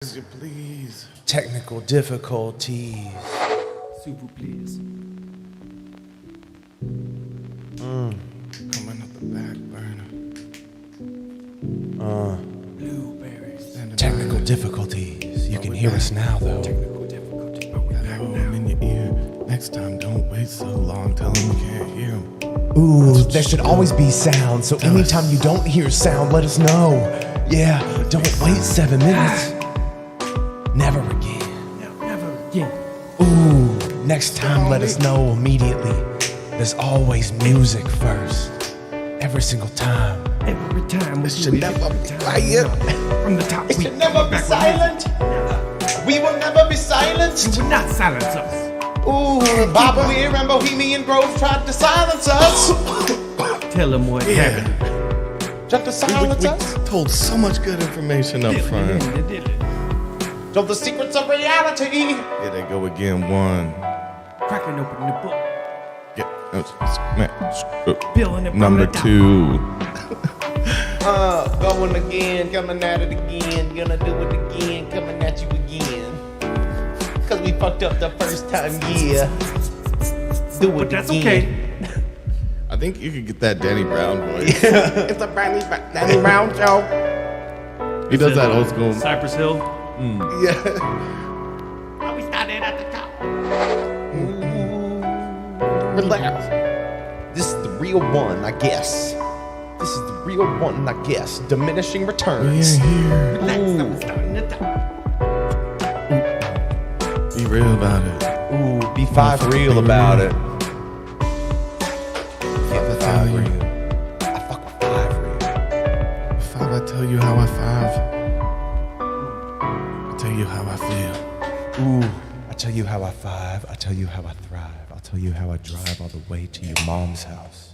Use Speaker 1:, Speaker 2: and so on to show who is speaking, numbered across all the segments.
Speaker 1: Please.
Speaker 2: Technical difficulties.
Speaker 3: Super please.
Speaker 1: Coming up the back burner.
Speaker 3: Blueberries.
Speaker 2: Technical difficulties. You can hear us now, though.
Speaker 3: Technical difficulty, but we're back
Speaker 1: Hello,
Speaker 3: now.
Speaker 1: I'm in your ear. Next time, don't wait so long. Tell them you can't hear them.
Speaker 2: Ooh, there should always be sound, so anytime you don't hear sound, let us know. Yeah, don't wait 7 minutes. Never again.
Speaker 3: No, never again.
Speaker 2: Ooh, next time let us know immediately. There's always music first. Every single time.
Speaker 3: Every time we
Speaker 1: should
Speaker 3: do it,
Speaker 1: never
Speaker 3: every
Speaker 1: be
Speaker 3: time.
Speaker 1: quiet.
Speaker 3: From the top, we
Speaker 2: Never be
Speaker 3: back with
Speaker 2: silent. We will never be silenced.
Speaker 3: music. You will not silence us.
Speaker 2: Ooh, Bobby Weir and Bohemian Grove tried to silence us.
Speaker 3: Tell them what happened.
Speaker 2: Tried to silence us.
Speaker 1: We told so much good information up front.
Speaker 3: They did it.
Speaker 2: Told the secrets of reality.
Speaker 1: Here they go again. One.
Speaker 3: Cracking open the book. Peeling it from
Speaker 1: Number
Speaker 3: the top.
Speaker 1: 2.
Speaker 2: Going again, coming at it again. Gonna do it again, coming at you again. Cause we fucked up the first time, yeah. Do it
Speaker 3: But that's
Speaker 2: again.
Speaker 3: okay.
Speaker 1: I think you could get that Danny Brown voice.
Speaker 2: It's a Danny Brown show.
Speaker 1: He does that old school.
Speaker 3: Cypress Hill.
Speaker 1: Yeah.
Speaker 3: Oh, we started at the top.
Speaker 2: Relax. This is the real one, I guess. This is the real one, I guess. Diminishing returns.
Speaker 1: Here.
Speaker 3: Relax, I'm starting at the top.
Speaker 1: Be real about it.
Speaker 2: Ooh, be five real about it.
Speaker 1: Five real.
Speaker 2: I fuck with five real.
Speaker 1: Five, I tell you how I five. I tell you how I feel.
Speaker 2: Ooh, I tell you how I five. I tell you how I thrive. I'll tell you how I drive all the way to your mom's house.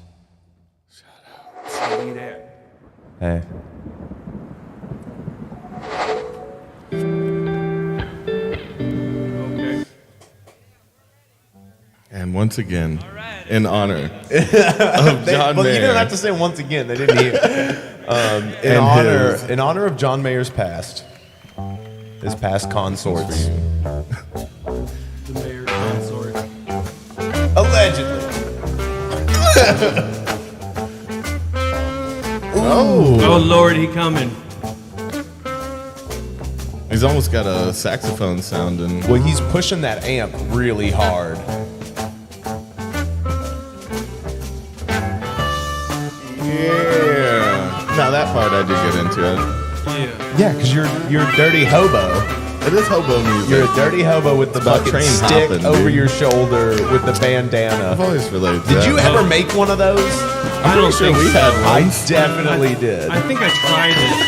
Speaker 3: See that.
Speaker 2: Hey.
Speaker 3: Okay.
Speaker 1: And once again, in honor of John
Speaker 2: Well,
Speaker 1: Mayer.
Speaker 2: you don't have to say once again. They didn't hear.
Speaker 1: And
Speaker 2: In honor of John Mayer's past, his past consorts,
Speaker 3: The mayor consort.
Speaker 2: allegedly.
Speaker 3: Oh Lord, he coming.
Speaker 1: He's almost got a saxophone sounding.
Speaker 2: Well, he's pushing that amp really hard.
Speaker 1: Yeah. Now that part I did get into.
Speaker 3: Yeah.
Speaker 2: Yeah, because you're a dirty hobo.
Speaker 1: It is hobo music.
Speaker 2: You're a dirty hobo with the
Speaker 1: about
Speaker 2: fucking
Speaker 1: train
Speaker 2: stick
Speaker 1: hopping,
Speaker 2: over
Speaker 1: dude.
Speaker 2: your shoulder with the
Speaker 1: I've
Speaker 2: bandana.
Speaker 1: always related to
Speaker 2: Did
Speaker 1: that.
Speaker 2: you ever make one of those?
Speaker 3: I don't
Speaker 1: sure
Speaker 3: think
Speaker 1: we
Speaker 3: so.
Speaker 1: had
Speaker 2: I
Speaker 1: one.
Speaker 2: definitely did.
Speaker 3: I think I tried it.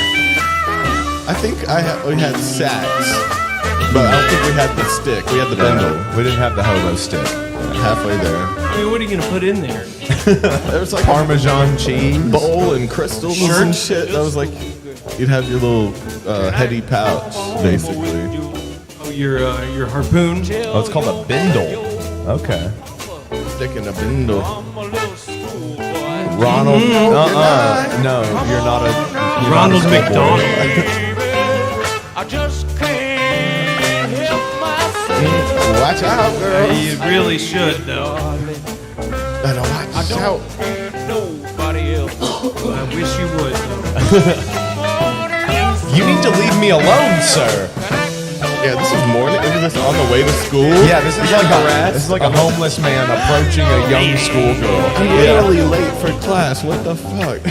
Speaker 1: I think we had sax, but I don't think we had the stick. We had the bindle.
Speaker 2: We didn't have the hobo stick.
Speaker 1: Halfway there.
Speaker 3: I mean, what are you gonna put in there?
Speaker 1: There was like a
Speaker 2: Parmesan cheese.
Speaker 1: bowl and crystals and shit. That was like, you'd have your little heady pouch, basically.
Speaker 3: Oh, your harpoon.
Speaker 2: Oh, it's called a bindle. Okay.
Speaker 1: Stick in a bindle.
Speaker 2: Ronald. No, you're not a. You're
Speaker 3: Ronald
Speaker 2: not a
Speaker 3: McDonald.
Speaker 4: I just can't help myself.
Speaker 1: Watch out, girl.
Speaker 3: You really should, though.
Speaker 1: Better watch out.
Speaker 4: Nobody else.
Speaker 3: I wish you would.
Speaker 2: You need to leave me alone, sir.
Speaker 1: Yeah, this is morning. Is this on the way to school?
Speaker 2: Yeah, this is like a homeless man approaching a young schoolgirl.
Speaker 1: I'm literally late for class. What the fuck?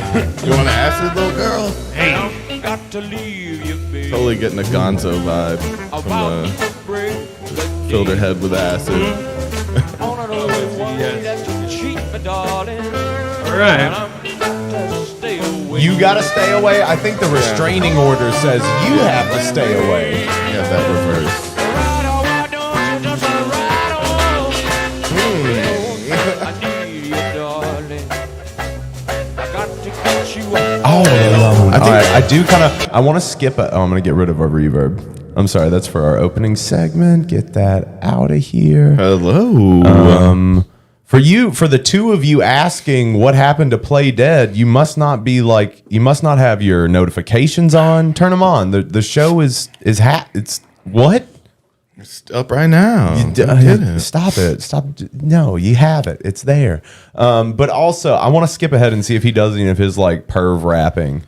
Speaker 1: You want to acid, little girl?
Speaker 3: Hey,
Speaker 4: Got to leave you, baby.
Speaker 1: Totally getting a Gonzo vibe from the filled her head with acid.
Speaker 4: On an old one that you cheat, my darling.
Speaker 3: all right.
Speaker 4: I'm got to stay away.
Speaker 2: You gotta stay away. I think the restraining order says you have to stay away.
Speaker 1: Yeah, that reverse.
Speaker 4: Ride on, why don't you just ride on? I need you, darling. I got to get you
Speaker 2: All alone.
Speaker 1: I think-
Speaker 2: All right, I do kind of. I want to skip it. Oh, I'm gonna get rid of our reverb. I'm sorry. That's for our opening segment. Get that out of here.
Speaker 1: Hello.
Speaker 2: For the two of you asking what happened to Play Dead, you must not have your notifications on. Turn them on. The show is it's what?
Speaker 1: It's up right now.
Speaker 2: Stop it. Stop. No, you have it. It's there. But also, I want to skip ahead and see if he does any of his like perv rapping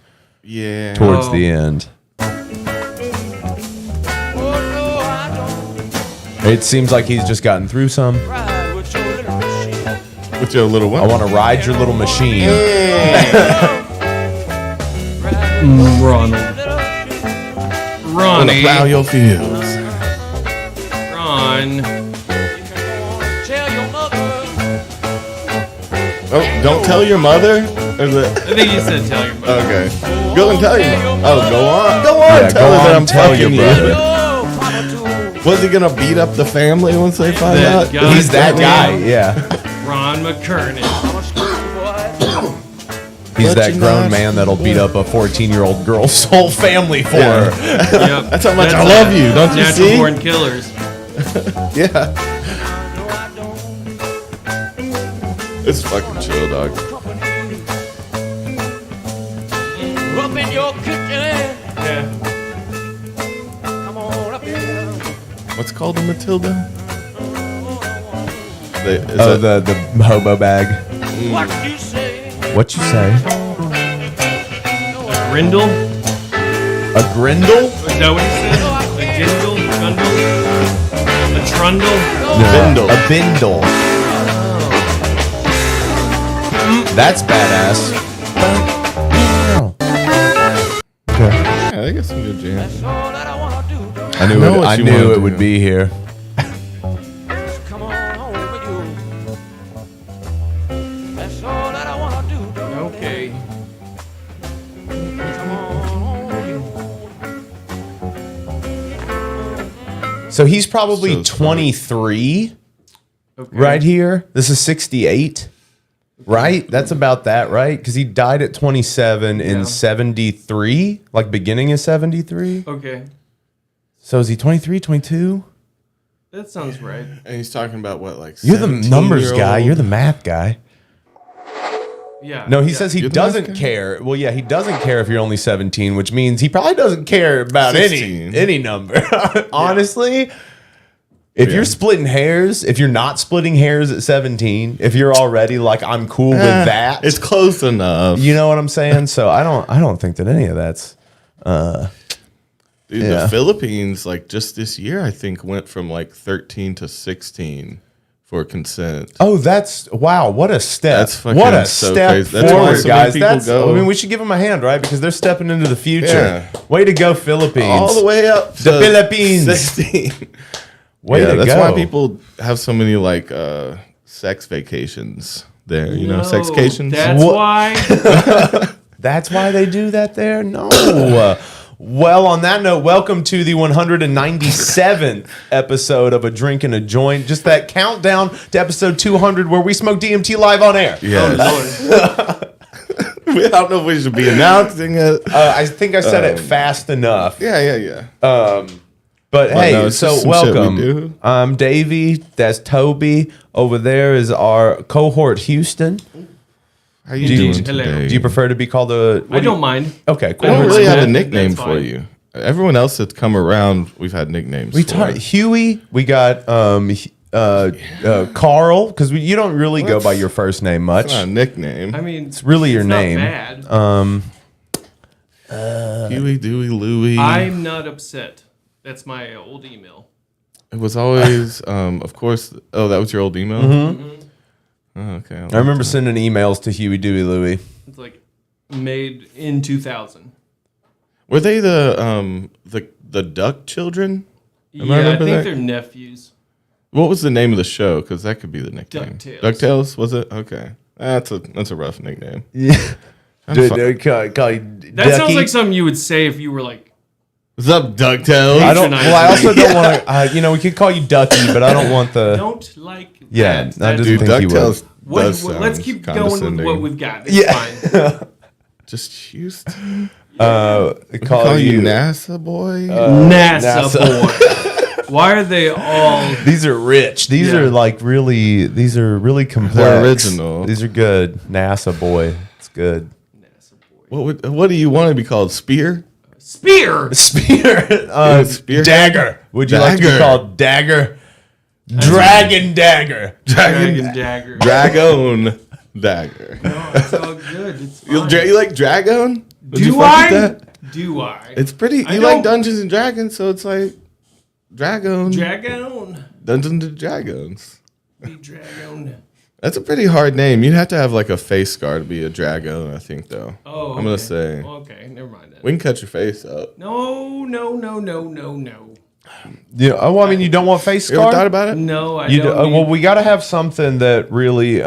Speaker 2: towards the end. It seems like he's just gotten through some.
Speaker 1: With your little what?
Speaker 2: I want to ride your little machine.
Speaker 3: Ronald.
Speaker 1: Wanna
Speaker 3: Ronnie.
Speaker 1: plow your fields.
Speaker 3: Ron.
Speaker 1: Oh, don't tell your mother? Or is it?
Speaker 3: I think you said tell your mother.
Speaker 1: Okay. Go and tell your mom. Oh, go on. Go on.
Speaker 2: Yeah,
Speaker 1: tell
Speaker 2: go
Speaker 1: her that
Speaker 2: on,
Speaker 1: I'm
Speaker 2: tell your
Speaker 1: fucking you.
Speaker 2: brother.
Speaker 1: Was he gonna beat up the family once they find
Speaker 3: That
Speaker 1: out?
Speaker 3: guy.
Speaker 2: He's that guy. Yeah.
Speaker 3: Ron McKernan.
Speaker 2: He's
Speaker 1: Let
Speaker 2: that
Speaker 1: you
Speaker 2: grown
Speaker 1: know.
Speaker 2: man that'll beat up a 14-year-old girl's whole family for her.
Speaker 3: Yep.
Speaker 1: That's how much I love you. Don't you
Speaker 3: Natural
Speaker 1: see?
Speaker 3: born killers.
Speaker 1: Yeah. It's fucking chill, dog.
Speaker 4: Up in your kitchen.
Speaker 3: Yeah.
Speaker 4: Come on up here.
Speaker 1: What's called a Matilda?
Speaker 2: The hobo bag.
Speaker 4: What you say?
Speaker 2: What you say?
Speaker 3: Grindle?
Speaker 2: A grindle?
Speaker 3: Is that what he said? A gindle? Gundle? A trundle?
Speaker 1: Bindle.
Speaker 2: A bindle. That's badass. Okay.
Speaker 1: Yeah, they got some good jams.
Speaker 4: That's all that I wanna do.
Speaker 2: I knew
Speaker 1: know what
Speaker 2: I
Speaker 1: you
Speaker 2: knew
Speaker 1: wanna
Speaker 2: it would
Speaker 1: do.
Speaker 2: be here.
Speaker 4: Come on home with you. That's all that I wanna do.
Speaker 3: Okay.
Speaker 4: Come on home with you.
Speaker 2: So he's probably
Speaker 1: So smart.
Speaker 2: 23
Speaker 3: Okay.
Speaker 2: right here. This is 68. Right? That's about that, right? Because he died at 27 in
Speaker 3: Yeah.
Speaker 2: 73, like beginning of 73.
Speaker 3: Okay.
Speaker 2: So is he 23, 22?
Speaker 3: That sounds right.
Speaker 1: And he's talking about what, like
Speaker 2: You're the numbers guy.
Speaker 1: 17-year-old?
Speaker 2: You're the math guy.
Speaker 3: Yeah.
Speaker 2: No, he
Speaker 3: yeah.
Speaker 2: says he
Speaker 1: You're the math
Speaker 2: doesn't
Speaker 1: guy?
Speaker 2: care. Well, yeah, he doesn't care if you're only 17, which means he probably doesn't care about
Speaker 1: 16.
Speaker 2: any number. Honestly, if
Speaker 1: Yeah.
Speaker 2: you're splitting hairs, if you're not splitting hairs at 17, if you're already like I'm cool with that,
Speaker 1: It's close enough.
Speaker 2: you know what I'm saying? So I don't think that any of that's
Speaker 1: Dude,
Speaker 2: Yeah.
Speaker 1: the Philippines, like just this year, I think went from like 13 to 16 for consent.
Speaker 2: Oh, that's wow! What a step!
Speaker 1: That's fucking
Speaker 2: what a
Speaker 1: so
Speaker 2: step
Speaker 1: crazy. That's why
Speaker 2: forward,
Speaker 1: so many
Speaker 2: guys.
Speaker 1: people
Speaker 2: That's
Speaker 1: go.
Speaker 2: I mean, we should give them a hand, right? Because they're stepping into the future.
Speaker 1: Yeah.
Speaker 2: Way to go, Philippines!
Speaker 1: All the way up to
Speaker 2: The Philippines.
Speaker 1: 16.
Speaker 2: Way
Speaker 1: yeah,
Speaker 2: to
Speaker 1: that's
Speaker 2: go.
Speaker 1: why people have so many like sex vacations there. You know,
Speaker 3: No,
Speaker 1: sexcations.
Speaker 3: That's
Speaker 2: What-
Speaker 3: why.
Speaker 2: That's why they do that there? No. Well, on that note, welcome to the 197th episode of A Drink and a Joint. Just that countdown to episode 200 where we smoke DMT live on air.
Speaker 1: Yes. I don't know if we should be announcing it.
Speaker 2: I think I said it fast enough.
Speaker 1: Yeah.
Speaker 2: But hey,
Speaker 1: no, it's
Speaker 2: so
Speaker 1: just some shit we
Speaker 2: welcome.
Speaker 1: do.
Speaker 2: I'm Davey. That's Toby. Over there is our cohort Houston.
Speaker 1: How you
Speaker 2: Do you-
Speaker 1: doing
Speaker 3: Hello.
Speaker 1: today?
Speaker 2: Do you prefer to be called a...
Speaker 3: I don't mind.
Speaker 2: Okay, cool.
Speaker 1: I don't really have a
Speaker 3: That's
Speaker 1: nickname
Speaker 3: fine.
Speaker 1: for you. Everyone else that's come around, we've had nicknames.
Speaker 2: We
Speaker 1: for.
Speaker 2: talked Huey. We got Carl because you don't really go by your first name much.
Speaker 1: It's not a nickname.
Speaker 3: I mean,
Speaker 2: It's really your
Speaker 3: it's not
Speaker 2: name.
Speaker 3: bad.
Speaker 1: Huey, Dewey, Louie.
Speaker 3: I'm not upset. That's my old email.
Speaker 1: It was always, of course. Oh, that was your old email. Oh, okay.
Speaker 2: I remember sending emails to Huey, Dewey, Louie.
Speaker 3: It's like made in 2000.
Speaker 1: Were they the Duck Children?
Speaker 3: Yeah, I
Speaker 1: remember
Speaker 3: think
Speaker 1: that?
Speaker 3: they're nephews.
Speaker 1: What was the name of the show? Because that could be the nickname.
Speaker 3: DuckTales.
Speaker 1: DuckTales, was it? Okay, that's a rough nickname.
Speaker 2: Yeah.
Speaker 1: I'm
Speaker 2: Dude,
Speaker 1: fu-
Speaker 2: call you
Speaker 3: That sounds
Speaker 2: Ducky.
Speaker 3: like something you would say if you were like,
Speaker 1: What's up, DuckTales?
Speaker 2: I don't.
Speaker 3: patronizing.
Speaker 2: Well, I also don't want to. We could call you Ducky, but I don't want the.
Speaker 3: don't like
Speaker 2: Yeah,
Speaker 3: that.
Speaker 2: I
Speaker 3: That's-
Speaker 2: didn't
Speaker 1: Dude,
Speaker 2: think you would.
Speaker 1: DuckTales
Speaker 3: What,
Speaker 1: does
Speaker 3: let's
Speaker 1: sound
Speaker 3: keep going with
Speaker 1: condescending.
Speaker 3: what we've got. It's
Speaker 2: Yeah.
Speaker 3: fine.
Speaker 1: Just Houston.
Speaker 2: Call
Speaker 1: Call you
Speaker 2: you
Speaker 1: NASA boy.
Speaker 3: NASA boy. Why are they all?
Speaker 2: These are rich. These
Speaker 3: Yeah.
Speaker 2: are like really. These are really complex.
Speaker 1: They're original.
Speaker 2: These are good. NASA boy, it's good.
Speaker 1: What do you want to be called? Spear?
Speaker 3: Spear.
Speaker 2: Spear.
Speaker 1: Spear?
Speaker 2: Dagger. Would you like to be
Speaker 1: Dagger.
Speaker 2: called Dagger? Dragon Dagger.
Speaker 3: Dragon dagger.
Speaker 1: Dragon dagger.
Speaker 3: No, it's all good. It's
Speaker 1: You,
Speaker 3: fine.
Speaker 1: you like Dragon? Would you
Speaker 3: Do
Speaker 1: fuck with
Speaker 3: I?
Speaker 1: that?
Speaker 3: Do I?
Speaker 1: It's pretty.
Speaker 3: I
Speaker 1: You like
Speaker 3: don't-
Speaker 1: Dungeons and Dragons, so it's like Dragon.
Speaker 3: Dragon.
Speaker 1: Dungeons and Dragons.
Speaker 3: Be dragon.
Speaker 1: That's a pretty hard name. You'd have to have like a face scar to be a dragon, I think, though.
Speaker 3: Oh,
Speaker 1: I'm gonna
Speaker 3: okay.
Speaker 1: say
Speaker 3: Okay, never mind that.
Speaker 1: we can cut your face up.
Speaker 3: No.
Speaker 2: Yeah. Oh, I mean, you don't want face
Speaker 1: You ever
Speaker 2: scar.
Speaker 1: thought about it?
Speaker 3: No, I
Speaker 2: You do,
Speaker 3: don't.
Speaker 2: well, we got to have something that really.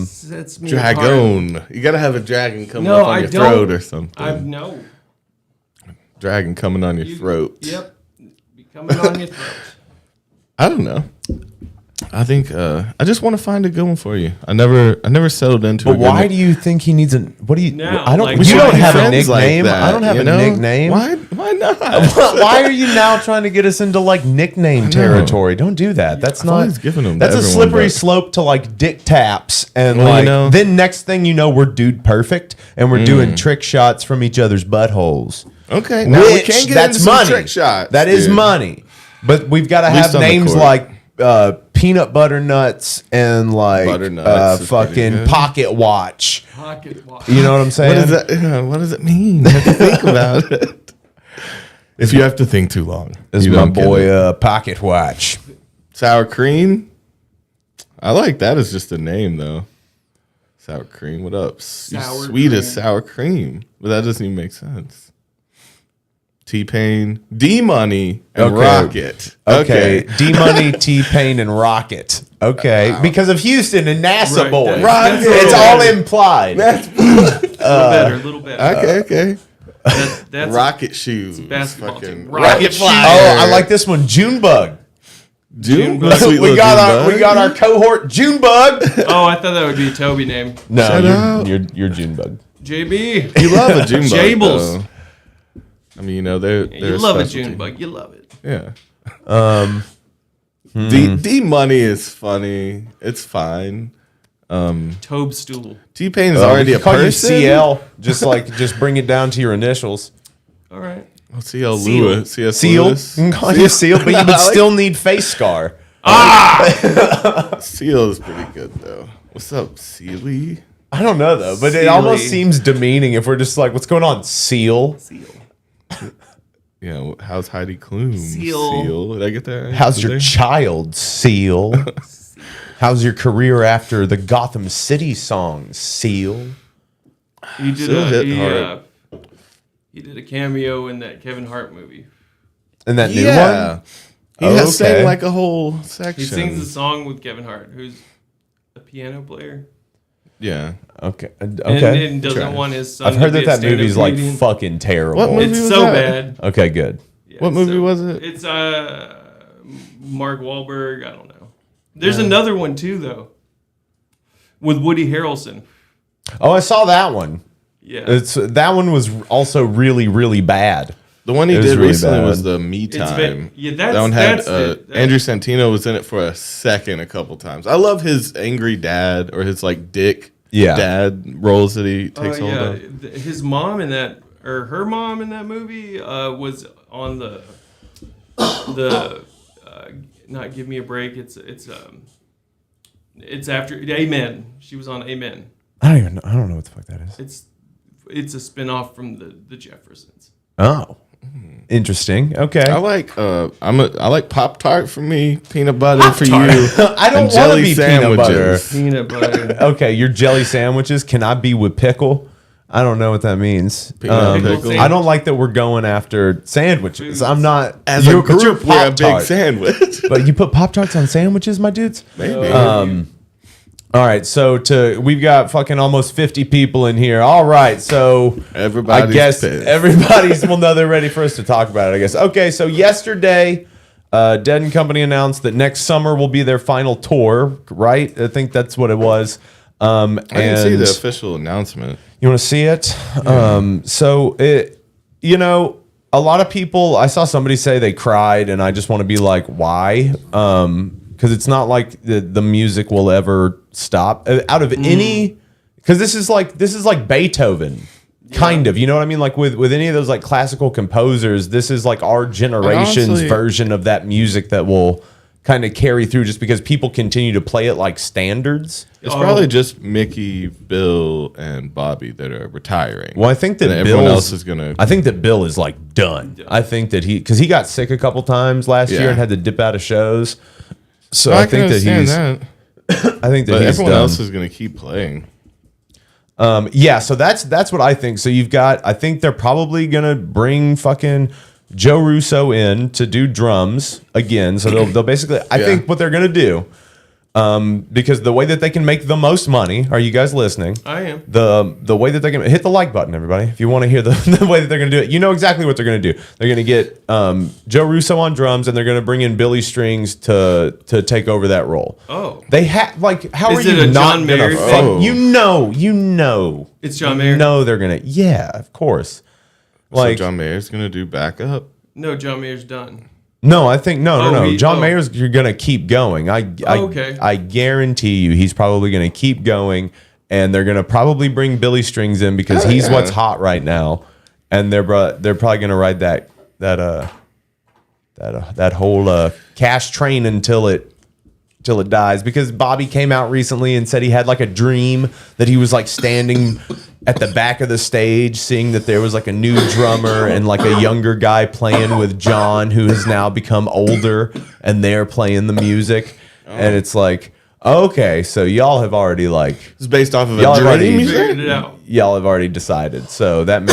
Speaker 3: Sets me apart.
Speaker 1: Dragon. You gotta have a dragon coming
Speaker 3: No,
Speaker 1: up on
Speaker 3: I
Speaker 1: your
Speaker 3: don't.
Speaker 1: throat or something.
Speaker 3: No.
Speaker 1: Dragon coming on your
Speaker 3: You-
Speaker 1: throat.
Speaker 3: Yep. Be coming on your throat.
Speaker 1: I don't know. I think I just want to find a good one for you. I never settled into.
Speaker 2: But why do you think he needs a? What do you?
Speaker 3: Now,
Speaker 2: I don't.
Speaker 3: like,
Speaker 2: you
Speaker 3: we
Speaker 2: don't
Speaker 3: should be
Speaker 2: have a
Speaker 1: friends like
Speaker 2: nickname.
Speaker 1: that,
Speaker 2: I don't have
Speaker 1: you
Speaker 2: a
Speaker 1: know?
Speaker 2: nickname.
Speaker 1: Why not?
Speaker 2: Why are you now trying to get us into like nickname territory? Don't do that. That's
Speaker 1: I've
Speaker 2: not.
Speaker 1: always given them to
Speaker 2: That's a
Speaker 1: everyone,
Speaker 2: slippery
Speaker 1: but-
Speaker 2: slope to like dick taps and
Speaker 1: Well, you
Speaker 2: like.
Speaker 1: know-
Speaker 2: Then next thing you know, we're dude perfect and we're doing trick shots from each other's buttholes.
Speaker 1: Okay, now we
Speaker 2: Which
Speaker 1: can get
Speaker 2: that's
Speaker 1: into some
Speaker 2: money.
Speaker 1: trick shots.
Speaker 2: That is
Speaker 1: dude.
Speaker 2: money. But we've got to
Speaker 1: least
Speaker 2: have
Speaker 1: on the
Speaker 2: names
Speaker 1: court.
Speaker 2: like peanut butter nuts and like
Speaker 1: Butternuts is pretty
Speaker 2: fucking
Speaker 1: good.
Speaker 2: pocket watch.
Speaker 3: Pocket watch.
Speaker 2: You know what I'm saying?
Speaker 1: What does that? What does it mean? You have to think about it. If you have to think too long,
Speaker 2: This is
Speaker 1: you
Speaker 2: my
Speaker 1: don't get
Speaker 2: boy
Speaker 1: it.
Speaker 2: pocket watch.
Speaker 1: Sour cream. I like that as just a name though. Sour cream. What up?
Speaker 3: Sour
Speaker 1: Sweet as
Speaker 3: cream.
Speaker 1: sour cream. But that doesn't even make sense. T-Pain, D-Money, and
Speaker 2: Okay.
Speaker 1: Rocket.
Speaker 2: Okay, D Money, T Pain, and Rocket. Okay, because of Houston and NASA
Speaker 3: Right,
Speaker 2: boy.
Speaker 3: that's-
Speaker 1: Rocket.
Speaker 3: that's
Speaker 2: It's
Speaker 3: a
Speaker 2: all
Speaker 3: little
Speaker 2: implied.
Speaker 3: better, a little better.
Speaker 1: Okay.
Speaker 3: That's
Speaker 1: Rocket shoes.
Speaker 3: basketball
Speaker 1: Fucking
Speaker 3: team.
Speaker 1: rocket
Speaker 3: Fly.
Speaker 1: fly.
Speaker 2: Oh, I like this one, Junebug.
Speaker 1: June.
Speaker 3: Junebug.
Speaker 1: Sweet
Speaker 2: we
Speaker 1: little
Speaker 2: got
Speaker 1: Junebug.
Speaker 2: our cohort Junebug.
Speaker 3: Oh, I thought that would be a Toby name.
Speaker 2: No,
Speaker 1: Shut up.
Speaker 2: you're Junebug.
Speaker 3: JB.
Speaker 1: You love a Junebug.
Speaker 3: Jables.
Speaker 1: though. I mean, you know they're
Speaker 3: You love a June bug. You love it.
Speaker 1: Yeah. D Money is funny. It's fine.
Speaker 3: Toadstool.
Speaker 1: T-Pain is
Speaker 2: We
Speaker 1: already a
Speaker 2: can call you
Speaker 1: person.
Speaker 2: CL. Just bring it down to your initials.
Speaker 3: All right.
Speaker 1: Oh, CL
Speaker 3: Seal.
Speaker 1: Lewis. CS
Speaker 2: Seal.
Speaker 1: Lewis.
Speaker 2: We can call you Seal, but you would
Speaker 1: I like-
Speaker 2: still need face scar.
Speaker 1: Seal is pretty good though. What's up, Sealy?
Speaker 2: I don't know though, but it
Speaker 3: Sealy.
Speaker 2: almost seems demeaning if we're just like, what's going on, Seal?
Speaker 3: Seal.
Speaker 1: Yeah. How's Heidi Klum?
Speaker 3: Seal.
Speaker 1: Did I get that right?
Speaker 2: How's
Speaker 1: Did
Speaker 2: your
Speaker 1: they?
Speaker 2: child, Seal? How's your career after the Gotham City song, Seal?
Speaker 3: He did
Speaker 1: Still hit
Speaker 3: a
Speaker 1: hard.
Speaker 3: he did a cameo in that Kevin Hart movie.
Speaker 2: And that new
Speaker 1: Yeah.
Speaker 2: one?
Speaker 1: He
Speaker 2: Oh,
Speaker 1: has
Speaker 2: okay.
Speaker 1: sang like a whole section.
Speaker 3: He sings a song with Kevin Hart, who's a piano player,
Speaker 1: Yeah.
Speaker 2: Okay.
Speaker 3: and
Speaker 2: Okay.
Speaker 3: doesn't
Speaker 1: Try.
Speaker 3: want his son.
Speaker 2: I've heard
Speaker 3: to be
Speaker 2: that
Speaker 3: a
Speaker 2: that movie's like
Speaker 3: stand-up
Speaker 2: fucking terrible.
Speaker 1: What movie
Speaker 3: It's
Speaker 1: was
Speaker 3: so
Speaker 1: that?
Speaker 3: bad.
Speaker 2: Okay, good.
Speaker 3: Yeah,
Speaker 1: What movie was it?
Speaker 3: It's Mark Wahlberg. I don't know. There's another one too though, with Woody Harrelson.
Speaker 2: Oh, I saw that one.
Speaker 3: Yeah,
Speaker 2: That one was also really, really bad.
Speaker 1: The one he
Speaker 2: It was
Speaker 1: did
Speaker 2: really
Speaker 1: recently
Speaker 2: bad.
Speaker 1: was the Me
Speaker 3: It's
Speaker 1: Time.
Speaker 3: yeah, that's
Speaker 1: that one had
Speaker 3: that's it.
Speaker 1: Andrew Santino was in it for a second a couple times. I love his angry dad or his like dick
Speaker 2: Yeah.
Speaker 1: dad roles that he takes hold
Speaker 3: yeah,
Speaker 1: of.
Speaker 3: his mom in that, or her mom in that movie, was on the not Give Me a Break. It's after Amen. She was on Amen.
Speaker 2: I don't know what the fuck that is.
Speaker 3: It's a spinoff from the Jeffersons.
Speaker 2: Oh. Interesting. Okay.
Speaker 1: I like I like Pop Tart for me, peanut butter for you.
Speaker 2: I don't
Speaker 1: and
Speaker 2: want to
Speaker 1: jelly
Speaker 2: be peanut butter.
Speaker 1: sandwiches.
Speaker 3: Peanut butter.
Speaker 2: Okay, your jelly sandwiches. Can I be with pickle? I don't know what that means.
Speaker 1: Peanut pickle.
Speaker 3: sandwich.
Speaker 2: I don't like that we're going after sandwiches. I'm not
Speaker 1: As
Speaker 2: you're-
Speaker 1: a
Speaker 2: but you're
Speaker 1: group, we're a big
Speaker 2: Pop-Tart.
Speaker 1: sandwich.
Speaker 2: But you put Pop Tarts on sandwiches, my dudes.
Speaker 1: Maybe.
Speaker 2: All right, so we've got fucking almost 50 people in here. All right, so
Speaker 1: Everybody's
Speaker 2: I guess
Speaker 1: pissed.
Speaker 2: everybody's well, no, they're ready for us to talk about it. I guess. Okay, so yesterday, Dead and Company announced that next summer will be their final tour. Right? I think that's what it was.
Speaker 1: I didn't see the official announcement.
Speaker 2: You want to see it? So it, a lot of people, I saw somebody say they cried, and I just want to be like, why? Because it's not like the music will ever stop. Out of any, because this is like Beethoven. Kind of, you know what I mean? Like with any of those like classical composers, this is like our generation's
Speaker 1: honestly,
Speaker 2: version of that music that will kind of carry through just because people continue to play it like standards.
Speaker 1: It's probably just Mickey, Bill, and Bobby that are retiring.
Speaker 2: Well, I think that
Speaker 1: And everyone
Speaker 2: Bill's-
Speaker 1: else is gonna.
Speaker 2: I think that Bill is like done. I think that because he got sick a couple times last year
Speaker 1: Yeah.
Speaker 2: and had to dip out of shows. So
Speaker 1: I
Speaker 2: I think
Speaker 1: can
Speaker 2: that
Speaker 1: understand
Speaker 2: he's.
Speaker 1: that.
Speaker 2: I think that
Speaker 1: But
Speaker 2: he's
Speaker 1: everyone
Speaker 2: done.
Speaker 1: else is gonna keep playing.
Speaker 2: Yeah, so that's what I think. So you've got, I think they're probably gonna bring fucking Joe Russo in to do drums again. So they'll basically, I
Speaker 1: Yeah.
Speaker 2: think what they're gonna do, because the way that they can make the most money. Are you guys listening?
Speaker 3: I am.
Speaker 2: The way that they can hit the like button, everybody, if you want to hear the way that they're gonna do it. You know exactly what they're gonna do. They're gonna get Joe Russo on drums, and they're gonna bring in Billy Strings to take over that role.
Speaker 3: Oh.
Speaker 2: They have like, how
Speaker 3: Is
Speaker 2: are
Speaker 3: it
Speaker 2: you
Speaker 3: a
Speaker 2: not
Speaker 3: John
Speaker 2: gonna
Speaker 3: Mayer
Speaker 2: fuck?
Speaker 1: thing?
Speaker 2: You know.
Speaker 3: It's John Mayer?
Speaker 2: No, they're gonna. Yeah, of course. Like,
Speaker 1: So John Mayer's gonna do backup.
Speaker 3: No, John Mayer's done.
Speaker 2: no, I think no.
Speaker 3: Oh,
Speaker 2: John Mayer's you're gonna keep going.
Speaker 3: Okay.
Speaker 2: I guarantee you, he's probably gonna keep going, and they're gonna probably bring Billy Strings in because
Speaker 1: Oh,
Speaker 2: he's
Speaker 1: yeah.
Speaker 2: what's hot right now, and they're probably gonna ride that whole cash train until it dies, because Bobby came out recently and said he had like a dream that he was like standing at the back of the stage seeing that there was like a new drummer and like a younger guy playing with John, who has now become older, and they're playing the music. And it's like, okay, so y'all have already like,
Speaker 1: It's based off of
Speaker 2: Y'all
Speaker 1: a
Speaker 2: have already
Speaker 1: dream. you
Speaker 3: Figured
Speaker 1: said?
Speaker 3: it out.
Speaker 2: y'all have already decided. So that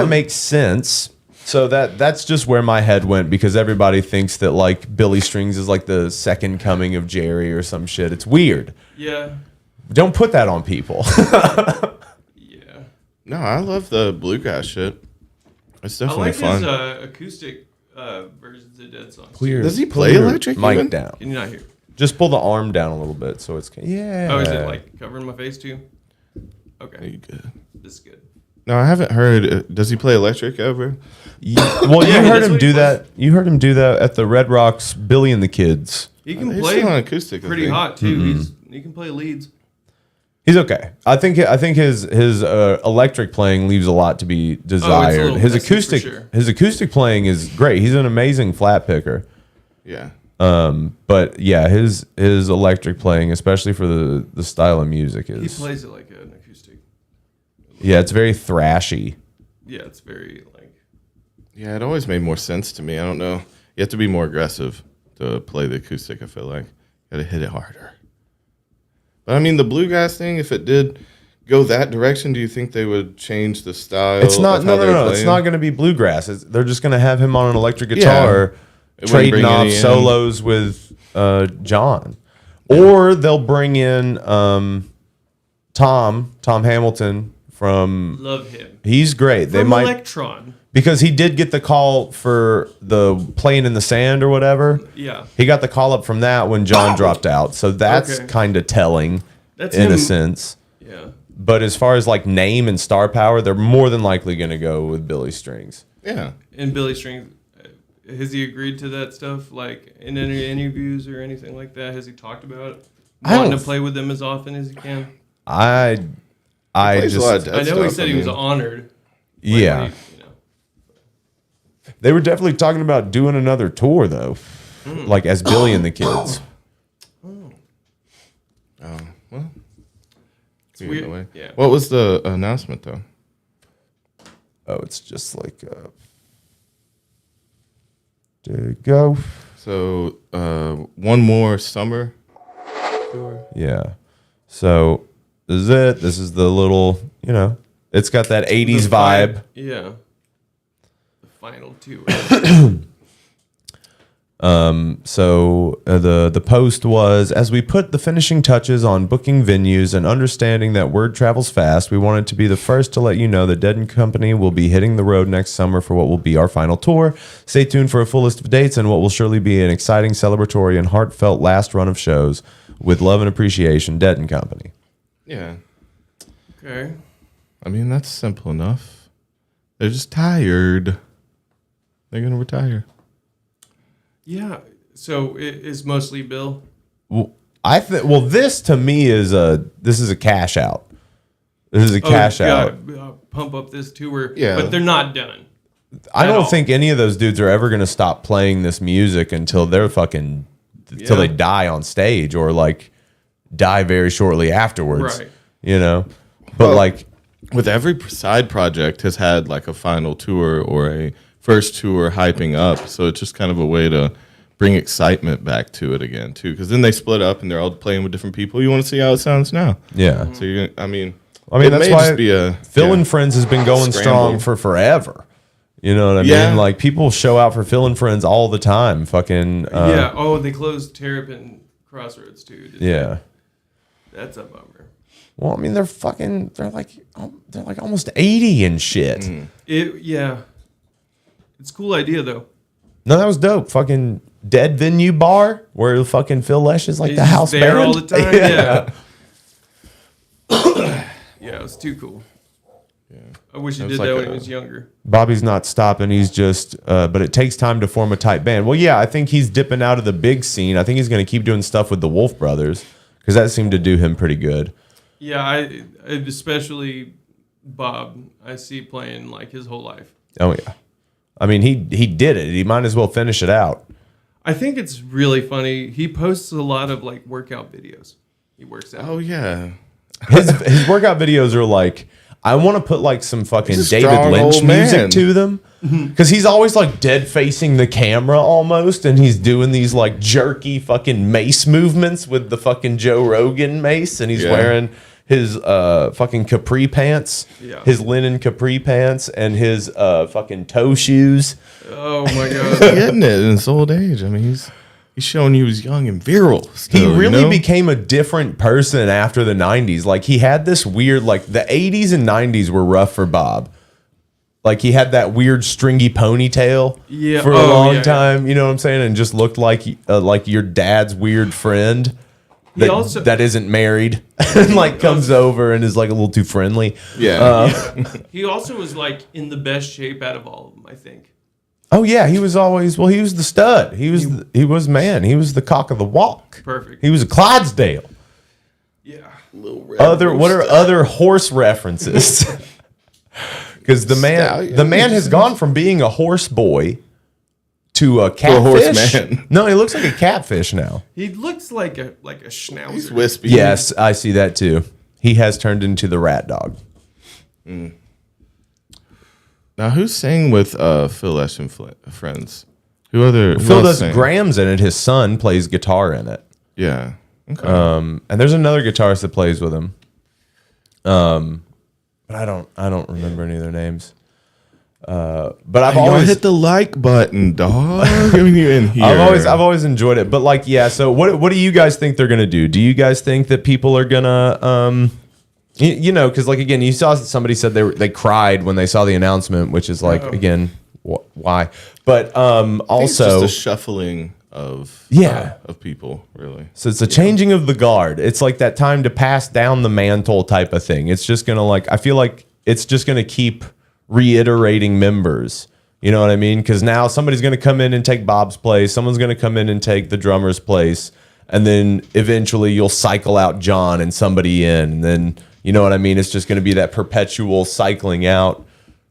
Speaker 2: makes sense. So that's just where my head went, because everybody thinks that like Billy Strings is like the second coming of Jerry or some shit. It's weird.
Speaker 3: Yeah.
Speaker 2: Don't put that on people.
Speaker 3: Yeah.
Speaker 1: No, I love the bluegrass shit. It's
Speaker 3: I
Speaker 1: definitely
Speaker 3: like
Speaker 1: fun.
Speaker 3: his acoustic versions of Dead songs.
Speaker 1: Does he play electric
Speaker 2: Mic
Speaker 1: even?
Speaker 2: down.
Speaker 3: Can you not hear?
Speaker 2: Just pull the arm down a little bit so it's yeah.
Speaker 3: Oh, is it like covering my face too?
Speaker 1: Are
Speaker 3: Okay.
Speaker 1: you good?
Speaker 3: This is good.
Speaker 1: No, I haven't heard. Does he play electric ever?
Speaker 2: Well,
Speaker 3: Yeah,
Speaker 2: you heard
Speaker 3: that's
Speaker 2: him
Speaker 3: what
Speaker 2: do
Speaker 3: he
Speaker 2: that. You heard him do that at the Red Rocks, Billy and the Kids.
Speaker 3: He can
Speaker 1: He's
Speaker 3: play
Speaker 1: still on acoustic. I
Speaker 3: pretty
Speaker 1: think.
Speaker 3: hot too.
Speaker 2: Mm-hmm.
Speaker 3: He can play leads.
Speaker 2: He's okay. I think his electric playing leaves a lot to be desired.
Speaker 3: little
Speaker 2: His
Speaker 3: messy for
Speaker 2: acoustic
Speaker 3: sure.
Speaker 2: his acoustic playing is great. He's an amazing flat picker.
Speaker 1: Yeah.
Speaker 2: But yeah, his electric playing, especially for the style of music,
Speaker 3: He
Speaker 2: is
Speaker 3: plays it like an acoustic.
Speaker 2: yeah, it's very thrashy.
Speaker 3: Yeah, it's very like.
Speaker 1: Yeah, it always made more sense to me. I don't know. You have to be more aggressive to play the acoustic, I feel like. Got to hit it harder. But I mean, the bluegrass thing, if it did go that direction, do you think they would change the style?
Speaker 2: It's not
Speaker 1: of how they're
Speaker 2: no. It's
Speaker 1: playing?
Speaker 2: not going to be bluegrass. They're just going to have him on an electric
Speaker 1: Yeah.
Speaker 2: guitar,
Speaker 1: It wouldn't
Speaker 2: trading
Speaker 1: bring
Speaker 2: off
Speaker 1: any in.
Speaker 2: solos with John, or they'll bring in Tom Hamilton from.
Speaker 3: Love him.
Speaker 2: He's great. They
Speaker 3: From
Speaker 2: might
Speaker 3: Electron.
Speaker 2: because he did get the call for the playing in the sand or whatever.
Speaker 3: Yeah.
Speaker 2: He got the call up from that when John dropped out, so that's
Speaker 3: Okay.
Speaker 2: kind of telling
Speaker 3: That's
Speaker 2: in a
Speaker 3: him.
Speaker 2: sense.
Speaker 3: Yeah.
Speaker 2: But as far as like name and star power, they're more than likely going to go with Billy Strings.
Speaker 1: Yeah.
Speaker 3: And Billy Strings, has he agreed to that stuff? Like in any interviews or anything like that? Has he talked about
Speaker 2: I
Speaker 3: wanting
Speaker 2: don't
Speaker 3: to play with them as often as he can?
Speaker 2: I
Speaker 1: Plays a lot of
Speaker 2: just
Speaker 1: dead
Speaker 3: I know he
Speaker 1: stuff,
Speaker 3: said
Speaker 1: I
Speaker 3: he was
Speaker 1: mean.
Speaker 3: honored.
Speaker 2: yeah.
Speaker 3: When he,
Speaker 2: They were definitely talking about doing another tour though, like as Billy and the Kids.
Speaker 3: It's weird.
Speaker 1: Either way.
Speaker 3: Yeah.
Speaker 1: What was the announcement though?
Speaker 2: Oh, it's just like there you go.
Speaker 1: So one more summer.
Speaker 2: Yeah. So this is it. This is the little, it's got that 80s
Speaker 3: The
Speaker 2: vibe.
Speaker 3: Yeah. The final two.
Speaker 2: So the post was, as we put the finishing touches on booking venues and understanding that word travels fast, we wanted to be the first to let you know that Dead & Company will be hitting the road next summer for what will be our final tour. Stay tuned for a full list of dates and what will surely be an exciting, celebratory, and heartfelt last run of shows. With love and appreciation, Dead & Company.
Speaker 1: Yeah.
Speaker 3: Okay.
Speaker 1: I mean, that's simple enough. They're just tired. They're gonna retire.
Speaker 3: Yeah. So it's mostly Bill.
Speaker 2: Well, this to me is a cash out. This is a cash out.
Speaker 3: Pump up this tour.
Speaker 1: Yeah.
Speaker 3: But they're not done.
Speaker 2: I
Speaker 3: at
Speaker 2: don't
Speaker 3: all.
Speaker 2: think any of those dudes are ever going to stop playing this music until they're fucking till they die on stage or like die very shortly afterwards.
Speaker 3: Right.
Speaker 2: You know, but
Speaker 1: Well,
Speaker 2: like
Speaker 1: With every side project has had like a final tour or a first tour hyping up, so it's just kind of a way to bring excitement back to it again too. Because then they split up and they're all playing with different people. You want to see how it sounds now.
Speaker 2: yeah.
Speaker 1: So you're, I mean,
Speaker 2: I mean, that's
Speaker 1: may
Speaker 2: why
Speaker 1: just be a
Speaker 2: Phil and Friends has been going strong
Speaker 1: Scramble.
Speaker 2: for forever. You know what I
Speaker 1: Yeah.
Speaker 2: mean? Like people show out for Phil and Friends all the time. Fucking
Speaker 3: Yeah. Oh, they closed Terrapin Crossroads too. didn't they?
Speaker 2: yeah.
Speaker 3: That's a bummer.
Speaker 2: Well, I mean, they're like almost 80 and shit.
Speaker 3: Yeah. It's a cool idea though.
Speaker 2: No, that was dope. Fucking Dead Venue Bar where fucking Phil Lesh is like
Speaker 3: He's
Speaker 2: the
Speaker 3: just
Speaker 2: house
Speaker 3: there
Speaker 2: band
Speaker 3: all the time. Yeah. Yeah, it was too cool. I wish he
Speaker 1: It
Speaker 3: did
Speaker 1: was
Speaker 3: that
Speaker 1: like
Speaker 3: when
Speaker 1: a-
Speaker 3: he was younger.
Speaker 2: Bobby's not stopping. He's just, but it takes time to form a tight band. Well, yeah, I think he's dipping out of the big scene. I think he's going to keep doing stuff with the Wolf Brothers because that seemed to do him pretty good.
Speaker 3: Yeah, I especially Bob. I see playing like his whole life.
Speaker 2: Oh yeah, I mean he did it. He might as well finish it out.
Speaker 3: I think it's really funny. He posts a lot of like workout videos. He works out.
Speaker 1: Oh yeah,
Speaker 2: His workout videos are like, I want to put like some fucking
Speaker 1: He's a
Speaker 2: David
Speaker 1: strong
Speaker 2: Lynch
Speaker 1: old
Speaker 2: music
Speaker 1: man.
Speaker 2: to them because he's always like dead facing the camera almost, and he's doing these like jerky fucking mace movements with the fucking Joe Rogan mace, and he's
Speaker 1: Yeah.
Speaker 2: wearing his fucking capri pants,
Speaker 3: Yeah.
Speaker 2: his linen capri pants, and his fucking toe shoes.
Speaker 3: Oh my god.
Speaker 1: getting it in his old age. I mean, he's showing he was young and virile.
Speaker 2: He
Speaker 1: Still,
Speaker 2: really
Speaker 1: you know?
Speaker 2: became a different person after the 90s. Like he had this weird, like the 80s and 90s were rough for Bob. Like he had that weird stringy ponytail
Speaker 3: Yeah.
Speaker 2: for a
Speaker 3: Oh,
Speaker 2: long
Speaker 3: yeah,
Speaker 2: time, you know what I'm saying? And just looked like your dad's weird friend that,
Speaker 3: also-
Speaker 2: that isn't married and like comes over and is like a little too friendly.
Speaker 1: Yeah,
Speaker 3: He also was like in the best shape out of all of them, I think.
Speaker 2: Oh yeah, he was always, well, he was the stud. He was the cock of the walk.
Speaker 3: Perfect.
Speaker 2: He was a Clydesdale.
Speaker 3: Yeah.
Speaker 2: What are other horse references? Because the man has gone from being a horse boy to a catfish.
Speaker 1: horseman.
Speaker 2: No, he looks like a catfish now.
Speaker 3: He looks like a schnauzer.
Speaker 1: he's wispy.
Speaker 2: Yes, I see that too. He has turned into the rat dog.
Speaker 1: Now, who's sang with Phil Lesh and Friends? Who
Speaker 2: Phil
Speaker 1: else
Speaker 2: does
Speaker 1: sang?
Speaker 2: Grams in it. His son plays guitar in it.
Speaker 1: Yeah. Okay.
Speaker 2: And there's another guitarist that plays with him. But I don't remember any of their names. But I've
Speaker 1: Y'all
Speaker 2: always
Speaker 1: hit the like button, dog. I mean, you in here.
Speaker 2: I've always enjoyed it. But like, yeah. So what do you guys think they're gonna do? Do you guys think that people are gonna you know, because like again, you saw somebody said they cried when they saw the announcement, which is like again why? But
Speaker 1: I think it's
Speaker 2: also
Speaker 1: just a shuffling of of people, really.
Speaker 2: so it's a changing of the guard. It's like that time to pass down the mantle type of thing. It's just gonna like I feel like it's just gonna keep reiterating members. You know what I mean? Because now somebody's gonna come in and take Bob's place. Someone's gonna come in and take the drummer's place, and then eventually you'll cycle out John and somebody in, and then you know what I mean? It's just gonna be that perpetual cycling out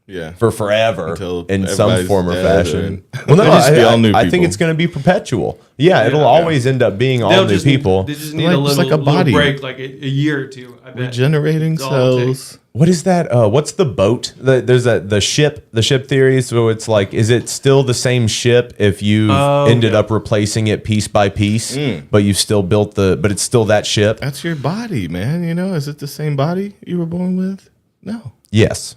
Speaker 1: Yeah.
Speaker 2: for forever
Speaker 1: Until
Speaker 2: in some
Speaker 1: everybody's
Speaker 2: form or
Speaker 1: dead
Speaker 2: fashion.
Speaker 1: or-
Speaker 2: Well, no,
Speaker 1: It'll just be all new
Speaker 2: I think
Speaker 1: people.
Speaker 2: it's going to be perpetual. Yeah, it'll always end up being all
Speaker 3: They'll
Speaker 2: new
Speaker 3: just
Speaker 2: people.
Speaker 3: They just need
Speaker 1: Like-
Speaker 3: a
Speaker 1: just
Speaker 3: little,
Speaker 1: like a
Speaker 3: little
Speaker 1: body.
Speaker 3: break, like a year or two. I bet.
Speaker 1: Regenerating
Speaker 3: That's all it
Speaker 1: cells.
Speaker 2: What is that? What's the boat? There's the ship theory. So it's like, is it still the same ship if you ended up replacing it piece by piece, but you've still built but it's still that ship?
Speaker 1: That's your body, man. You know, is it the same body you were born with? No.
Speaker 2: Yes.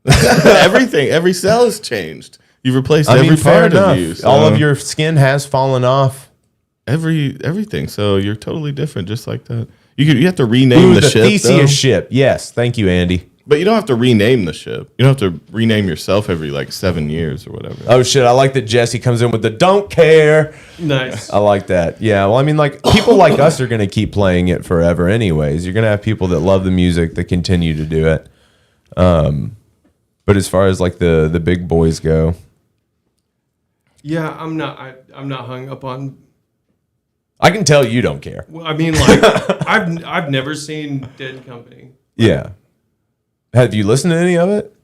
Speaker 1: Everything, every cell has changed. You've replaced every
Speaker 2: fair
Speaker 1: part
Speaker 2: enough.
Speaker 1: of you. So
Speaker 2: All of your skin has fallen off.
Speaker 1: everything. So you're totally different, just like that. You have to rename
Speaker 2: Ooh,
Speaker 1: the ship,
Speaker 2: Theseus
Speaker 1: though.
Speaker 2: ship. Yes. Thank you, Andy.
Speaker 1: But you don't have to rename the ship. You don't have to rename yourself every like 7 years or whatever.
Speaker 2: Oh shit! I like that Jesse comes in with the "don't care."
Speaker 3: Nice.
Speaker 2: I like that. Yeah. Well, I mean, like people like us are going to keep playing it forever, anyways. You're going to have people that love the music that continue to do it. But as far as like the big boys go,
Speaker 3: Yeah, I'm not. I'm not hung up on.
Speaker 2: I can tell you don't care.
Speaker 3: Well, I mean, like I've never seen Dead Company.
Speaker 2: Yeah. Have you listened to any of it?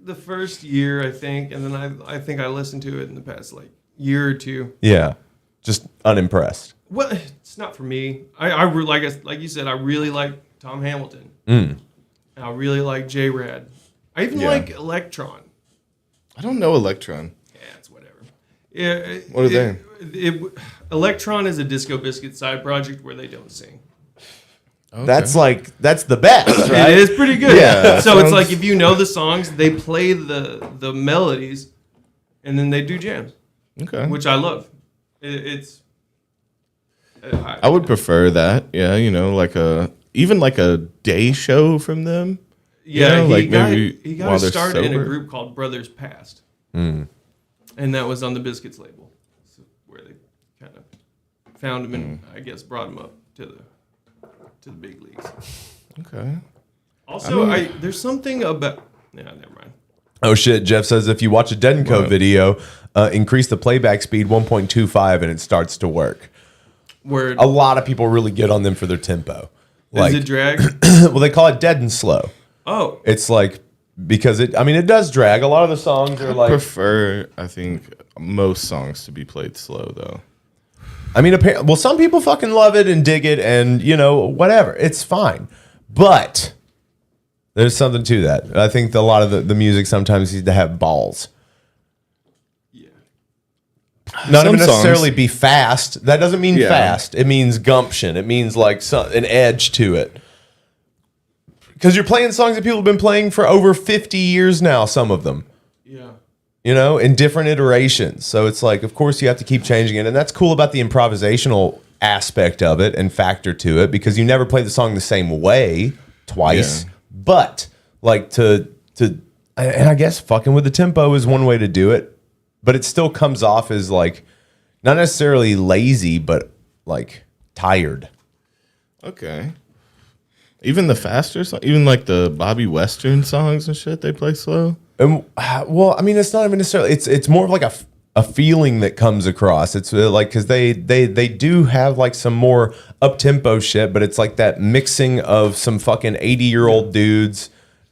Speaker 3: The first year, I think, and then I think I listened to it in the past like year or two.
Speaker 2: Yeah. Just unimpressed.
Speaker 3: Well, it's not for me. Like you said, I really like Tom Hamilton.
Speaker 2: Mm.
Speaker 3: And I really like J-Rad. I even like Electron.
Speaker 1: I don't know Electron.
Speaker 3: Yeah, it's whatever. Yeah,
Speaker 1: What are they?
Speaker 3: Electron is a Disco Biscuit side project where they don't sing.
Speaker 1: Okay.
Speaker 2: That's the best, right?
Speaker 3: It is pretty good.
Speaker 1: Yeah,
Speaker 3: So it's
Speaker 1: sounds-
Speaker 3: like if you know the songs, they play the melodies, and then they do jams,
Speaker 1: Okay.
Speaker 3: which I love. It's.
Speaker 1: I would prefer that. Yeah, like even like a day show from them.
Speaker 3: Yeah,
Speaker 1: know, like maybe
Speaker 3: he
Speaker 1: while
Speaker 3: got
Speaker 1: they're
Speaker 3: started in a
Speaker 1: sober?
Speaker 3: group called Brothers Past,
Speaker 2: Mm.
Speaker 3: and that was on the Biscuits label, where they kind of found him and I guess brought him up to the big leagues.
Speaker 1: Okay.
Speaker 3: Also, there's something about never mind.
Speaker 2: Oh shit! Jeff says if you watch a Dead & Co
Speaker 1: What?
Speaker 2: video, increase the playback speed 1.25 and it starts to work.
Speaker 3: Word.
Speaker 2: A lot of people really get on them for their tempo.
Speaker 3: Is it drag?
Speaker 2: Well, they call it dead and slow.
Speaker 3: Oh,
Speaker 2: It's like because it does drag. A lot of the songs are like.
Speaker 1: Prefer, I think, most songs to be played slow though.
Speaker 2: I mean, well, some people fucking love it and dig it, and whatever. It's fine, but there's something to that. I think a lot of the music sometimes needs to have balls.
Speaker 3: yeah.
Speaker 2: Not
Speaker 1: Some
Speaker 2: even necessarily
Speaker 1: songs-
Speaker 2: be fast. That doesn't mean
Speaker 1: Yeah.
Speaker 2: fast. It means gumption. It means like an edge to it. Because you're playing songs that people have been playing for over 50 years now, some of them,
Speaker 3: Yeah.
Speaker 2: in different iterations. So it's like, of course, you have to keep changing it. And that's cool about the improvisational aspect of it and factor to it because you never play the song the same way twice.
Speaker 1: Yeah.
Speaker 2: But like and I guess fucking with the tempo is one way to do it. But it still comes off as like not necessarily lazy, but like tired.
Speaker 1: Okay. Even the faster songs, even like the Bobby Western songs and shit, they play slow.
Speaker 2: And well, I mean, it's not even necessarily. It's more of like a feeling that comes across. It's like because they do have like some more up tempo shit, but it's like that mixing of some fucking 80-year-old dudes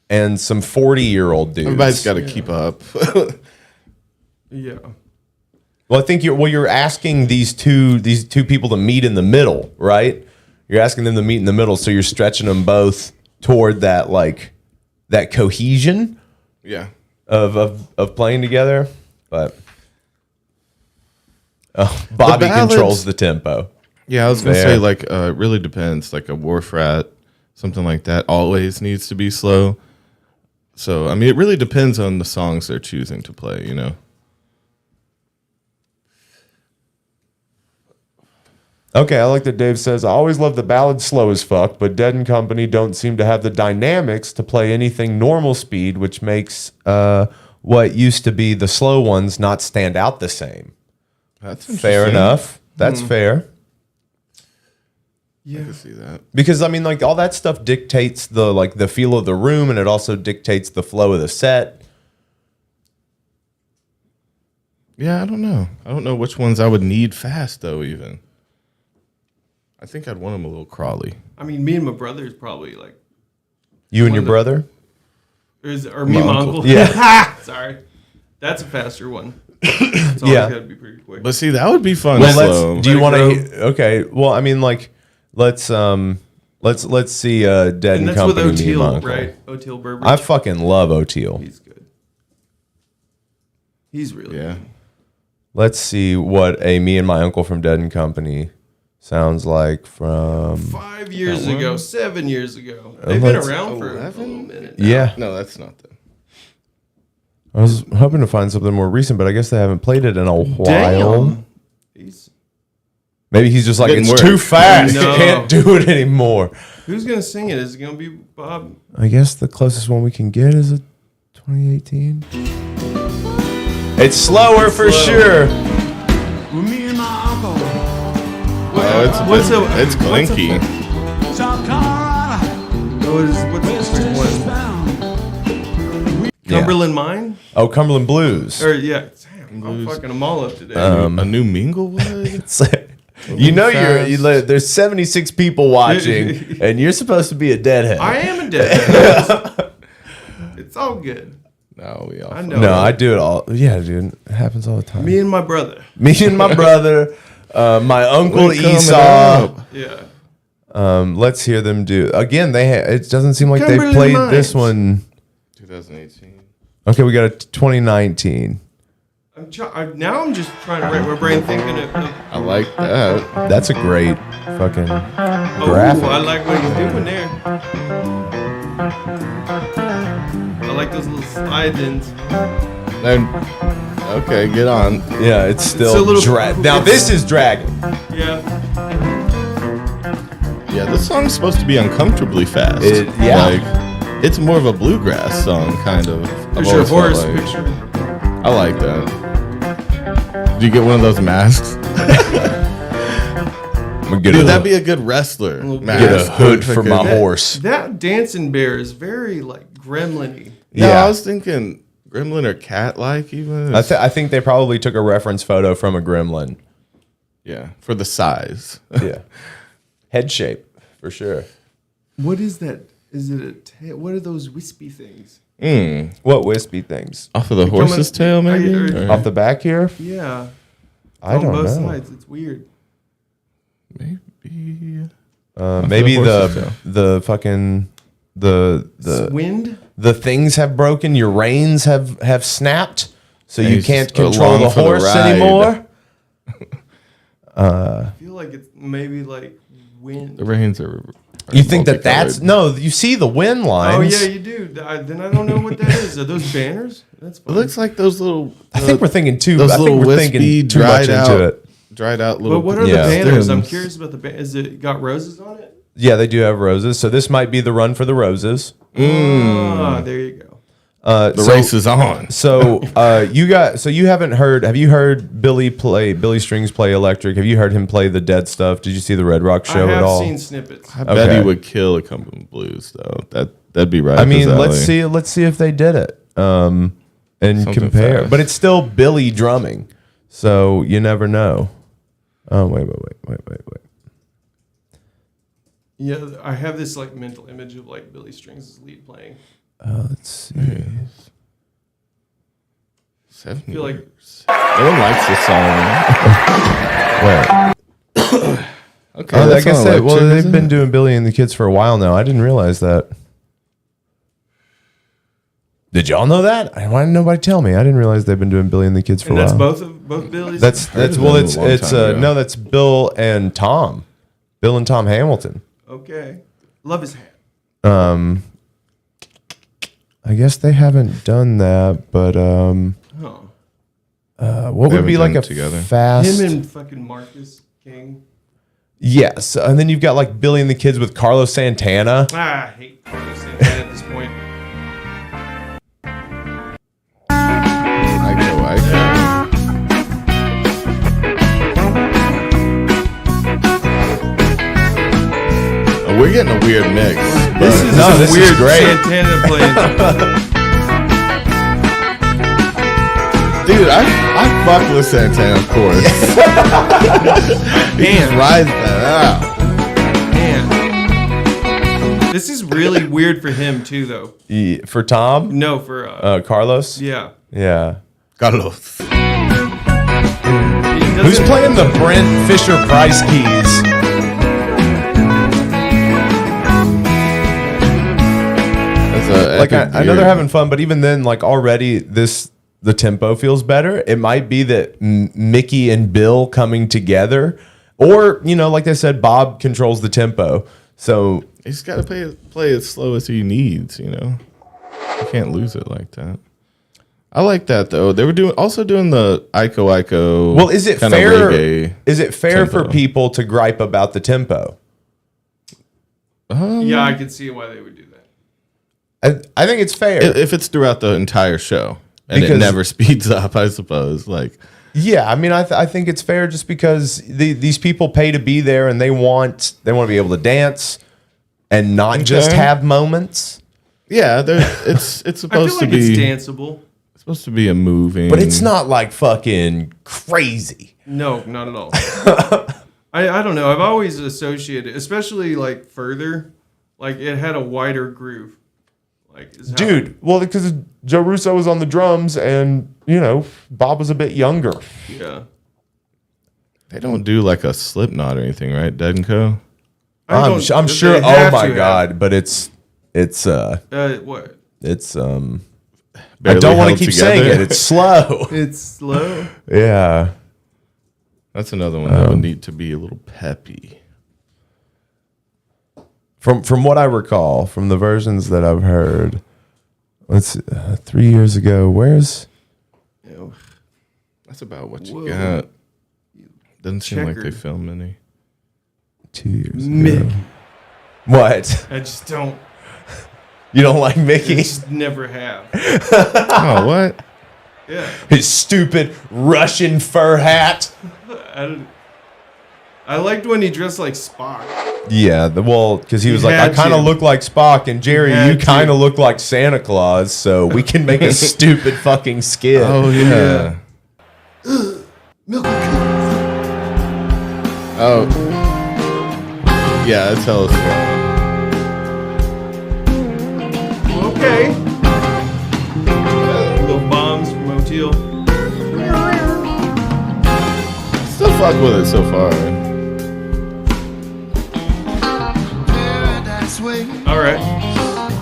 Speaker 2: and some 40-year-old dudes.
Speaker 1: Everybody's got to keep up.
Speaker 3: Yeah.
Speaker 2: Well, I think you're asking these two people to meet in the middle, right? You're asking them to meet in the middle, so you're stretching them both toward that like that cohesion
Speaker 1: Yeah.
Speaker 2: of playing together. But Bobby
Speaker 1: ballads-
Speaker 2: controls the tempo.
Speaker 1: Yeah, I was gonna
Speaker 2: Fair.
Speaker 1: say like it really depends. Like a Wharf Rat, something like that, always needs to be slow. So I mean, it really depends on the songs they're choosing to play.
Speaker 2: Okay, I like that Dave says, I always love the ballad slow as fuck, but Dead and Company don't seem to have the dynamics to play anything normal speed, which makes what used to be the slow ones not stand out the same.
Speaker 1: That's
Speaker 2: Fair
Speaker 1: interesting.
Speaker 2: enough. That's fair.
Speaker 1: I
Speaker 3: Yeah.
Speaker 1: can see that.
Speaker 2: Because I mean, like all that stuff dictates the feel of the room, and it also dictates the flow of the set.
Speaker 1: Yeah, I don't know. I don't know which ones I would need fast though. Even I think I'd want them a little crawly.
Speaker 3: I mean, me and my brother is probably like,
Speaker 2: You and your
Speaker 3: One of the-
Speaker 2: brother?
Speaker 3: or me and my
Speaker 1: My
Speaker 3: uncle.
Speaker 1: uncle.
Speaker 2: Yeah.
Speaker 3: Sorry. That's a faster one. It's always
Speaker 2: Yeah.
Speaker 3: got to be pretty quick.
Speaker 1: But see, that would be fun.
Speaker 2: Well,
Speaker 1: slow.
Speaker 2: do you
Speaker 3: Let
Speaker 2: want
Speaker 3: it
Speaker 2: to? Okay. Well, I mean, like, let's see Dead
Speaker 3: and
Speaker 2: and
Speaker 3: that's with
Speaker 2: Company. Me and my
Speaker 3: O'Teal,
Speaker 2: uncle.
Speaker 3: right? O'Teal Burbridge.
Speaker 2: I fucking love O'Teal.
Speaker 3: He's good. He's really
Speaker 1: Yeah.
Speaker 3: good.
Speaker 2: Let's see what a Me and My Uncle from Dead and Company sounds like from.
Speaker 3: 5 years
Speaker 1: That one?
Speaker 3: ago, 7 years ago. They've been
Speaker 2: let's-
Speaker 3: around for a
Speaker 1: 11?
Speaker 3: little minute now.
Speaker 2: Yeah,
Speaker 1: No, that's not them.
Speaker 2: I was hoping to find something more recent, but I guess they haven't played it in a while.
Speaker 3: Damn.
Speaker 2: Maybe he's just like,
Speaker 1: Getting
Speaker 2: it's
Speaker 1: worse.
Speaker 2: too fast.
Speaker 3: No.
Speaker 2: Can't do it anymore.
Speaker 3: Who's going to sing it? Is it going to be Bob?
Speaker 2: I guess the closest one we can get is a 2018. It's slower for
Speaker 3: Slow.
Speaker 2: sure.
Speaker 5: Me and my uncle,
Speaker 1: It's it's
Speaker 3: what's a-
Speaker 1: clinky.
Speaker 5: South Carolina,
Speaker 3: What's the
Speaker 5: Texas
Speaker 3: first one?
Speaker 5: bound.
Speaker 2: Yeah.
Speaker 3: Cumberland Mine?
Speaker 2: Oh, Cumberland Blues.
Speaker 3: Or, yeah. Damn. I'm
Speaker 1: blues.
Speaker 3: fucking them all up today.
Speaker 1: A new Minglewood.
Speaker 2: It's like, there's 76 people watching, and you're supposed to be a deadhead.
Speaker 3: I am a dead. It's all good.
Speaker 1: No, we all.
Speaker 3: I know.
Speaker 2: No, I do it all. Yeah, dude, it happens all the time.
Speaker 3: Me and my brother.
Speaker 2: Me and my brother, my uncle
Speaker 1: We're coming
Speaker 2: Esau.
Speaker 1: up.
Speaker 3: Yeah.
Speaker 2: Let's hear them do again. It doesn't seem like they
Speaker 3: Cumberland
Speaker 2: played
Speaker 3: Mines.
Speaker 2: this one.
Speaker 1: 2018.
Speaker 2: Okay, we got a 2019.
Speaker 3: Now I'm just trying to wrap my brain thinking of.
Speaker 1: I like that.
Speaker 2: That's a great fucking
Speaker 3: Oh,
Speaker 2: graphic.
Speaker 3: I like what he's doing there. I like those little slide-ins.
Speaker 1: Then, okay, get on.
Speaker 2: Yeah, it's still
Speaker 3: a little-
Speaker 2: Now this is dragging.
Speaker 3: Yeah.
Speaker 1: Yeah, this song's supposed to be uncomfortably fast.
Speaker 2: Yeah.
Speaker 1: Like, it's more of a bluegrass song, kind of. I've
Speaker 3: Picture
Speaker 1: always
Speaker 3: of horse.
Speaker 1: felt like.
Speaker 3: Picture.
Speaker 1: I like that. Do you get one of those masks? Dude, that'd be a good wrestler.
Speaker 3: Get
Speaker 1: Mask.
Speaker 2: get a hood for my
Speaker 3: That-
Speaker 2: horse.
Speaker 3: That dancing bear is very like gremlin-y.
Speaker 1: Yeah,
Speaker 2: Yeah.
Speaker 1: I was thinking gremlin or cat-like even.
Speaker 2: I think they probably took a reference photo from a gremlin.
Speaker 1: Yeah, for the size.
Speaker 2: Yeah, head shape for sure.
Speaker 3: What is that? Is it a tail? What are those wispy things?
Speaker 2: What wispy things
Speaker 1: Off of the horse's tail, maybe? Or
Speaker 2: off the back here?
Speaker 3: Yeah.
Speaker 2: I
Speaker 3: on
Speaker 2: don't
Speaker 3: both
Speaker 2: know.
Speaker 3: sides. It's weird.
Speaker 1: maybe.
Speaker 2: Maybe
Speaker 1: horse's tail.
Speaker 2: the fucking the
Speaker 3: Wind?
Speaker 2: the things have broken. Your reins have snapped, so you
Speaker 1: he's
Speaker 2: can't
Speaker 1: just
Speaker 2: control
Speaker 1: along
Speaker 2: the
Speaker 1: for the
Speaker 2: horse
Speaker 1: ride.
Speaker 2: anymore.
Speaker 3: I feel like it's maybe like wind.
Speaker 1: The reins are.
Speaker 2: You think that's
Speaker 1: multicolored.
Speaker 2: no? You see the wind
Speaker 3: Oh
Speaker 2: lines.
Speaker 3: yeah, you do. Then I don't know what that is. Are those banners? That's
Speaker 1: It
Speaker 3: fine.
Speaker 1: looks like those little.
Speaker 2: I think we're thinking too.
Speaker 1: those
Speaker 2: I think
Speaker 1: little
Speaker 2: we're
Speaker 1: wispy,
Speaker 2: thinking too much
Speaker 1: dried
Speaker 2: into
Speaker 1: out,
Speaker 2: it.
Speaker 1: dried out little.
Speaker 3: But what are
Speaker 2: Yeah.
Speaker 3: the banners? I'm
Speaker 1: stems.
Speaker 3: curious about the banners. Is it got roses on it?
Speaker 2: Yeah, they do have roses. So this might be the run for the roses.
Speaker 3: Ah, there you go.
Speaker 1: The race is on.
Speaker 2: So you haven't heard? Have you heard Billy Strings play electric? Have you heard him play the Dead Stuff? Did you see the Red Rock show
Speaker 3: I
Speaker 2: at
Speaker 3: have
Speaker 2: all?
Speaker 3: seen snippets.
Speaker 1: I bet
Speaker 2: Okay.
Speaker 1: he would kill a Cumberland Blues though. That'd be right.
Speaker 2: I
Speaker 1: up his
Speaker 2: mean, let's
Speaker 1: alley.
Speaker 2: see if they did it. And
Speaker 1: Something
Speaker 2: compare.
Speaker 1: fast.
Speaker 2: But it's still Billy drumming. So you never know. Oh, wait.
Speaker 3: Yeah, I have this like mental image of like Billy Strings' lead playing.
Speaker 2: Let's see.
Speaker 1: 7
Speaker 3: feel like-
Speaker 1: years. No one likes this song.
Speaker 2: Where?
Speaker 1: Okay,
Speaker 2: Oh, I
Speaker 1: that's
Speaker 2: guess
Speaker 1: not
Speaker 2: that, well,
Speaker 1: electric,
Speaker 2: they've
Speaker 1: is
Speaker 2: been
Speaker 1: it?
Speaker 2: doing Billy and the Kids for a while now. I didn't realize that. Did y'all know that? Why didn't nobody tell me? I didn't realize they've been doing Billy and the Kids for
Speaker 3: And
Speaker 2: a
Speaker 3: that's
Speaker 2: while.
Speaker 3: both Billy's.
Speaker 2: That's
Speaker 1: heard of
Speaker 2: well,
Speaker 1: them
Speaker 2: it's
Speaker 1: a long time ago.
Speaker 2: no, that's Bill and Tom Hamilton.
Speaker 3: okay. Love his hat.
Speaker 2: I guess they haven't done that, but
Speaker 3: Oh,
Speaker 2: what
Speaker 1: They
Speaker 2: would be
Speaker 1: haven't
Speaker 2: like
Speaker 1: done
Speaker 2: a
Speaker 1: it together.
Speaker 2: fast?
Speaker 3: him and fucking Marcus King.
Speaker 2: Yes, and then you've got like Billy and the Kids with Carlos Santana.
Speaker 3: I hate Carlos Santana at this point.
Speaker 1: I go. Oh, we're getting a weird mix.
Speaker 3: This
Speaker 1: but-
Speaker 3: is
Speaker 2: No,
Speaker 3: some
Speaker 2: this is
Speaker 3: weird
Speaker 2: great.
Speaker 3: Santana playing.
Speaker 1: Dude, I fuck with Santana, of course. He just
Speaker 3: Man,
Speaker 1: rides that out.
Speaker 3: man. This is really weird for him too, though.
Speaker 2: For Tom,
Speaker 3: No, for
Speaker 2: Carlos.
Speaker 3: yeah.
Speaker 2: Yeah.
Speaker 1: Carlos.
Speaker 3: He
Speaker 2: Who's
Speaker 3: doesn't-
Speaker 2: playing the Brent Fisher Price keys? Like I know they're having fun, but even then, like already the tempo feels better. It might be that Mickey and Bill coming together, or like they said, Bob controls the tempo. So
Speaker 1: He's got to play as slow as he needs. You can't lose it like that. I like that though. They were also doing the Iko.
Speaker 2: well, is it
Speaker 1: kinda
Speaker 2: fair?
Speaker 1: reggae
Speaker 2: Is it fair for
Speaker 1: tempo.
Speaker 2: people to gripe about the tempo?
Speaker 3: Yeah, I could see why they would do that.
Speaker 2: I think it's fair.
Speaker 1: If it's throughout the entire show and
Speaker 2: Because-
Speaker 1: it never speeds up, I suppose. Like,
Speaker 2: Yeah, I mean, I think it's fair just because these people pay to be there and they want to be able to dance and not just
Speaker 1: Okay.
Speaker 2: have moments.
Speaker 1: yeah, it's
Speaker 3: I feel
Speaker 1: supposed
Speaker 3: like
Speaker 1: to
Speaker 3: it's
Speaker 1: be
Speaker 3: danceable.
Speaker 1: supposed to be a moving,
Speaker 2: but it's not like fucking crazy.
Speaker 3: No, not at all. I don't know. I've always associated, especially like further, like it had a wider groove. Like, is how-
Speaker 2: Dude, well, because Joe Russo was on the drums and, Bob was a bit younger.
Speaker 3: Yeah.
Speaker 1: They don't do like a Slipknot or anything, right? Dead and Co.
Speaker 2: I'm sure.
Speaker 3: they
Speaker 2: Oh
Speaker 3: have
Speaker 2: my
Speaker 3: to
Speaker 2: God! But it's
Speaker 3: what?
Speaker 2: I
Speaker 1: Barely
Speaker 2: don't want to
Speaker 1: held
Speaker 2: keep
Speaker 1: together.
Speaker 2: saying it. It's slow.
Speaker 3: It's slow.
Speaker 2: Yeah.
Speaker 1: That's another one that would need to be a little peppy.
Speaker 2: From what I recall, from the versions that I've heard, 3 years ago. Where's
Speaker 3: Ew.
Speaker 1: That's about what you
Speaker 3: Whoa.
Speaker 1: got. Doesn't seem like they
Speaker 3: Checkered.
Speaker 1: filmed any.
Speaker 2: 2 years
Speaker 3: Mick.
Speaker 2: ago? What?
Speaker 3: I just don't.
Speaker 2: You don't like Mickey?
Speaker 3: Just never have.
Speaker 1: Oh, what?
Speaker 3: Yeah.
Speaker 2: His stupid Russian fur hat.
Speaker 3: I liked when he dressed like Spock.
Speaker 2: Yeah, because he was
Speaker 3: You
Speaker 2: like, I
Speaker 3: had
Speaker 2: kind
Speaker 3: to.
Speaker 2: of look like Spock, and Jerry,
Speaker 3: had
Speaker 2: you kind
Speaker 3: to.
Speaker 2: of look like Santa Claus, so we can make a stupid fucking skit.
Speaker 1: Oh, yeah. Oh. Yeah, that's hella strong.
Speaker 3: Okay. Little bombs from OTL.
Speaker 1: Still fuck with it so far.
Speaker 3: All right.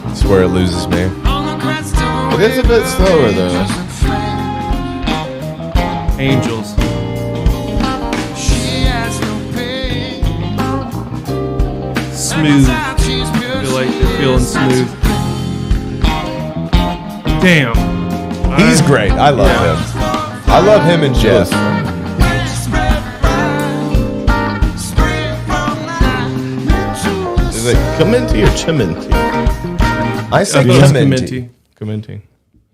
Speaker 2: That's where it loses me.
Speaker 1: It is a bit slower, though.
Speaker 3: Angels. Smooth. I feel like they're feeling smooth. Damn.
Speaker 2: He's great. I love him. I love him and Jeff.
Speaker 1: Is it Clementi or Chimenti?
Speaker 2: I say
Speaker 3: I thought it was
Speaker 2: Clementi.
Speaker 3: Clementi.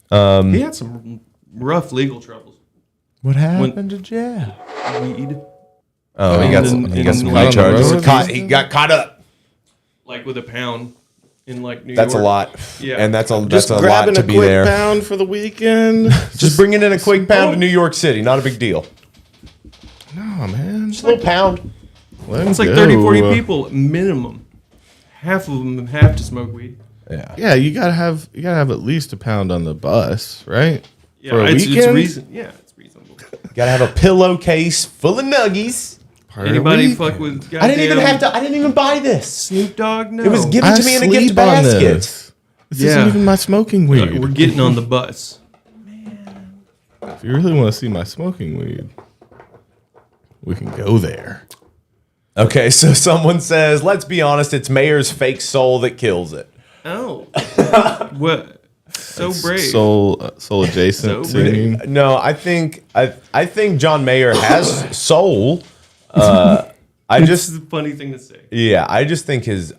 Speaker 1: Clementi.
Speaker 3: He had some rough legal troubles.
Speaker 2: What happened to Jeff?
Speaker 3: Weed.
Speaker 2: Oh, he got some
Speaker 3: In-
Speaker 2: weed
Speaker 1: caught on the
Speaker 2: charges.
Speaker 1: road?
Speaker 2: He got caught up.
Speaker 3: Like with a pound in like New
Speaker 2: That's a
Speaker 3: York.
Speaker 2: lot.
Speaker 3: Yeah.
Speaker 2: And that's a
Speaker 1: Just
Speaker 2: lot
Speaker 1: grabbing
Speaker 2: to
Speaker 1: a
Speaker 2: be
Speaker 1: quick
Speaker 2: there.
Speaker 1: pound for the weekend.
Speaker 2: Just bringing in a quick pound to New York City. Not a big deal.
Speaker 1: No, man.
Speaker 2: Just a little pound.
Speaker 1: Let
Speaker 3: It's
Speaker 1: him
Speaker 3: like
Speaker 1: go.
Speaker 3: 30, 40 people minimum. Half of them have to smoke weed.
Speaker 2: Yeah.
Speaker 1: Yeah, you gotta have at least a pound on the bus, right?
Speaker 3: Yeah,
Speaker 1: For a
Speaker 3: it's
Speaker 1: weekend?
Speaker 3: it's reasonable.
Speaker 2: Gotta have a pillowcase full of nuggies.
Speaker 1: Per
Speaker 3: Anybody
Speaker 1: week.
Speaker 3: fuck with
Speaker 2: I didn't even
Speaker 3: goddamn
Speaker 2: I didn't even buy this.
Speaker 3: Snoop Dogg? No.
Speaker 2: It was given
Speaker 1: I
Speaker 2: to me in a gift
Speaker 1: sleep on
Speaker 2: basket.
Speaker 1: this. This isn't
Speaker 3: Yeah.
Speaker 1: even my smoking weed.
Speaker 3: We're getting on the bus.
Speaker 1: If you really want to see my smoking weed, we can go there.
Speaker 2: Okay, so someone says, let's be honest, it's Mayer's fake soul that kills it.
Speaker 3: Oh. What? So brave.
Speaker 1: Soul adjacent
Speaker 3: So brave.
Speaker 1: singing.
Speaker 2: No, I think John Mayer has soul. I
Speaker 3: This
Speaker 2: just
Speaker 3: is a funny thing to say.
Speaker 2: I just think his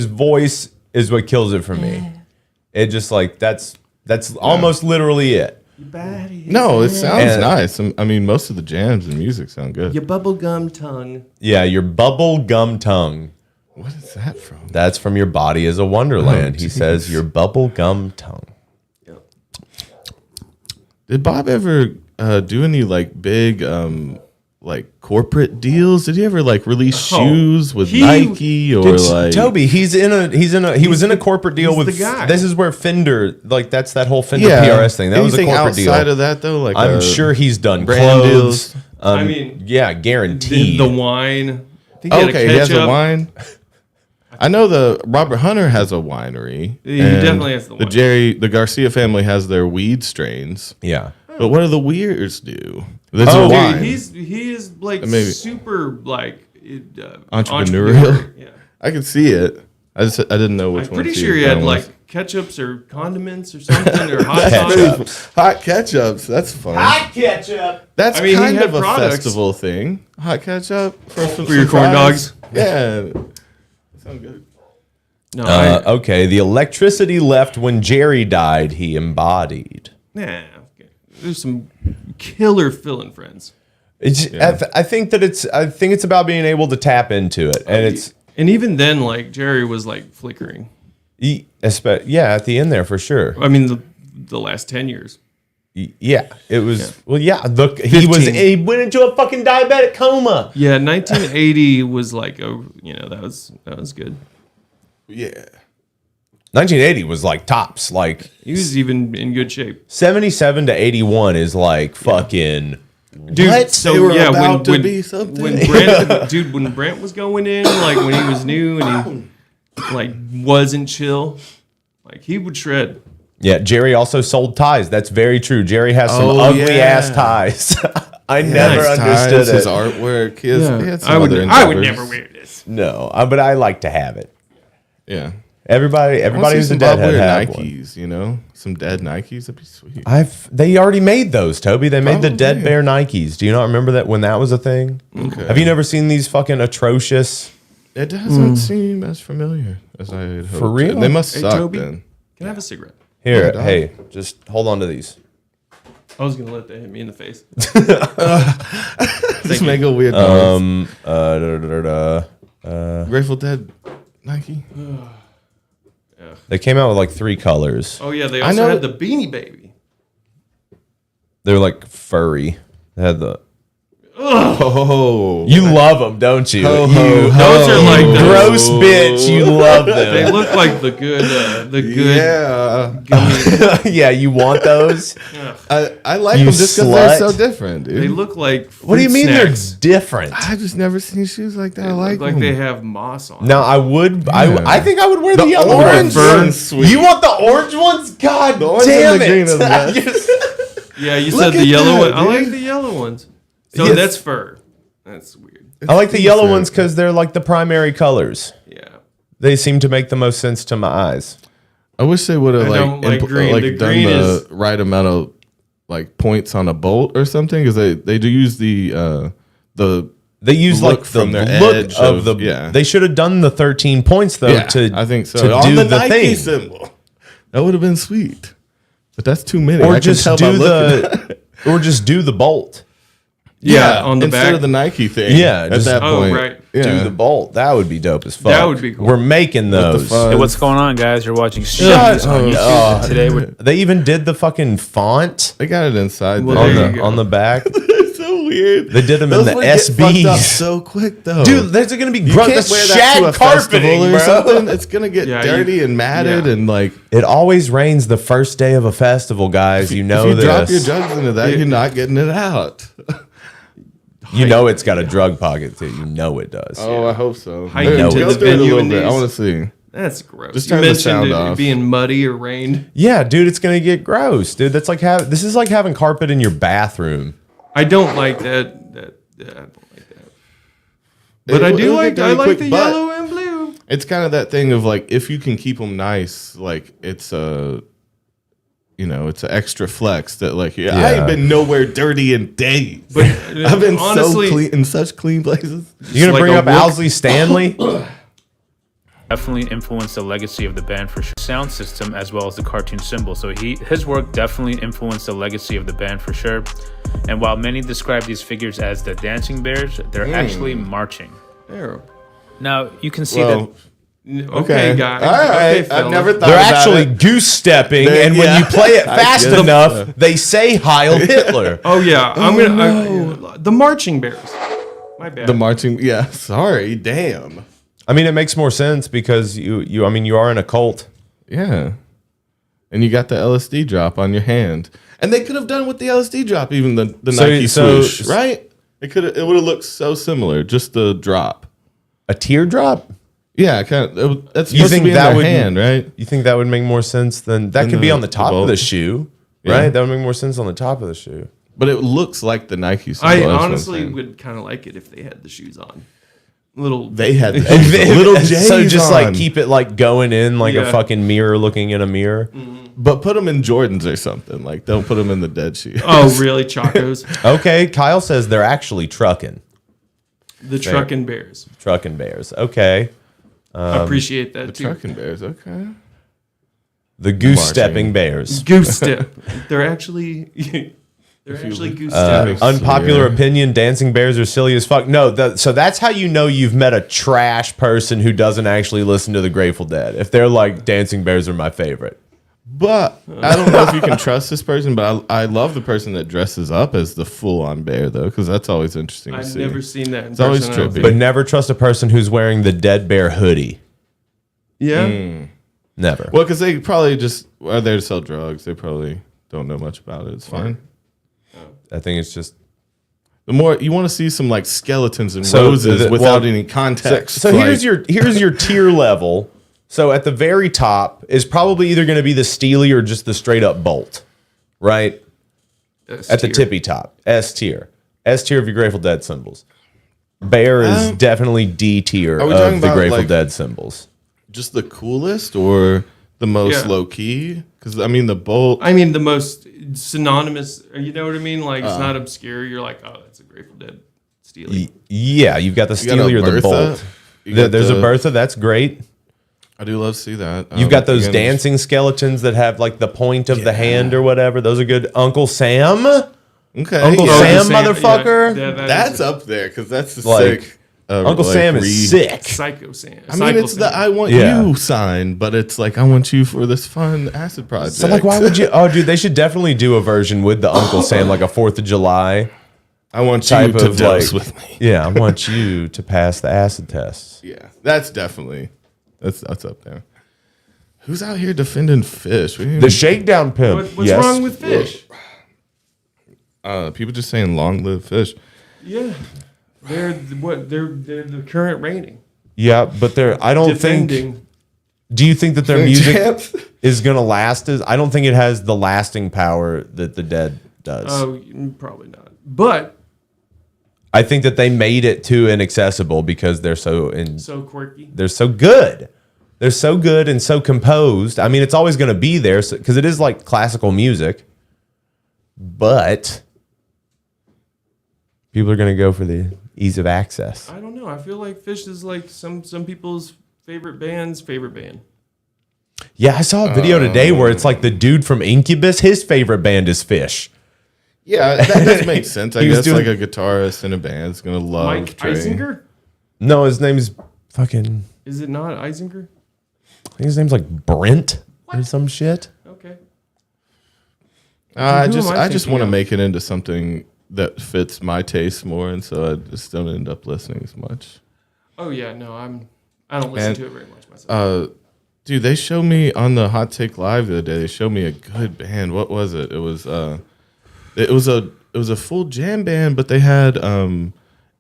Speaker 2: voice is what kills it for me. It just like that's almost literally it.
Speaker 1: No, it sounds
Speaker 2: And-
Speaker 1: nice. I mean, most of the jams and music sound good.
Speaker 3: Your bubblegum tongue.
Speaker 2: Yeah, your bubble gum tongue.
Speaker 1: What is that from?
Speaker 2: That's from Your Body is a Wonderland.
Speaker 1: Oh,
Speaker 2: He
Speaker 1: geez.
Speaker 2: says your bubble gum tongue.
Speaker 1: Did Bob ever do any like big like corporate deals? Did he ever like release shoes with Nike or like
Speaker 2: Toby, he was in a corporate deal
Speaker 3: he's
Speaker 2: with
Speaker 3: the guy.
Speaker 2: This is where Fender, like that's that whole Fender
Speaker 1: yeah,
Speaker 2: PRS thing. That was a
Speaker 1: anything
Speaker 2: corporate deal.
Speaker 1: outside of that though? Like
Speaker 2: I'm sure he's done
Speaker 1: brand
Speaker 2: clothes.
Speaker 1: deals.
Speaker 3: I mean,
Speaker 2: Yeah, guaranteed.
Speaker 3: the wine. I think he had
Speaker 1: Okay, he has a
Speaker 3: ketchup.
Speaker 1: wine. I know the Robert Hunter has a winery.
Speaker 3: He
Speaker 1: and
Speaker 3: definitely has the wine.
Speaker 1: the Garcia family has their weed strains.
Speaker 2: Yeah.
Speaker 1: But what do the Weirds do? There's
Speaker 2: Oh,
Speaker 1: a
Speaker 3: Dude,
Speaker 1: wine.
Speaker 3: he is like
Speaker 1: Maybe.
Speaker 3: super like
Speaker 1: Entrepreneurial.
Speaker 3: Yeah.
Speaker 1: I can see it. I didn't know which
Speaker 3: I'm
Speaker 1: one.
Speaker 3: pretty sure he had like ketchups or condiments or something or hot
Speaker 2: Ketchup.
Speaker 3: sauce.
Speaker 1: hot ketchups. That's fun.
Speaker 2: ketchup.
Speaker 1: That's
Speaker 3: I mean, he
Speaker 1: kind
Speaker 3: had
Speaker 1: of a
Speaker 3: products.
Speaker 1: festival thing. Hot ketchup for
Speaker 3: your corn dogs?
Speaker 1: Yeah, sound good.
Speaker 3: No,
Speaker 2: Okay, the electricity left when Jerry died, he embodied.
Speaker 3: nah. Okay. There's some killer fill-in friends,
Speaker 2: I think it's about being able to tap into it, and
Speaker 3: and even then, like Jerry was like flickering.
Speaker 2: at the end there for sure.
Speaker 3: I mean, the last 10 years.
Speaker 2: Yeah, it was.
Speaker 3: Yeah.
Speaker 2: Well, yeah. Look,
Speaker 3: 15.
Speaker 2: he went into a fucking diabetic coma.
Speaker 3: Yeah, 1980 was like that was good.
Speaker 1: Yeah.
Speaker 2: 1980 was like tops. Like
Speaker 3: He was even in good shape.
Speaker 2: 77 to 81 is like fucking.
Speaker 3: Dude,
Speaker 2: What?
Speaker 3: so
Speaker 1: They were
Speaker 3: yeah,
Speaker 1: about to be something.
Speaker 3: when Brent was going in, like when he was new and he like wasn't chill, like he would shred.
Speaker 2: Yeah, Jerry also sold ties. That's very true. Jerry has some
Speaker 1: Oh,
Speaker 2: ugly
Speaker 1: yeah.
Speaker 2: ass ties. I never
Speaker 1: His
Speaker 2: understood
Speaker 1: ties, his
Speaker 2: it.
Speaker 1: artwork. He had some
Speaker 3: I would
Speaker 1: other
Speaker 3: I would
Speaker 1: endeavors.
Speaker 3: never wear this.
Speaker 2: No, but I like to have it.
Speaker 1: Yeah.
Speaker 2: Everybody
Speaker 1: I wanna see
Speaker 2: who's a
Speaker 1: some Bob
Speaker 2: deadhead
Speaker 1: Weir
Speaker 2: have one.
Speaker 1: Nikes, you know? Some dead Nikes. That'd be sweet.
Speaker 2: They already made those, Toby. They made the
Speaker 1: Probably.
Speaker 2: Dead Bear Nikes. Do you not remember that when that was a thing?
Speaker 1: Okay.
Speaker 2: Have you never seen these fucking atrocious?
Speaker 1: It doesn't seem as familiar as I had hoped.
Speaker 2: For real?
Speaker 1: They must
Speaker 3: Hey,
Speaker 1: suck
Speaker 3: Toby?
Speaker 1: then.
Speaker 3: Can I have a cigarette?
Speaker 2: Here,
Speaker 1: dog.
Speaker 2: hey, just hold on to these.
Speaker 3: I was gonna let that hit me in the face.
Speaker 1: Just make a weird noise. Grateful Dead Nike.
Speaker 2: They came out with like 3 colors.
Speaker 3: Oh yeah, they
Speaker 1: I
Speaker 3: also
Speaker 1: know-
Speaker 3: had the Beanie Baby.
Speaker 2: They're like furry. They had the.
Speaker 1: Oh.
Speaker 2: You love them, don't you?
Speaker 1: Ho,
Speaker 2: You
Speaker 1: ho, ho.
Speaker 3: Those are like the
Speaker 2: gross bitch. You love
Speaker 3: They
Speaker 2: them.
Speaker 3: look like the good
Speaker 1: Yeah.
Speaker 3: gummy.
Speaker 2: Yeah, you want those?
Speaker 1: I like
Speaker 2: You
Speaker 1: them just because they're
Speaker 2: slut.
Speaker 1: so different, dude.
Speaker 3: They look like
Speaker 2: What do you
Speaker 3: fruit
Speaker 2: mean
Speaker 3: snacks.
Speaker 2: they're different?
Speaker 1: I just never seen shoes like that.
Speaker 3: They
Speaker 1: I
Speaker 3: look
Speaker 1: like
Speaker 3: like
Speaker 1: them.
Speaker 3: they have moss on.
Speaker 2: Now I would.
Speaker 1: Yeah.
Speaker 2: I think I would wear the, yellow
Speaker 1: orange
Speaker 2: ones.
Speaker 1: one's sweet.
Speaker 2: You want the orange ones? God
Speaker 1: The orange
Speaker 2: damn
Speaker 1: and the green
Speaker 2: it!
Speaker 1: are the best.
Speaker 3: Yeah, you
Speaker 1: Look
Speaker 3: said the
Speaker 1: at
Speaker 3: yellow
Speaker 1: that,
Speaker 3: one. I like
Speaker 1: dude.
Speaker 3: the yellow ones. So
Speaker 1: Yes.
Speaker 3: that's fur. That's weird.
Speaker 2: I like the yellow
Speaker 1: decent.
Speaker 2: ones because they're like the primary colors.
Speaker 3: Yeah.
Speaker 2: They seem to make the most sense to my eyes.
Speaker 1: I wish they would have
Speaker 3: I don't like
Speaker 1: like,
Speaker 3: green.
Speaker 1: like
Speaker 3: The
Speaker 1: done
Speaker 3: green
Speaker 1: the
Speaker 3: is-
Speaker 1: right amount of like points on a bolt or something because they do use the
Speaker 2: They use
Speaker 1: Look
Speaker 2: like the
Speaker 1: from their
Speaker 2: look
Speaker 1: edge
Speaker 2: of
Speaker 1: of-
Speaker 2: the.
Speaker 1: yeah.
Speaker 2: They should have done the 13 points though.
Speaker 1: I think so
Speaker 2: To
Speaker 1: on
Speaker 2: do
Speaker 1: the,
Speaker 2: the
Speaker 1: Nike
Speaker 2: thing.
Speaker 1: symbol. That would have been sweet, but that's too many.
Speaker 2: Or
Speaker 1: I
Speaker 2: just
Speaker 1: can tell
Speaker 2: do
Speaker 1: by looking.
Speaker 2: or just do the bolt.
Speaker 3: Yeah, on the
Speaker 1: instead
Speaker 3: back.
Speaker 1: of the Nike thing.
Speaker 2: Yeah,
Speaker 1: at
Speaker 2: just-
Speaker 1: that
Speaker 3: Oh,
Speaker 1: point,
Speaker 3: right.
Speaker 1: Yeah.
Speaker 2: Do the bolt. That would be dope as fuck.
Speaker 3: That would be cool.
Speaker 2: We're making
Speaker 1: the
Speaker 2: those.
Speaker 1: fuck?
Speaker 6: Hey, what's going on, guys? You're watching
Speaker 1: Shut
Speaker 6: Shut on YouTube
Speaker 1: up.
Speaker 6: today. We're
Speaker 2: They even did the fucking font
Speaker 1: They got it inside
Speaker 3: Well,
Speaker 1: there.
Speaker 3: there
Speaker 2: on
Speaker 3: you
Speaker 2: the
Speaker 3: go.
Speaker 2: on the back.
Speaker 1: It's so weird.
Speaker 2: They did them
Speaker 1: Those
Speaker 2: in the
Speaker 1: would get fucked up
Speaker 2: SBs.
Speaker 1: so quick though.
Speaker 2: Dude, there's gonna be
Speaker 1: you
Speaker 2: grunt.
Speaker 1: can't
Speaker 2: That's
Speaker 1: wear that to
Speaker 2: shag
Speaker 1: a festival
Speaker 2: carpeting,
Speaker 1: or
Speaker 2: bro.
Speaker 1: something. It's gonna get
Speaker 3: Yeah,
Speaker 1: dirty and matted
Speaker 3: yeah.
Speaker 1: and like.
Speaker 2: It always rains the first day of a festival, guys. You know
Speaker 1: if you
Speaker 2: this.
Speaker 1: drop your jugs into that, you're not getting it out.
Speaker 2: You know it's got a drug pocket too. You know it does.
Speaker 1: Oh, I hope so.
Speaker 3: Hike
Speaker 1: Go
Speaker 2: into
Speaker 1: through
Speaker 3: the
Speaker 1: it a
Speaker 3: venue
Speaker 1: little
Speaker 3: in
Speaker 1: bit. I
Speaker 3: these.
Speaker 1: want to see.
Speaker 3: That's gross.
Speaker 1: Just
Speaker 3: You
Speaker 1: turn the
Speaker 3: mentioned
Speaker 1: sound
Speaker 3: it
Speaker 1: off.
Speaker 3: being muddy or rained.
Speaker 2: Yeah, dude, it's gonna get gross, dude. That's like this is like having carpet in your bathroom.
Speaker 3: I don't like that. I don't like that. But I do
Speaker 1: It'll
Speaker 3: like.
Speaker 1: get
Speaker 3: I
Speaker 1: dirty
Speaker 3: like
Speaker 1: quick,
Speaker 3: the
Speaker 1: but
Speaker 3: yellow and blue.
Speaker 1: It's kind of that thing of like if you can keep them nice, like it's a. You know, it's an extra flex that like I
Speaker 2: Yeah.
Speaker 1: ain't been nowhere dirty in days.
Speaker 3: But
Speaker 1: I've been
Speaker 3: honestly,
Speaker 1: so clean in such clean places.
Speaker 2: You gonna
Speaker 3: like
Speaker 2: bring
Speaker 3: a
Speaker 2: up
Speaker 3: look-
Speaker 2: Owsley Stanley?
Speaker 6: definitely influenced the legacy of the band for sure. Sound system as well as the cartoon symbol. So his work definitely influenced the legacy of the band for sure. And while many describe these figures as the dancing bears, they're actually marching.
Speaker 3: There.
Speaker 6: Now you can see
Speaker 1: Well,
Speaker 6: that.
Speaker 3: Okay, guys.
Speaker 1: All right.
Speaker 3: Okay,
Speaker 1: I've
Speaker 3: fellas.
Speaker 1: never thought
Speaker 2: They're
Speaker 1: about
Speaker 2: actually
Speaker 1: it.
Speaker 2: goose stepping,
Speaker 1: They-
Speaker 2: and when
Speaker 1: yeah.
Speaker 2: you play it
Speaker 1: I
Speaker 2: fast
Speaker 1: get it.
Speaker 2: enough, they say Heil Hitler.
Speaker 3: Oh yeah, I'm gonna. The marching bears. My bad.
Speaker 1: The marching. Yeah. Sorry. Damn.
Speaker 2: I mean, it makes more sense because you are in a cult.
Speaker 1: Yeah. And you got the LSD drop on your hand. And they could have done with the LSD drop, even the
Speaker 2: So-
Speaker 1: Nike
Speaker 2: so-
Speaker 1: swoosh, right? It would have looked so similar, just the drop.
Speaker 2: A teardrop?
Speaker 1: Yeah, kind of. That's
Speaker 2: You
Speaker 1: supposed
Speaker 2: think
Speaker 1: to be in
Speaker 2: that
Speaker 1: their
Speaker 2: would
Speaker 1: hand, right?
Speaker 2: You think that would make more sense than that could be on the top of
Speaker 1: bolt.
Speaker 2: the shoe,
Speaker 1: Yeah.
Speaker 2: right? That would make more sense on the top of the shoe.
Speaker 1: But it looks like the Nike symbol.
Speaker 3: I
Speaker 1: that's what I'm
Speaker 3: honestly
Speaker 1: saying.
Speaker 3: would kind of like it if they had the shoes on. Little.
Speaker 1: They had the
Speaker 2: Little
Speaker 1: little J's
Speaker 2: so just
Speaker 1: on.
Speaker 2: like keep it like going in like a
Speaker 3: Yeah.
Speaker 2: fucking mirror looking in a mirror.
Speaker 1: But put them in Jordans or something. Like, don't put them in the dead shoes.
Speaker 3: Oh really, Chacos?
Speaker 2: Okay, Kyle says they're actually trucking
Speaker 3: The Bears.
Speaker 2: bears. Okay,
Speaker 3: I appreciate that
Speaker 1: The
Speaker 3: too.
Speaker 1: trucking bears, okay.
Speaker 2: the goose
Speaker 1: Marching.
Speaker 2: stepping bears.
Speaker 3: Goose step. They're actually. They're actually goose stepping.
Speaker 2: Unpopular
Speaker 1: Yeah.
Speaker 2: opinion: dancing bears are silly as fuck. No, so that's how you know you've met a trash person who doesn't actually listen to the Grateful Dead. If they're like, dancing bears are my favorite.
Speaker 1: But I don't know if you can trust this person, but I love the person that dresses up as the full-on bear, though, because that's always interesting to
Speaker 3: I've
Speaker 1: see.
Speaker 3: never seen that.
Speaker 1: It's always
Speaker 3: I don't
Speaker 1: trippy.
Speaker 3: think.
Speaker 2: But never trust a person who's wearing the dead bear hoodie.
Speaker 3: Yeah.
Speaker 2: Never.
Speaker 1: Well, because they probably just are there to sell drugs. They probably don't know much about it. It's fine.
Speaker 2: I think it's just.
Speaker 1: The more you want to see some like skeletons and
Speaker 2: So
Speaker 1: roses without
Speaker 2: well,
Speaker 1: any context.
Speaker 2: So
Speaker 1: like,
Speaker 2: here's your tier level. So at the very top is probably either going to be the Steely or just the straight up Bolt, right? At the tippy top, S tier of your Grateful Dead symbols. Bear is definitely D tier
Speaker 1: Are we
Speaker 2: of
Speaker 1: talking
Speaker 2: the
Speaker 1: about,
Speaker 2: Grateful
Speaker 1: like,
Speaker 2: Dead symbols.
Speaker 1: just the coolest or the most
Speaker 3: Yeah.
Speaker 1: low key? Because I mean, the bolt.
Speaker 3: I mean, the most synonymous. You know what I mean? Like it's not obscure. You're like, oh, that's a Grateful Dead Steely.
Speaker 2: Yeah, you've got the
Speaker 1: You got a
Speaker 2: Steely or the
Speaker 1: Bertha.
Speaker 2: Bolt.
Speaker 1: You got
Speaker 2: There's a
Speaker 1: the-
Speaker 2: Bertha, that's great.
Speaker 1: I do love to see that.
Speaker 2: You've got those
Speaker 1: again,
Speaker 2: dancing skeletons that have like the point of the hand or whatever. Those are good. Uncle Sam?
Speaker 1: Okay,
Speaker 2: Uncle
Speaker 1: yeah.
Speaker 2: Sam, motherfucker?
Speaker 3: Yeah, that
Speaker 1: That's
Speaker 3: is
Speaker 1: up there because that's the
Speaker 2: Like,
Speaker 1: sick.
Speaker 2: Uncle Sam is sick.
Speaker 3: Psycho Sam.
Speaker 1: I mean, it's the I want
Speaker 2: Yeah.
Speaker 1: you sign, but it's like I want you for this fun acid project.
Speaker 2: So like, why would you? Oh, dude, they should definitely do a version with the Uncle Sam, like a 4th of July
Speaker 1: I want you
Speaker 2: type
Speaker 1: to
Speaker 2: of
Speaker 1: dose
Speaker 2: like.
Speaker 1: with me.
Speaker 2: Yeah, I want you to pass the acid test.
Speaker 1: Yeah, that's definitely that's up there. Who's out here defending fish? We didn't
Speaker 2: The
Speaker 1: even-
Speaker 2: shakedown pimp.
Speaker 3: What's
Speaker 2: yes.
Speaker 3: wrong with fish?
Speaker 1: people just saying long live fish.
Speaker 3: Yeah, they're the current rating.
Speaker 2: Yeah, but they're. I don't think.
Speaker 3: Defending.
Speaker 2: Do you think that their music
Speaker 1: Champs?
Speaker 2: is gonna last? I don't think it has the lasting power that the Dead does.
Speaker 3: Oh, probably not. But
Speaker 2: I think that they made it too inaccessible because they're so
Speaker 3: so quirky.
Speaker 2: they're so good. They're so good and so composed. I mean, it's always going to be there because it is like classical music, but people are going to go for the ease of access.
Speaker 3: I don't know. I feel like Fish is like some people's favorite band.
Speaker 2: Yeah, I saw a video today where it's like the dude from Incubus, his favorite band is Fish.
Speaker 1: Yeah, that does make sense. I
Speaker 2: He was
Speaker 1: guess
Speaker 2: doing-
Speaker 1: like a guitarist in a band is gonna love
Speaker 3: Mike
Speaker 1: Trey.
Speaker 3: Eisinger?
Speaker 2: No, his name's fucking.
Speaker 3: Is it not Eisinger?
Speaker 2: I think his name's like Brent or some shit.
Speaker 3: Okay.
Speaker 1: I
Speaker 3: Who
Speaker 1: just
Speaker 3: am I
Speaker 1: I just
Speaker 3: thinking
Speaker 1: want to
Speaker 3: of?
Speaker 1: make it into something that fits my taste more, and so I just don't end up listening as much.
Speaker 3: Oh yeah, no, I don't listen
Speaker 1: And,
Speaker 3: to it very much myself.
Speaker 1: Dude, they showed me on the Hot Take Live the other day. They showed me a good band. What was it? It was a full jam band, but they had an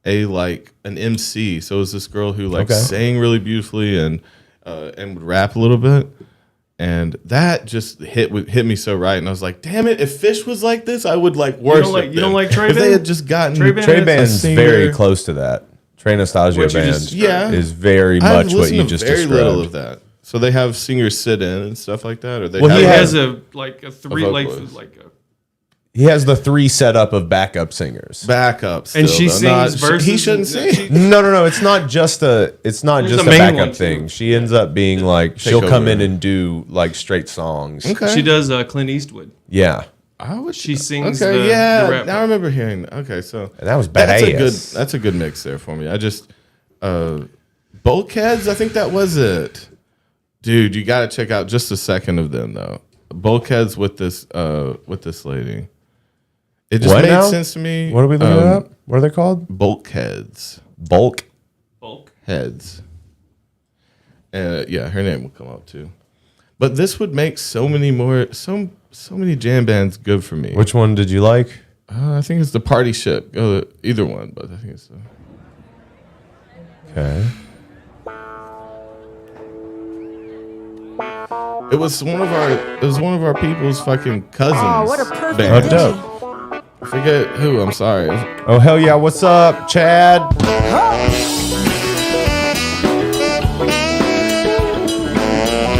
Speaker 1: MC. So it was this girl who like
Speaker 2: Okay.
Speaker 1: sang really beautifully and would rap a little bit. And that just hit me so right, and I was like, "Damn it! If Fish was like this, I would like worship."
Speaker 3: you don't
Speaker 1: them."
Speaker 3: like Trey
Speaker 1: If they
Speaker 3: Band?
Speaker 1: had just gotten
Speaker 3: Trey Band?
Speaker 2: Trey
Speaker 3: A
Speaker 2: Band's
Speaker 1: singer-
Speaker 2: very close to that. Trey Nostalgia
Speaker 3: What you
Speaker 2: Band
Speaker 3: just
Speaker 1: Yeah.
Speaker 2: is very
Speaker 1: I've
Speaker 2: much what
Speaker 1: listened
Speaker 2: you
Speaker 1: to
Speaker 2: just
Speaker 1: very
Speaker 2: described.
Speaker 1: little of that. So they have singers sit in and stuff like that, or they
Speaker 2: Well,
Speaker 1: have
Speaker 3: he
Speaker 2: yeah.
Speaker 3: has a three
Speaker 1: vocalist.
Speaker 2: He has the 3 setup of backup singers.
Speaker 1: backups,
Speaker 3: And she
Speaker 1: still, though.
Speaker 3: sings verses.
Speaker 1: He shouldn't sing.
Speaker 2: No. It's not just a. It's not
Speaker 3: There's
Speaker 2: just
Speaker 3: a
Speaker 2: a
Speaker 3: main
Speaker 2: backup
Speaker 3: one,
Speaker 2: thing.
Speaker 3: too.
Speaker 2: She ends up being like she'll come
Speaker 1: over.
Speaker 2: in and do like straight songs.
Speaker 1: Okay.
Speaker 3: She does Clint Eastwood.
Speaker 2: Yeah,
Speaker 1: I would.
Speaker 3: She sings
Speaker 1: Okay,
Speaker 3: the
Speaker 1: yeah.
Speaker 3: rap
Speaker 1: Now I remember hearing. Okay, so
Speaker 2: and that was
Speaker 1: that's
Speaker 2: badass.
Speaker 1: that's a good mix there for me. I just Bulkheads. I think that was it, dude. You got to check out just a second of them though. Bulkheads with this lady. It just
Speaker 2: What
Speaker 1: made
Speaker 2: now?
Speaker 1: sense to me.
Speaker 2: What are we looking up? What are they called?
Speaker 1: Bulkheads.
Speaker 2: Bulk.
Speaker 1: Heads. Yeah, her name will come up too. But this would make so many jam bands good for me.
Speaker 2: Which one did you like?
Speaker 1: I think it's the Party Ship. Either one, but I think it's
Speaker 2: Okay.
Speaker 1: it was one of our people's fucking cousins.
Speaker 7: Oh, what a perfect
Speaker 2: Oh,
Speaker 1: band.
Speaker 2: dope.
Speaker 1: I forget who. I'm sorry.
Speaker 2: Oh hell yeah! What's up, Chad?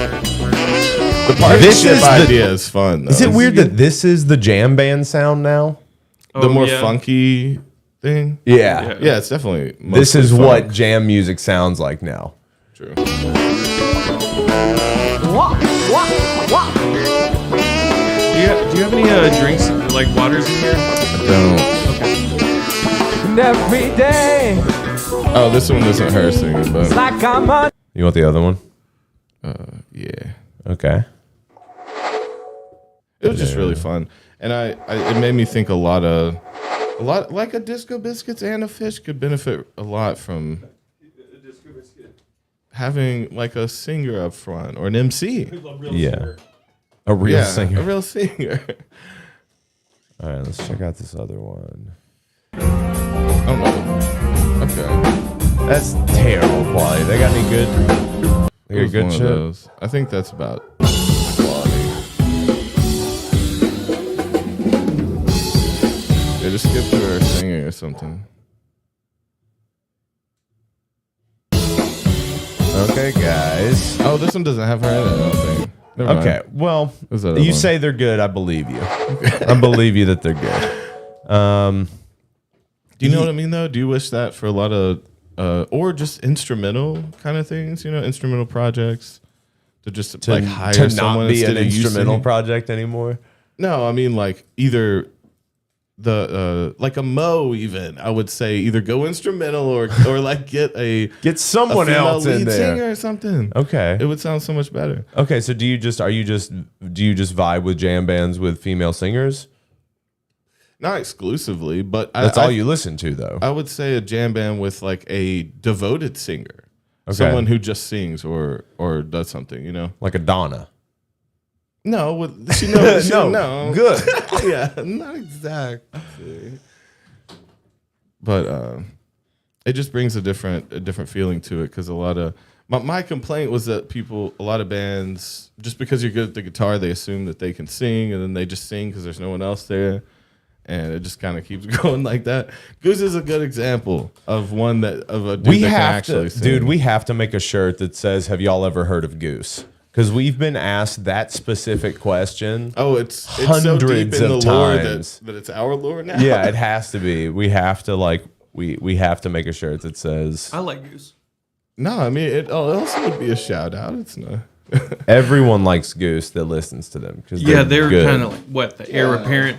Speaker 1: The Party
Speaker 2: This
Speaker 1: Ship
Speaker 2: is the-
Speaker 1: idea is fun. Though.
Speaker 2: Is it weird that this is the jam band sound now?
Speaker 1: the more
Speaker 3: yeah.
Speaker 1: funky thing?
Speaker 2: Yeah.
Speaker 1: Yeah, it's definitely.
Speaker 2: This
Speaker 1: mostly
Speaker 2: is
Speaker 1: funk.
Speaker 2: what jam music sounds like now.
Speaker 1: True.
Speaker 3: Do you have any drinks like waters in here?
Speaker 1: Don't.
Speaker 4: Every day,
Speaker 1: Oh, this one isn't her singing, but
Speaker 4: like I'm on.
Speaker 2: You want the other one?
Speaker 1: yeah.
Speaker 2: Okay.
Speaker 1: It was just really fun, and it made me think a lot like a Disco Biscuits and a Fish could benefit a lot from having like a singer up front or an MC.
Speaker 2: Yeah, a real singer.
Speaker 1: A real singer.
Speaker 2: All right, let's check out this other one.
Speaker 1: Oh no. Okay.
Speaker 2: That's terrible quality. They got any good? They
Speaker 1: It was
Speaker 2: got good
Speaker 1: one of
Speaker 2: shit.
Speaker 1: those. I think that's about quality. Yeah, just skip to her singing or something.
Speaker 2: Okay, guys.
Speaker 1: Oh, this one doesn't have her in it, I don't think. Never mind.
Speaker 2: Okay, well,
Speaker 1: What's that other
Speaker 2: you
Speaker 1: one?
Speaker 2: say they're good. I believe you. I believe you that they're good.
Speaker 1: Do you know what I mean, though? Do you wish that for a lot of, or just instrumental kind of things, instrumental projects, to just like hire
Speaker 2: to
Speaker 1: someone
Speaker 2: not be
Speaker 1: instead
Speaker 2: an
Speaker 1: of you
Speaker 2: instrumental
Speaker 1: singing?
Speaker 2: project anymore.
Speaker 1: No, I mean like either like a Mo, even I would say either go instrumental or like get
Speaker 2: Get someone
Speaker 1: female
Speaker 2: else in
Speaker 1: lead
Speaker 2: there.
Speaker 1: singer or something.
Speaker 2: Okay.
Speaker 1: It would sound so much better.
Speaker 2: Okay, so do you just vibe with jam bands with female singers?
Speaker 1: Not exclusively, but
Speaker 2: That's all you listen to, though.
Speaker 1: I would say a jam band with like a devoted singer,
Speaker 2: Okay.
Speaker 1: someone who just sings or does something,
Speaker 2: Like a Donna.
Speaker 1: No, no,
Speaker 2: Good.
Speaker 1: Yeah, not exactly. But it just brings a different feeling to it because a lot of my complaint was that a lot of bands, just because you're good at the guitar, they assume that they can sing, and then they just sing because there's no one else there. And it just kind of keeps going like that. Goose is a good example of a dude that can actually sing.
Speaker 2: Dude, we have to make a shirt that says, "Have y'all ever heard of Goose?" Because we've been asked that specific question.
Speaker 1: Oh, it's so deep
Speaker 2: hundreds
Speaker 1: in the
Speaker 2: of
Speaker 1: lore
Speaker 2: times.
Speaker 1: that it's our lore now.
Speaker 2: Yeah, it has to be. We have to we have to make a shirt that says
Speaker 3: I like Goose.
Speaker 1: No, I mean it also would be a shout out. It's not.
Speaker 2: everyone likes Goose that listens to them.
Speaker 3: Yeah, they're
Speaker 2: good.
Speaker 3: kind of like the heir apparent.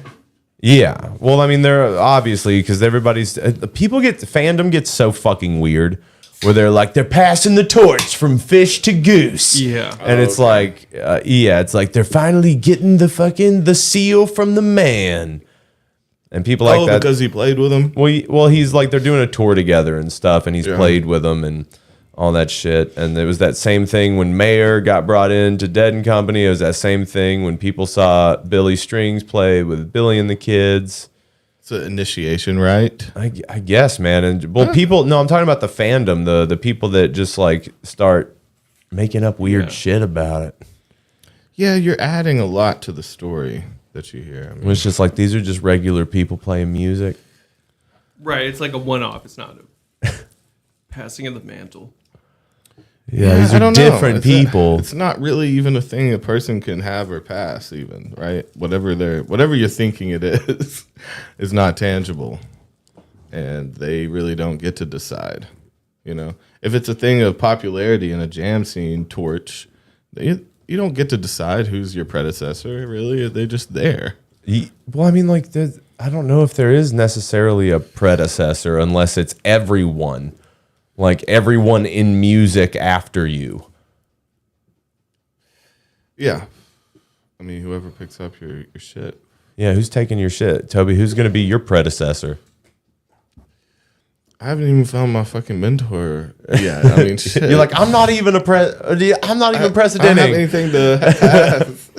Speaker 2: Yeah. Well, I mean, they're obviously because everybody's fandom gets so fucking weird where they're passing the torch from Fish to Goose.
Speaker 3: Yeah.
Speaker 2: And it's it's like they're finally getting the seal from the man. And people like that.
Speaker 1: Because he played with him.
Speaker 2: Well, he's like, they're doing a tour together and stuff, and he's played with them and all that shit. And it was that same thing when Mayer got brought into Dead and Company. It was that same thing when people saw Billy Strings play with Billy and the Kids.
Speaker 1: It's an initiation, right?
Speaker 2: I guess, man. And people, no, I'm talking about the fandom, the people that just like start making up weird shit about it.
Speaker 1: Yeah, you're adding a lot to the story that you hear. I mean,
Speaker 2: It's just like, these are just regular people playing music.
Speaker 3: Right. It's like a one-off. It's not a passing of the mantle.
Speaker 2: Yeah, these
Speaker 1: I
Speaker 2: are
Speaker 1: don't know.
Speaker 2: different people.
Speaker 1: It's not really even a thing a person can have or pass, even, right? Whatever you're thinking it is not tangible, and they really don't get to decide. If it's a thing of popularity in a jam scene, torch, you don't get to decide who's your predecessor. Really, they're just there.
Speaker 2: Well, I mean, like, I don't know if there is necessarily a predecessor unless it's everyone. Like everyone in music after you.
Speaker 1: Yeah, I mean, whoever picks up your shit.
Speaker 2: Yeah, who's taking your shit? Toby, who's going to be your predecessor?
Speaker 1: I haven't even found my fucking mentor yet. I mean, shit.
Speaker 2: You're like, I'm not even precedenting.
Speaker 1: I don't have anything to have.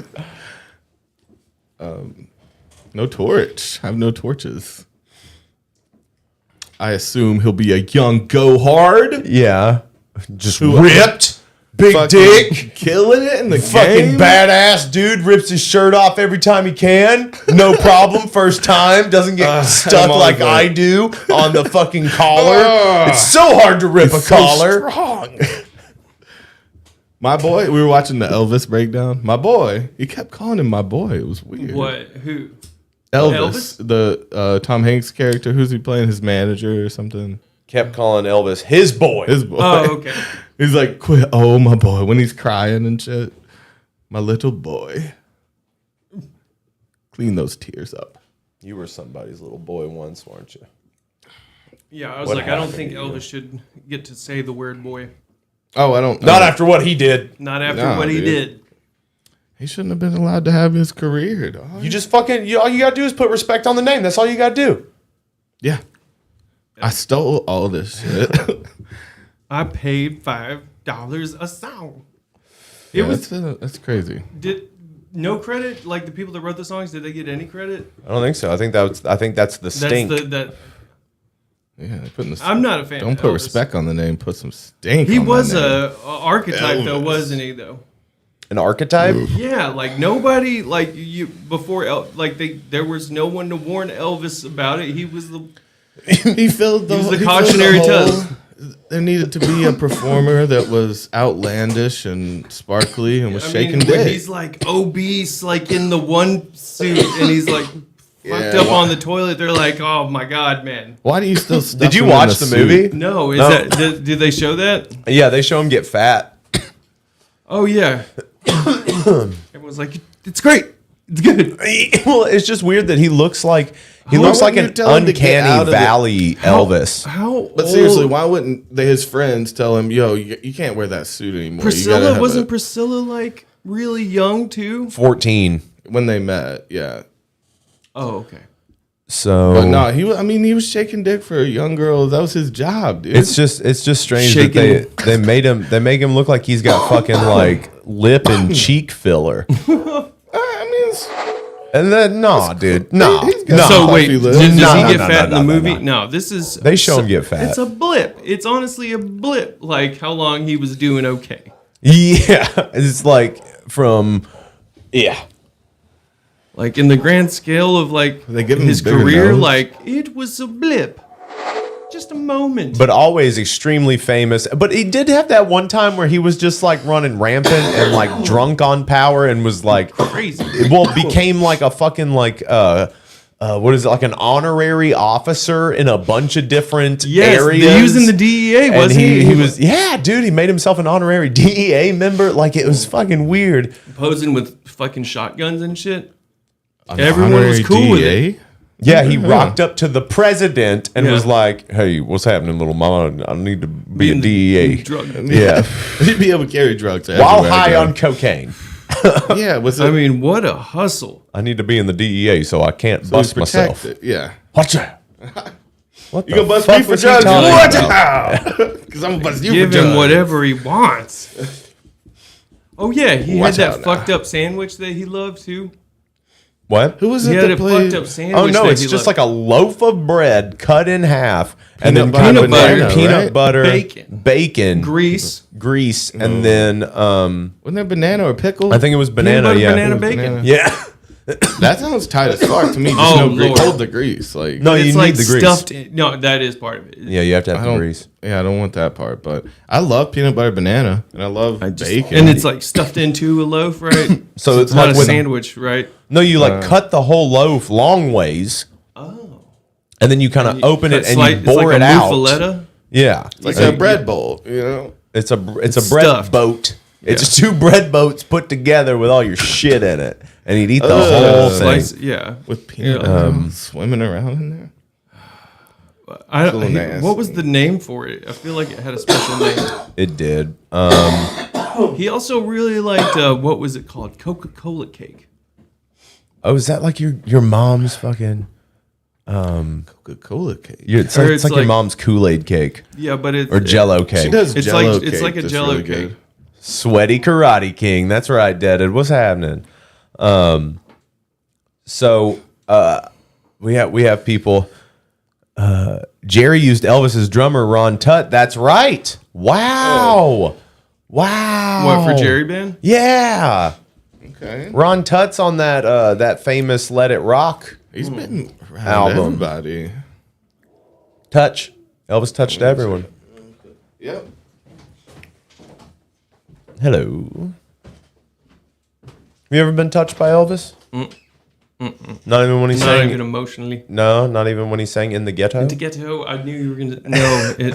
Speaker 1: No torch. I have no torches. I assume he'll be a young go hard.
Speaker 2: Yeah. Just
Speaker 1: Who-
Speaker 2: ripped. Big
Speaker 1: Fucking
Speaker 2: dick.
Speaker 1: killing it in the
Speaker 2: Fucking
Speaker 1: game.
Speaker 2: badass dude. Rips his shirt off every time he can. No problem. First time. Doesn't get stuck
Speaker 1: I'm on
Speaker 2: like
Speaker 1: that.
Speaker 2: I do on the fucking collar. It's so hard to rip a
Speaker 1: So
Speaker 2: collar.
Speaker 1: strong. My boy, we were watching the Elvis breakdown. My boy, he kept calling him my boy. It was weird.
Speaker 3: What? Who?
Speaker 1: Elvis, the Tom Hanks character. Who's he playing? His manager or something?
Speaker 2: Kept calling Elvis his boy.
Speaker 1: His boy.
Speaker 3: Oh, okay.
Speaker 1: He's like, quit. Oh, my boy. When he's crying and shit. My little boy. Clean those tears up.
Speaker 2: You were somebody's little boy once, weren't you?
Speaker 3: Yeah, I was
Speaker 2: What
Speaker 3: like, I don't
Speaker 2: happened
Speaker 3: think
Speaker 2: to you?
Speaker 3: Elvis should get to say the word boy.
Speaker 1: Oh, I don't.
Speaker 2: Not after what he did.
Speaker 3: Not after
Speaker 1: Nah,
Speaker 3: what he
Speaker 1: dude.
Speaker 3: did.
Speaker 1: He shouldn't have been allowed to have his career, dog.
Speaker 2: You just fucking, all you gotta do is put respect on the name. That's all you gotta do.
Speaker 1: Yeah. I stole all this shit.
Speaker 3: I paid $5 a song.
Speaker 1: That's crazy.
Speaker 3: Did no credit? Like the people that wrote the songs, did they get any credit?
Speaker 2: I don't think so. I think that's the stink.
Speaker 1: Yeah, they're putting the,
Speaker 3: I'm not a fan.
Speaker 1: Don't
Speaker 3: of
Speaker 1: put
Speaker 3: Elvis.
Speaker 1: respect on the name. Put some stink.
Speaker 3: He
Speaker 1: on
Speaker 3: was
Speaker 1: my name.
Speaker 3: a archetype though,
Speaker 1: Elvis.
Speaker 3: wasn't he? Though.
Speaker 2: An archetype?
Speaker 3: Yeah, like nobody like you before. There was no one to warn Elvis about it. He was the.
Speaker 1: He filled the.
Speaker 3: He was the
Speaker 1: he filled
Speaker 3: cautionary
Speaker 1: hole.
Speaker 3: tale.
Speaker 1: There needed to be a performer that was outlandish and was shaking
Speaker 3: when
Speaker 1: dick.
Speaker 3: he's like obese, like in the one suit, and he's like fucked
Speaker 1: Yeah.
Speaker 3: up on the toilet. They're like, "Oh my god, man!"
Speaker 1: Why do you still? Stuff
Speaker 2: Did you
Speaker 1: him in
Speaker 2: watch
Speaker 1: a
Speaker 2: the
Speaker 1: suit?
Speaker 2: movie?
Speaker 3: No, is
Speaker 2: No.
Speaker 3: that? Did they show that?
Speaker 2: Yeah, they show him get fat.
Speaker 3: Oh yeah. Everyone's like, "It's great. It's good."
Speaker 2: Well, it's just weird that he looks like
Speaker 1: Why
Speaker 2: an
Speaker 1: wouldn't you tell him to get out
Speaker 2: uncanny
Speaker 1: of the-
Speaker 2: valley Elvis.
Speaker 3: How?
Speaker 1: But seriously, why wouldn't his friends tell him, "Yo, you can't wear that suit anymore"? You gotta
Speaker 3: Priscilla
Speaker 1: have
Speaker 3: wasn't Priscilla like really young too?
Speaker 2: 14.
Speaker 1: when they met, yeah.
Speaker 3: Oh, okay.
Speaker 2: So
Speaker 1: But no, he was shaking dick for a young girl. That was his job, dude.
Speaker 2: it's just strange
Speaker 3: Shaking.
Speaker 2: that they make him look like he's got fucking like lip and cheek filler.
Speaker 1: I mean, it's,
Speaker 2: And then dude, no.
Speaker 1: he's got
Speaker 2: No.
Speaker 3: So wait,
Speaker 1: puffy
Speaker 3: does
Speaker 1: lips.
Speaker 3: he
Speaker 2: No,
Speaker 3: get
Speaker 2: no,
Speaker 3: fat
Speaker 2: no,
Speaker 3: in the
Speaker 2: no,
Speaker 3: movie?
Speaker 2: no.
Speaker 3: No, this is
Speaker 2: They show him get fat.
Speaker 3: It's a blip. It's honestly a blip. Like how long he was doing okay.
Speaker 2: Yeah, it's like from
Speaker 3: Like in the grand scale of like
Speaker 1: They give him
Speaker 3: his
Speaker 1: bigger
Speaker 3: career,
Speaker 1: nose?
Speaker 3: like it was a blip, just a moment.
Speaker 2: but always extremely famous. But he did have that one time where he was just like running rampant and like drunk on power and was like
Speaker 3: crazy.
Speaker 2: became like a fucking like what is it, like an honorary officer in a bunch of different
Speaker 3: Yes,
Speaker 2: areas.
Speaker 3: using the DEA,
Speaker 2: And
Speaker 3: wasn't he?
Speaker 2: he was dude, he made himself an honorary DEA member. Like it was fucking weird.
Speaker 3: Posing with fucking shotguns and shit.
Speaker 1: An
Speaker 3: Everyone was
Speaker 1: honorary
Speaker 3: cool with
Speaker 1: DA?
Speaker 3: it.
Speaker 2: Yeah, he rocked up to the president and
Speaker 3: Yeah.
Speaker 2: was like, "Hey, what's happening, little mama? I need to be a
Speaker 3: Being
Speaker 2: DEA."
Speaker 3: drug.
Speaker 2: Yeah,
Speaker 1: He'd be able to carry drugs
Speaker 2: while
Speaker 1: everywhere,
Speaker 2: high
Speaker 1: bro.
Speaker 2: on cocaine.
Speaker 1: Yeah, was it?
Speaker 3: I mean, what a hustle.
Speaker 2: I need to be in the DEA so I can't
Speaker 1: so
Speaker 2: bust
Speaker 1: he's
Speaker 2: myself.
Speaker 1: protected. Yeah.
Speaker 2: Watch out! What
Speaker 1: You gonna bust me for drugs? Watch out! Because I'm gonna bust you
Speaker 3: Give
Speaker 1: for drugs.
Speaker 3: him whatever he wants. Oh yeah, he
Speaker 1: Watch
Speaker 3: had
Speaker 1: out
Speaker 3: that
Speaker 1: now.
Speaker 3: fucked up sandwich that he loved too.
Speaker 2: What?
Speaker 1: Who was
Speaker 3: He
Speaker 1: it
Speaker 3: had
Speaker 1: that
Speaker 3: a
Speaker 1: played?
Speaker 3: fucked up sandwich.
Speaker 2: Oh no,
Speaker 3: that
Speaker 2: it's
Speaker 3: he
Speaker 2: just
Speaker 3: loved.
Speaker 2: like a loaf of bread cut in half, and then
Speaker 1: Peanut
Speaker 2: kind of
Speaker 3: butter,
Speaker 2: peanut
Speaker 1: right?
Speaker 2: butter,
Speaker 3: Bacon.
Speaker 2: bacon,
Speaker 3: grease.
Speaker 2: grease, and then
Speaker 1: Wasn't there banana or pickle?
Speaker 2: I think it was banana.
Speaker 3: butter,
Speaker 2: Yeah,
Speaker 3: banana, bacon.
Speaker 2: yeah.
Speaker 1: that sounds tight as fuck to me. Just
Speaker 3: Oh,
Speaker 1: no grease.
Speaker 3: Lord.
Speaker 1: Hold the grease. Like,
Speaker 2: No,
Speaker 3: It's
Speaker 2: you
Speaker 3: like
Speaker 2: need the grease.
Speaker 3: stuffed. No, that is part of it.
Speaker 2: Yeah, you have to have
Speaker 1: I
Speaker 2: the
Speaker 1: don't.
Speaker 2: grease.
Speaker 1: Yeah, I don't want that part. But I love peanut butter banana, and I love bacon.
Speaker 3: And it's like stuffed into a loaf, right?
Speaker 2: So it's
Speaker 3: not
Speaker 2: like
Speaker 3: a
Speaker 2: with
Speaker 3: sandwich, right?
Speaker 2: No, you like cut the whole loaf long ways,
Speaker 3: Oh.
Speaker 2: and then you kind of open it and you
Speaker 3: it's
Speaker 2: bore
Speaker 3: like
Speaker 2: it
Speaker 3: a
Speaker 2: out.
Speaker 3: muffaletta.
Speaker 2: Yeah,
Speaker 1: like a bread bowl, you know.
Speaker 2: It's a bread
Speaker 3: stuffed.
Speaker 2: boat. It's two bread boats put together with all your shit in it, and you'd eat the whole thing.
Speaker 3: Slice, yeah.
Speaker 1: With peanut butter swimming around in there.
Speaker 3: I
Speaker 1: little
Speaker 3: don't,
Speaker 1: nasty.
Speaker 3: what was the name for it? I feel like it had a special name.
Speaker 2: It did.
Speaker 3: He also really liked what was it called? Coca-Cola cake.
Speaker 2: Oh, is that like your mom's fucking?
Speaker 1: Coca-Cola cake.
Speaker 2: It's
Speaker 3: Or
Speaker 2: like,
Speaker 3: it's
Speaker 2: your
Speaker 3: like-
Speaker 2: mom's Kool-Aid cake
Speaker 3: Yeah, but it's
Speaker 2: or Jello cake.
Speaker 1: She does
Speaker 3: It's
Speaker 1: Jello
Speaker 3: like-
Speaker 1: cake.
Speaker 3: it's like a
Speaker 1: that's
Speaker 3: Jello
Speaker 1: really
Speaker 3: cake.
Speaker 1: good.
Speaker 2: Sweaty Karate King. That's right, Deaded. What's happening? So we have people. Jerry used Elvis's drummer Ron Tutt. That's right. Wow. Wow.
Speaker 3: what for Jerry Band?
Speaker 2: Yeah.
Speaker 1: Okay.
Speaker 2: Ron Tutt's on that famous Let It Rock
Speaker 1: He's been around
Speaker 2: Album.
Speaker 1: everybody.
Speaker 2: touch. Elvis touched everyone.
Speaker 1: Yep.
Speaker 2: Hello. Have you ever been touched by Elvis? Not even when he
Speaker 3: Not
Speaker 2: sang.
Speaker 3: even emotionally.
Speaker 2: No, not even when he sang In the Ghetto.
Speaker 3: To get to, I knew you were gonna. No,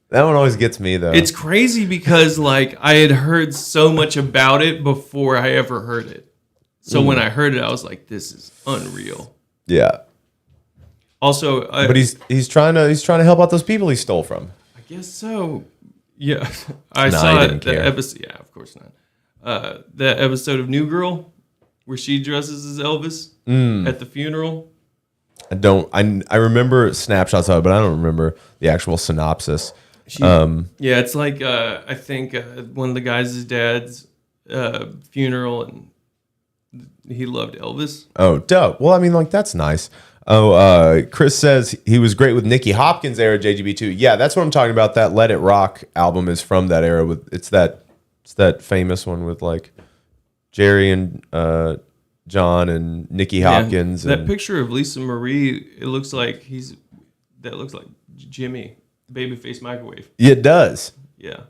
Speaker 2: That one always gets me though.
Speaker 3: it's crazy because like I had heard so much about it before I ever heard it. So when I heard it, I was like, "This is unreal."
Speaker 2: yeah,
Speaker 3: Also,
Speaker 2: but he's trying to help out those people he stole from.
Speaker 3: I guess so. Yeah, I
Speaker 2: No,
Speaker 3: saw
Speaker 2: he
Speaker 3: it,
Speaker 2: didn't
Speaker 3: the
Speaker 2: care.
Speaker 3: episode. Yeah, of course not. that episode of New Girl where she dresses as Elvis at the funeral.
Speaker 2: I remember snapshots of it, but I don't remember the actual synopsis.
Speaker 3: Yeah, it's like I think one of the guys' dad's funeral, and he loved Elvis.
Speaker 2: Oh, dope. Well, I mean, like, that's nice. Oh, Chris says he was great with Nicky Hopkins era JGB2. Yeah, that's what I'm talking about. That Let It Rock album is from that era. It's that famous one with like Jerry and John and Nicky Hopkins.
Speaker 3: That picture of Lisa Marie, it looks like that looks like Jimmy, Babyface Microwave.
Speaker 2: It does.
Speaker 3: Yeah,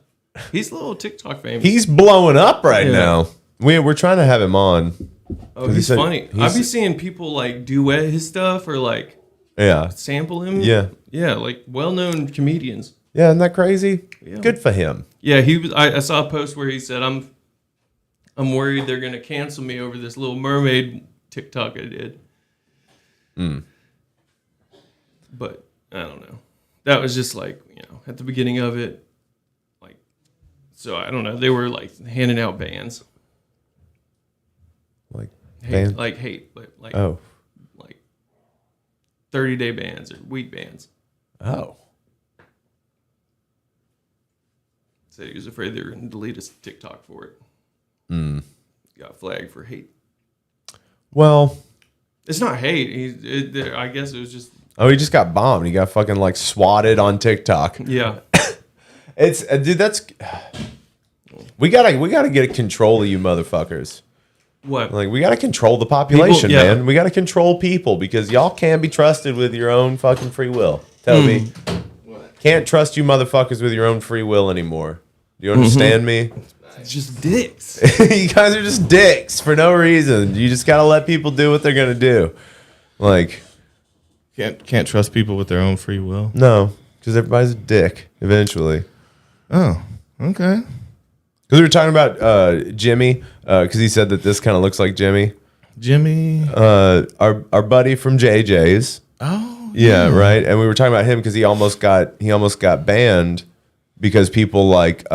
Speaker 3: he's a little TikTok famous.
Speaker 2: He's blowing up right now. We're trying to have him on.
Speaker 3: Oh, he's funny. I've been seeing people like duet his stuff or like sample him. Yeah, like well-known comedians.
Speaker 2: Yeah, isn't that crazy?
Speaker 3: Yeah.
Speaker 2: Good for him.
Speaker 3: Yeah, he was. I saw a post where he said, "I'm worried they're gonna cancel me over this Little Mermaid TikTok I did." But I don't know. That was just like, at the beginning of it, like, so I don't know. They were like handing out bands.
Speaker 2: Like
Speaker 3: Hate,
Speaker 2: band?
Speaker 3: but like like 30-day bans or week bans.
Speaker 2: Oh.
Speaker 3: So he was afraid they were going to delete his TikTok for it. Got flagged for hate.
Speaker 2: Well,
Speaker 3: it's not hate. I guess it was just.
Speaker 2: Oh, he just got bombed. He got fucking like swatted on TikTok.
Speaker 3: Yeah.
Speaker 2: It's dude. That's we gotta get control of you motherfuckers.
Speaker 3: What?
Speaker 2: Like, we got to control the population,
Speaker 3: People, yeah.
Speaker 2: man. We got to control people because y'all can't be trusted with your own fucking free will. Tell me. Can't trust you motherfuckers with your own free will anymore. Do you understand me?
Speaker 3: It's just dicks.
Speaker 2: You guys are just dicks for no reason. You just got to let people do what they're going to do. Like,
Speaker 1: Can't trust people with their own free will.
Speaker 2: no, because everybody's a dick eventually.
Speaker 1: Oh, okay.
Speaker 2: Because we were talking about Jimmy, because he said that this kind of looks like Jimmy.
Speaker 1: Jimmy.
Speaker 2: Our buddy from JJ's.
Speaker 1: Oh,
Speaker 2: Yeah, right. And we were talking about him because he almost got banned because people like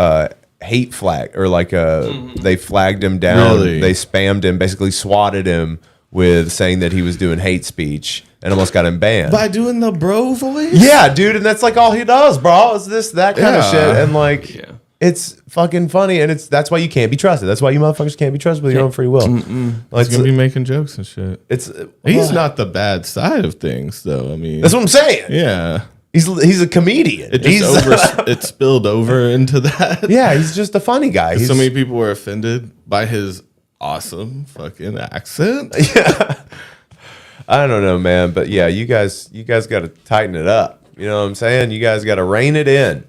Speaker 2: hate flag or like they flagged him down.
Speaker 1: Really?
Speaker 2: They spammed him, basically swatted him with saying that he was doing hate speech and almost got him banned.
Speaker 1: by doing the bro voice.
Speaker 2: Yeah, dude, and that's like all he does, bro. Is that kind of
Speaker 1: Yeah.
Speaker 2: shit, and like.
Speaker 3: Yeah.
Speaker 2: It's fucking funny, and that's why you can't be trusted. That's why you motherfuckers can't be trusted with your own free will. Like,
Speaker 1: He's gonna be making jokes and shit. He's not the bad side of things, though. I mean,
Speaker 2: That's what I'm saying.
Speaker 1: yeah.
Speaker 2: He's a comedian.
Speaker 1: It
Speaker 2: He's
Speaker 1: just it spilled over into that.
Speaker 2: yeah, he's just a funny guy.
Speaker 1: So many people were offended by his awesome fucking accent.
Speaker 2: I don't know, man, but yeah, you guys got to tighten it up. You know what I'm saying? You guys got to rein it in.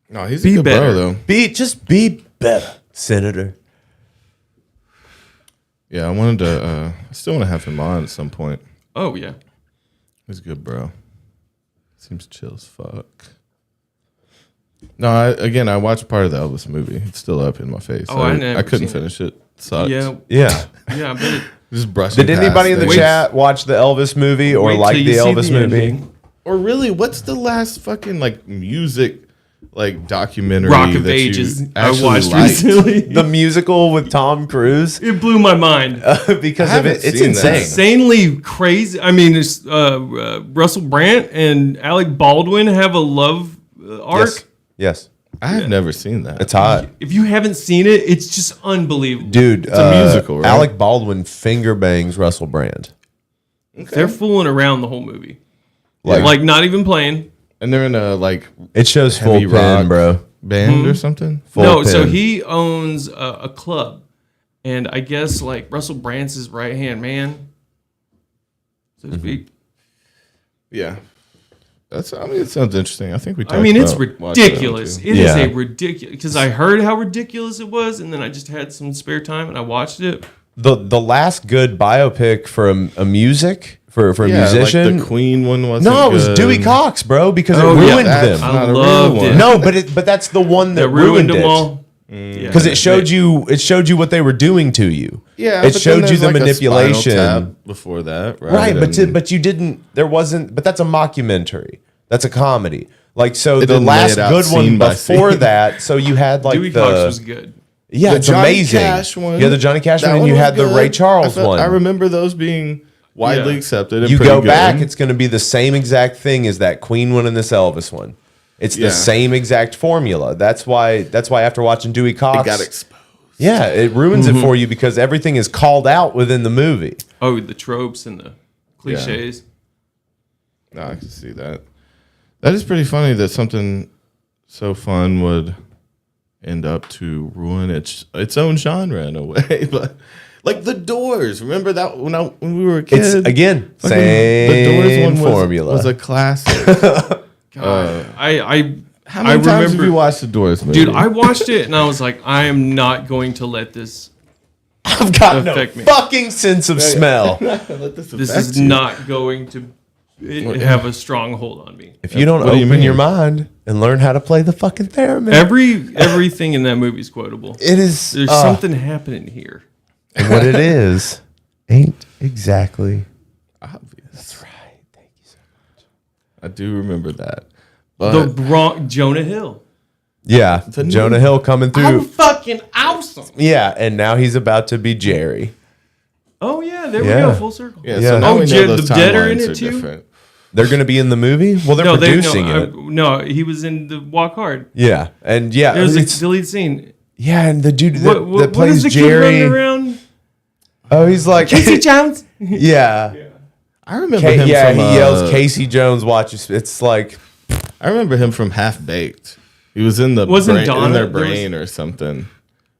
Speaker 1: No, he's
Speaker 3: Be
Speaker 1: a good
Speaker 3: better.
Speaker 1: bro, though.
Speaker 2: Be better, Senator.
Speaker 1: Yeah, I wanted to. I still want to have him on at some point.
Speaker 3: Oh yeah.
Speaker 1: He's a good bro. Seems chill as fuck. No, I watched part of the Elvis movie. It's still up in my face.
Speaker 3: Oh, I never
Speaker 1: couldn't
Speaker 3: seen it.
Speaker 1: finish it. Sucked.
Speaker 3: Yeah.
Speaker 2: Yeah.
Speaker 3: Yeah. I bet it.
Speaker 1: Just brushing.
Speaker 2: Did anybody in the
Speaker 1: past
Speaker 2: chat watch the Elvis movie or
Speaker 3: Wait
Speaker 2: like
Speaker 3: till
Speaker 2: the
Speaker 3: you see
Speaker 2: Elvis
Speaker 3: the
Speaker 2: movie?
Speaker 3: ending.
Speaker 1: Or really, what's the last fucking like music like documentary
Speaker 3: Rock of
Speaker 1: that
Speaker 3: Ages.
Speaker 1: you
Speaker 3: I
Speaker 1: actually
Speaker 3: watched
Speaker 1: liked?
Speaker 3: recently.
Speaker 2: The musical with Tom Cruise
Speaker 3: It blew my mind.
Speaker 2: because
Speaker 1: I
Speaker 2: of it.
Speaker 1: haven't
Speaker 2: It's
Speaker 1: seen that.
Speaker 2: insane.
Speaker 3: Insanely crazy. I mean, it's, Russell Brand and Alec Baldwin have a love arc.
Speaker 2: Yes.
Speaker 1: I have never seen that.
Speaker 2: It's hot.
Speaker 3: If you haven't seen it, it's just unbelievable.
Speaker 2: Dude,
Speaker 1: a musical, right?
Speaker 2: Alec Baldwin finger bangs Russell Brand.
Speaker 3: They're fooling around the whole movie.
Speaker 2: Like-
Speaker 3: Like not even playing.
Speaker 1: and they're in a like
Speaker 2: It shows full
Speaker 1: heavy
Speaker 2: pin,
Speaker 1: rock
Speaker 2: bro.
Speaker 1: band or something.
Speaker 2: Full
Speaker 3: No, so
Speaker 2: pin.
Speaker 3: he owns a club, and I guess like Russell Brand's his right hand man, so to speak.
Speaker 1: Yeah, it sounds interesting. I think we.
Speaker 3: I
Speaker 1: talked
Speaker 3: mean, it's
Speaker 1: about watching that one,
Speaker 3: ridiculous.
Speaker 1: too.
Speaker 3: It is
Speaker 2: Yeah.
Speaker 3: a ridiculous because I heard how ridiculous it was, and then I just had some spare time and I watched it.
Speaker 2: The last good biopic for a music for a
Speaker 1: Yeah,
Speaker 2: musician.
Speaker 1: like the Queen one wasn't.
Speaker 2: No, it was
Speaker 1: good.
Speaker 2: Dewey Cox, bro, because
Speaker 3: Oh,
Speaker 2: it
Speaker 3: yeah,
Speaker 2: ruined
Speaker 1: that's
Speaker 2: them.
Speaker 1: not
Speaker 3: I
Speaker 1: a real
Speaker 3: loved
Speaker 1: one.
Speaker 3: it.
Speaker 2: No, but that's the one that
Speaker 3: That ruined them
Speaker 2: it.
Speaker 3: all.
Speaker 2: Because it showed you what they were doing to you.
Speaker 1: Yeah,
Speaker 2: it
Speaker 1: but then
Speaker 2: showed you
Speaker 1: there's
Speaker 2: the
Speaker 1: like a
Speaker 2: manipulation.
Speaker 1: Spinal Tap before that, right?
Speaker 2: Right,
Speaker 1: And
Speaker 2: but you didn't. There wasn't. But that's a mockumentary. That's a comedy. Like so,
Speaker 1: It
Speaker 2: the
Speaker 1: didn't lay
Speaker 2: last
Speaker 1: it out
Speaker 2: good one
Speaker 1: scene by
Speaker 2: before
Speaker 1: scene.
Speaker 2: that. So you had like
Speaker 3: Dewey
Speaker 2: the
Speaker 3: Cox was good.
Speaker 2: Yeah,
Speaker 1: The
Speaker 2: it's
Speaker 1: Johnny
Speaker 2: amazing.
Speaker 1: Cash one,
Speaker 2: Yeah, the Johnny Cash
Speaker 1: that
Speaker 2: one, and
Speaker 1: one
Speaker 2: you
Speaker 1: was
Speaker 2: had the
Speaker 1: good.
Speaker 2: Ray Charles one.
Speaker 1: I remember those being widely
Speaker 3: Yeah.
Speaker 1: accepted. And
Speaker 2: You
Speaker 1: pretty
Speaker 2: go back,
Speaker 1: good.
Speaker 2: it's going to be the same exact thing as that Queen one and this Elvis one. It's
Speaker 1: Yeah.
Speaker 2: the same exact formula. That's why after watching Dewey Cox,
Speaker 1: It got exposed.
Speaker 2: yeah, it ruins it for you because everything is called out within the movie.
Speaker 3: Oh, the tropes and the cliches.
Speaker 1: No, I can see that. That is pretty funny that something so fun would end up to ruin its own genre in a way. But like the Doors, remember that when we were kids?
Speaker 2: It's again
Speaker 1: Fucking
Speaker 2: same
Speaker 1: the Doors one
Speaker 2: formula.
Speaker 1: was a classic.
Speaker 3: God, I
Speaker 1: How many times have you watched the Doors movie?
Speaker 3: dude, I watched it and I was like, I am not going to let this.
Speaker 2: I've got no
Speaker 3: affect me.
Speaker 2: fucking sense of smell.
Speaker 1: Let this
Speaker 3: This
Speaker 1: affect
Speaker 3: is
Speaker 1: you.
Speaker 3: not going to have a strong hold on me.
Speaker 2: If you don't
Speaker 1: What do you
Speaker 2: open your
Speaker 1: mean?
Speaker 2: mind and learn how to play the fucking theremin,
Speaker 3: Everything in that movie is quotable.
Speaker 2: it is
Speaker 3: There's something happening here.
Speaker 2: and what it is ain't exactly
Speaker 1: obvious.
Speaker 2: that's right. Thank you so much.
Speaker 1: I do remember that.
Speaker 3: The
Speaker 1: But
Speaker 3: wrong Jonah Hill.
Speaker 2: Yeah,
Speaker 1: new-
Speaker 2: Jonah Hill coming through.
Speaker 3: Fucking awesome.
Speaker 2: Yeah, and now he's about to be Jerry.
Speaker 3: Oh yeah, there we
Speaker 2: Yeah.
Speaker 3: go, full circle.
Speaker 1: yeah,
Speaker 2: Yeah.
Speaker 1: so now
Speaker 3: Oh,
Speaker 1: we know
Speaker 3: Jed,
Speaker 1: those
Speaker 3: the Dead are in
Speaker 1: timelines
Speaker 3: it
Speaker 1: are
Speaker 3: too?
Speaker 1: different.
Speaker 2: They're going to be in the movie. Well, they're producing it.
Speaker 3: No, he was in the Walk Hard.
Speaker 2: Yeah, and yeah,
Speaker 3: There's
Speaker 2: it's-
Speaker 3: a deleted scene.
Speaker 2: yeah, and the dude that,
Speaker 3: What,
Speaker 2: that
Speaker 3: what
Speaker 2: plays
Speaker 3: is the kid
Speaker 2: Jerry.
Speaker 3: running around?
Speaker 2: Oh, he's like
Speaker 3: Casey Jones.
Speaker 2: yeah.
Speaker 1: I remember him
Speaker 2: Yeah,
Speaker 1: from
Speaker 2: he yells Casey Jones watches. It's like
Speaker 1: I remember him from Half Baked. He was in the
Speaker 3: Wasn't
Speaker 1: brain,
Speaker 3: Donna-
Speaker 1: in their
Speaker 3: there was-
Speaker 1: brain or something.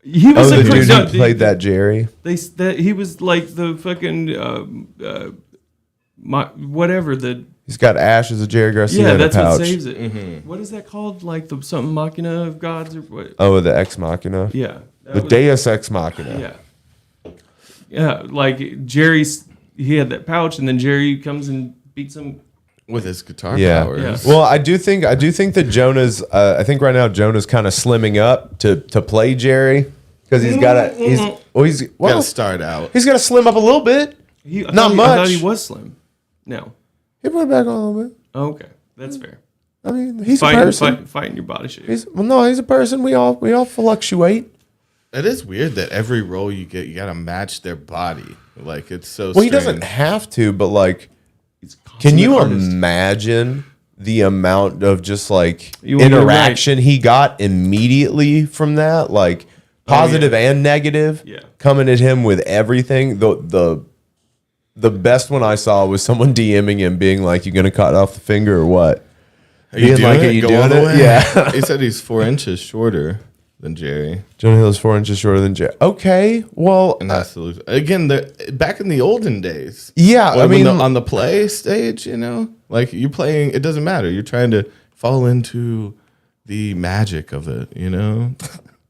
Speaker 3: He was
Speaker 2: the
Speaker 3: a
Speaker 2: dude
Speaker 3: no,
Speaker 2: who played that Jerry.
Speaker 3: He was like the fucking whatever the
Speaker 2: He's got Ash as a Jerry Garcia
Speaker 3: yeah.
Speaker 2: in a
Speaker 3: That's what
Speaker 2: pouch.
Speaker 3: saves it. What is that called? Like the something machina of gods or what?
Speaker 2: Oh, the Ex Machina.
Speaker 3: Yeah, that
Speaker 2: The
Speaker 3: was-
Speaker 2: Deus Ex Machina.
Speaker 3: Yeah, yeah. Like Jerry's, he had that pouch, and then Jerry comes and beats him.
Speaker 1: With his guitar
Speaker 2: Yeah.
Speaker 1: powers.
Speaker 2: Well, I do think that Jonah's. I think right now Jonah's kind of slimming up to play Jerry because he's got to. He's
Speaker 1: Gotta start out.
Speaker 2: he's got to slim up a little bit.
Speaker 3: I
Speaker 2: Not
Speaker 3: thought I
Speaker 2: much.
Speaker 3: thought he was slim. No.
Speaker 2: He put it back on a little bit.
Speaker 3: Okay, that's fair.
Speaker 2: I mean, he's a person.
Speaker 3: Fighting your body shape.
Speaker 2: He's a person. We all fluctuate.
Speaker 1: It is weird that every role you get, you gotta match their body. Like it's so.
Speaker 2: Well, he
Speaker 1: strange.
Speaker 2: doesn't have to, but like,
Speaker 3: He's a
Speaker 2: can you
Speaker 3: consummate artist.
Speaker 2: imagine the amount of just like
Speaker 3: You're
Speaker 2: interaction he got immediately from that, like positive and negative,
Speaker 3: Yeah.
Speaker 2: coming at him with everything. The best one I saw was someone DMing him, being like, "You gonna cut off the finger or what?"
Speaker 1: Are you
Speaker 2: Being
Speaker 1: doing
Speaker 2: like,
Speaker 1: it?
Speaker 2: "Are you
Speaker 1: Go
Speaker 2: doing
Speaker 1: all the
Speaker 2: it?"
Speaker 1: way?
Speaker 2: Yeah.
Speaker 1: He said he's 4 inches shorter than Jerry,
Speaker 2: Jonah Hill's 4 inches shorter than Jerry. Okay, well,
Speaker 1: and that's the again. Back in the olden days,
Speaker 2: yeah, I mean,
Speaker 1: on the play stage, like you playing, it doesn't matter. You're trying to fall into the magic of it,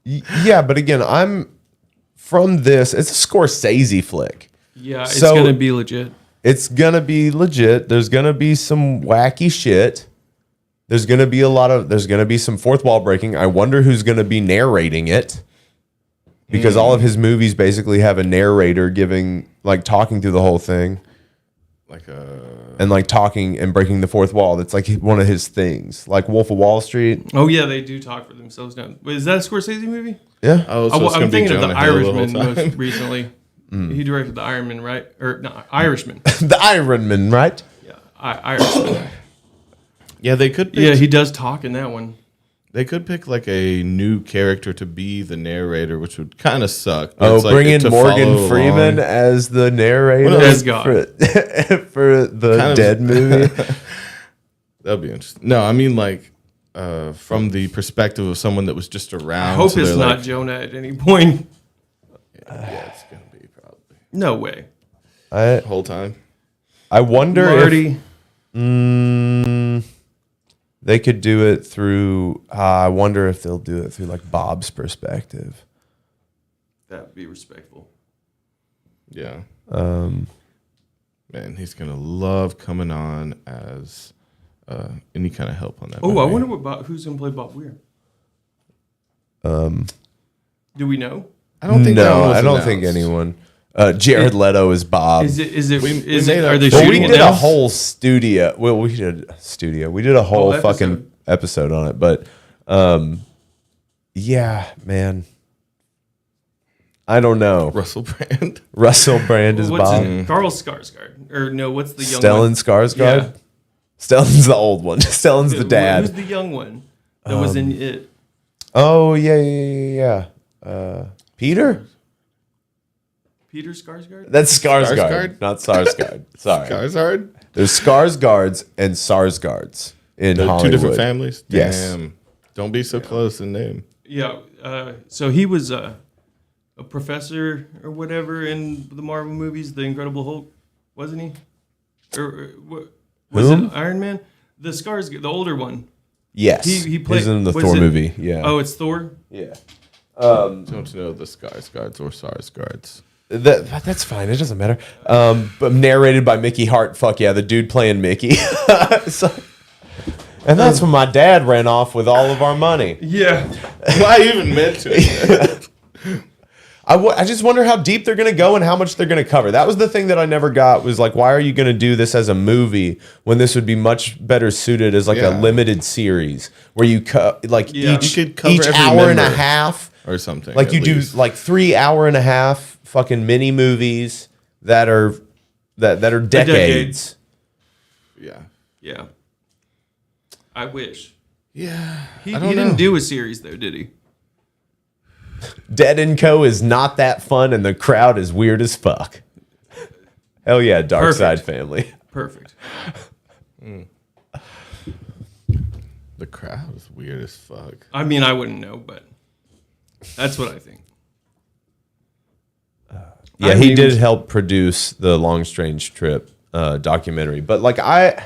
Speaker 2: yeah, but again, I'm from this. It's a Scorsese flick.
Speaker 3: Yeah, it's
Speaker 2: So-
Speaker 3: gonna be legit.
Speaker 2: It's gonna be legit. There's gonna be some wacky shit. There's gonna be some fourth wall breaking. I wonder who's gonna be narrating it. Because all of his movies basically have a narrator talking through the whole thing
Speaker 1: like
Speaker 2: and like talking and breaking the fourth wall. That's like one of his things. Like Wolf of Wall Street.
Speaker 3: Oh yeah, they do talk for themselves now. Wait, is that a Scorsese movie?
Speaker 2: Yeah.
Speaker 1: oh, so it's gonna
Speaker 3: I'm
Speaker 1: be
Speaker 3: thinking of The
Speaker 1: Jonah Hill the whole
Speaker 3: Irishman
Speaker 1: time.
Speaker 3: most recently. He directed The Ironman, right? Or no, Irishman.
Speaker 2: The Iron Man, right?
Speaker 3: Yeah, Irishman.
Speaker 1: Yeah, they could. Pick,
Speaker 3: Yeah, he does talk in that one.
Speaker 1: They could pick like a new character to be the narrator, which would kind of suck. but
Speaker 2: Oh,
Speaker 1: it's like
Speaker 2: bring in
Speaker 1: to
Speaker 2: Morgan
Speaker 1: follow
Speaker 2: Freeman
Speaker 1: along.
Speaker 2: as the narrator
Speaker 1: Well, no,
Speaker 3: as God.
Speaker 2: for the
Speaker 1: Kind of-
Speaker 2: Dead movie.
Speaker 1: That'd be interesting. No, I mean like from the perspective of someone that was just around.
Speaker 3: I hope
Speaker 1: so
Speaker 3: it's
Speaker 1: they're
Speaker 3: not
Speaker 1: like,
Speaker 3: Jonah at any point.
Speaker 1: Yeah, it's gonna be probably
Speaker 3: No way.
Speaker 1: the whole time.
Speaker 2: I wonder
Speaker 3: Marty.
Speaker 2: if they could do it through. I wonder if they'll do it through like Bob's perspective.
Speaker 3: That'd be respectful.
Speaker 1: Yeah. Man, he's gonna love coming on as any kind of help on that.
Speaker 3: Oh, I
Speaker 1: movie.
Speaker 3: wonder who's gonna play Bob Weir. Do we know?
Speaker 1: I don't think that
Speaker 2: No,
Speaker 1: one was
Speaker 2: I don't think
Speaker 1: announced.
Speaker 2: anyone. Jared Leto is Bob.
Speaker 3: Is it?
Speaker 1: We
Speaker 3: Is
Speaker 1: made
Speaker 3: it?
Speaker 1: up-
Speaker 3: Are they
Speaker 1: Well,
Speaker 2: Well, we
Speaker 3: shooting
Speaker 2: did
Speaker 3: it
Speaker 2: a
Speaker 3: now?
Speaker 2: whole studio. Well, we did a studio. We did a whole
Speaker 3: episode.
Speaker 2: fucking episode on it. But yeah, man, I don't know.
Speaker 1: Russell Brand.
Speaker 2: Russell Brand is
Speaker 3: What's
Speaker 2: Bob.
Speaker 3: it? Carl Skarsgård. Or no, what's the young
Speaker 2: Stellan
Speaker 3: one?
Speaker 2: Skarsgård?
Speaker 3: Yeah.
Speaker 2: Stellan's the old one. Stellan's the
Speaker 3: Who's
Speaker 2: dad.
Speaker 3: the young one that was in it?
Speaker 2: Oh, yeah. Peter?
Speaker 3: Peter Skarsgård?
Speaker 2: That's Skarsgård,
Speaker 1: Skarsgård?
Speaker 2: not Sarsgaard. Sorry.
Speaker 1: Skarsgård.
Speaker 2: There's Skarsgårds and Sarsgaards in
Speaker 1: They're
Speaker 2: Hollywood.
Speaker 1: two different families.
Speaker 2: Yes.
Speaker 1: Damn. Don't be so close in name.
Speaker 3: Yeah. So he was a professor or whatever in the Marvel movies, The Incredible Hulk, wasn't he? Or what? Was
Speaker 2: Whom?
Speaker 3: it Iron Man? The Skarsgård, the older one.
Speaker 2: Yes.
Speaker 3: He played.
Speaker 2: He's in the
Speaker 3: was
Speaker 2: Thor
Speaker 3: it-
Speaker 2: movie. Yeah.
Speaker 3: Oh, it's Thor.
Speaker 2: yeah.
Speaker 1: Don't you know the Skarsgårds or Sarsgaards?
Speaker 2: That's fine. It doesn't matter. But narrated by Mickey Hart. Fuck yeah, the dude playing Mickey. And that's when my dad ran off with all of our money.
Speaker 3: Yeah.
Speaker 1: Why even mention it?
Speaker 2: I just wonder how deep they're going to go and how much they're going to cover. That was the thing that I never got, was like, why are you going to do this as a movie when this would be much better suited as like a
Speaker 1: Yeah.
Speaker 2: limited series where you like
Speaker 3: Yeah.
Speaker 2: each,
Speaker 1: You could cover
Speaker 2: each
Speaker 1: every
Speaker 2: hour and a
Speaker 1: member.
Speaker 2: half,
Speaker 1: Or something.
Speaker 2: like
Speaker 1: at
Speaker 2: you do
Speaker 1: least.
Speaker 2: like 3 hour and a half fucking mini movies that are decades.
Speaker 1: Yeah.
Speaker 3: Yeah. I wish.
Speaker 1: Yeah.
Speaker 3: He
Speaker 1: I don't
Speaker 3: didn't
Speaker 1: know.
Speaker 3: do a series though, did he?
Speaker 2: Dead and Co is not that fun, and the crowd is weird as fuck. Hell yeah, Dark
Speaker 3: Perfect.
Speaker 2: Side Family.
Speaker 3: Perfect.
Speaker 1: The crowd is weird as fuck.
Speaker 3: I mean, I wouldn't know, but that's what I think.
Speaker 2: Yeah,
Speaker 3: I
Speaker 2: he
Speaker 3: mean-
Speaker 2: did help produce the Long Strange Trip documentary. But like I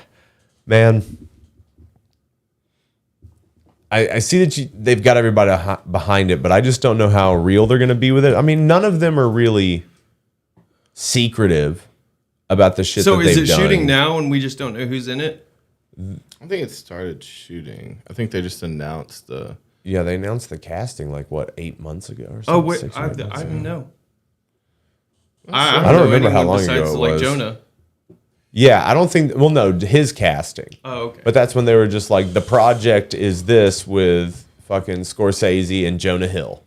Speaker 2: see that they've got everybody behind it, but I just don't know how real they're going to be with it. I mean, none of them are really secretive about the shit
Speaker 3: So
Speaker 2: that
Speaker 3: is
Speaker 2: they've
Speaker 3: it
Speaker 2: done.
Speaker 3: shooting now and we just don't know who's in it?
Speaker 1: I think it started shooting. I think they just announced the.
Speaker 2: Yeah, they announced the casting like what 8 months ago or something.
Speaker 3: Oh wait,
Speaker 2: 6 or
Speaker 3: I
Speaker 2: 8 months ago.
Speaker 3: didn't know.
Speaker 2: I don't
Speaker 3: know
Speaker 2: remember how
Speaker 3: anyone
Speaker 2: long ago
Speaker 3: besides,
Speaker 2: it
Speaker 3: like
Speaker 2: was.
Speaker 3: Jonah.
Speaker 2: Yeah, I don't think. Well, no, his casting.
Speaker 3: Oh, okay.
Speaker 2: But that's when they were just like, the project is this with fucking Scorsese and Jonah Hill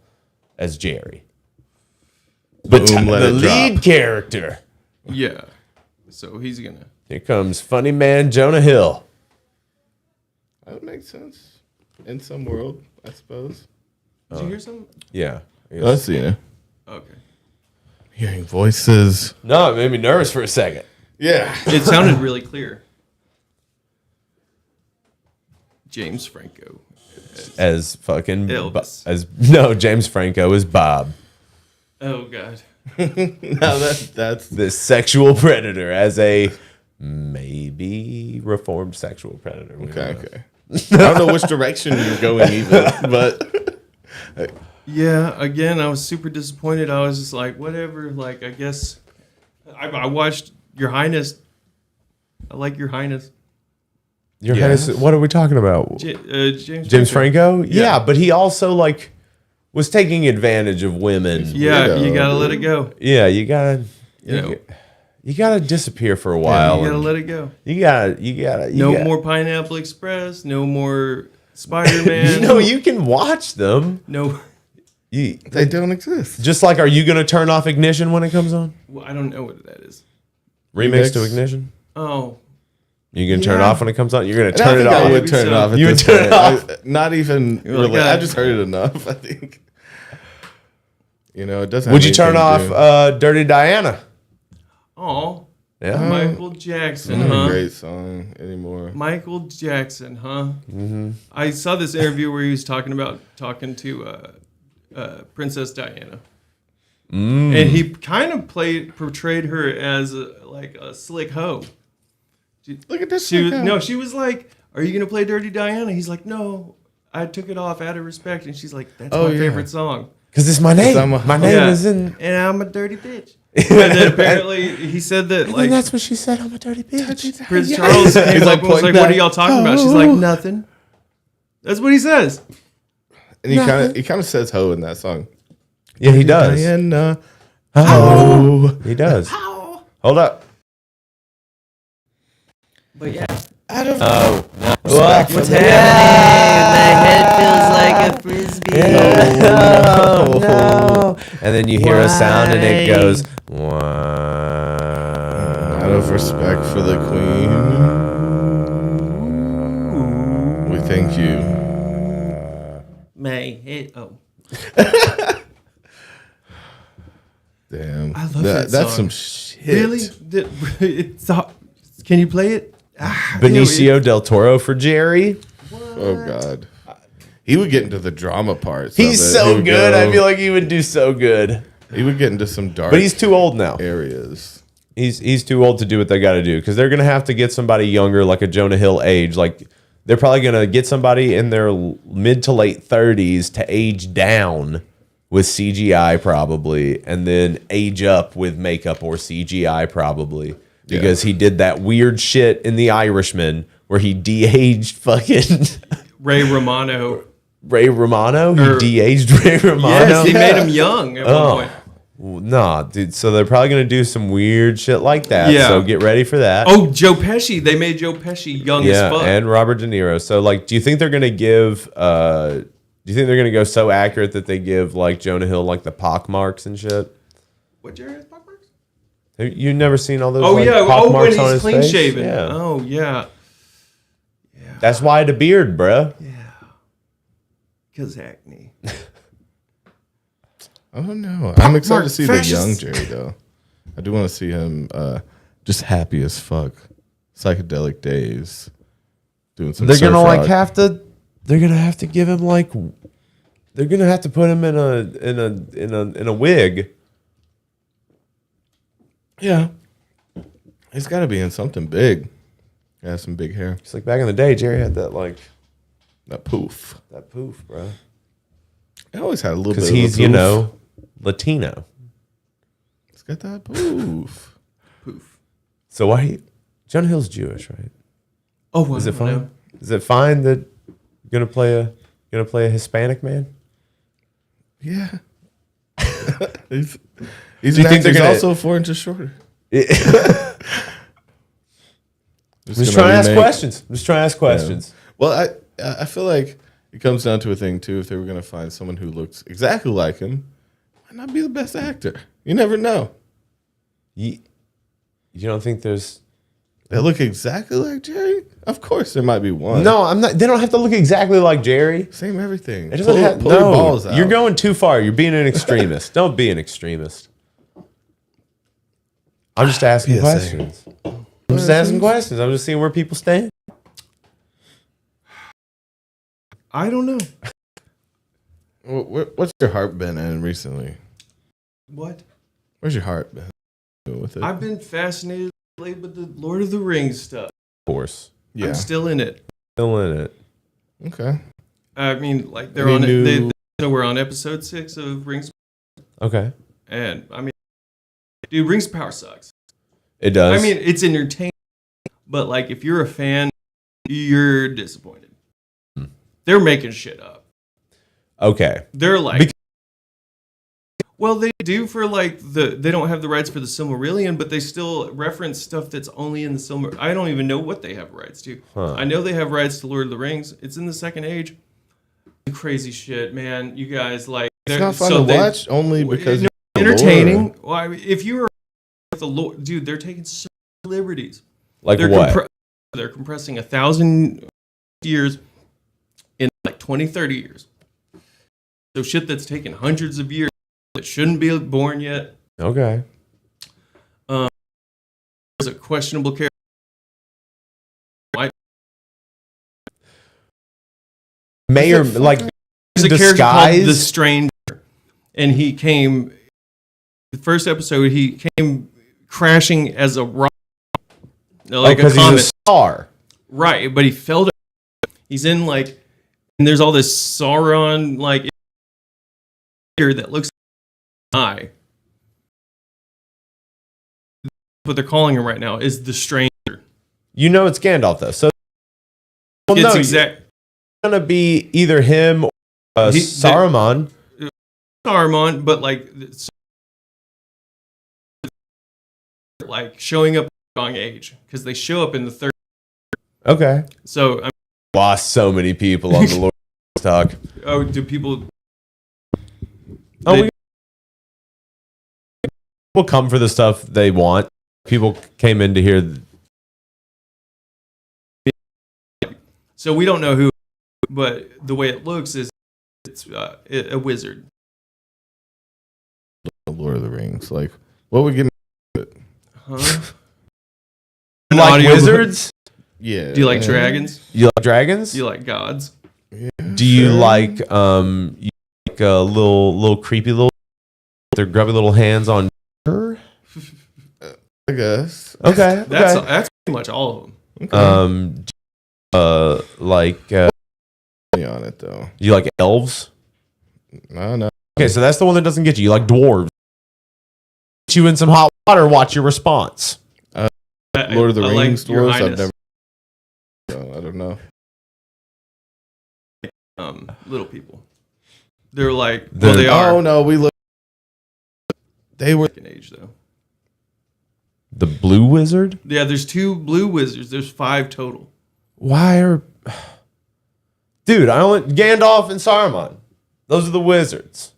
Speaker 2: as Jerry. But
Speaker 1: Boom, let
Speaker 2: the
Speaker 1: it
Speaker 2: lead
Speaker 1: drop.
Speaker 2: character.
Speaker 3: Yeah. So he's gonna.
Speaker 2: Here comes funny man Jonah Hill.
Speaker 1: That would make sense in some world, I suppose.
Speaker 3: Did you hear something?
Speaker 2: Yeah.
Speaker 1: Let's see. You know,
Speaker 3: Okay.
Speaker 1: hearing voices.
Speaker 2: No, it made me nervous for a second.
Speaker 1: Yeah.
Speaker 3: It sounded really clear. James Franco.
Speaker 2: As fucking
Speaker 3: Elvis.
Speaker 2: James Franco is Bob,
Speaker 3: Oh God.
Speaker 1: No, that's
Speaker 2: the sexual predator, as a maybe reformed sexual predator. We don't know.
Speaker 1: okay. I don't know which direction you're going, even, but
Speaker 3: Yeah. Again, I was super disappointed. I was just like, whatever. Like, I guess I watched Your Highness. I like Your Highness.
Speaker 2: Your Highness, what are we talking about?
Speaker 3: James
Speaker 2: Franco? Yeah,
Speaker 3: Yeah.
Speaker 2: but he also like was taking advantage of women.
Speaker 3: Yeah,
Speaker 1: Weirdo,
Speaker 3: you gotta let it go.
Speaker 2: Yeah, you gotta
Speaker 3: You know,
Speaker 2: gotta disappear for a while.
Speaker 3: you gotta
Speaker 2: and
Speaker 3: let it go.
Speaker 2: you gotta
Speaker 3: No more Pineapple Express. No more Spider-Man.
Speaker 2: No, you can watch them.
Speaker 3: No.
Speaker 1: they don't exist.
Speaker 2: Just like, are you gonna turn off Ignition when it comes on?
Speaker 3: Well, I don't know what that is.
Speaker 2: Remix to
Speaker 1: Remix?
Speaker 2: Ignition.
Speaker 3: Oh.
Speaker 2: You gonna turn it
Speaker 1: Yeah.
Speaker 2: off when it comes on? You're gonna
Speaker 1: And I
Speaker 2: turn it
Speaker 1: think I
Speaker 2: off.
Speaker 1: would turn it
Speaker 3: so.
Speaker 1: off. At
Speaker 2: You would
Speaker 1: this
Speaker 2: turn it
Speaker 1: point.
Speaker 2: off?
Speaker 1: Not even
Speaker 3: You're like,
Speaker 1: really. I
Speaker 3: "Ah."
Speaker 1: just heard it enough. I think. You know, it doesn't.
Speaker 2: Would
Speaker 1: have
Speaker 2: you turn
Speaker 1: anything to
Speaker 2: off
Speaker 1: do.
Speaker 2: Dirty Diana?
Speaker 3: Oh.
Speaker 2: Yeah.
Speaker 3: Michael Jackson,
Speaker 1: Not a
Speaker 3: huh?
Speaker 1: great song anymore.
Speaker 3: Michael Jackson, huh? Mm-hmm. I saw this interview where he was talking to Princess Diana, and he kind of portrayed her as a slick hoe.
Speaker 1: Look at this.
Speaker 3: She was,
Speaker 1: guy.
Speaker 3: no, she was like, "Are you gonna play Dirty Diana?" He's like, "No, I took it off out of respect." And she's like, "That's
Speaker 1: Oh,
Speaker 3: my
Speaker 1: yeah.
Speaker 3: favorite song."
Speaker 2: Because it's my name.
Speaker 1: I'm a-
Speaker 2: My name
Speaker 3: Yeah.
Speaker 2: is in.
Speaker 3: And I'm a dirty bitch. And then apparently he said that
Speaker 2: And
Speaker 3: like
Speaker 2: that's what she said. I'm a dirty bitch.
Speaker 3: Prince Charles came
Speaker 1: He's
Speaker 3: up
Speaker 1: like
Speaker 3: and was like,
Speaker 1: pointing
Speaker 3: "What are
Speaker 1: back.
Speaker 3: y'all talking about?" She's like, "Nothing." That's what he says.
Speaker 1: And he kind of says "ho" in that song.
Speaker 2: Yeah, he does.
Speaker 1: Diana.
Speaker 2: Oh, he does. Hold up.
Speaker 7: But yeah.
Speaker 2: Oh,
Speaker 7: What's happening? My head feels like
Speaker 3: like a frisbee.
Speaker 2: Oh, no. And then you hear a sound and it goes, wow.
Speaker 1: Out of respect for the queen, we thank you.
Speaker 3: May. Oh.
Speaker 1: Damn.
Speaker 3: I love that
Speaker 1: That's
Speaker 3: song.
Speaker 1: some shit.
Speaker 3: Really? Can you play it?
Speaker 2: Benicio del Toro for Jerry.
Speaker 1: Oh, God. He would get into the drama parts.
Speaker 2: He's
Speaker 1: of it.
Speaker 2: so
Speaker 1: He would
Speaker 2: good.
Speaker 1: go-
Speaker 2: I feel like he would do so good.
Speaker 1: He would get into some dark
Speaker 2: But he's too old now.
Speaker 1: areas.
Speaker 2: He's too old to do what they got to do because they're going to have to get somebody younger, like a Jonah Hill age. Like they're probably going to get somebody in their mid to late 30s to age down with CGI probably, and then age up with makeup or CGI probably because he did that weird shit in The Irishman where he de-aged fucking
Speaker 3: Ray Romano.
Speaker 2: Ray Romano.
Speaker 3: Or-
Speaker 2: He de-aged Ray Romano.
Speaker 3: Yes, he made him young at one point.
Speaker 2: Nah, dude. So they're probably gonna do some weird shit like that.
Speaker 3: Yeah.
Speaker 2: So get ready for that.
Speaker 3: Oh, Joe Pesci. They made Joe Pesci young as fuck.
Speaker 2: and Robert De Niro. So like, do you think they're gonna give? Do you think they're gonna go so accurate that they give like Jonah Hill like the pock marks and shit?
Speaker 3: What, Jerry has pockmarks?
Speaker 2: Have you never seen all those?
Speaker 3: Oh,
Speaker 2: like,
Speaker 3: yeah.
Speaker 2: pock
Speaker 3: Oh, when
Speaker 2: marks on
Speaker 3: he's
Speaker 2: his
Speaker 3: clean
Speaker 2: face?
Speaker 3: shaven.
Speaker 2: Yeah,
Speaker 3: Oh, yeah.
Speaker 2: that's why the beard, bruh.
Speaker 3: Because acne.
Speaker 1: I don't know. I'm excited to see
Speaker 3: fascist.
Speaker 1: the young Jerry, though. I do want to see him just happy as fuck. Psychedelic days. Doing some
Speaker 2: They're
Speaker 1: surf
Speaker 2: gonna like
Speaker 1: rock.
Speaker 2: have to. They're gonna have to give him like. They're gonna have to put him in a wig.
Speaker 1: Yeah. He's got to be in something big. He has some big hair.
Speaker 2: It's like back in the day, Jerry had that like
Speaker 1: That poof.
Speaker 2: that poof, bro.
Speaker 1: He always had a little bit
Speaker 2: Because
Speaker 1: of
Speaker 2: he's
Speaker 1: a poof.
Speaker 2: Latino.
Speaker 1: He's got that poof.
Speaker 3: Poof.
Speaker 2: So why? Jonah Hill's Jewish, right?
Speaker 3: Oh, well,
Speaker 2: Is it
Speaker 3: I don't
Speaker 2: fine?
Speaker 3: know.
Speaker 2: Is it fine that you're gonna play a Hispanic man?
Speaker 1: Yeah. he's
Speaker 2: Do
Speaker 1: an
Speaker 2: you think
Speaker 1: actor.
Speaker 2: they're
Speaker 1: He's
Speaker 2: gonna-
Speaker 1: also 4 inches shorter.
Speaker 2: I'm just trying to ask questions.
Speaker 1: Well, I feel like it comes down to a thing too. If they were going to find someone who looks exactly like him, might not be the best actor. You never know.
Speaker 2: You don't think there's?
Speaker 1: They look exactly like Jerry. Of course, there might be one.
Speaker 2: No, I'm not. They don't have to look exactly like Jerry.
Speaker 1: Same everything.
Speaker 2: It doesn't
Speaker 1: pull,
Speaker 2: have.
Speaker 1: pull
Speaker 2: No,
Speaker 1: your balls out.
Speaker 2: you're going too far. You're being an extremist. Don't be an extremist. I'm just asking
Speaker 1: PSA.
Speaker 2: questions. I'm just asking questions. I'm just seeing where people stand.
Speaker 3: I don't know.
Speaker 1: What's your heart been in recently?
Speaker 3: What?
Speaker 1: Where's your heart been with it?
Speaker 3: I've been fascinated lately with the Lord of the Rings stuff.
Speaker 2: Of course,
Speaker 1: yeah.
Speaker 3: I'm still in it.
Speaker 2: still in it.
Speaker 1: Okay.
Speaker 3: I mean, like they're
Speaker 1: Any
Speaker 3: on it.
Speaker 1: new-
Speaker 3: We're on episode 6 of Rings,
Speaker 2: Okay,
Speaker 3: and I mean, dude, Rings of Power sucks.
Speaker 2: it does.
Speaker 3: I mean, it's entertaining, but like if you're a fan, you're disappointed. They're making shit up.
Speaker 2: okay.
Speaker 3: They're like,
Speaker 2: Bec-
Speaker 3: well, they do for like they don't have the rights for the Silmarillion, but they still reference stuff that's only in the Silmarillion. I don't even know what they have rights to.
Speaker 2: Huh.
Speaker 3: I know they have rights to Lord of the Rings. It's in the Second Age. Crazy shit, man. You guys like.
Speaker 1: It's not fun to watch only because
Speaker 3: No,
Speaker 1: of the
Speaker 3: entertaining.
Speaker 1: lore.
Speaker 3: Well, I mean, if you were with the Lord, dude, they're taking so many liberties.
Speaker 2: Like
Speaker 3: They're
Speaker 2: what?
Speaker 3: they're compressing 1,000 years in like 20, 30 years. So shit that's taken hundreds of years that shouldn't be born yet.
Speaker 2: Okay.
Speaker 3: There's a questionable character.
Speaker 2: Mayor, like
Speaker 3: There's a character called the
Speaker 2: disguise.
Speaker 3: Stranger, and he came. The first episode, he came crashing as a rock, like a
Speaker 2: Because
Speaker 3: comet.
Speaker 2: he's a star.
Speaker 3: Right, but he fell down. He's in like, and there's all this Sauron like that looks like an eye. What they're calling him right now is the Stranger.
Speaker 2: You know it's Gandalf though. So well,
Speaker 3: It's
Speaker 2: no,
Speaker 3: exact
Speaker 2: it's gonna be either him or Saruman.
Speaker 3: Saruman, but like showing up at the wrong age because they show up in the third.
Speaker 2: Okay.
Speaker 3: So I
Speaker 2: Lost so many people on the Lord stuck.
Speaker 3: Oh, do people?
Speaker 2: Oh, people come for the stuff they want. People came in to hear.
Speaker 3: So we don't know who, but the way it looks is it's a wizard.
Speaker 1: Lord of the Rings. Like, what would get me?
Speaker 3: Huh?
Speaker 2: You like
Speaker 3: audiobook.
Speaker 2: wizards?
Speaker 1: Yeah.
Speaker 3: Do you like dragons?
Speaker 2: You like dragons?
Speaker 3: Do you like gods?
Speaker 2: Do you like little creepy little their grubby little hands on her?
Speaker 1: I guess.
Speaker 2: Okay.
Speaker 3: That's pretty much all of them.
Speaker 1: On it though.
Speaker 2: You like elves?
Speaker 1: No.
Speaker 2: Okay, so that's the one that doesn't get you. You like dwarves. Put you in some hot water, watch your response.
Speaker 1: Lord of the
Speaker 3: I
Speaker 1: Rings
Speaker 3: like Your
Speaker 1: dwarves. I've
Speaker 3: Highness.
Speaker 1: never. I don't know.
Speaker 3: Little people. They're like, well, they are.
Speaker 1: Oh no, we look. They were.
Speaker 3: In age though.
Speaker 2: The blue wizard?
Speaker 3: Yeah, there's 2 blue wizards. There's 5 total.
Speaker 2: Why are dude, I only Gandalf and Saruman. Those are the wizards.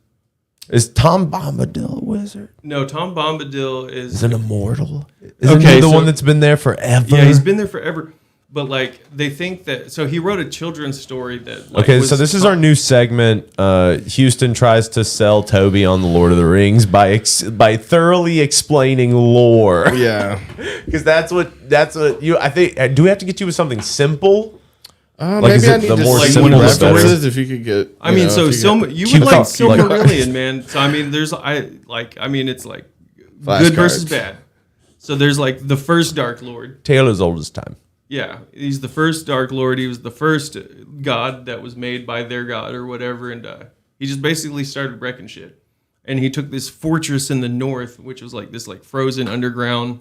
Speaker 2: Is Tom Bombadil a wizard?
Speaker 3: No, Tom Bombadil is.
Speaker 2: Is an immortal? Isn't
Speaker 3: Okay,
Speaker 2: he the
Speaker 3: so-
Speaker 2: one that's been there forever?
Speaker 3: Yeah, he's been there forever. But like they think that, so he wrote a children's story that. Like,
Speaker 2: Okay,
Speaker 3: was
Speaker 2: so this is our new segment. Houston tries to sell Toby on the Lord of the Rings by thoroughly explaining lore.
Speaker 1: Yeah.
Speaker 2: Because that's what you. I think. Do we have to get you with something simple? Like,
Speaker 1: Maybe
Speaker 2: is
Speaker 1: I
Speaker 2: it
Speaker 1: need
Speaker 2: the
Speaker 1: to
Speaker 2: more
Speaker 1: see
Speaker 2: simple
Speaker 1: one
Speaker 2: the better?
Speaker 1: references if you could get.
Speaker 3: I mean, so you would like Silmarillion, man. So I mean, it's like good versus
Speaker 1: Flashcards.
Speaker 3: bad. So there's like the first Dark Lord.
Speaker 2: Tale as old as time.
Speaker 3: Yeah, he's the first Dark Lord. He was the first god that was made by their god or whatever, and he just basically started wrecking shit. And he took this fortress in the north, which was like this like frozen underground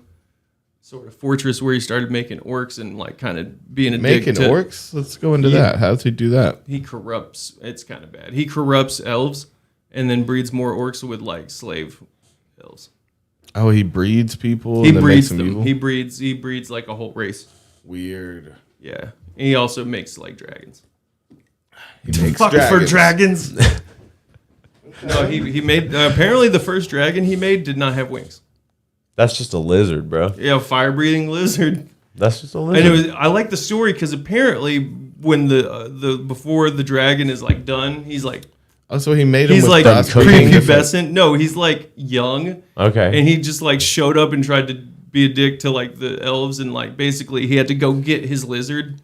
Speaker 3: sort of fortress where he started making orcs and like kind of being a
Speaker 1: Making
Speaker 3: dick to,
Speaker 1: orcs. Let's go into that. How does he do that?
Speaker 3: He corrupts. It's kind of bad. He corrupts elves and then breeds more orcs with like slave elves.
Speaker 1: Oh, he breeds people.
Speaker 3: He
Speaker 1: and then
Speaker 3: breeds
Speaker 1: makes
Speaker 3: them.
Speaker 1: evil?
Speaker 3: He breeds like a whole race.
Speaker 1: Weird.
Speaker 3: Yeah. And he also makes like dragons.
Speaker 1: He makes
Speaker 3: Fuck for
Speaker 1: dragons.
Speaker 3: dragons. No, he made apparently the first dragon he made did not have wings.
Speaker 2: That's just a lizard, bro.
Speaker 3: Yeah, fire breathing lizard.
Speaker 2: That's just a lizard.
Speaker 3: And I like the story because apparently when the before the dragon is like done, he's like
Speaker 1: Oh, so he made him
Speaker 3: he's
Speaker 1: with
Speaker 3: like
Speaker 1: dust cooking
Speaker 3: prepubescent. No, he's like young.
Speaker 2: Okay.
Speaker 3: And he just like showed up and tried to be a dick to like the elves and like basically he had to go get his lizard.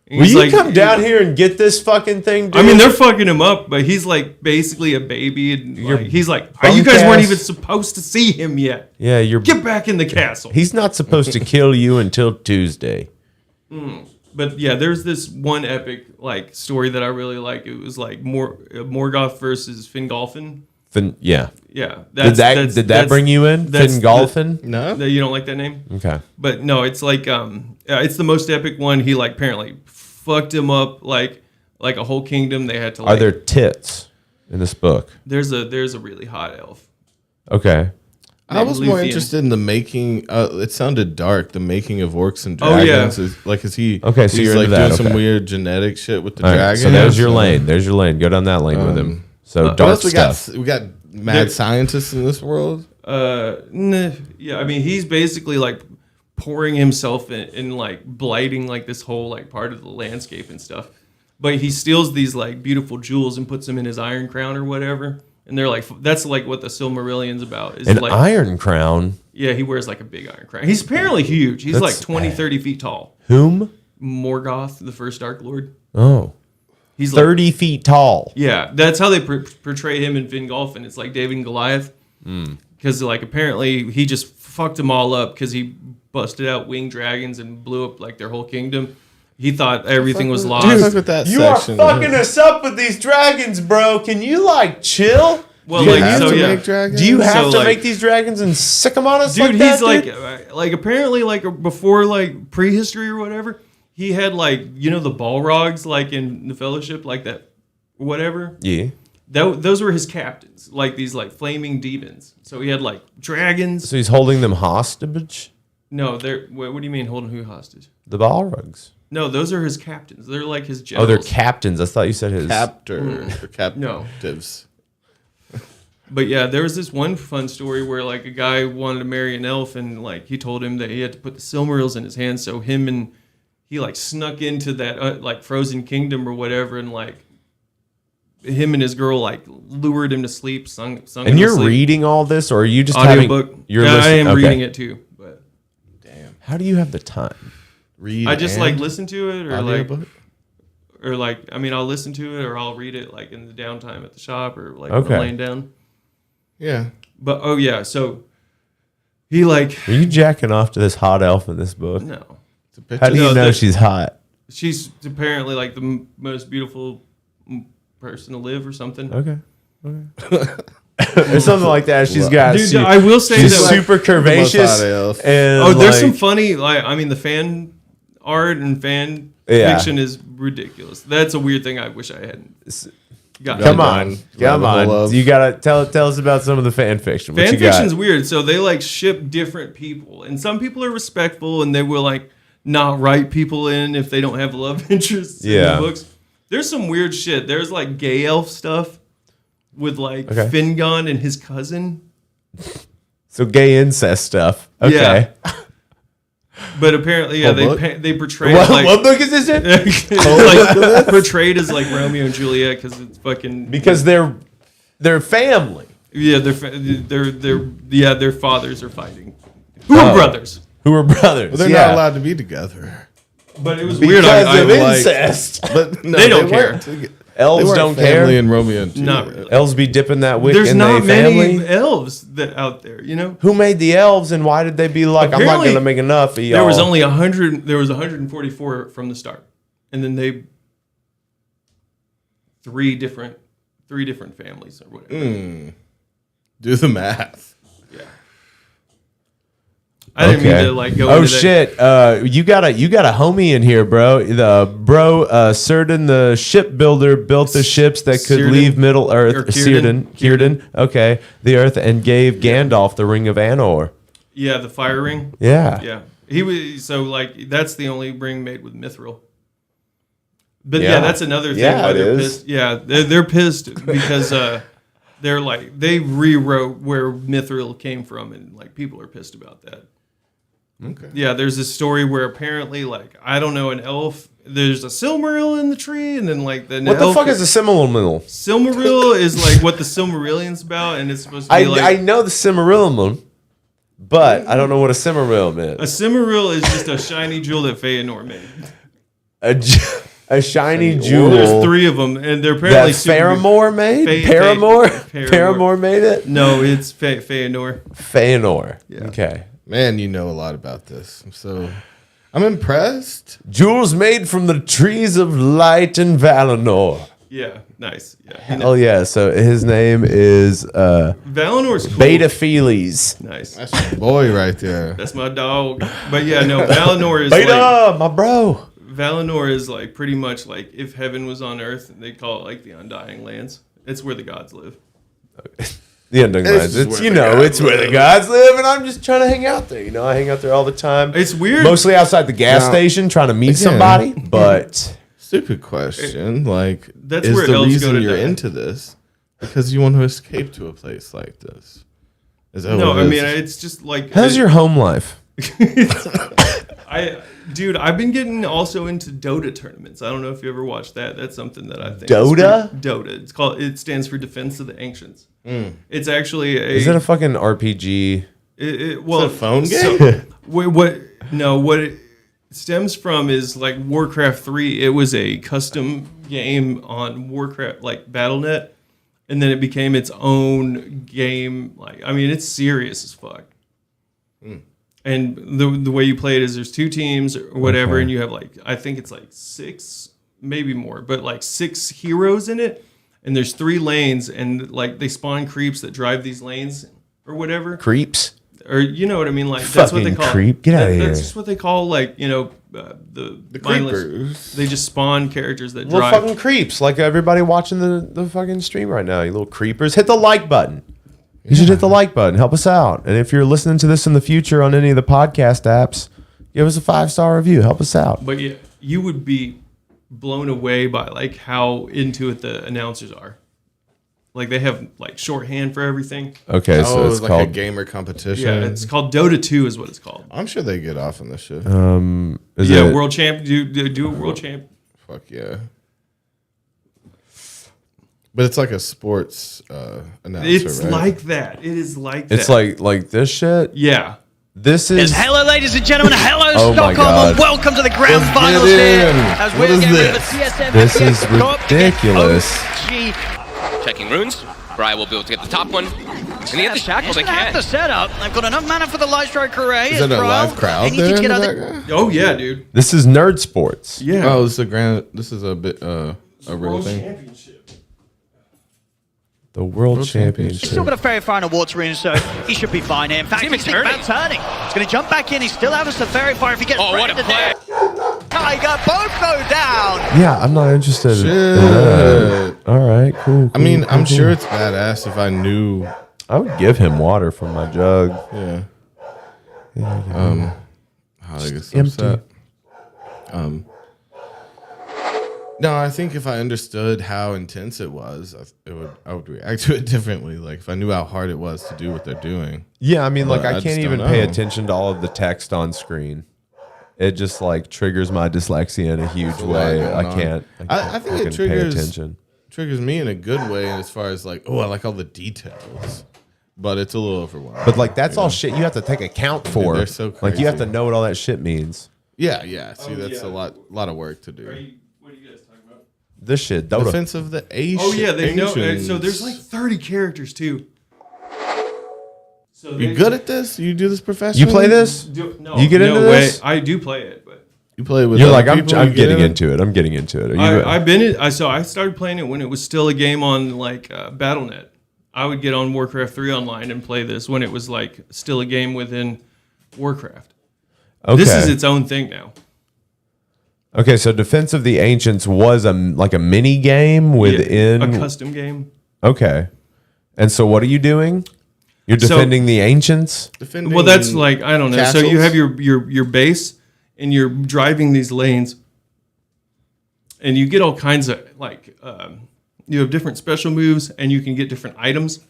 Speaker 3: And
Speaker 2: Will
Speaker 3: he's
Speaker 2: you
Speaker 3: like,
Speaker 2: come down here and get this fucking thing, dude?
Speaker 3: I mean, they're fucking him up, but he's like basically a baby, and like, he's like,
Speaker 2: bunk
Speaker 3: you guys weren't
Speaker 2: ass."
Speaker 3: even supposed to see him yet.
Speaker 2: Yeah, you're.
Speaker 3: Get back in the castle.
Speaker 2: He's not supposed to kill you until Tuesday.
Speaker 3: But yeah, there's this one epic like story that I really like. It was like Morgoth versus Fingolfin.
Speaker 2: Yeah.
Speaker 3: Yeah,
Speaker 2: Did that bring you in? Fingolfin?
Speaker 1: No.
Speaker 3: You don't like that name?
Speaker 2: Okay.
Speaker 3: But no, it's like it's the most epic one. He like apparently fucked him up like a whole kingdom. They had to. Like,
Speaker 2: Are there tits in this book?
Speaker 3: There's a really hot elf.
Speaker 2: Okay.
Speaker 1: I was more
Speaker 3: Luthien.
Speaker 1: interested in the making. It sounded dark. The making of orcs and
Speaker 3: Oh, yeah.
Speaker 1: dragons. Is he?
Speaker 2: Okay, so
Speaker 1: he's
Speaker 2: you're
Speaker 1: like
Speaker 2: into that,
Speaker 1: doing some
Speaker 2: okay.
Speaker 1: weird genetic shit with the
Speaker 2: All right,
Speaker 1: dragons.
Speaker 2: so there's your lane. There's your lane. Go down that lane with him. So
Speaker 1: What
Speaker 2: dark
Speaker 1: else we
Speaker 2: stuff.
Speaker 1: got? We got mad scientists in this world.
Speaker 3: Yeah, I mean he's basically like pouring himself in like blighting like this whole like part of the landscape and stuff. But he steals these like beautiful jewels and puts them in his iron crown or whatever. And they're like that's like what the Silmarillion's about. Is
Speaker 2: An
Speaker 3: like
Speaker 2: iron crown.
Speaker 3: yeah, he wears like a big iron crown. He's apparently huge. He's
Speaker 2: That's-
Speaker 3: like 20, 30 feet tall.
Speaker 2: Whom?
Speaker 3: Morgoth, the first Dark Lord.
Speaker 2: Oh.
Speaker 3: He's like
Speaker 2: 30 feet tall.
Speaker 3: yeah, that's how they portray him in Fingolfin. It's like David and Goliath. Because like apparently he just fucked them all up because he busted out winged dragons and blew up like their whole kingdom. He thought everything was lost.
Speaker 1: Fuck with that
Speaker 2: You
Speaker 1: section.
Speaker 2: are fucking us up with these dragons, bro. Can you like chill?
Speaker 3: Well,
Speaker 1: Do you
Speaker 3: like
Speaker 1: have
Speaker 3: so
Speaker 1: to
Speaker 3: yeah.
Speaker 1: make dragons?
Speaker 2: Do you have
Speaker 3: So,
Speaker 2: to
Speaker 3: like-
Speaker 2: make these dragons and sick them on us
Speaker 3: Dude,
Speaker 2: like that,
Speaker 3: he's
Speaker 2: dude?
Speaker 3: like apparently like before like prehistory or whatever, he had like the Balrogs like in the Fellowship like that whatever.
Speaker 2: Yeah.
Speaker 3: Those were his captains, like these like flaming demons. So he had like dragons.
Speaker 2: So he's holding them hostage?
Speaker 3: No, they're what do you mean holding who hostage?
Speaker 2: The Balrogs.
Speaker 3: No, those are his captains. They're like his
Speaker 2: Oh,
Speaker 3: generals.
Speaker 2: they're captains. I thought you said his.
Speaker 1: Captors or
Speaker 3: No.
Speaker 1: captives.
Speaker 3: But yeah, there was this one fun story where like a guy wanted to marry an elf, and like he told him that he had to put the Silmarils in his hand. So he like snuck into that like frozen kingdom or whatever, and like him and his girl like lured him to sleep, sung
Speaker 2: And
Speaker 3: him
Speaker 2: you're
Speaker 3: to sleep.
Speaker 2: reading all this, or are you just
Speaker 3: Audiobook.
Speaker 2: having? You're
Speaker 3: Yeah, I
Speaker 2: listening-
Speaker 3: am
Speaker 2: okay.
Speaker 3: reading it too. But
Speaker 2: How do you have the time?
Speaker 1: Read.
Speaker 3: I just
Speaker 1: and
Speaker 3: like listen to it
Speaker 1: audiobook?
Speaker 3: I mean I'll listen to it or I'll read it like in the downtime at the shop or like
Speaker 2: Okay.
Speaker 3: when I'm laying down.
Speaker 1: Yeah.
Speaker 3: But oh yeah, so he like
Speaker 2: Are you jacking off to this hot elf in this book?
Speaker 3: no.
Speaker 1: It's a picture.
Speaker 2: How do you
Speaker 3: No,
Speaker 2: know
Speaker 3: the-
Speaker 2: she's hot?
Speaker 3: She's apparently like the most beautiful person to live or something.
Speaker 2: Okay. Or something like that. She's got.
Speaker 3: Dude, I will say
Speaker 2: she's
Speaker 3: that
Speaker 2: super curvaceous.
Speaker 1: hot elf.
Speaker 2: And
Speaker 3: oh, there's
Speaker 2: like-
Speaker 3: some funny like I mean the fan art and fan
Speaker 2: Yeah.
Speaker 3: fiction is ridiculous. That's a weird thing I wish I hadn't got.
Speaker 2: Come
Speaker 1: Got
Speaker 2: on,
Speaker 1: down
Speaker 2: come
Speaker 1: rabbit hole
Speaker 2: on.
Speaker 1: of-
Speaker 2: You gotta tell us about some of the fan fiction. What
Speaker 3: Fan
Speaker 2: you got?
Speaker 3: fiction's weird. So they like ship different people, and some people are respectful, and they will like not write people in if they don't have love interests
Speaker 2: Yeah.
Speaker 3: in the books. There's some weird shit. There's like gay elf stuff with like
Speaker 2: Okay.
Speaker 3: Fingon and his cousin.
Speaker 2: So gay incest stuff. Okay.
Speaker 3: Yeah. But apparently, yeah,
Speaker 1: Whole book?
Speaker 3: they portray
Speaker 2: What,
Speaker 3: like
Speaker 2: what book is this in?
Speaker 3: it's like portrayed as like Romeo and Juliet because it's fucking
Speaker 2: Because they're family
Speaker 3: yeah their fathers are fighting who are brothers.
Speaker 2: who are brothers.
Speaker 1: Well, they're
Speaker 2: yeah.
Speaker 1: not allowed to be together.
Speaker 3: But it was weird.
Speaker 2: because
Speaker 3: I
Speaker 2: of
Speaker 3: like,
Speaker 2: incest.
Speaker 1: But no,
Speaker 3: They don't
Speaker 1: weren't
Speaker 3: care.
Speaker 1: toge-
Speaker 2: Elves
Speaker 1: they weren't
Speaker 2: don't
Speaker 1: family
Speaker 2: care.
Speaker 1: in Romeo and Juliet.
Speaker 3: not really.
Speaker 2: Elves be dipping that wick
Speaker 3: There's
Speaker 2: in their
Speaker 3: not many
Speaker 2: family.
Speaker 3: elves that out there, you know.
Speaker 2: Who made the elves and why did they be like, I'm not
Speaker 3: Apparently,
Speaker 2: going to make enough of y'all?
Speaker 3: There was only 100. There was 144 from the start, and then they three different families or whatever.
Speaker 1: Do the math.
Speaker 3: Yeah. I didn't mean to like go.
Speaker 2: Oh
Speaker 3: into that.
Speaker 2: shit! You got a homie in here, bro. Círdan the shipbuilder built the ships that could
Speaker 3: Círdan?
Speaker 2: leave Middle
Speaker 3: Or
Speaker 2: Earth.
Speaker 3: Círdan?
Speaker 2: Círdan. Okay, the Earth, and gave Gandalf the Ring of Anor.
Speaker 3: Yeah, the fire ring.
Speaker 2: Yeah.
Speaker 3: Yeah, he was so like that's the only ring made with mithril. But
Speaker 2: Yeah.
Speaker 3: yeah, that's another thing.
Speaker 2: Yeah,
Speaker 3: why
Speaker 2: it
Speaker 3: they're
Speaker 2: is.
Speaker 3: pissed. Yeah, they're pissed because they're like they rewrote where mithril came from, and like people are pissed about that.
Speaker 1: Okay.
Speaker 3: Yeah, there's this story where apparently like I don't know an elf. There's a Silmaril in the tree, and then like the
Speaker 2: What the fuck is a Silmarillion?
Speaker 3: Silmaril is like what the Silmarillion's about, and it's supposed to be
Speaker 2: I know the Silmarillion, but I don't know what a Silmarillion
Speaker 3: a
Speaker 2: is.
Speaker 3: Silmaril is just a shiny jewel that Feanor made.
Speaker 2: A shiny jewel.
Speaker 3: There's three of them, and they're
Speaker 2: that
Speaker 3: apparently super-
Speaker 2: Faramore made.
Speaker 3: Fe-
Speaker 2: Paramore.
Speaker 3: Paramore.
Speaker 2: Paramore made it.
Speaker 3: No, it's Feanor.
Speaker 2: Feanor.
Speaker 3: Yeah.
Speaker 2: Okay.
Speaker 1: Man, you know a lot about this. I'm impressed.
Speaker 2: Jewels made from the trees of light in Valinor.
Speaker 3: Yeah, nice. Yeah,
Speaker 2: Hell yeah. So his name is
Speaker 3: Valinor's cool.
Speaker 2: Beta Feelies.
Speaker 3: Nice.
Speaker 1: That's my boy right there.
Speaker 3: That's my dog. But yeah, no, Valinor is
Speaker 2: Beta,
Speaker 3: like
Speaker 2: my bro.
Speaker 3: Valinor is like pretty much like if heaven was on earth, they call it like the Undying Lands. It's where the gods live.
Speaker 2: The Undying Lands.
Speaker 1: just
Speaker 2: It's,
Speaker 1: where
Speaker 2: you
Speaker 1: the
Speaker 2: know,
Speaker 1: gods
Speaker 2: it's where the
Speaker 1: live.
Speaker 2: gods live, and I'm just trying to hang out there. You know, I hang out there all the time.
Speaker 3: It's weird.
Speaker 2: Mostly outside the gas
Speaker 1: Now,
Speaker 2: station trying to meet
Speaker 1: again-
Speaker 2: somebody, but
Speaker 1: Stupid question. Like,
Speaker 3: That's
Speaker 1: is
Speaker 3: where
Speaker 1: the
Speaker 3: elves go
Speaker 1: reason
Speaker 3: to
Speaker 1: you're
Speaker 3: die.
Speaker 1: into this because you want to escape to a place like this? Is that
Speaker 3: No,
Speaker 1: what it
Speaker 3: I
Speaker 1: is?
Speaker 3: mean it's just like
Speaker 2: how's your home life?
Speaker 3: I've been getting also into Dota tournaments. I don't know if you ever watched that. That's something that I think
Speaker 2: Dota?
Speaker 3: is Dota. It stands for Defense of the Ancients. It's actually
Speaker 2: Is it a fucking RPG?
Speaker 3: well
Speaker 1: Is it a phone
Speaker 3: so-
Speaker 1: game?
Speaker 3: what it stems from is like Warcraft 3. It was a custom game on Warcraft like Battle.net, and then it became its own game. Like I mean, it's serious as fuck. And the way you play it is there's two teams or whatever, and you have like I think it's like 6, maybe more, but like 6 heroes in it, and there's 3 lanes, and like they spawn creeps that drive these lanes or whatever,
Speaker 2: Creeps?
Speaker 3: or you know what I mean? Like that's what they
Speaker 2: Fucking
Speaker 3: call
Speaker 2: creep. Get outta here.
Speaker 3: That's just what they call like the mindless.
Speaker 1: creepers.
Speaker 3: They just spawn characters that
Speaker 2: Little
Speaker 3: drive.
Speaker 2: fucking creeps. Like everybody watching the fucking stream right now, you little creepers. Hit the like button. You should hit the like button. Help us out. And if you're listening to this in the future on any of the podcast apps, give us a 5-star review. Help us out.
Speaker 3: But you would be blown away by like how into it the announcers are. Like they have like shorthand for everything.
Speaker 2: Okay, so it's
Speaker 1: like
Speaker 2: called
Speaker 1: a gamer competition.
Speaker 3: Yeah, it's called Dota 2 is what it's called.
Speaker 1: I'm sure they get off on this shit.
Speaker 2: is
Speaker 3: Yeah,
Speaker 2: it
Speaker 3: world champ. Do a world champ.
Speaker 1: Fuck yeah. But it's like a sports announcer,
Speaker 3: It's
Speaker 1: right?
Speaker 3: like that. It is like that.
Speaker 2: It's like this shit.
Speaker 3: yeah.
Speaker 2: This is
Speaker 7: Hello, ladies and gentlemen. Hello,
Speaker 2: Oh my
Speaker 7: Stockholm,
Speaker 2: God.
Speaker 7: and welcome to the grand
Speaker 1: Let's
Speaker 7: finals
Speaker 1: get
Speaker 7: here.
Speaker 1: in.
Speaker 7: As
Speaker 1: What
Speaker 7: we're
Speaker 1: is
Speaker 7: getting ready
Speaker 1: this?
Speaker 7: for TSM.
Speaker 2: This is
Speaker 7: to go up against
Speaker 2: ridiculous.
Speaker 7: OG.
Speaker 8: Checking runes. Brian will be able to get the top one. And he had the shackles,
Speaker 7: He's
Speaker 8: I
Speaker 7: gonna have
Speaker 8: can.
Speaker 7: the setup. They've got enough mana for the Light Strike Array.
Speaker 1: Is it a live crowd there? in the background?
Speaker 3: Oh yeah, dude.
Speaker 2: This is nerd sports.
Speaker 3: Yeah.
Speaker 1: Oh, this is a bit a real thing.
Speaker 3: Championship.
Speaker 2: The World Championship.
Speaker 7: Still got a very fine awards rune, so he should be fine here. In fact,
Speaker 8: Team
Speaker 7: he's thinking about
Speaker 8: turning.
Speaker 7: turning. He's going to jump back in. He still has the fairy fire if he gets
Speaker 8: Oh, what a
Speaker 7: into
Speaker 8: play.
Speaker 7: there. Tiger, both go down.
Speaker 2: Yeah, I'm not interested in
Speaker 1: Shit.
Speaker 2: that. All right, cool.
Speaker 1: I mean,
Speaker 2: cool,
Speaker 1: I'm
Speaker 2: cool.
Speaker 1: sure it's badass if I knew.
Speaker 2: I would give him water from my jug.
Speaker 1: Yeah. How I get so
Speaker 2: empty.
Speaker 1: upset. No, I think if I understood how intense it was, I would react to it differently. Like if I knew how hard it was to do what they're doing.
Speaker 2: Yeah, I mean, like
Speaker 1: But I
Speaker 2: I can't
Speaker 1: just
Speaker 2: even
Speaker 1: don't
Speaker 2: pay
Speaker 1: know.
Speaker 2: attention to all of the text on screen. It just like triggers my dyslexia in a huge
Speaker 1: a lot
Speaker 2: way.
Speaker 1: going
Speaker 2: I
Speaker 1: on.
Speaker 2: can't.
Speaker 1: I think
Speaker 2: fucking
Speaker 1: it triggers
Speaker 2: pay attention.
Speaker 1: triggers me in a good way as far as like, oh, I like all the details. But it's a little overwhelming.
Speaker 2: But like that's all shit you have to take account for.
Speaker 1: they're so
Speaker 2: like you have to
Speaker 1: crazy.
Speaker 2: know what all that shit means.
Speaker 1: Yeah. See,
Speaker 3: Oh,
Speaker 1: that's
Speaker 3: yeah.
Speaker 1: a lot of work to do.
Speaker 3: What are you guys talking about?
Speaker 2: This shit, Dota.
Speaker 1: Defense of the Asian.
Speaker 3: Oh yeah, they know.
Speaker 1: Asians.
Speaker 3: So there's like 30 characters too. So
Speaker 1: You good at this? You do this professionally?
Speaker 2: You play this?
Speaker 3: No,
Speaker 2: You get
Speaker 3: no
Speaker 2: into
Speaker 3: way.
Speaker 2: this?
Speaker 3: I do play it, but
Speaker 1: You play with
Speaker 2: You're
Speaker 1: other
Speaker 2: like I'm
Speaker 1: people? You get
Speaker 2: getting
Speaker 1: in it?
Speaker 2: into it. I'm getting into it. Are you?
Speaker 3: I've been in. So I started playing it when it was still a game on like BattleNet. I would get on Warcraft 3 online and play this when it was like still a game within Warcraft.
Speaker 2: okay.
Speaker 3: This is its own thing now.
Speaker 2: Okay, so Defense of the Ancients was like a mini game within.
Speaker 3: A custom game.
Speaker 2: Okay, and so what are you doing? You're
Speaker 3: So-
Speaker 2: defending the Ancients.
Speaker 1: Defending
Speaker 3: Well, that's like I don't know. So you
Speaker 1: castles?
Speaker 3: have your base, and you're driving these lanes, and you get all kinds of like you have different special moves, and you can get different items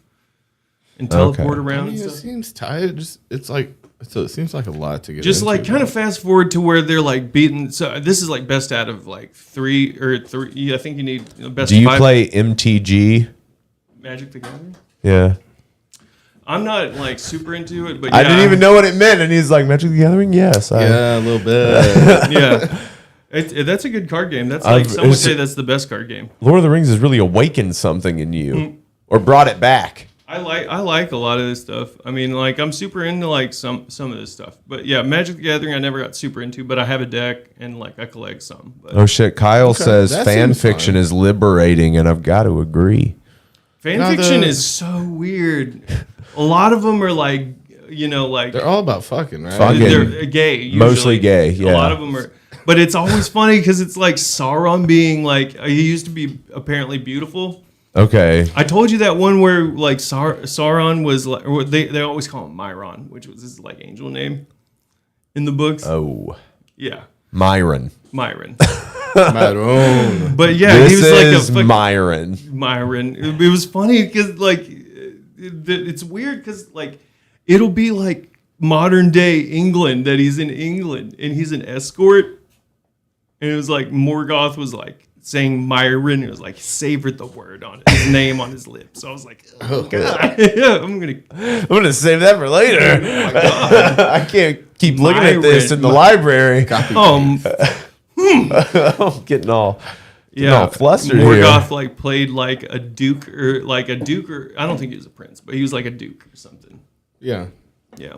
Speaker 3: and teleport
Speaker 1: I
Speaker 3: around.
Speaker 1: mean,
Speaker 3: and
Speaker 1: it
Speaker 3: stuff.
Speaker 1: seems tired. It seems like a lot to get.
Speaker 3: Just
Speaker 1: into,
Speaker 3: like kind of fast forward to where they're like beating. So this is like best out of like three. I think you need the best.
Speaker 2: Do you
Speaker 3: 5
Speaker 2: play MTG?
Speaker 3: Magic the Gathering?
Speaker 2: Yeah.
Speaker 3: I'm not like super into it, but
Speaker 2: I
Speaker 3: yeah,
Speaker 2: didn't even know what it meant, and he's like, Magic the Gathering? Yes.
Speaker 1: Yeah, a little bit.
Speaker 3: Yeah, that's a good card game. That's like some would
Speaker 2: it's-
Speaker 3: say that's the best card game.
Speaker 2: Lord of the Rings has really awakened something in you, or brought it back.
Speaker 3: I like a lot of this stuff. I mean, like I'm super into like some of this stuff. But yeah, Magic the Gathering I never got super into, but I have a deck and like I collect some. But
Speaker 2: Oh shit! Kyle says
Speaker 1: that
Speaker 2: fan
Speaker 1: seems
Speaker 2: fiction
Speaker 1: fun.
Speaker 2: is liberating, and I've got to agree.
Speaker 3: fan
Speaker 1: Now
Speaker 3: fiction
Speaker 1: the-
Speaker 3: is so weird. A lot of them are like like
Speaker 1: They're all about fucking, right?
Speaker 2: Fucking.
Speaker 3: they're gay. Usually.
Speaker 2: Mostly gay, yeah.
Speaker 3: A lot of them are. But it's always funny because it's like Sauron being like he used to be apparently beautiful.
Speaker 2: Okay.
Speaker 3: I told you that one where like Sauron was like, or they always call him Myron, which was his like angel name in the books.
Speaker 2: Oh,
Speaker 3: Yeah,
Speaker 2: Myron.
Speaker 3: Myron.
Speaker 1: Myron.
Speaker 3: But yeah,
Speaker 2: This
Speaker 3: he was like a
Speaker 2: is
Speaker 3: fucking
Speaker 2: Myron.
Speaker 3: Myron. It was funny because like it's weird because like it'll be like modern day England that he's in England and he's an escort, and it was like Morgoth was like saying Myron. It was like savored the word on his name on his lips. So I was like, oh god, yeah, I'm gonna
Speaker 2: save that for later. I can't keep looking at this in the library.
Speaker 3: um
Speaker 2: I'm getting all
Speaker 3: yeah
Speaker 2: flustered
Speaker 3: Morgoth
Speaker 2: here.
Speaker 3: like played like a duke or I don't think he was a prince, but he was like a duke or something.
Speaker 1: Yeah.
Speaker 3: Yeah.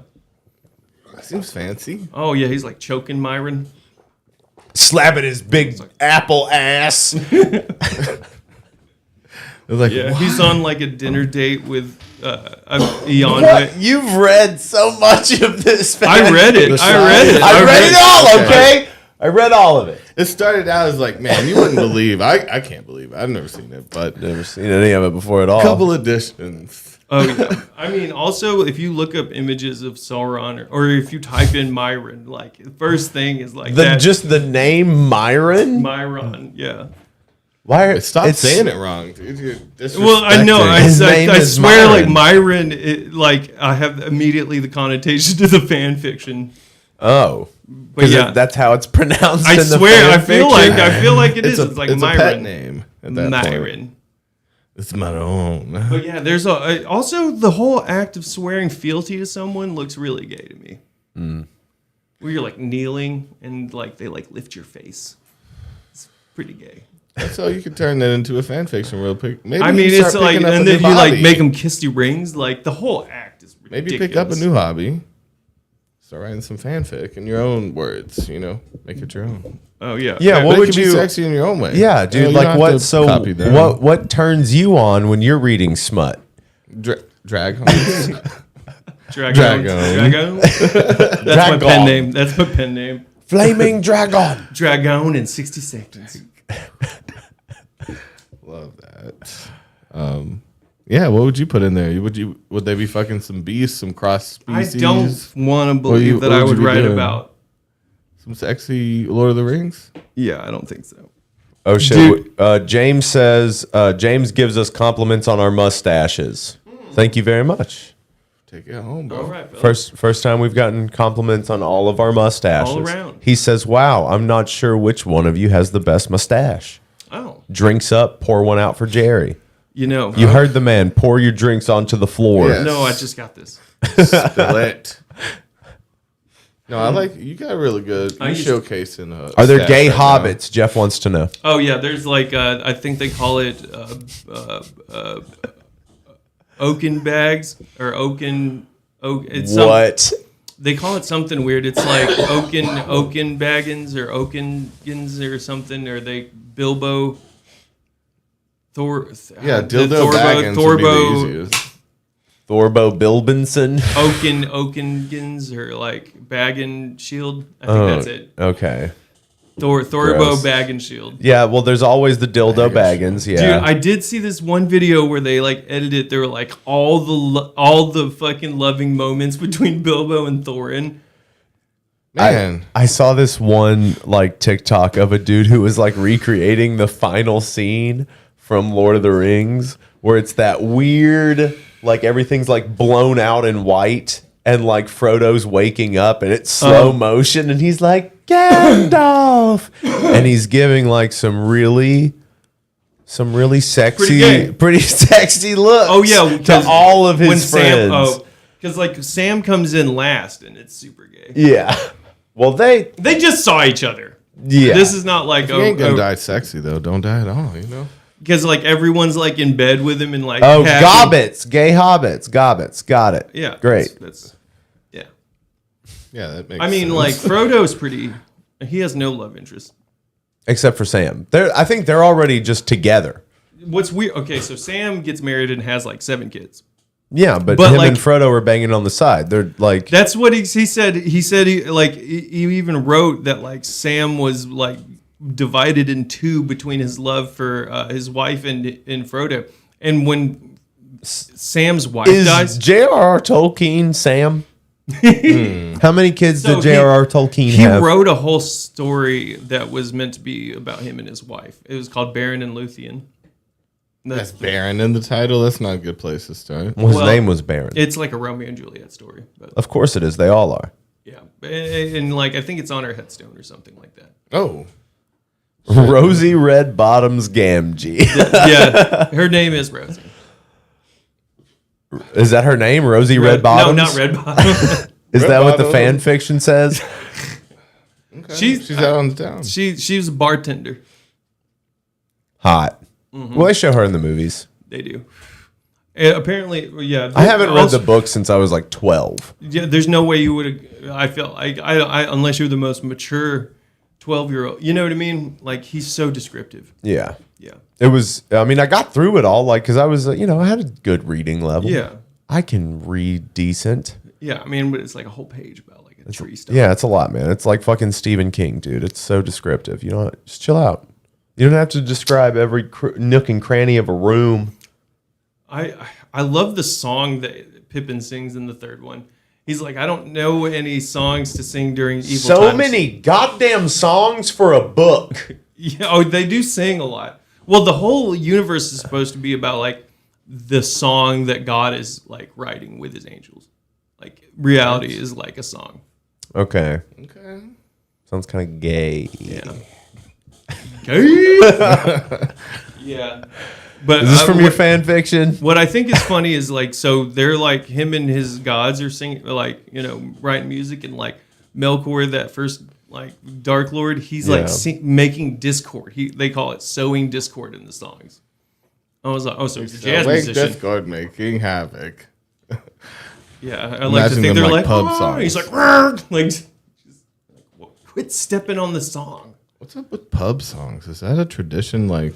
Speaker 1: That seems fancy.
Speaker 3: Oh yeah, he's like choking Myron.
Speaker 2: Slapping his big apple ass.
Speaker 1: It's like,
Speaker 3: Yeah, he's on like a dinner date with Eon.
Speaker 2: What? You've read so much of this.
Speaker 3: I read it.
Speaker 2: I read it all. Okay. I read all of it.
Speaker 1: it started out as like, man, you wouldn't believe. I can't believe it. I've never seen it, but
Speaker 2: Never seen any of it before at all.
Speaker 1: a couple editions.
Speaker 3: Oh yeah. I mean, also if you look up images of Sauron, or if you type in Myron, like the first thing is like
Speaker 2: Just the name Myron.
Speaker 3: Myron. Yeah.
Speaker 2: Why?
Speaker 1: Stop saying it wrong, dude. You're
Speaker 3: Well, I know.
Speaker 1: disrespecting-
Speaker 2: His name
Speaker 3: I
Speaker 2: is
Speaker 3: swear, like
Speaker 2: Myron.
Speaker 3: Myron, like I have immediately the connotation to the fan fiction.
Speaker 2: Oh,
Speaker 3: But
Speaker 2: because
Speaker 3: yeah,
Speaker 2: that's how it's pronounced.
Speaker 3: I
Speaker 2: in the
Speaker 3: swear, I
Speaker 2: fan
Speaker 3: feel
Speaker 2: fiction?
Speaker 3: like it is. It's like
Speaker 1: it's
Speaker 3: Myron.
Speaker 1: a pet name at that point.
Speaker 3: Myron.
Speaker 1: It's Myron.
Speaker 3: But yeah, there's also the whole act of swearing fealty to someone looks really gay to me. Where you're like kneeling and like they like lift your face. It's pretty gay.
Speaker 1: So you could turn that into a fan fiction real quick. Maybe
Speaker 3: I mean,
Speaker 1: you
Speaker 3: it's
Speaker 1: start
Speaker 3: like,
Speaker 1: picking up a
Speaker 3: and
Speaker 1: new
Speaker 3: then you like
Speaker 1: hobby.
Speaker 3: make them kiss you rings. Like the whole act is ridiculous.
Speaker 1: Maybe pick up a new hobby. Start writing some fanfic in your own words. Make it your own.
Speaker 3: Oh yeah.
Speaker 2: Yeah,
Speaker 1: But
Speaker 2: what
Speaker 1: it
Speaker 2: would
Speaker 1: can be
Speaker 2: you?
Speaker 1: sexy in your own way.
Speaker 2: Yeah, dude.
Speaker 1: You don't
Speaker 2: Like
Speaker 1: have
Speaker 2: what?
Speaker 1: to
Speaker 2: So
Speaker 1: copy them.
Speaker 2: what turns you on when you're reading smut?
Speaker 1: Drag home.
Speaker 3: Dragon.
Speaker 1: Dragon.
Speaker 3: That's my pen name. That's my pen name.
Speaker 2: Flaming Dragon.
Speaker 3: Dragon in 60 seconds.
Speaker 1: Love that. Yeah, what would you put in there? Would they be fucking some beasts, some cross
Speaker 3: I
Speaker 1: species?
Speaker 3: don't want to believe that
Speaker 1: what
Speaker 3: I
Speaker 1: would
Speaker 3: would
Speaker 1: you be
Speaker 3: write
Speaker 1: doing?
Speaker 3: about.
Speaker 1: Some sexy Lord of the Rings?
Speaker 3: Yeah, I don't think so.
Speaker 2: Oh shit! James says James gives us compliments on our mustaches. Thank you very much.
Speaker 1: Take it home, bro.
Speaker 3: All right, fellas.
Speaker 2: First time we've gotten compliments on all of our mustaches.
Speaker 3: All around.
Speaker 2: He says, "Wow, I'm not sure which one of you has the best mustache."
Speaker 3: Oh,
Speaker 2: Drinks up, pour one out for Jerry.
Speaker 3: you know.
Speaker 2: You heard the man. Pour your drinks onto the floor.
Speaker 1: Yeah.
Speaker 3: No, I just got this.
Speaker 1: Spill it. No, I like you got really good. You
Speaker 3: used-
Speaker 1: showcasing.
Speaker 2: Are there
Speaker 1: stats
Speaker 2: gay
Speaker 1: right now.
Speaker 2: hobbits? Jeff wants to know.
Speaker 3: Oh yeah, there's like I think they call it oaken bags or oaken. It's
Speaker 2: What?
Speaker 3: They call it something weird. It's like oaken baggins or oakengins or something. Or they Bilbo.
Speaker 1: Yeah, dildo Baggins would be the easiest.
Speaker 2: Thorbo Bilbenson.
Speaker 3: Oakengins or like Baggin Shield. I think that's it.
Speaker 2: Okay.
Speaker 3: Thorbo
Speaker 2: Gross.
Speaker 3: Baggin Shield.
Speaker 2: Yeah, well, there's always the dildo Baggins. Yeah.
Speaker 3: Dude, I did see this one video where they like edited. They were like all the fucking loving moments between Bilbo and Thorin.
Speaker 1: Man,
Speaker 2: I saw this one like TikTok of a dude who was like recreating the final scene from Lord of the Rings, where it's that weird, like everything's like blown out in white, and like Frodo's waking up, and it's slow motion, and he's like Gandalf, and he's giving like some really sexy, pretty sexy looks.
Speaker 3: Oh yeah,
Speaker 2: to all of his friends.
Speaker 3: Because like Sam comes in last, and it's super gay.
Speaker 2: Yeah. Well, they
Speaker 3: just saw each other.
Speaker 2: yeah.
Speaker 3: This is not like
Speaker 1: you ain't gonna die sexy though. Don't die at all.
Speaker 3: because like everyone's like in bed with him and like
Speaker 2: gobbets, gay hobbits, gobbets. Got it.
Speaker 3: Yeah,
Speaker 2: Great.
Speaker 3: That's yeah.
Speaker 1: Yeah, that makes.
Speaker 3: I mean,
Speaker 1: sense.
Speaker 3: like Frodo's pretty. He has no love interest.
Speaker 2: Except for Sam. I think they're already just together.
Speaker 3: What's weird? Okay, so Sam gets married and has like 7 kids.
Speaker 2: Yeah, but
Speaker 3: But,
Speaker 2: him
Speaker 3: like-
Speaker 2: and Frodo are banging on the side. They're like,
Speaker 3: That's what he said. He said he even wrote that like Sam was like divided in two between his love for his wife and Frodo. And when Sam's wife
Speaker 2: is
Speaker 3: dies,
Speaker 2: J.R.R. Tolkien Sam? How many kids
Speaker 3: So
Speaker 2: did J.R.R. Tolkien
Speaker 3: he
Speaker 2: have?
Speaker 3: wrote a whole story that was meant to be about him and his wife. It was called Baron and Luthien.
Speaker 1: that's Baron in the title. That's not a good place to start.
Speaker 2: Well, his
Speaker 3: well,
Speaker 2: name was Baron.
Speaker 3: It's like a Romeo and Juliet story. But
Speaker 2: Of course it is. They all are.
Speaker 3: yeah, and like I think it's on her headstone or something like that.
Speaker 1: Oh,
Speaker 2: Rosie Red Bottoms Gamgee.
Speaker 3: Yeah, her name is Rosie.
Speaker 2: Is that her name? Rosie Red Bottoms?
Speaker 3: No, not Red Bottom.
Speaker 2: Is
Speaker 1: Red
Speaker 2: that what the
Speaker 1: Bottoms?
Speaker 2: fan fiction says?
Speaker 3: She's
Speaker 1: she's out on the town.
Speaker 3: she was a bartender.
Speaker 2: Hot.
Speaker 3: Mm-hmm.
Speaker 2: Well, they show her in the movies.
Speaker 3: They do. Apparently, yeah.
Speaker 2: I haven't read the book since I was like 12.
Speaker 3: Yeah, there's no way you would. I feel like I unless you're the most mature 12-year-old. You know what I mean? Like he's so descriptive.
Speaker 2: Yeah.
Speaker 3: Yeah.
Speaker 2: It was, I mean, I got through it all, like, because I was, I had a good reading level.
Speaker 3: Yeah.
Speaker 2: I can read decent.
Speaker 3: Yeah. I mean, but it's like a whole page about like a tree stuff.
Speaker 2: Yeah, it's a lot, man. It's like fucking Stephen King, dude. It's so descriptive. You know, just chill out. You don't have to describe every nook and cranny of a room.
Speaker 3: I love the song that Pippin sings in the third one. He's like, I don't know any songs to sing during evil
Speaker 2: So
Speaker 3: times.
Speaker 2: many goddamn songs for a book.
Speaker 3: Yeah, they do sing a lot. Well, the whole universe is supposed to be about like the song that God is like writing with his angels. Like reality is like a song.
Speaker 2: Okay.
Speaker 1: Okay.
Speaker 2: Sounds kind of gay.
Speaker 3: Yeah. Gay? Yeah. But
Speaker 2: Is this from your fan fiction?
Speaker 3: What I think is funny is like, so they're like him and his gods are singing, like, you know, writing music, and like Melkor, that first like Dark Lord, he's like making discord. They call it sowing discord in the songs. I was like, oh, so he's a jazz musician.
Speaker 1: Discord making havoc.
Speaker 3: Yeah, I like to
Speaker 1: Imagine
Speaker 3: think
Speaker 1: them,
Speaker 3: they're like,
Speaker 1: pub
Speaker 3: oh,
Speaker 1: songs.
Speaker 3: he's like, "Rrr," like, just, quit stepping on the song.
Speaker 1: What's up with pub songs? Is that a tradition? Like,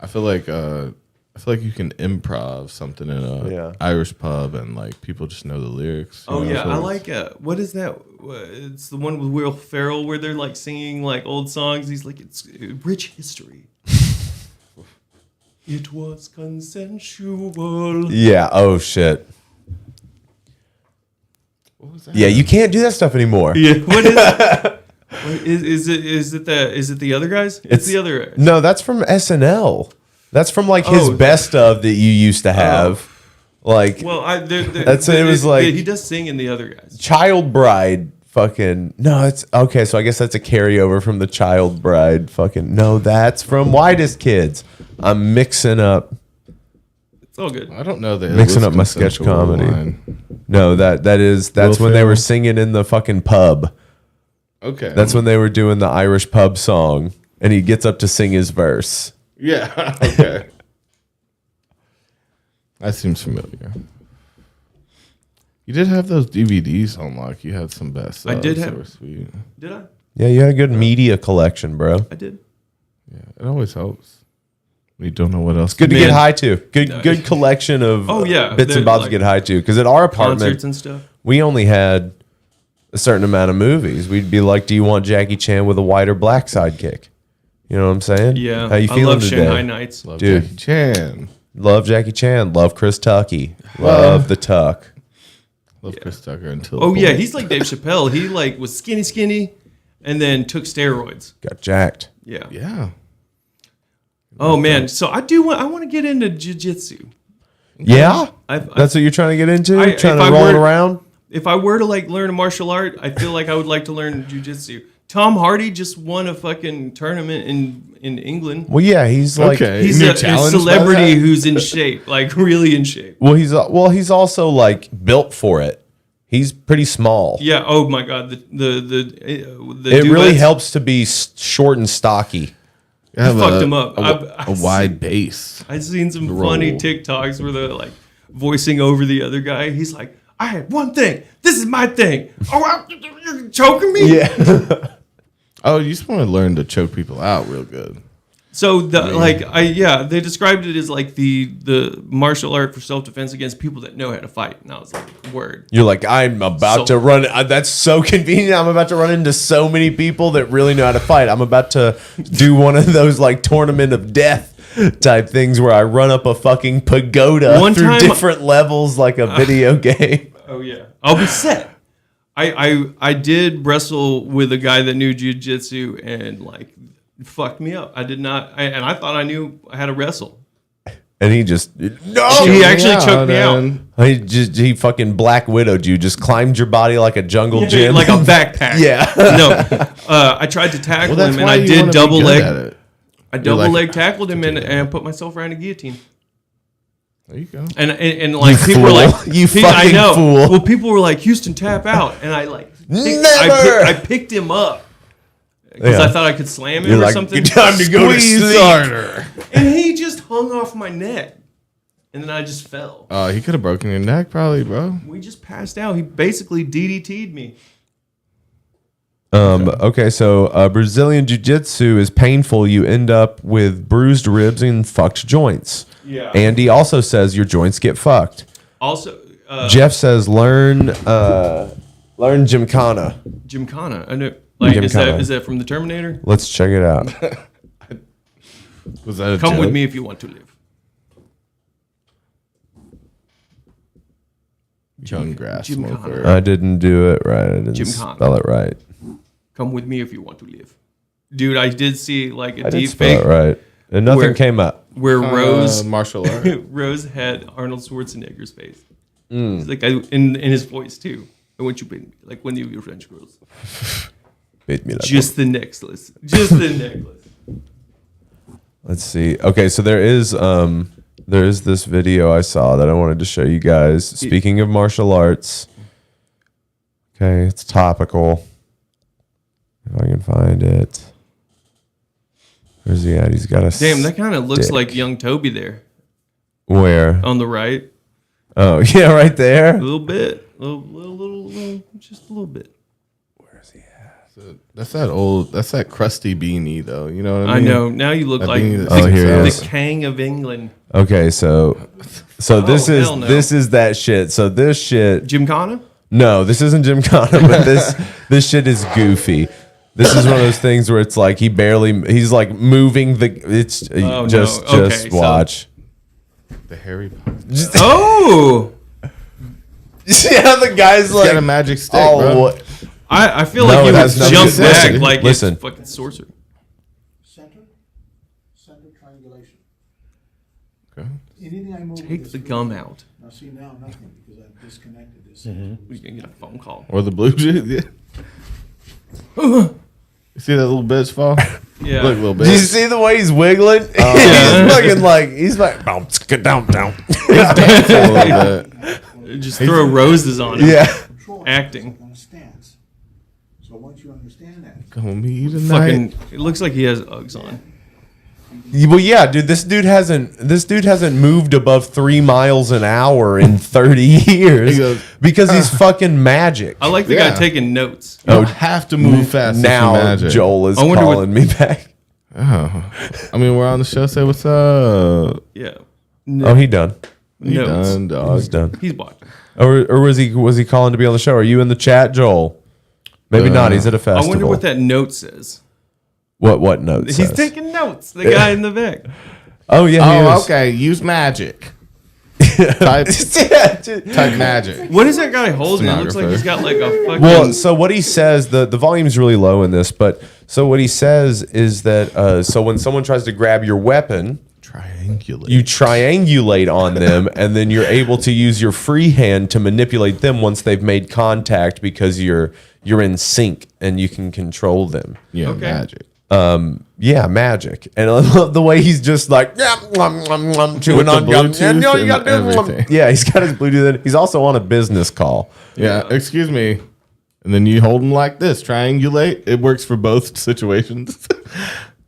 Speaker 1: I feel like you can improv something in a Irish pub and like people just know the lyrics.
Speaker 3: Oh
Speaker 1: know,
Speaker 3: yeah,
Speaker 1: so
Speaker 3: I like what is that? It's the one with Will Ferrell where they're like singing like old songs. He's like, it's rich history. It was consensual.
Speaker 2: Yeah. Oh shit.
Speaker 1: What was that?
Speaker 2: Yeah, you can't do that stuff anymore.
Speaker 3: Yeah, what is it? Is it the other guys? It's the other.
Speaker 2: No, that's from SNL. That's from like his best of that you used to have. Like,
Speaker 3: well,
Speaker 2: it was like
Speaker 3: he does sing in the other guys.
Speaker 2: Child Bride. Fucking no, it's okay. So I guess that's a carryover from the Child Bride. Fucking no, that's from Whitest Kids. I'm mixing up.
Speaker 3: It's all good.
Speaker 1: I don't know that
Speaker 2: Mixing up my sketch comedy. No, that's when they were singing in the fucking pub.
Speaker 1: Okay.
Speaker 2: That's when they were doing the Irish pub song, and he gets up to sing his verse.
Speaker 1: Yeah. Okay. That seems familiar. You did have those DVDs on lock. You had some best.
Speaker 3: I did have.
Speaker 1: Were sweet.
Speaker 3: Did I?
Speaker 2: Yeah, you had a good media collection, bro.
Speaker 3: I did.
Speaker 1: Yeah, it always helps. You don't know what else.
Speaker 2: Good to get high to. Good collection of bits and bobs to get high to. Because at our apartment,
Speaker 3: concerts and stuff,
Speaker 2: we only had a certain amount of movies. We'd be like, do you want Jackie Chan with a white or black sidekick? You know what I'm saying?
Speaker 3: Yeah.
Speaker 2: How you feeling
Speaker 3: I love
Speaker 2: today?
Speaker 3: Shanghai Nights.
Speaker 1: Love
Speaker 2: Dude.
Speaker 1: Jackie Chan.
Speaker 2: Love Jackie Chan. Love Chris Tucky. Love the Tuck.
Speaker 1: Love Chris Tucker until.
Speaker 3: Oh yeah, he's like Dave Chappelle. He like was skinny, and then took steroids.
Speaker 2: Got jacked.
Speaker 3: Yeah.
Speaker 1: Yeah.
Speaker 3: Oh man, so I want to get into jiu-jitsu.
Speaker 2: Yeah?
Speaker 3: I've-
Speaker 2: That's what you're trying to get into?
Speaker 3: I-
Speaker 2: Trying
Speaker 3: if
Speaker 2: to
Speaker 3: I
Speaker 2: roll it
Speaker 3: were-
Speaker 2: around?
Speaker 3: If I were to like learn a martial art, I feel like I would like to learn jiu-jitsu. Tom Hardy just won a fucking tournament in England.
Speaker 2: Well, yeah, he's like
Speaker 1: Okay.
Speaker 3: He's
Speaker 1: New
Speaker 3: a
Speaker 1: challenge by
Speaker 3: celebrity
Speaker 1: that?
Speaker 3: who's in shape, like really in shape.
Speaker 2: well, he's also like built for it. He's pretty small.
Speaker 3: Yeah. Oh my God. The
Speaker 2: It really helps to be short and stocky.
Speaker 1: You have
Speaker 3: fucked him up.
Speaker 1: A wide base.
Speaker 3: I've seen some
Speaker 1: Roll.
Speaker 3: funny TikToks where they're like voicing over the other guy. He's like, I had one thing. This is my thing. Oh, you're choking me?
Speaker 2: Yeah.
Speaker 1: Oh, you just want to learn to choke people out real good.
Speaker 3: So they described it as like the martial art for self-defense against people that know how to fight. And I was like, word.
Speaker 2: You're like, I'm about to run. That's so convenient. I'm about to run into so many people that really know how to fight. I'm about to do one of those like tournament of death type things where I run up a fucking pagoda through different levels like a video game.
Speaker 3: Oh yeah, I'll be set. I did wrestle with a guy that knew jiu-jitsu and like fucked me up. I did not, and I thought I knew how to wrestle.
Speaker 2: And he just
Speaker 3: He actually choked me out.
Speaker 2: He fucking Black Widowed you. Just climbed your body like a jungle gym,
Speaker 3: like a backpack.
Speaker 2: Yeah.
Speaker 3: No, I tried to tackle him, and I did double leg. I double leg tackled him and put myself around a guillotine.
Speaker 1: There you go.
Speaker 3: And like
Speaker 2: You
Speaker 3: people were
Speaker 2: fool.
Speaker 3: like,
Speaker 2: You
Speaker 3: I
Speaker 2: fucking
Speaker 3: know.
Speaker 2: fool.
Speaker 3: Well, people were like, Houston, tap out, and I like
Speaker 2: Never.
Speaker 3: I picked him up because
Speaker 2: Yeah.
Speaker 3: I thought I could slam him
Speaker 2: You're
Speaker 3: or
Speaker 2: like,
Speaker 3: something.
Speaker 2: "Good time to go to
Speaker 1: Squeeze
Speaker 2: sleep."
Speaker 1: harder.
Speaker 3: And he just hung off my neck, and then I just fell.
Speaker 1: He could have broken your neck, probably, bro.
Speaker 3: We just passed out. He basically DDT'd me.
Speaker 2: Okay, so Brazilian Jiu-Jitsu is painful. You end up with bruised ribs and fucked joints.
Speaker 3: Yeah.
Speaker 2: Andy also says your joints get fucked.
Speaker 3: Also,
Speaker 2: Jeff says learn Gymkhana.
Speaker 3: Gymkhana. I know. Like,
Speaker 2: Gymkhana.
Speaker 3: is that from the Terminator?
Speaker 2: Let's check it out.
Speaker 1: Was that a
Speaker 3: Come
Speaker 1: joke?
Speaker 3: with me if you want to live.
Speaker 1: young grass
Speaker 3: Gymkhana.
Speaker 1: smoker.
Speaker 2: I didn't do it right. I didn't
Speaker 3: Gymkhana.
Speaker 2: spell it right.
Speaker 3: Come with me if you want to live. Dude, I did see like a
Speaker 2: I did
Speaker 3: deep
Speaker 2: spell
Speaker 3: fake
Speaker 2: it right. And nothing
Speaker 3: Where-
Speaker 2: came up.
Speaker 3: where Rose
Speaker 1: martial art.
Speaker 3: Rose had Arnold Schwarzenegger's face.
Speaker 2: Mm.
Speaker 3: He's like in his voice too. I want you to like one of your French girls.
Speaker 2: Beat me like
Speaker 3: Just the necklace. Just the necklace.
Speaker 2: Let's see. Okay, so there is this video I saw that I wanted to show you guys. Speaking of martial arts. Okay, it's topical. If I can find it. Where's he at? He's got a
Speaker 3: Damn, that kind of looks
Speaker 2: stick.
Speaker 3: like young Toby there
Speaker 2: Where?
Speaker 3: on the right.
Speaker 2: Oh, yeah, right there.
Speaker 3: A little bit. Little, just a little bit.
Speaker 1: That's that crusty beanie though. You know what I
Speaker 3: I
Speaker 1: mean?
Speaker 3: know. Now you look
Speaker 1: That
Speaker 3: like
Speaker 1: beanie that
Speaker 2: Oh, here he
Speaker 3: the
Speaker 2: is.
Speaker 3: King of England.
Speaker 2: Okay, so this is
Speaker 3: hell no.
Speaker 2: this is that shit. So this shit.
Speaker 3: Gymkhana?
Speaker 2: No, this isn't Gymkhana, but this shit is goofy. This is one of those things where it's like he's like moving it's
Speaker 3: Oh,
Speaker 2: just
Speaker 3: no. Okay, so-
Speaker 2: watch.
Speaker 1: The Harry Potter.
Speaker 3: Oh!
Speaker 2: Yeah, the guy's
Speaker 1: He's
Speaker 2: like
Speaker 1: got a magic stick,
Speaker 2: oh,
Speaker 1: bro.
Speaker 2: what?
Speaker 3: I feel
Speaker 2: No,
Speaker 3: like
Speaker 2: it
Speaker 3: you
Speaker 2: has
Speaker 3: would
Speaker 2: nothing
Speaker 3: jump
Speaker 2: to do-
Speaker 3: back
Speaker 2: listen,
Speaker 3: like
Speaker 2: listen.
Speaker 3: it's fucking sorcerer.
Speaker 5: Center triangulation.
Speaker 1: Okay.
Speaker 5: Anything I move
Speaker 3: Take
Speaker 5: with
Speaker 3: the
Speaker 5: this
Speaker 3: gum
Speaker 5: free-
Speaker 3: out.
Speaker 5: Now see now nothing because I've disconnected this.
Speaker 3: We can get a phone call.
Speaker 1: Or the blue jay. Yeah. You see that little bitch fall?
Speaker 3: Yeah.
Speaker 1: Look, little
Speaker 2: Do you
Speaker 1: bitch.
Speaker 2: see the way he's wiggling?
Speaker 3: Yeah.
Speaker 2: He's fucking like he's like bounce down.
Speaker 1: A little bit.
Speaker 3: Just throw roses on him.
Speaker 2: Yeah.
Speaker 5: Control
Speaker 3: Acting.
Speaker 5: on a stance. So once you understand that,
Speaker 1: Gonna me tonight.
Speaker 3: Fucking, it looks like he has Uggs on.
Speaker 2: Well, yeah, dude. This dude hasn't moved above 3 miles an hour in 30 years
Speaker 1: He goes,
Speaker 2: because he's fucking magic.
Speaker 3: I like the guy
Speaker 1: Yeah.
Speaker 3: taking notes.
Speaker 1: You don't have to move fast. if
Speaker 2: Now
Speaker 1: you're magic.
Speaker 2: Joel is
Speaker 3: I wonder what-
Speaker 2: calling me back.
Speaker 1: Oh. I mean, we're on the show. Say what's up.
Speaker 3: Yeah.
Speaker 2: Oh, he done.
Speaker 1: You
Speaker 3: Notes.
Speaker 1: done, dog.
Speaker 2: He's done.
Speaker 3: He's watching.
Speaker 2: Or was he calling to be on the show? Are you in the chat, Joel? Maybe not. He's at a festival.
Speaker 3: I wonder what that note says.
Speaker 2: What note
Speaker 3: He's
Speaker 2: says?
Speaker 3: taking notes. The guy in the back.
Speaker 2: Oh yeah. He
Speaker 1: Oh,
Speaker 2: is.
Speaker 1: okay. Use magic. type magic.
Speaker 3: What is that guy holding? It looks like
Speaker 1: Stenographer.
Speaker 3: he's got like a fucking.
Speaker 2: Well, so what he says, the volume's really low in this, but so what he says is that so when someone tries to grab your weapon,
Speaker 1: Triangulate.
Speaker 2: you triangulate on them, and then you're able to use your free hand to manipulate them once they've made contact because you're in sync and you can control them.
Speaker 1: Yeah,
Speaker 3: Okay.
Speaker 1: magic.
Speaker 2: Yeah, magic. And I love the way he's just like chewing
Speaker 1: With the
Speaker 2: on gum.
Speaker 1: Bluetooth
Speaker 2: And, you know, you
Speaker 1: and
Speaker 2: gotta do
Speaker 1: everything.
Speaker 2: Yeah, he's got his Bluetooth in. He's also on a business call.
Speaker 1: Yeah, excuse me. And then you hold them like this, triangulate. It works for both situations.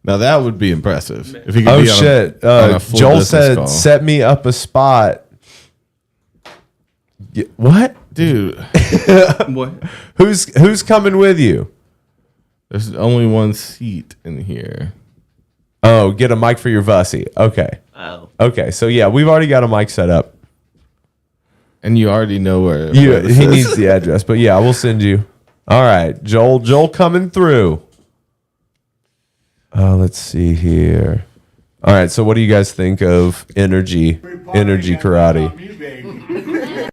Speaker 1: Now that would be impressive. If he could
Speaker 2: Oh
Speaker 1: be on
Speaker 2: shit!
Speaker 1: on a full
Speaker 2: Joel
Speaker 1: business
Speaker 2: said,
Speaker 1: call.
Speaker 2: "Set me up a spot." What?
Speaker 1: Dude,
Speaker 3: What?
Speaker 2: Who's coming with you?
Speaker 1: there's only one seat in here.
Speaker 2: Oh, get a mic for your Vussy. Okay.
Speaker 3: Oh.
Speaker 2: Okay. So yeah, we've already got a mic set up.
Speaker 1: And you already know where
Speaker 2: You,
Speaker 1: this
Speaker 2: he
Speaker 1: is.
Speaker 2: needs the address, but yeah, we'll send you. All right, Joel. Joel coming through. Let's see here. All right. So what do you guys think of energy karate?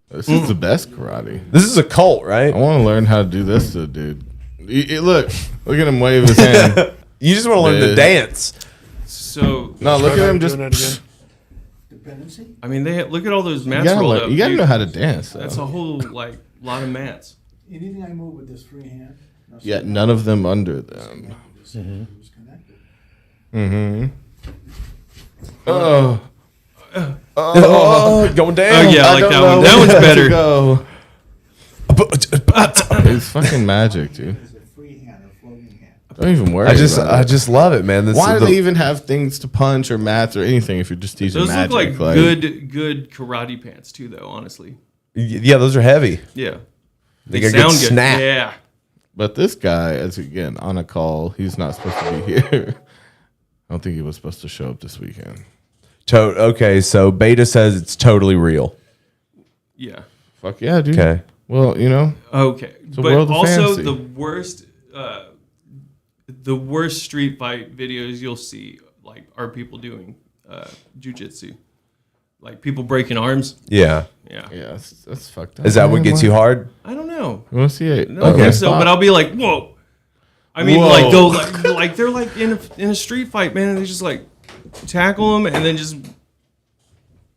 Speaker 1: This is the best karate.
Speaker 2: This is a cult, right?
Speaker 1: I want to learn how to do this to a dude. Look at him wave his hand.
Speaker 2: You just want to learn to
Speaker 1: Yeah.
Speaker 2: dance.
Speaker 3: So,
Speaker 1: No, look at him just.
Speaker 5: dependency.
Speaker 3: I mean, look at all those
Speaker 1: You
Speaker 3: mats
Speaker 1: gotta,
Speaker 3: rolled
Speaker 1: learn-
Speaker 3: up.
Speaker 1: you gotta
Speaker 3: dude.
Speaker 1: know how to dance.
Speaker 3: That's
Speaker 1: though.
Speaker 3: a whole like lot of mats.
Speaker 5: Anything I move with this free hand. Now see
Speaker 1: Yeah,
Speaker 5: now
Speaker 1: none of them under them.
Speaker 5: this is connected.
Speaker 1: Oh,
Speaker 2: Oh, going down.
Speaker 3: Oh yeah, I like that one. That one's better.
Speaker 1: Go. It's fucking magic, dude.
Speaker 5: It's a free hand or floating hand.
Speaker 1: Don't even worry.
Speaker 2: I just
Speaker 1: about it.
Speaker 2: love it, man. This
Speaker 1: Why
Speaker 2: is
Speaker 1: do
Speaker 2: the-
Speaker 1: they even have things to punch or mats or anything if you're just teaching
Speaker 3: Those
Speaker 1: magic?
Speaker 3: look like good karate pants too, though. Honestly,
Speaker 2: Yeah, those are heavy.
Speaker 3: yeah,
Speaker 2: They got good snap.
Speaker 3: Yeah,
Speaker 1: But this guy, as again on a call, he's not supposed to be here. I don't think he was supposed to show up this weekend.
Speaker 2: Okay, so Beta says it's totally real.
Speaker 3: yeah.
Speaker 1: Fuck yeah, dude.
Speaker 2: Okay.
Speaker 1: Well, you know,
Speaker 3: Okay,
Speaker 1: a
Speaker 3: but
Speaker 1: world of
Speaker 3: also
Speaker 1: fantasy.
Speaker 3: the worst street fight videos you'll see like are people doing jujitsu. like people breaking arms.
Speaker 2: Yeah.
Speaker 3: Yeah.
Speaker 1: Yeah, that's fucked up.
Speaker 2: Is that what gets you hard?
Speaker 3: I don't know.
Speaker 1: You want to see it?
Speaker 3: I don't think so, but I'll be like, whoa. I mean,
Speaker 1: Whoa.
Speaker 3: like they'll like they're like in a street fight, man, and they just like tackle them and then just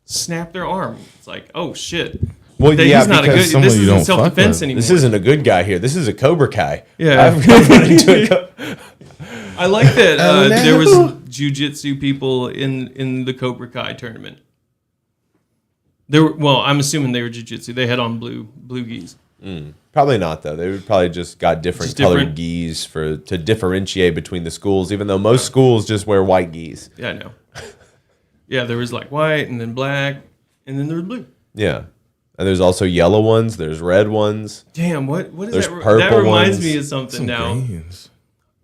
Speaker 3: snap their arm. It's like, oh shit.
Speaker 2: Well,
Speaker 3: He's not a good.
Speaker 1: someone
Speaker 3: This
Speaker 1: you
Speaker 3: isn't
Speaker 1: don't fuck
Speaker 3: self-defense
Speaker 1: with.
Speaker 3: anymore.
Speaker 2: This isn't a good guy here. This is a Cobra Kai.
Speaker 3: Yeah.
Speaker 2: I've run into a
Speaker 3: I like that
Speaker 1: Oh, no.
Speaker 3: there was jiu-jitsu people in the Cobra Kai tournament. Well, I'm assuming they were jiu-jitsu. They had on blue gis.
Speaker 2: Probably not though. They would probably just got different
Speaker 3: Just
Speaker 2: colored
Speaker 3: different?
Speaker 2: gis to differentiate between the schools. Even though most schools just wear white gis.
Speaker 3: Yeah, I know. Yeah, there was like white and then black and then there was blue.
Speaker 2: Yeah, and there's also yellow ones. There's red ones.
Speaker 3: Damn, what is
Speaker 2: There's
Speaker 3: that? That
Speaker 2: purple
Speaker 3: reminds
Speaker 2: ones.
Speaker 3: me of something
Speaker 1: Some
Speaker 3: now.
Speaker 1: greens.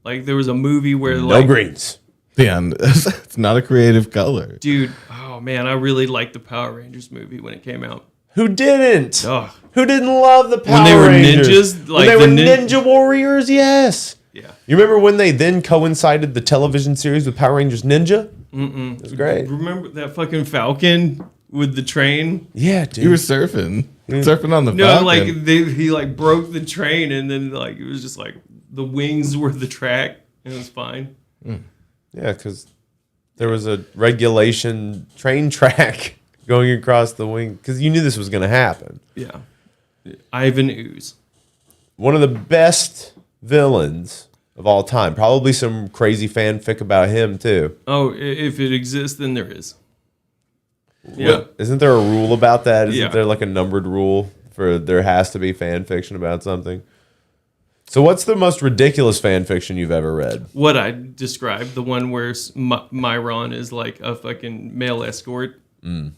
Speaker 3: Like there was a movie where
Speaker 2: No
Speaker 3: like
Speaker 2: greens.
Speaker 1: Yeah, it's not a creative color.
Speaker 3: dude, oh man, I really liked the Power Rangers movie when it came out.
Speaker 2: Who didn't?
Speaker 3: Ugh.
Speaker 2: Who didn't love the Power
Speaker 3: When they were
Speaker 2: Rangers?
Speaker 3: ninjas, like
Speaker 2: when they
Speaker 3: the
Speaker 2: were
Speaker 3: nin-
Speaker 2: Ninja Warriors, yes.
Speaker 3: Yeah.
Speaker 2: You remember when they then coincided the television series with Power Rangers Ninja? It was great.
Speaker 3: Remember that fucking Falcon with the train?
Speaker 2: Yeah, dude.
Speaker 1: You were surfing on the
Speaker 3: No,
Speaker 1: Falcon.
Speaker 3: like he like broke the train and then like it was just like the wings were the track and it was fine.
Speaker 2: Yeah, because there was a regulation train track going across the wing. Because you knew this was going to happen.
Speaker 3: Yeah. Ivan Ooze.
Speaker 2: One of the best villains of all time. Probably some crazy fanfic about him, too.
Speaker 3: Oh, if it exists, then there is. Yeah.
Speaker 2: Isn't there a rule about that? Isn't
Speaker 3: Yeah.
Speaker 2: there like a numbered rule for there has to be fan fiction about something? So what's the most ridiculous fan fiction you've ever read?
Speaker 3: What I described, the one where Myron is like a fucking male escort. And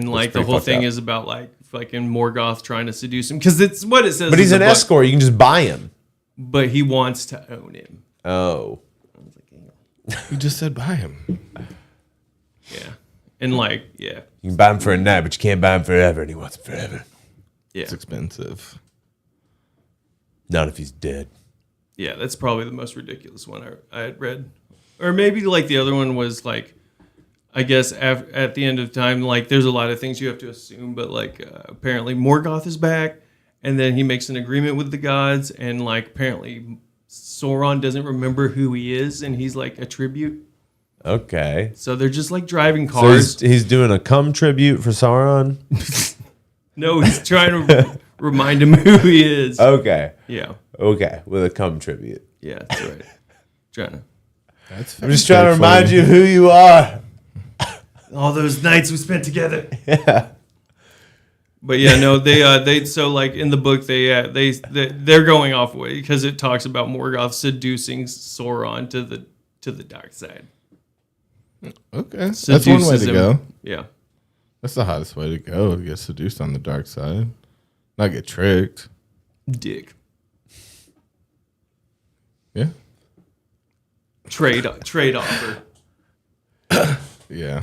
Speaker 3: like the
Speaker 2: pretty
Speaker 3: whole
Speaker 2: fucked
Speaker 3: thing
Speaker 2: up.
Speaker 3: is about like fucking Morgoth trying to seduce him. Because it's what it says.
Speaker 2: But he's
Speaker 3: in
Speaker 2: an
Speaker 3: the book,
Speaker 2: escort. You can just buy him.
Speaker 3: But he wants to own him.
Speaker 2: Oh.
Speaker 1: you just said buy him.
Speaker 3: Yeah. And like, yeah.
Speaker 2: You can buy him for a night, but you can't buy him forever, and he wants him forever.
Speaker 3: Yeah.
Speaker 1: It's expensive.
Speaker 2: Not if he's dead.
Speaker 3: Yeah, that's probably the most ridiculous one I had read. Or maybe like the other one was like, I guess at the end of time, like there's a lot of things you have to assume, but like apparently Morgoth is back, and then he makes an agreement with the gods, and like apparently Sauron doesn't remember who he is, and he's like a tribute.
Speaker 2: Okay.
Speaker 3: So they're just like driving
Speaker 2: So
Speaker 3: cars.
Speaker 2: he's doing a cum tribute for Sauron?
Speaker 3: No, he's trying to remind him who he is.
Speaker 2: Okay.
Speaker 3: Yeah,
Speaker 2: Okay. With a cum tribute.
Speaker 3: yeah, that's right. Trying to.
Speaker 2: I'm just trying to remind you of who you are.
Speaker 3: All those nights we spent together. Yeah. But yeah, no, they so like in the book they're going off way because it talks about Morgoth seducing Sauron to the dark side.
Speaker 1: Okay, that's
Speaker 3: Seduces
Speaker 1: one way to
Speaker 3: him.
Speaker 1: go.
Speaker 3: Yeah.
Speaker 1: That's the hottest way to go. To get seduced on the dark side, not get tricked.
Speaker 3: Dick.
Speaker 1: Yeah,
Speaker 3: Trade offer.
Speaker 1: yeah.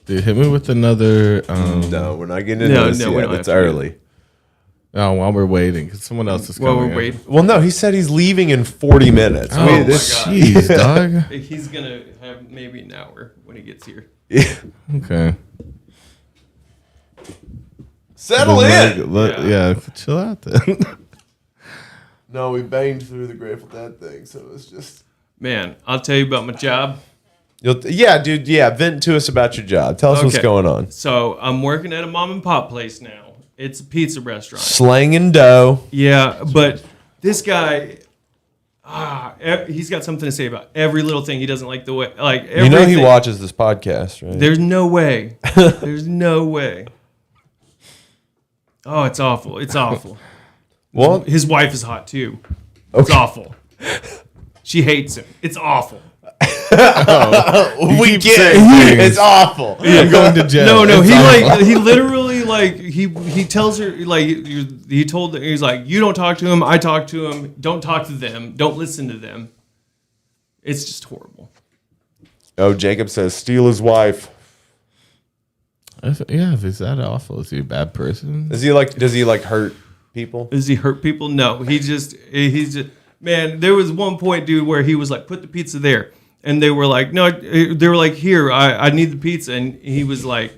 Speaker 1: Dude, hit me with another.
Speaker 2: No, we're not getting into
Speaker 3: No,
Speaker 2: this
Speaker 3: no, we
Speaker 2: yet.
Speaker 3: don't
Speaker 2: It's
Speaker 3: have to.
Speaker 2: early.
Speaker 1: Oh, while we're waiting, because someone else is coming.
Speaker 3: Well, we're
Speaker 1: in.
Speaker 3: waiting.
Speaker 2: Well, no, he said he's leaving in 40 minutes.
Speaker 1: Oh,
Speaker 3: my God.
Speaker 1: jeez, dog.
Speaker 3: He's gonna have maybe an hour when he gets here.
Speaker 1: Okay.
Speaker 2: Settle in.
Speaker 1: Yeah, chill out then.
Speaker 2: No, we banged through the Grateful Dead thing, so it's just.
Speaker 3: Man, I'll tell you about my job.
Speaker 2: Yeah, dude. Yeah, vent to us about your job. Tell us what's
Speaker 3: Okay.
Speaker 2: going on.
Speaker 3: So I'm working at a mom and pop place now. It's a pizza restaurant.
Speaker 2: Slanging dough.
Speaker 3: Yeah, but this guy, he's got something to say about every little thing. He doesn't like the way, like everything.
Speaker 2: You know he watches this podcast, right?
Speaker 3: There's no way. There's no way. Oh, it's awful. It's awful.
Speaker 2: Well,
Speaker 3: His wife is hot too. It's awful. She hates him. It's awful.
Speaker 2: we get
Speaker 1: saying
Speaker 2: it.
Speaker 1: things.
Speaker 2: It's awful.
Speaker 1: I'm going to jail.
Speaker 3: No,
Speaker 1: It's
Speaker 3: he
Speaker 1: awful.
Speaker 3: like he literally like he tells her like he told her, he's like, you don't talk to him, I talk to him, don't talk to them, don't listen to them. It's just horrible.
Speaker 2: Oh, Jacob says steal his wife.
Speaker 1: Yeah, if he's that awful, is he a bad person?
Speaker 2: Does he like hurt people?
Speaker 3: Does he hurt people? No, he's just man. There was one point, dude, where he was like, put the pizza there. And they were like, no, they were like, here, I need the pizza. And he was like,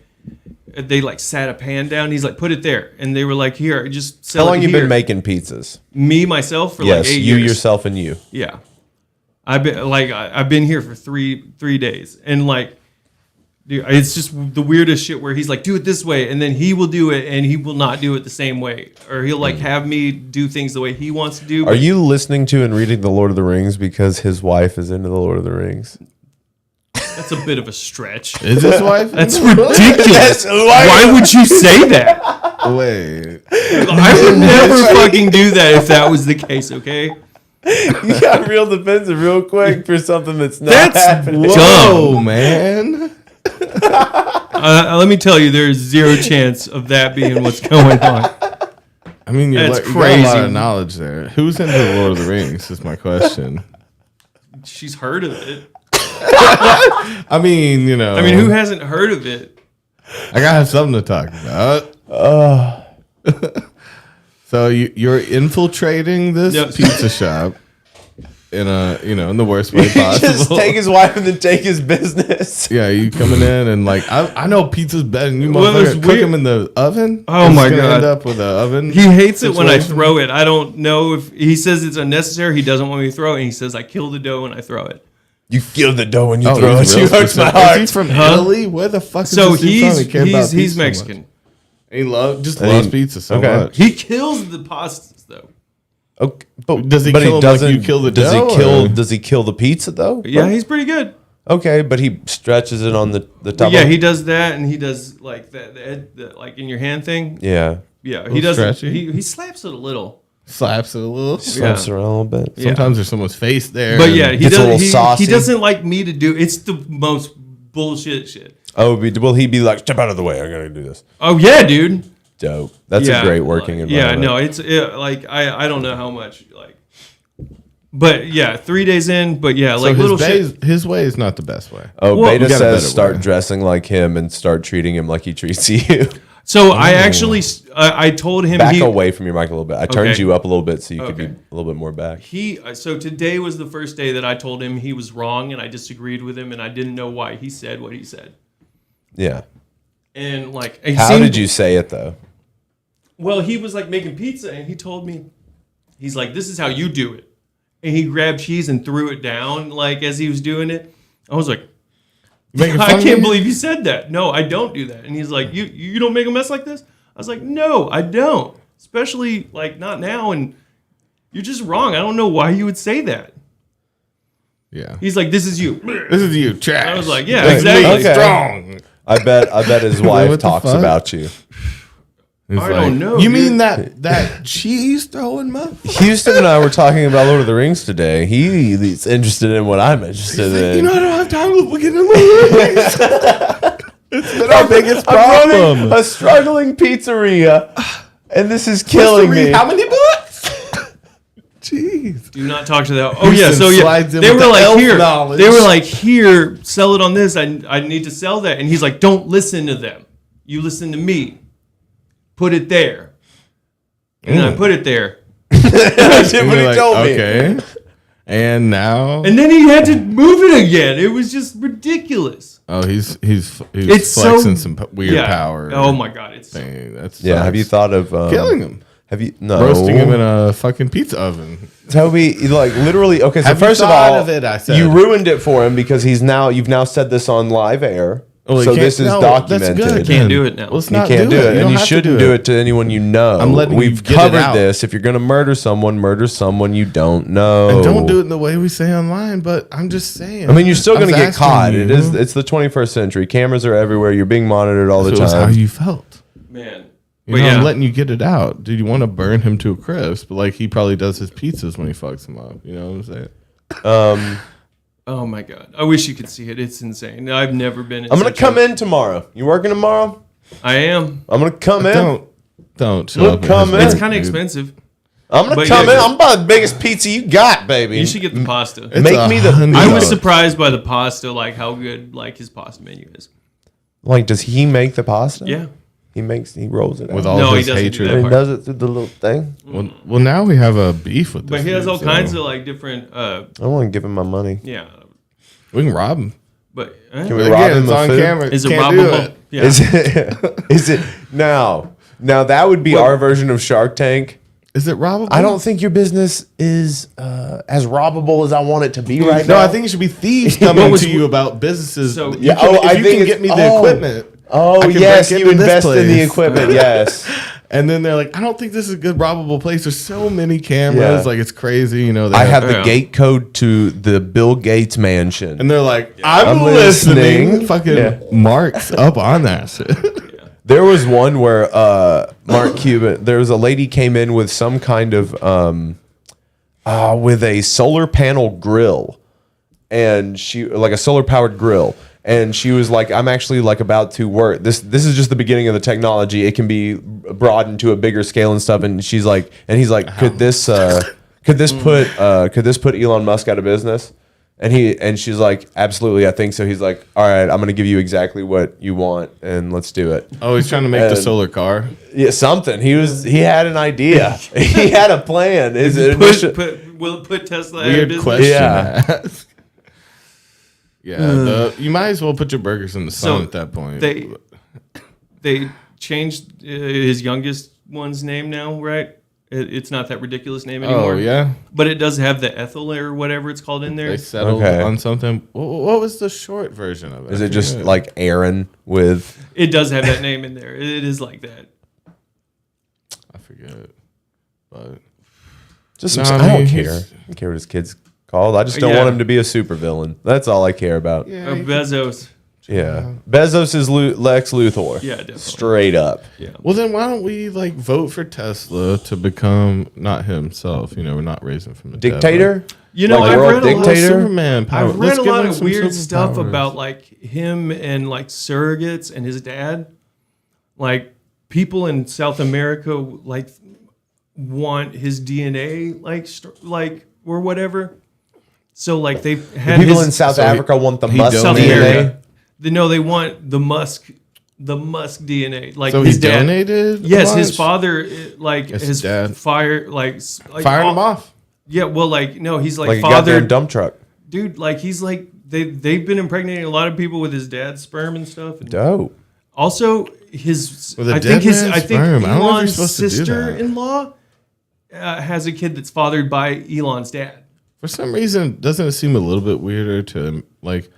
Speaker 3: they like sat a pan down. He's like, put it there. And they were like, here, just sell it.
Speaker 2: How long you
Speaker 3: here.
Speaker 2: been making pizzas?
Speaker 3: Me, myself, for
Speaker 2: Yes,
Speaker 3: like 8
Speaker 2: you,
Speaker 3: years.
Speaker 2: yourself, and you.
Speaker 3: Yeah. I've been here for three days. And like, dude, it's just the weirdest shit where he's like, do it this way. And then he will do it and he will not do it the same way. Or he'll like have me do things the way he wants to do.
Speaker 2: Are you listening to and reading The Lord of the Rings because his wife is into The Lord of the Rings?
Speaker 3: That's a bit of a stretch.
Speaker 1: Is his wife?
Speaker 3: That's ridiculous. Why would you say that?
Speaker 1: Wait.
Speaker 3: I would never fucking do that if that was the case, okay?
Speaker 2: You got real defensive real quick for something that's not
Speaker 3: That's
Speaker 2: happening.
Speaker 1: Whoa, man.
Speaker 3: Let me tell you, there's zero chance of that being what's going on.
Speaker 1: I mean,
Speaker 3: That's
Speaker 1: you got a lot
Speaker 3: crazy.
Speaker 1: of knowledge there. Who's into the Lord of the Rings is my question.
Speaker 3: She's heard of it.
Speaker 1: I mean, you know.
Speaker 3: I mean, who hasn't heard of it?
Speaker 1: I gotta have something to talk about. So you're infiltrating this
Speaker 3: Yep.
Speaker 1: pizza shop in in the worst way possible.
Speaker 2: Just take his wife and then take his business.
Speaker 1: Yeah, you coming in and like I know pizza's better than you
Speaker 3: Well,
Speaker 1: motherfucker.
Speaker 3: it's
Speaker 1: Cook
Speaker 3: weird.
Speaker 1: them in the oven.
Speaker 3: Oh
Speaker 1: It's
Speaker 3: my
Speaker 1: gonna
Speaker 3: God.
Speaker 1: End up with an oven.
Speaker 3: He hates it when I
Speaker 1: situation.
Speaker 3: throw it. I don't know if he says it's unnecessary. He doesn't want me to throw it. And he says I kill the dough when I throw it.
Speaker 2: You feel the dough when you
Speaker 1: Oh,
Speaker 2: throw it.
Speaker 1: he's real
Speaker 2: You hurts my
Speaker 1: specific.
Speaker 2: heart.
Speaker 1: Is he from
Speaker 3: Huh?
Speaker 1: Italy? Where the fuck is
Speaker 3: So
Speaker 1: this dude from? He cares about
Speaker 3: he's
Speaker 1: pizza so much.
Speaker 3: Mexican.
Speaker 1: He loves
Speaker 2: mean,
Speaker 1: pizza so
Speaker 2: okay.
Speaker 1: much.
Speaker 3: He kills the pastas though.
Speaker 2: Okay, but
Speaker 1: Does he
Speaker 2: but
Speaker 1: kill 'em like
Speaker 2: doesn't-
Speaker 1: you kill the
Speaker 2: does
Speaker 1: dough,
Speaker 2: He kill?
Speaker 1: or-
Speaker 2: Does he kill the pizza though?
Speaker 3: Yeah, he's pretty good.
Speaker 2: Okay, but he stretches it on the top.
Speaker 3: Yeah,
Speaker 2: of
Speaker 3: he does that, and he does like the like in your hand thing.
Speaker 2: Yeah,
Speaker 3: Yeah, he
Speaker 1: Little
Speaker 3: doesn't.
Speaker 1: stretchy?
Speaker 3: He slaps it a little.
Speaker 1: Slaps it a little.
Speaker 2: slaps around a little bit.
Speaker 3: Yeah.
Speaker 1: Sometimes there's someone's face there.
Speaker 3: But
Speaker 1: and-
Speaker 3: yeah, he
Speaker 2: Gets a little
Speaker 3: doesn't.
Speaker 2: saucy.
Speaker 3: He doesn't like me to do. It's the most bullshit shit.
Speaker 2: Oh, will he be like, step out of the way? I gotta do this.
Speaker 3: Oh yeah, dude.
Speaker 2: Dope. That's
Speaker 3: Yeah,
Speaker 2: a great working environment.
Speaker 3: Yeah, no, it's like I don't know how much like, but yeah, 3 days in, but yeah,
Speaker 1: so
Speaker 3: like little shit.
Speaker 1: his way is not the best way.
Speaker 2: Oh,
Speaker 3: Well-
Speaker 2: Beta
Speaker 1: You got a
Speaker 2: says
Speaker 1: better
Speaker 2: start
Speaker 1: way.
Speaker 2: dressing like him and start treating him like he treats you.
Speaker 3: So I actually I told him
Speaker 2: Back
Speaker 3: he
Speaker 2: away from your mic a little bit. I turned
Speaker 3: Okay.
Speaker 2: you up a little bit so you could be
Speaker 3: Okay.
Speaker 2: a little bit more back.
Speaker 3: so today was the first day that I told him he was wrong and I disagreed with him and I didn't know why he said what he said.
Speaker 2: Yeah.
Speaker 3: And like he
Speaker 2: How
Speaker 3: seemed-
Speaker 2: did you say it though?
Speaker 3: Well, he was like making pizza and he told me, he's like, this is how you do it. And he grabbed cheese and threw it down like as he was doing it. I was like,
Speaker 1: Making
Speaker 3: I
Speaker 1: fun of
Speaker 3: can't
Speaker 1: me?
Speaker 3: believe you said that. No, I don't do that. And he's like, you don't make a mess like this? I was like, no, I don't. Especially like not now. And you're just wrong. I don't know why you would say that.
Speaker 1: Yeah.
Speaker 3: He's like, this is you.
Speaker 1: This is you, trash.
Speaker 3: I was like, yeah,
Speaker 1: Like,
Speaker 3: exactly.
Speaker 1: me,
Speaker 2: Okay.
Speaker 1: Strong.
Speaker 2: I bet his
Speaker 1: What
Speaker 2: wife
Speaker 1: the
Speaker 2: talks
Speaker 1: fuck?
Speaker 2: about you.
Speaker 1: It's
Speaker 3: I don't know,
Speaker 1: You
Speaker 3: dude.
Speaker 1: mean that cheese throwing muff?
Speaker 2: Houston and I were talking about Lord of the Rings today. He's interested in what I'm interested in.
Speaker 1: You know, I don't have time to look at the It's been our biggest
Speaker 2: I'm
Speaker 1: problem.
Speaker 2: running a struggling pizzeria, and this is killing me.
Speaker 1: How many books? Jeez.
Speaker 3: Do not talk to that. Oh yeah,
Speaker 1: Houston
Speaker 3: so yeah,
Speaker 1: slides in
Speaker 3: they
Speaker 1: with
Speaker 3: were
Speaker 1: the
Speaker 3: like
Speaker 1: elf
Speaker 3: here.
Speaker 1: knowledge.
Speaker 3: They were like here. Sell it on this. I need to sell that. And he's like, don't listen to them. You listen to me. Put it there. And I put it there.
Speaker 2: That's what
Speaker 1: And
Speaker 2: he
Speaker 1: you're like,
Speaker 2: told me.
Speaker 1: okay. And now,
Speaker 3: And then he had to move it again. It was just ridiculous.
Speaker 1: oh, he's
Speaker 3: It's
Speaker 1: flexing
Speaker 3: so-
Speaker 1: some weird
Speaker 3: Yeah.
Speaker 1: power.
Speaker 3: Oh my god, it's
Speaker 1: thing. That's
Speaker 2: Yeah, have you thought of
Speaker 1: killing him?
Speaker 2: Have you no
Speaker 1: Roasting him in a fucking pizza oven.
Speaker 2: Toby? Like literally. Okay, so
Speaker 1: Have you
Speaker 2: first of
Speaker 1: thought
Speaker 2: all,
Speaker 1: of it, I said.
Speaker 2: you ruined it for him because you've now said this on live air.
Speaker 1: Oh, he
Speaker 2: so
Speaker 1: can't-
Speaker 2: this is
Speaker 1: no, that's
Speaker 2: documented.
Speaker 1: good.
Speaker 3: Can't do it now.
Speaker 1: Let's
Speaker 2: You
Speaker 1: not
Speaker 2: can't do it,
Speaker 1: You
Speaker 2: and
Speaker 1: don't
Speaker 2: you
Speaker 1: have to
Speaker 2: shouldn't do it to anyone you know.
Speaker 1: I'm letting
Speaker 2: We've
Speaker 1: you get it
Speaker 2: covered
Speaker 1: out.
Speaker 2: this. If you're gonna murder someone you don't know.
Speaker 1: And don't do it in the way we say online, but I'm just saying.
Speaker 2: I mean, you're still
Speaker 1: I
Speaker 2: gonna
Speaker 1: was
Speaker 2: get
Speaker 1: asking
Speaker 2: caught.
Speaker 1: you.
Speaker 2: It's the 21st century. Cameras are everywhere. You're being monitored all the
Speaker 1: So it's how
Speaker 2: time.
Speaker 1: you felt.
Speaker 3: Man.
Speaker 1: You
Speaker 3: But
Speaker 1: know,
Speaker 3: yeah.
Speaker 1: I'm letting you get it out. Dude, you want to burn him to a crisp, but like he probably does his pizzas when he fucks them up. You know what I'm saying?
Speaker 3: Oh my god. I wish you could see it. It's insane. I've never been in
Speaker 2: I'm gonna
Speaker 3: such
Speaker 2: come
Speaker 3: a-
Speaker 2: in tomorrow. You working tomorrow?
Speaker 3: I am.
Speaker 2: I'm gonna come in.
Speaker 1: Don't show
Speaker 2: Look,
Speaker 1: up in
Speaker 2: come
Speaker 1: his
Speaker 2: in.
Speaker 1: work,
Speaker 3: It's kind of
Speaker 1: dude.
Speaker 3: expensive.
Speaker 2: I'm gonna
Speaker 3: But
Speaker 2: come
Speaker 3: yeah,
Speaker 2: in. I'm about the biggest pizza you got, baby.
Speaker 3: You should get the pasta.
Speaker 1: It's
Speaker 2: Make me the-
Speaker 1: $100.
Speaker 3: I was surprised by the pasta, like how good like his pasta menu is.
Speaker 2: Like, does he make the pasta?
Speaker 3: Yeah.
Speaker 2: He rolls it
Speaker 1: with
Speaker 2: out.
Speaker 1: all
Speaker 3: No, he
Speaker 1: his
Speaker 3: doesn't do
Speaker 1: hatred.
Speaker 3: that
Speaker 2: And he
Speaker 3: part.
Speaker 2: does it through the little thing.
Speaker 1: Well, now we have a beef with this.
Speaker 3: But he has
Speaker 1: dude,
Speaker 3: all
Speaker 1: so-
Speaker 3: kinds of like different
Speaker 2: I want to give him my money.
Speaker 3: yeah.
Speaker 1: We can rob him.
Speaker 3: But
Speaker 2: Can we rob him
Speaker 1: it's
Speaker 2: of
Speaker 1: on
Speaker 2: food?
Speaker 1: camera.
Speaker 3: is it
Speaker 1: Can't do
Speaker 3: robbable?
Speaker 1: it.
Speaker 3: Yeah.
Speaker 2: Is it now? Now that would be our version of Shark Tank.
Speaker 1: Is it robbable?
Speaker 2: I don't think your business is as robbable as I want it to be right now.
Speaker 1: No, I think it should be thieves coming to you about businesses.
Speaker 3: So-
Speaker 1: You
Speaker 3: Yeah,
Speaker 1: can,
Speaker 2: I
Speaker 1: if you
Speaker 2: think
Speaker 1: can
Speaker 2: it's-
Speaker 1: get me the equipment.
Speaker 2: Oh
Speaker 1: I can
Speaker 2: yes,
Speaker 1: break
Speaker 2: you
Speaker 1: into this
Speaker 2: invest in the
Speaker 1: place.
Speaker 2: equipment. Yes.
Speaker 1: And then they're like, I don't think this is a good robbable place. There's so many cameras,
Speaker 2: Yeah.
Speaker 1: like it's crazy. You know, they
Speaker 2: I have the
Speaker 3: Yeah.
Speaker 2: gate code to the Bill Gates mansion.
Speaker 1: and they're like, I'm
Speaker 2: listening.
Speaker 1: listening. Fucking
Speaker 2: Yeah.
Speaker 1: Mark's up on that shit.
Speaker 2: There was one where Mark Cuban, there was a lady came in with some kind of with a solar panel grill, and she like a solar powered grill, and she was like, I'm actually like about to work. This is just the beginning of the technology. It can be broadened to a bigger scale and stuff. And she's like, and he's like, could this put Elon Musk out of business? And she's like, absolutely, I think so. He's like, all right, I'm gonna give you exactly what you want, and let's do it.
Speaker 1: Oh, he's trying to make the
Speaker 2: And-
Speaker 1: solar car.
Speaker 2: Yeah, something. He had an idea. He had a plan. Is it
Speaker 3: Will it put Tesla out of
Speaker 1: Weird
Speaker 3: business?
Speaker 1: question.
Speaker 2: Yeah.
Speaker 1: to ask. You might as well put your burgers in the sun
Speaker 3: So
Speaker 1: at that point.
Speaker 3: They changed his youngest one's name now, right? It's not that ridiculous name anymore.
Speaker 1: Oh yeah,
Speaker 3: But it does have the Ethel or whatever it's called in there.
Speaker 1: they settled
Speaker 2: Okay.
Speaker 1: on something. What was the short version of it?
Speaker 2: Is
Speaker 1: I
Speaker 2: it just
Speaker 1: forget.
Speaker 2: like Aaron with?
Speaker 3: It does have that name in there. It is like that.
Speaker 1: I forget, but
Speaker 2: Just
Speaker 1: No,
Speaker 2: some,
Speaker 1: I
Speaker 2: I don't
Speaker 1: mean,
Speaker 2: care.
Speaker 1: he's-
Speaker 2: I don't care what his kid's called. I just don't
Speaker 3: Yeah.
Speaker 2: want him to be a supervillain. That's all I care about. Yeah.
Speaker 3: Bezos.
Speaker 2: Bezos is Lex Luthor.
Speaker 3: Yeah, definitely.
Speaker 2: Straight up.
Speaker 3: Yeah.
Speaker 1: well then why don't we like vote for Tesla to become not himself? You know, we're not raising from the dead,
Speaker 2: Dictator.
Speaker 3: You know,
Speaker 2: Like
Speaker 3: I've
Speaker 2: world
Speaker 3: read a lot.
Speaker 2: dictator?
Speaker 1: Superman power.
Speaker 3: I've read
Speaker 1: Let's
Speaker 3: a
Speaker 1: give
Speaker 3: lot
Speaker 1: him
Speaker 3: of
Speaker 1: some
Speaker 3: weird stuff
Speaker 1: superpowers.
Speaker 3: about like him and like surrogates and his dad. Like people in South America like want his DNA like or whatever. So like they had
Speaker 2: People
Speaker 3: his,
Speaker 2: in South
Speaker 1: so he-
Speaker 2: Africa want the
Speaker 1: he
Speaker 2: Musk
Speaker 3: South
Speaker 1: donated-
Speaker 2: DNA.
Speaker 3: America. No, they want the Musk DNA. Like
Speaker 1: So
Speaker 3: his
Speaker 1: he
Speaker 3: dad.
Speaker 1: donated. a
Speaker 3: Yes, his
Speaker 1: bunch?
Speaker 3: father like
Speaker 1: His
Speaker 3: his
Speaker 1: dad.
Speaker 3: fired like
Speaker 1: Fired him off.
Speaker 3: Yeah, well, like no, he's
Speaker 2: Like he got
Speaker 3: father,
Speaker 2: there in dump truck.
Speaker 3: dude. Like he's like they've been impregnating a lot of people with his dad's sperm and stuff. And
Speaker 2: Dope.
Speaker 3: also, his
Speaker 1: With a
Speaker 3: I
Speaker 1: dead
Speaker 3: think his
Speaker 1: man's
Speaker 3: I think
Speaker 1: sperm. I don't know if you're
Speaker 3: Elon's
Speaker 1: supposed to do that.
Speaker 3: sister-in-law has a kid that's fathered by Elon's dad.
Speaker 1: For some reason, doesn't it seem a little bit weirder to like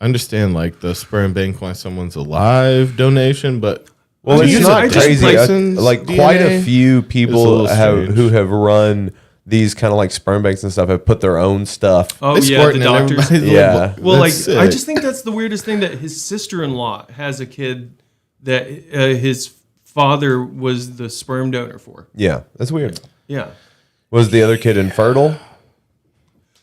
Speaker 1: understand like the sperm bank when someone's alive donation, but
Speaker 2: Well,
Speaker 3: I mean,
Speaker 2: it's
Speaker 3: I
Speaker 2: not
Speaker 3: just
Speaker 2: crazy.
Speaker 1: person's
Speaker 2: Like quite a
Speaker 1: DNA
Speaker 2: few
Speaker 1: is a
Speaker 2: people
Speaker 1: little strange.
Speaker 2: who have run these kind of like sperm banks and stuff have put their own stuff.
Speaker 3: Oh
Speaker 1: They
Speaker 3: yeah,
Speaker 1: squirting
Speaker 3: the
Speaker 1: in
Speaker 3: doctors.
Speaker 1: everybody's
Speaker 2: Yeah.
Speaker 1: little bu-
Speaker 3: Well, like
Speaker 1: That's
Speaker 3: I
Speaker 1: sick.
Speaker 3: just think that's the weirdest thing that his sister-in-law has a kid that his father was the sperm donor for.
Speaker 2: Yeah, that's weird.
Speaker 3: Yeah,
Speaker 2: Was the other kid infertile?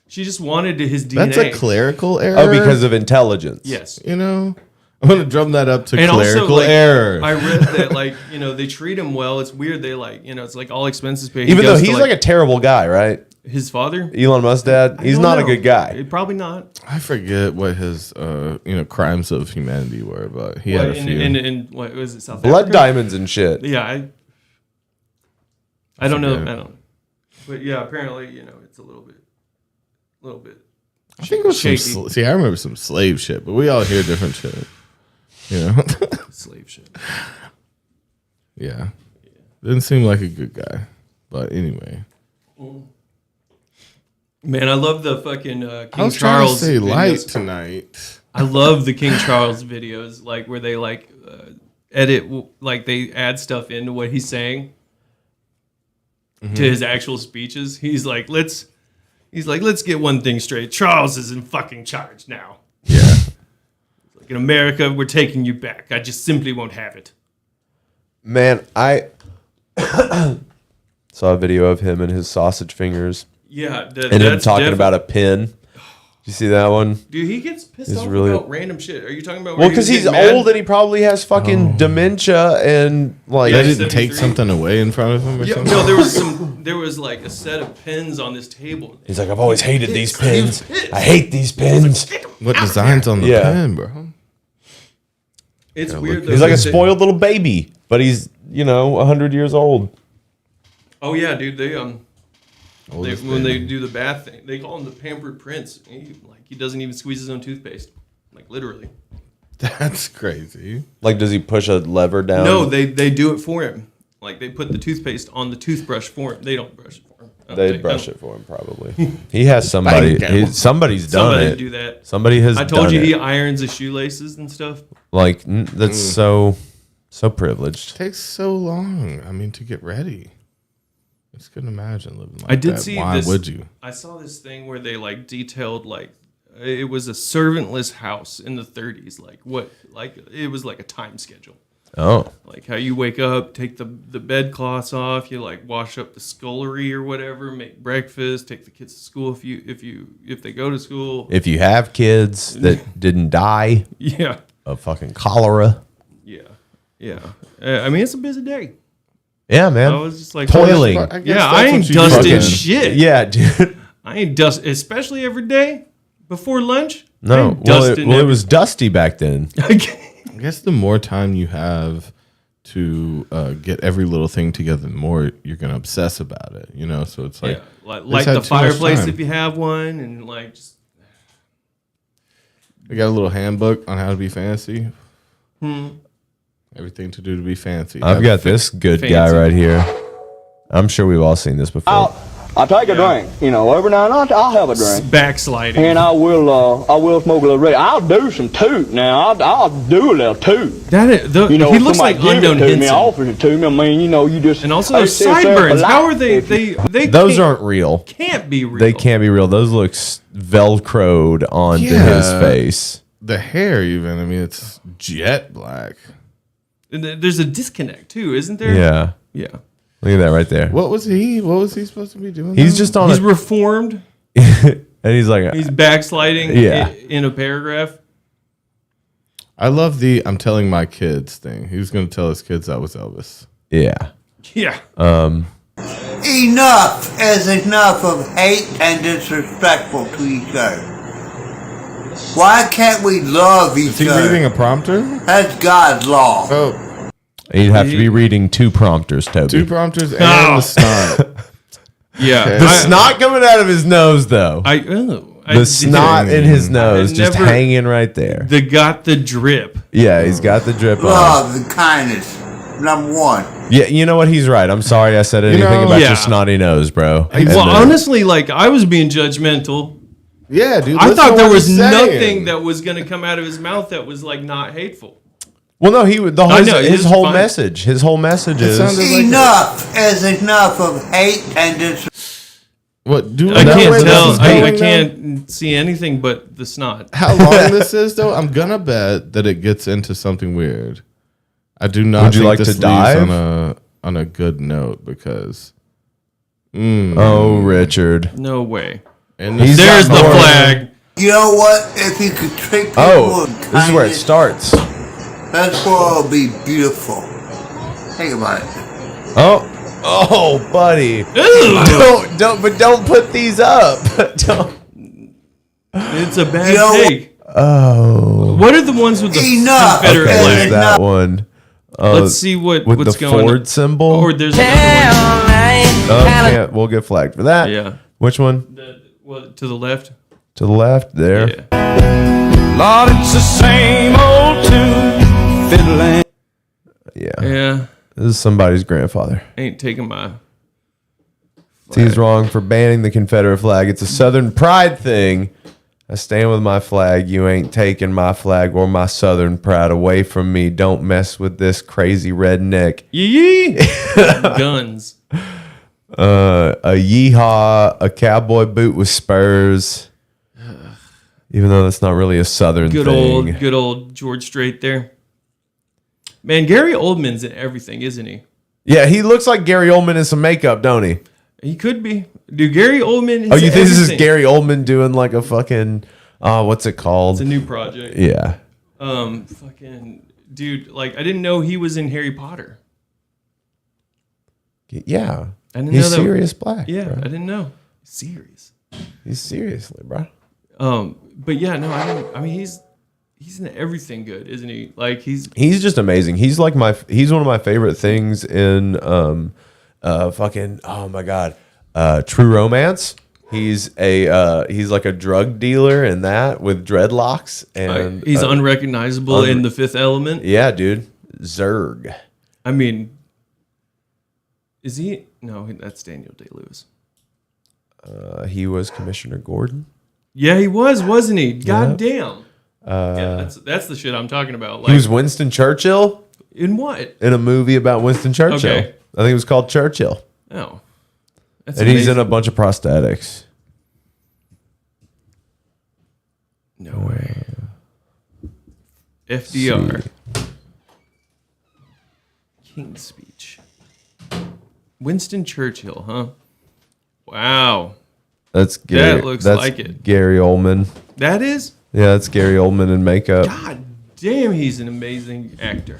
Speaker 3: she just wanted his DNA.
Speaker 1: That's a clerical error.
Speaker 2: Oh, because of intelligence.
Speaker 3: yes.
Speaker 1: you know, I'm gonna drum that up to
Speaker 3: And
Speaker 1: clerical
Speaker 3: also, like,
Speaker 1: error.
Speaker 3: I read that, like, you know, they treat him well. It's weird. They, like, you know, it's like all expenses paid. He
Speaker 2: Even though
Speaker 3: goes to,
Speaker 2: he's like a terrible guy, right?
Speaker 3: his father.
Speaker 2: Elon Musk dad, he's
Speaker 3: I don't
Speaker 2: not a
Speaker 3: know.
Speaker 2: good guy.
Speaker 3: Probably not.
Speaker 1: I forget what his crimes of humanity were, but he had a few.
Speaker 3: In what was it? South
Speaker 2: Blood
Speaker 3: Africa?
Speaker 2: diamonds and shit.
Speaker 3: Yeah, I don't know.
Speaker 1: forget.
Speaker 3: I don't. But yeah, apparently, you know, it's a little bit.
Speaker 1: I think it was some.
Speaker 3: shaky.
Speaker 1: See, I remember some slave shit, but we all hear different shit. You know.
Speaker 3: Slave shit.
Speaker 1: Yeah. Didn't seem like a good guy. But anyway.
Speaker 3: Man, I love the fucking
Speaker 1: I
Speaker 3: King
Speaker 1: was trying
Speaker 3: Charles.
Speaker 1: to say light
Speaker 3: videos.
Speaker 1: tonight.
Speaker 3: I love the King Charles videos, like where they like edit, like they add stuff into what he's saying to his actual speeches. He's like, let's get one thing straight. Charles is in fucking charge now.
Speaker 1: Yeah.
Speaker 3: Like in America, we're taking you back. I just simply won't have it.
Speaker 2: Man, I saw a video of him and his sausage fingers
Speaker 3: Yeah,
Speaker 2: and him talking about a pin. Did you see that one?
Speaker 3: Dude, he gets pissed
Speaker 2: He's
Speaker 3: off
Speaker 2: really-
Speaker 3: about random shit. Are you talking about?
Speaker 2: Well, because he's old and he probably has fucking dementia and like.
Speaker 3: Yeah,
Speaker 1: They
Speaker 3: he's
Speaker 1: didn't take
Speaker 3: 73.
Speaker 1: something away in front of him or
Speaker 3: Yeah,
Speaker 1: something?
Speaker 3: no, there was like a set of pins on this table.
Speaker 2: He's like, I've always hated these pins. I hate these pins.
Speaker 1: What design's on the
Speaker 2: Yeah.
Speaker 1: pen, bro?
Speaker 3: It's
Speaker 1: Yeah,
Speaker 3: weird.
Speaker 1: look-
Speaker 3: Though,
Speaker 2: He's like a
Speaker 3: because they-
Speaker 2: spoiled little baby, but he's 100 years old.
Speaker 3: Oh yeah, dude. They When they do the bath thing, they call him the Pampered Prince. He doesn't even squeeze his own toothpaste, like literally.
Speaker 1: That's crazy.
Speaker 2: Like, does he push a lever down?
Speaker 3: No, they do it for him. Like they put the toothpaste on the toothbrush for him. They don't brush it for him.
Speaker 2: They brush it for him, probably. He has somebody. Somebody's done
Speaker 3: Somebody
Speaker 2: it.
Speaker 3: do that.
Speaker 2: Somebody has.
Speaker 3: I told you
Speaker 2: done
Speaker 3: he
Speaker 2: it.
Speaker 3: irons his shoelaces and stuff.
Speaker 2: Like that's so privileged.
Speaker 1: It takes so long. I mean, to get ready. I just couldn't imagine living like
Speaker 3: I did
Speaker 1: that.
Speaker 3: see
Speaker 1: Why
Speaker 3: this.
Speaker 1: would you?
Speaker 3: I saw this thing where they like detailed like it was a servantless house in the 30s. Like it was like a time schedule.
Speaker 2: Oh,
Speaker 3: Like how you wake up, take the bedcloths off, you like wash up the scullery or whatever, make breakfast, take the kids to school if they go to school.
Speaker 2: if you have kids that didn't die
Speaker 3: Yeah,
Speaker 2: of fucking cholera.
Speaker 3: yeah. I mean, it's a busy day.
Speaker 2: Yeah, man.
Speaker 3: I was just like
Speaker 2: Toiling.
Speaker 1: I guess
Speaker 3: Yeah,
Speaker 1: that's
Speaker 3: I
Speaker 1: what
Speaker 3: ain't
Speaker 1: you
Speaker 3: dusting
Speaker 1: fucking-
Speaker 3: shit.
Speaker 2: Yeah, dude.
Speaker 3: I ain't dust, especially every day before lunch. I
Speaker 2: No,
Speaker 3: ain't
Speaker 2: well,
Speaker 3: dusting
Speaker 2: it was dusty back then.
Speaker 3: every-
Speaker 1: I guess the more time you have to get every little thing together, the more you're gonna obsess about it. You know, so it's like,
Speaker 3: Yeah, like
Speaker 1: just
Speaker 3: light
Speaker 1: had
Speaker 3: the
Speaker 1: too much
Speaker 3: fireplace
Speaker 1: time.
Speaker 3: if you have one, and like just
Speaker 1: We got a little handbook on how to be fancy. Everything to do to be fancy.
Speaker 2: I've got this good guy
Speaker 3: Fancy.
Speaker 2: right here. I'm sure we've all seen this before.
Speaker 9: I'll take a drink. You know, every now and then I'll have a drink.
Speaker 3: backsliding.
Speaker 9: And I will smoke a little red. I'll do some toot now. I'll do a little toot.
Speaker 3: That is,
Speaker 9: You know,
Speaker 3: he looks
Speaker 9: somebody
Speaker 3: like
Speaker 9: give
Speaker 3: unknown
Speaker 9: it to me,
Speaker 3: Henson.
Speaker 9: offers it to me. I mean, you know, you just
Speaker 3: And also
Speaker 9: they
Speaker 3: those
Speaker 9: say it's
Speaker 3: sideburns.
Speaker 9: polite.
Speaker 3: How are they? They
Speaker 2: Those
Speaker 3: can't-
Speaker 2: aren't real.
Speaker 3: can't be real.
Speaker 2: They can't be real. Those look velcroed onto
Speaker 1: Yeah.
Speaker 2: his face.
Speaker 1: the hair, even. I mean, it's jet black.
Speaker 3: And there's a disconnect too, isn't there?
Speaker 2: Yeah.
Speaker 3: Yeah.
Speaker 2: Look at that right there.
Speaker 1: What was he supposed to be doing?
Speaker 2: He's
Speaker 1: now?
Speaker 2: just on
Speaker 3: He's
Speaker 2: a,
Speaker 3: reformed.
Speaker 2: and he's like,
Speaker 3: He's backsliding.
Speaker 2: Yeah.
Speaker 3: In a paragraph.
Speaker 1: I love the "I'm telling my kids" thing. He was going to tell his kids that was Elvis.
Speaker 2: yeah.
Speaker 3: Yeah.
Speaker 5: Enough is enough of hate and disrespectful to each other. Why can't we love
Speaker 1: Is
Speaker 5: each
Speaker 1: he
Speaker 5: other?
Speaker 1: reading a prompter?
Speaker 5: That's God's law.
Speaker 1: Oh,
Speaker 2: You'd have to be reading two prompters, Toby.
Speaker 1: two prompters and
Speaker 3: Oh.
Speaker 1: the snot.
Speaker 3: Yeah.
Speaker 2: the snot coming out of his nose, though. The snot in his nose just
Speaker 3: never-
Speaker 2: hanging right there.
Speaker 3: They got the drip.
Speaker 2: Yeah, he's got the drip on.
Speaker 5: Love and kindness. Number one.
Speaker 2: Yeah, you know what? He's right. I'm sorry I said anything
Speaker 1: know,
Speaker 2: about
Speaker 3: yeah.
Speaker 2: your snotty nose, bro.
Speaker 3: Well, honestly, like I was being judgmental.
Speaker 1: Yeah, dude.
Speaker 3: I
Speaker 1: listen
Speaker 3: thought
Speaker 1: to
Speaker 3: there
Speaker 1: what
Speaker 3: was
Speaker 1: he's saying.
Speaker 3: nothing that was going to come out of his mouth that was like not hateful.
Speaker 2: Well, no, he would.
Speaker 3: I know,
Speaker 2: His
Speaker 3: it's
Speaker 2: whole
Speaker 3: fine.
Speaker 2: message. His whole message is.
Speaker 1: sounded like
Speaker 5: Enough is enough of hate and disrespect.
Speaker 1: What? Do
Speaker 3: I
Speaker 1: know
Speaker 3: can't
Speaker 1: where this
Speaker 3: tell.
Speaker 1: is
Speaker 3: I
Speaker 1: going now?
Speaker 3: can't see anything but the snot.
Speaker 1: How long this is, though? I'm gonna bet that it gets into something weird. I do not.
Speaker 2: Would you
Speaker 1: think
Speaker 2: like
Speaker 1: this
Speaker 2: to
Speaker 1: leaves
Speaker 2: dive?
Speaker 1: on a good note because.
Speaker 2: Oh, Richard.
Speaker 3: No way.
Speaker 1: And
Speaker 2: He's
Speaker 3: There's
Speaker 2: got
Speaker 3: the
Speaker 2: more-
Speaker 3: flag.
Speaker 5: You know what? If you could treat people
Speaker 2: Oh,
Speaker 5: with
Speaker 2: this is where it
Speaker 5: kindness,
Speaker 2: starts.
Speaker 5: that's where it'll be beautiful. Think about it.
Speaker 2: Oh, buddy.
Speaker 3: Ew.
Speaker 2: Don't put these up. Don't.
Speaker 3: It's a bad
Speaker 5: You know what?
Speaker 3: take.
Speaker 2: Oh,
Speaker 3: What are the ones with the
Speaker 5: Enough.
Speaker 3: Confederate
Speaker 2: okay,
Speaker 3: flag?
Speaker 2: there's that one.
Speaker 3: Let's see what
Speaker 2: with
Speaker 3: what's
Speaker 2: the
Speaker 3: going
Speaker 2: Ford
Speaker 3: on.
Speaker 2: symbol.
Speaker 3: Or there's another
Speaker 2: Can't, we'll get flagged for that.
Speaker 3: one. Yeah.
Speaker 2: Which one?
Speaker 3: Well, to the left.
Speaker 2: To the left there.
Speaker 3: Yeah.
Speaker 4: Lord, it's the same old tune, fiddling.
Speaker 2: Yeah.
Speaker 3: Yeah.
Speaker 2: This is somebody's grandfather.
Speaker 3: Ain't taking my.
Speaker 2: He's wrong for banning the Confederate flag. It's a Southern pride thing. I stand with my flag. You ain't taking my flag or my Southern pride away from me. Don't mess with this crazy redneck.
Speaker 3: Yee Guns.
Speaker 2: A yeehaw, a cowboy boot with spurs. Even though that's not really a Southern thing.
Speaker 3: Good old George Strait there. Man, Gary Oldman's in everything, isn't he?
Speaker 2: Yeah, he looks like Gary Oldman in some makeup, don't he?
Speaker 3: He could be. Dude, Gary Oldman.
Speaker 2: Oh, you think this is
Speaker 3: everything.
Speaker 2: Gary Oldman doing like a fucking, what's it called?
Speaker 3: It's a new project.
Speaker 2: Yeah.
Speaker 3: Fucking dude, like I didn't know he was in Harry Potter.
Speaker 2: Yeah.
Speaker 3: I didn't
Speaker 2: He's
Speaker 3: know that.
Speaker 2: serious black.
Speaker 3: Yeah,
Speaker 2: bro.
Speaker 3: I didn't know. Serious.
Speaker 2: He's seriously, bro.
Speaker 3: But yeah, no, I didn't. I mean, he's in everything good, isn't he? Like he's
Speaker 2: Just amazing. He's like he's one of my favorite things in fucking, oh my god. True Romance. He's like a drug dealer in that with dreadlocks, and
Speaker 3: he's unrecognizable in The Fifth Element.
Speaker 2: Yeah, dude, Zurg.
Speaker 3: I mean, is he? No, that's Daniel Day-Lewis.
Speaker 2: He was Commissioner Gordon.
Speaker 3: Yeah, he was, wasn't he? God damn. Yeah, that's the shit I'm talking about. Like,
Speaker 2: He was Winston Churchill
Speaker 3: in what?
Speaker 2: in a movie about Winston Churchill.
Speaker 3: Okay.
Speaker 2: I think it was called Churchill.
Speaker 3: Oh, that's
Speaker 2: And he's in
Speaker 3: amazing.
Speaker 2: a bunch of prosthetics.
Speaker 3: No way. FDR. King's Speech. Winston Churchill, huh? Wow.
Speaker 2: That's Gary.
Speaker 3: That looks
Speaker 2: that's
Speaker 3: like it.
Speaker 2: Gary Oldman.
Speaker 3: That is?
Speaker 2: Yeah, that's Gary Oldman in makeup.
Speaker 3: God damn, he's an amazing actor.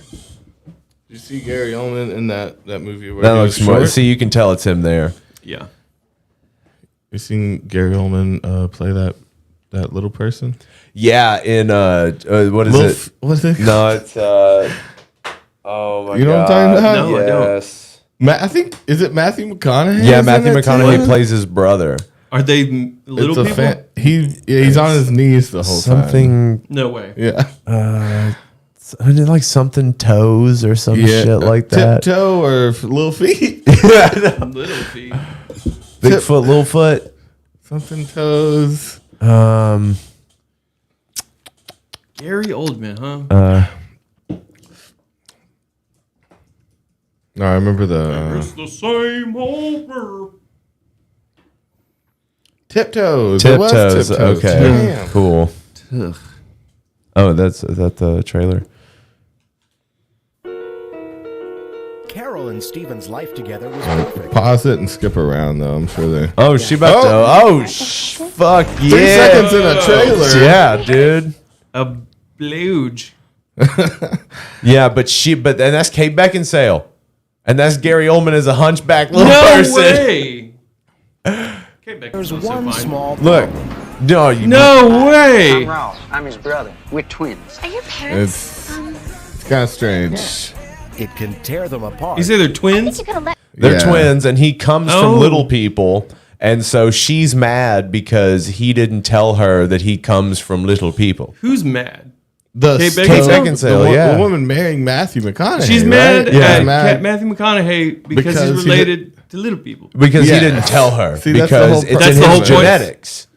Speaker 1: Did you see Gary Oldman in that movie? Where
Speaker 2: That
Speaker 1: he
Speaker 2: looks
Speaker 1: was
Speaker 2: more.
Speaker 1: short?
Speaker 2: See, you can tell it's him there.
Speaker 3: Yeah.
Speaker 1: You seen Gary Oldman play that little person?
Speaker 2: Yeah, in what is
Speaker 1: Little
Speaker 2: it?
Speaker 1: What's it?
Speaker 2: No, it's oh my
Speaker 1: You know what I'm
Speaker 2: God.
Speaker 1: talking about?
Speaker 3: No, I don't.
Speaker 2: Yes.
Speaker 1: I think is it Matthew McConaughey?
Speaker 2: Yeah,
Speaker 1: is in
Speaker 2: Matthew
Speaker 1: it too?
Speaker 2: McConaughey plays his brother.
Speaker 3: Are they little
Speaker 1: It's
Speaker 3: people?
Speaker 1: he's on his knees the whole time.
Speaker 2: Something
Speaker 3: No way.
Speaker 1: Yeah.
Speaker 2: I did like something toes or some shit like that.
Speaker 1: Tiptoe or little feet.
Speaker 3: Little feet.
Speaker 2: Bigfoot, Littlefoot.
Speaker 1: Something toes.
Speaker 3: Gary Oldman, huh?
Speaker 1: No, I remember the
Speaker 3: It's the same over.
Speaker 1: Tiptoes. It was
Speaker 2: Tiptoes.
Speaker 1: Tiptoes.
Speaker 2: Okay,
Speaker 1: Damn.
Speaker 2: cool. Oh, is that the trailer?
Speaker 10: Carol and Steven's life together was perfect.
Speaker 1: Pause it and skip around though. I'm sure they.
Speaker 2: Oh, she about to. Oh, fuck yeah!
Speaker 1: 3 seconds in a trailer.
Speaker 2: Yeah, dude.
Speaker 3: A blooge.
Speaker 2: Yeah, but and that's Kate Beckinsale, and that's Gary Oldman as a hunchback little
Speaker 3: No
Speaker 2: person.
Speaker 3: way. Okay,
Speaker 10: There's one small
Speaker 2: Look, no, you
Speaker 3: No way.
Speaker 11: Ross. I'm his brother. We're twins.
Speaker 12: Are your parents?
Speaker 1: It's kind of strange.
Speaker 10: It can tear them apart.
Speaker 3: You say they're twins?
Speaker 2: They're
Speaker 1: Yeah.
Speaker 2: twins, and he comes
Speaker 3: Oh.
Speaker 2: from little people, and so she's mad because he didn't tell her that he comes from little people.
Speaker 3: Who's mad?
Speaker 1: The
Speaker 3: Kate
Speaker 2: Kate
Speaker 3: Beckinsale?
Speaker 2: Beckinsale,
Speaker 1: the,
Speaker 2: yeah.
Speaker 1: the woman marrying Matthew McConaughey.
Speaker 3: She's
Speaker 1: right?
Speaker 3: mad
Speaker 1: Yeah.
Speaker 3: at
Speaker 1: She's mad.
Speaker 3: Matthew McConaughey because
Speaker 1: Because
Speaker 3: he's
Speaker 1: he
Speaker 3: related to little people.
Speaker 2: Because
Speaker 1: Yes.
Speaker 2: he didn't tell her.
Speaker 1: See, that's the
Speaker 2: because
Speaker 1: whole
Speaker 2: it's
Speaker 1: pro-
Speaker 2: in
Speaker 3: That's the
Speaker 2: his
Speaker 3: whole point.
Speaker 2: genetics.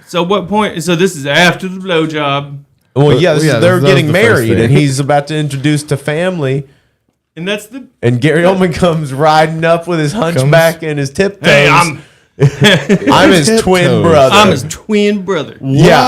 Speaker 3: So what point? So this is after the blowjob,
Speaker 2: Well, yeah,
Speaker 1: yeah,
Speaker 2: they're
Speaker 1: that was
Speaker 2: getting
Speaker 1: the first
Speaker 2: married,
Speaker 1: thing.
Speaker 2: and he's about to introduce to family.
Speaker 3: and that's the.
Speaker 2: And Gary Oldman comes riding up with his hunchback and his tiptoes.
Speaker 3: Hey, I'm
Speaker 2: his twin
Speaker 1: Tiptoes.
Speaker 2: brother.
Speaker 3: I'm his twin brother.
Speaker 2: Yeah,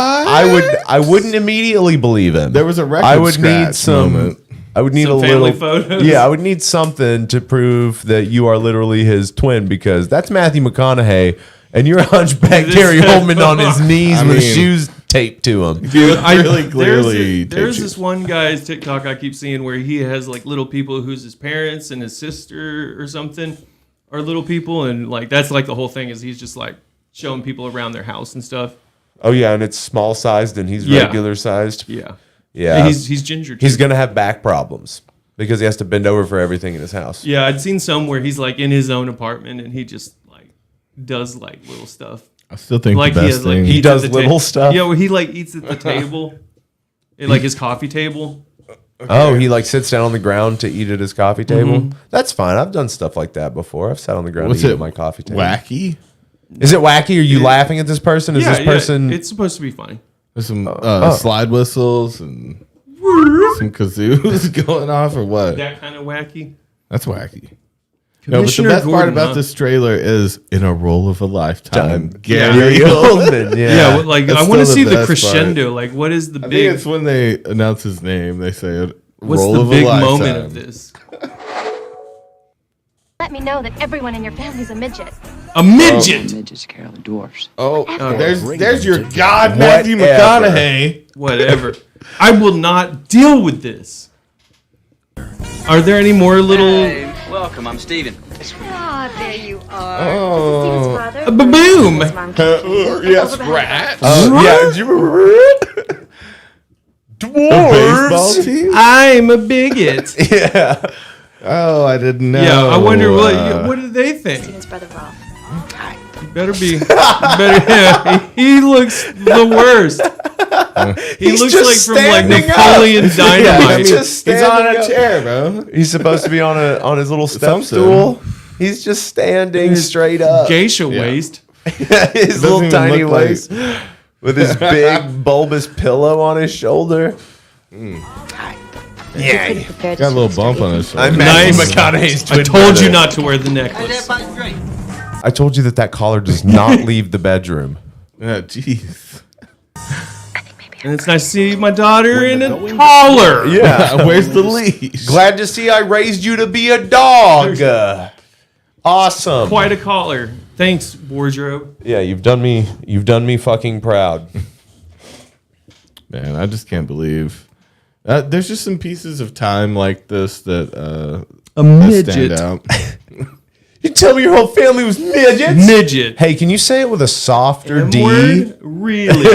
Speaker 2: I wouldn't immediately believe him.
Speaker 1: There was a record
Speaker 2: I would
Speaker 1: scratch
Speaker 2: need some.
Speaker 1: moment.
Speaker 2: I would need
Speaker 3: Some
Speaker 2: a
Speaker 3: family
Speaker 2: little.
Speaker 3: photos?
Speaker 2: Yeah, I would need something to prove that you are literally his twin, because that's Matthew McConaughey, and you're a hunchback Gary Oldman on his knees with
Speaker 1: mean-
Speaker 2: shoes taped to him.
Speaker 1: Dude, really clearly.
Speaker 3: There's
Speaker 1: taped
Speaker 3: this one guy's TikTok I keep seeing where he has like little people who's his parents and his sister or something are little people, and like that's like the whole thing is he's just like showing people around their house and stuff.
Speaker 2: Oh yeah, and it's small sized, and he's
Speaker 3: Yeah.
Speaker 2: regular sized.
Speaker 3: Yeah,
Speaker 2: Yeah,
Speaker 3: And he's ginger. Too.
Speaker 2: He's gonna have back problems because he has to bend over for everything in his house.
Speaker 3: Yeah, I'd seen some where he's like in his own apartment and he just like does like little stuff.
Speaker 1: I still think
Speaker 3: Like
Speaker 1: the
Speaker 3: he
Speaker 1: best
Speaker 3: has like
Speaker 1: thing.
Speaker 2: He
Speaker 3: eats
Speaker 2: does
Speaker 3: at the
Speaker 2: little stuff?
Speaker 3: Yeah, where he like eats at the table, at like his coffee table.
Speaker 2: Oh, he like sits down on the ground to eat at his coffee table. That's fine. I've done stuff like that before. I've sat on the ground
Speaker 1: What's
Speaker 2: to eat
Speaker 1: it?
Speaker 2: at my coffee table.
Speaker 1: Wacky.
Speaker 2: Is it wacky? Are you laughing at this person? Is
Speaker 3: Yeah,
Speaker 2: this person?
Speaker 3: it's supposed to be funny.
Speaker 1: There's some slide whistles and some kazoos going off, or what?
Speaker 3: That kind of wacky.
Speaker 1: That's wacky. No, but the
Speaker 3: Commissioner
Speaker 1: best part
Speaker 3: Gordon,
Speaker 1: about
Speaker 3: huh?
Speaker 1: this trailer is in a role of a lifetime.
Speaker 2: Gary Oldman. Yeah.
Speaker 3: Yeah, well, like
Speaker 1: That's
Speaker 3: I want to
Speaker 1: still
Speaker 3: see
Speaker 1: the
Speaker 3: the
Speaker 1: best
Speaker 3: crescendo. Like, what is the
Speaker 1: I think
Speaker 3: big?
Speaker 1: it's when they announce his name. They say it.
Speaker 3: What's
Speaker 1: role
Speaker 3: the
Speaker 1: of
Speaker 3: big
Speaker 1: a lifetime.
Speaker 3: moment of this?
Speaker 12: Let me know that everyone in your family's a midget.
Speaker 3: A midget.
Speaker 11: Midgets, Carol, the dwarfs.
Speaker 1: Oh,
Speaker 12: After.
Speaker 1: there's your God, Matthew
Speaker 2: Whatever.
Speaker 1: McConaughey.
Speaker 3: Whatever. I will not deal with this. Are there any more little
Speaker 11: Welcome, I'm Steven.
Speaker 12: Ah, there you are.
Speaker 1: Oh.
Speaker 12: Steven's brother.
Speaker 3: Ba-boom.
Speaker 12: His mom keeps me.
Speaker 1: Yes,
Speaker 12: Over the
Speaker 1: rat.
Speaker 2: Yeah. Do you remember it?
Speaker 1: The baseball
Speaker 2: Dwarves.
Speaker 1: team.
Speaker 3: I'm a bigot.
Speaker 2: Yeah.
Speaker 1: Oh, I didn't know.
Speaker 3: Yeah, I wonder what do they think?
Speaker 12: Steven's brother Rolf.
Speaker 3: Better be. He looks the worst. He
Speaker 2: He's
Speaker 3: looks
Speaker 2: just
Speaker 3: like from like
Speaker 2: standing up.
Speaker 3: Napoleon Dynamite.
Speaker 2: He's
Speaker 1: on a chair, bro.
Speaker 2: He's supposed to be on his little step
Speaker 1: Something.
Speaker 2: stool. He's just standing straight up.
Speaker 3: Geisha waist.
Speaker 2: His little
Speaker 1: even
Speaker 2: tiny
Speaker 1: look like-
Speaker 2: waist with his big bulbous pillow on his shoulder.
Speaker 12: Yeah.
Speaker 1: Got a little bump on his shoulder.
Speaker 2: I'm
Speaker 3: Nice.
Speaker 2: Matthew McConaughey's
Speaker 3: I
Speaker 2: twin
Speaker 3: told
Speaker 2: brother.
Speaker 3: you not to wear the necklace.
Speaker 2: I told you that collar does not leave the bedroom.
Speaker 1: Yeah, jeez.
Speaker 3: And it's nice to see my daughter in a collar.
Speaker 2: Yeah.
Speaker 1: Where's the leash?
Speaker 2: Glad to see I raised you to be a dog. Awesome.
Speaker 3: Quite a collar. Thanks, wardrobe.
Speaker 2: Yeah, you've done me fucking proud.
Speaker 1: Man, I just can't believe. There's just some pieces of time like this that
Speaker 3: A
Speaker 1: that
Speaker 3: midget.
Speaker 1: stand out.
Speaker 2: You tell me your whole family was midgets?
Speaker 3: Midget.
Speaker 2: Hey, can you say it with a softer D?
Speaker 3: M-word? Really?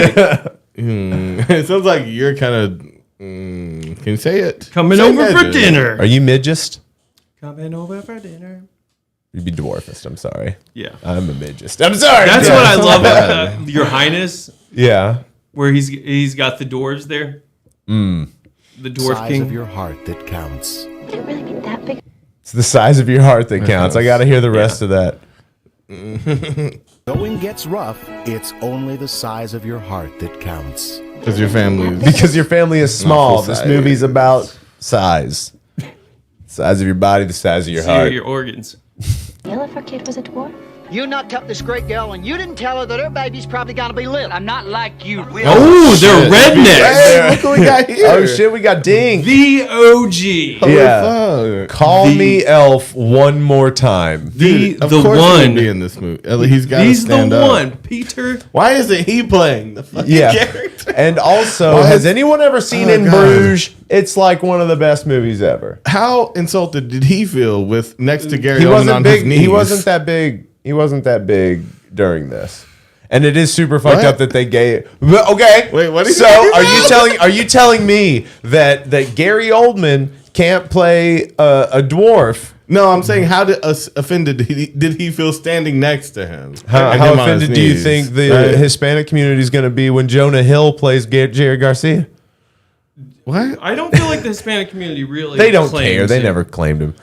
Speaker 1: It sounds like you're kind of. Can you say it?
Speaker 3: Coming
Speaker 1: Say
Speaker 3: over for
Speaker 1: midget.
Speaker 3: dinner.
Speaker 2: Are you midgist?
Speaker 3: Coming over for dinner.
Speaker 2: You'd be dwarfist. I'm sorry.
Speaker 3: Yeah.
Speaker 2: I'm a midgist. I'm sorry.
Speaker 3: That's
Speaker 2: Yeah.
Speaker 3: what I love
Speaker 1: bad.
Speaker 3: about Your Highness,
Speaker 2: Yeah.
Speaker 3: where he's got the dwarves there. The dwarf
Speaker 10: Size
Speaker 3: king.
Speaker 10: of your heart that counts.
Speaker 12: Did it really get that big?
Speaker 2: It's the size of your heart that counts. I got to hear the rest of that.
Speaker 10: Going gets rough, it's only the size of your heart that counts.
Speaker 1: Because your family.
Speaker 2: Because your family is small.
Speaker 1: full
Speaker 2: This
Speaker 1: size.
Speaker 2: movie's about size. Size of your body, the size of your
Speaker 3: See
Speaker 2: heart.
Speaker 3: your organs.
Speaker 12: Real if our kid was a dwarf?
Speaker 7: You knocked up this great girl and you didn't tell her that her baby's probably gonna be little.
Speaker 11: I'm not like you.
Speaker 3: Oh, they're rednecks.
Speaker 1: Hey, look what we got here.
Speaker 2: Oh shit, we got Ding.
Speaker 3: The OG.
Speaker 1: Holy
Speaker 2: Yeah.
Speaker 1: fuck.
Speaker 2: Call me Elf one more time.
Speaker 1: Dude, of
Speaker 3: the
Speaker 1: course
Speaker 3: one.
Speaker 1: he'll be in this movie. He's got to
Speaker 3: He's the
Speaker 1: stand up.
Speaker 3: one. Peter.
Speaker 1: Why isn't he playing the fucking
Speaker 2: Yeah.
Speaker 1: character?
Speaker 2: And also,
Speaker 1: What?
Speaker 2: has anyone ever seen
Speaker 1: Oh,
Speaker 2: In
Speaker 1: God.
Speaker 2: Bruges? It's like one of the best movies ever.
Speaker 1: How insulted did he feel with next to Gary
Speaker 2: He
Speaker 1: Oldman
Speaker 2: wasn't
Speaker 1: on
Speaker 2: big.
Speaker 1: his knees?
Speaker 2: He wasn't that big. He wasn't that big during this. And it is super fucked
Speaker 1: What?
Speaker 2: up that they gave. Okay,
Speaker 1: Wait, what are you
Speaker 2: So
Speaker 1: talking
Speaker 2: are you telling me that Gary Oldman can't play a dwarf?
Speaker 1: No, I'm saying how offended did he feel standing next to him?
Speaker 2: How
Speaker 1: And him on his
Speaker 2: offended do you
Speaker 1: knees,
Speaker 2: think the
Speaker 1: right?
Speaker 2: Hispanic community is going to be when Jonah Hill plays Jerry Garcia?
Speaker 1: What?
Speaker 3: I don't feel like the Hispanic community really.
Speaker 2: They don't
Speaker 3: claims
Speaker 2: care. They
Speaker 3: him.
Speaker 2: never claimed him.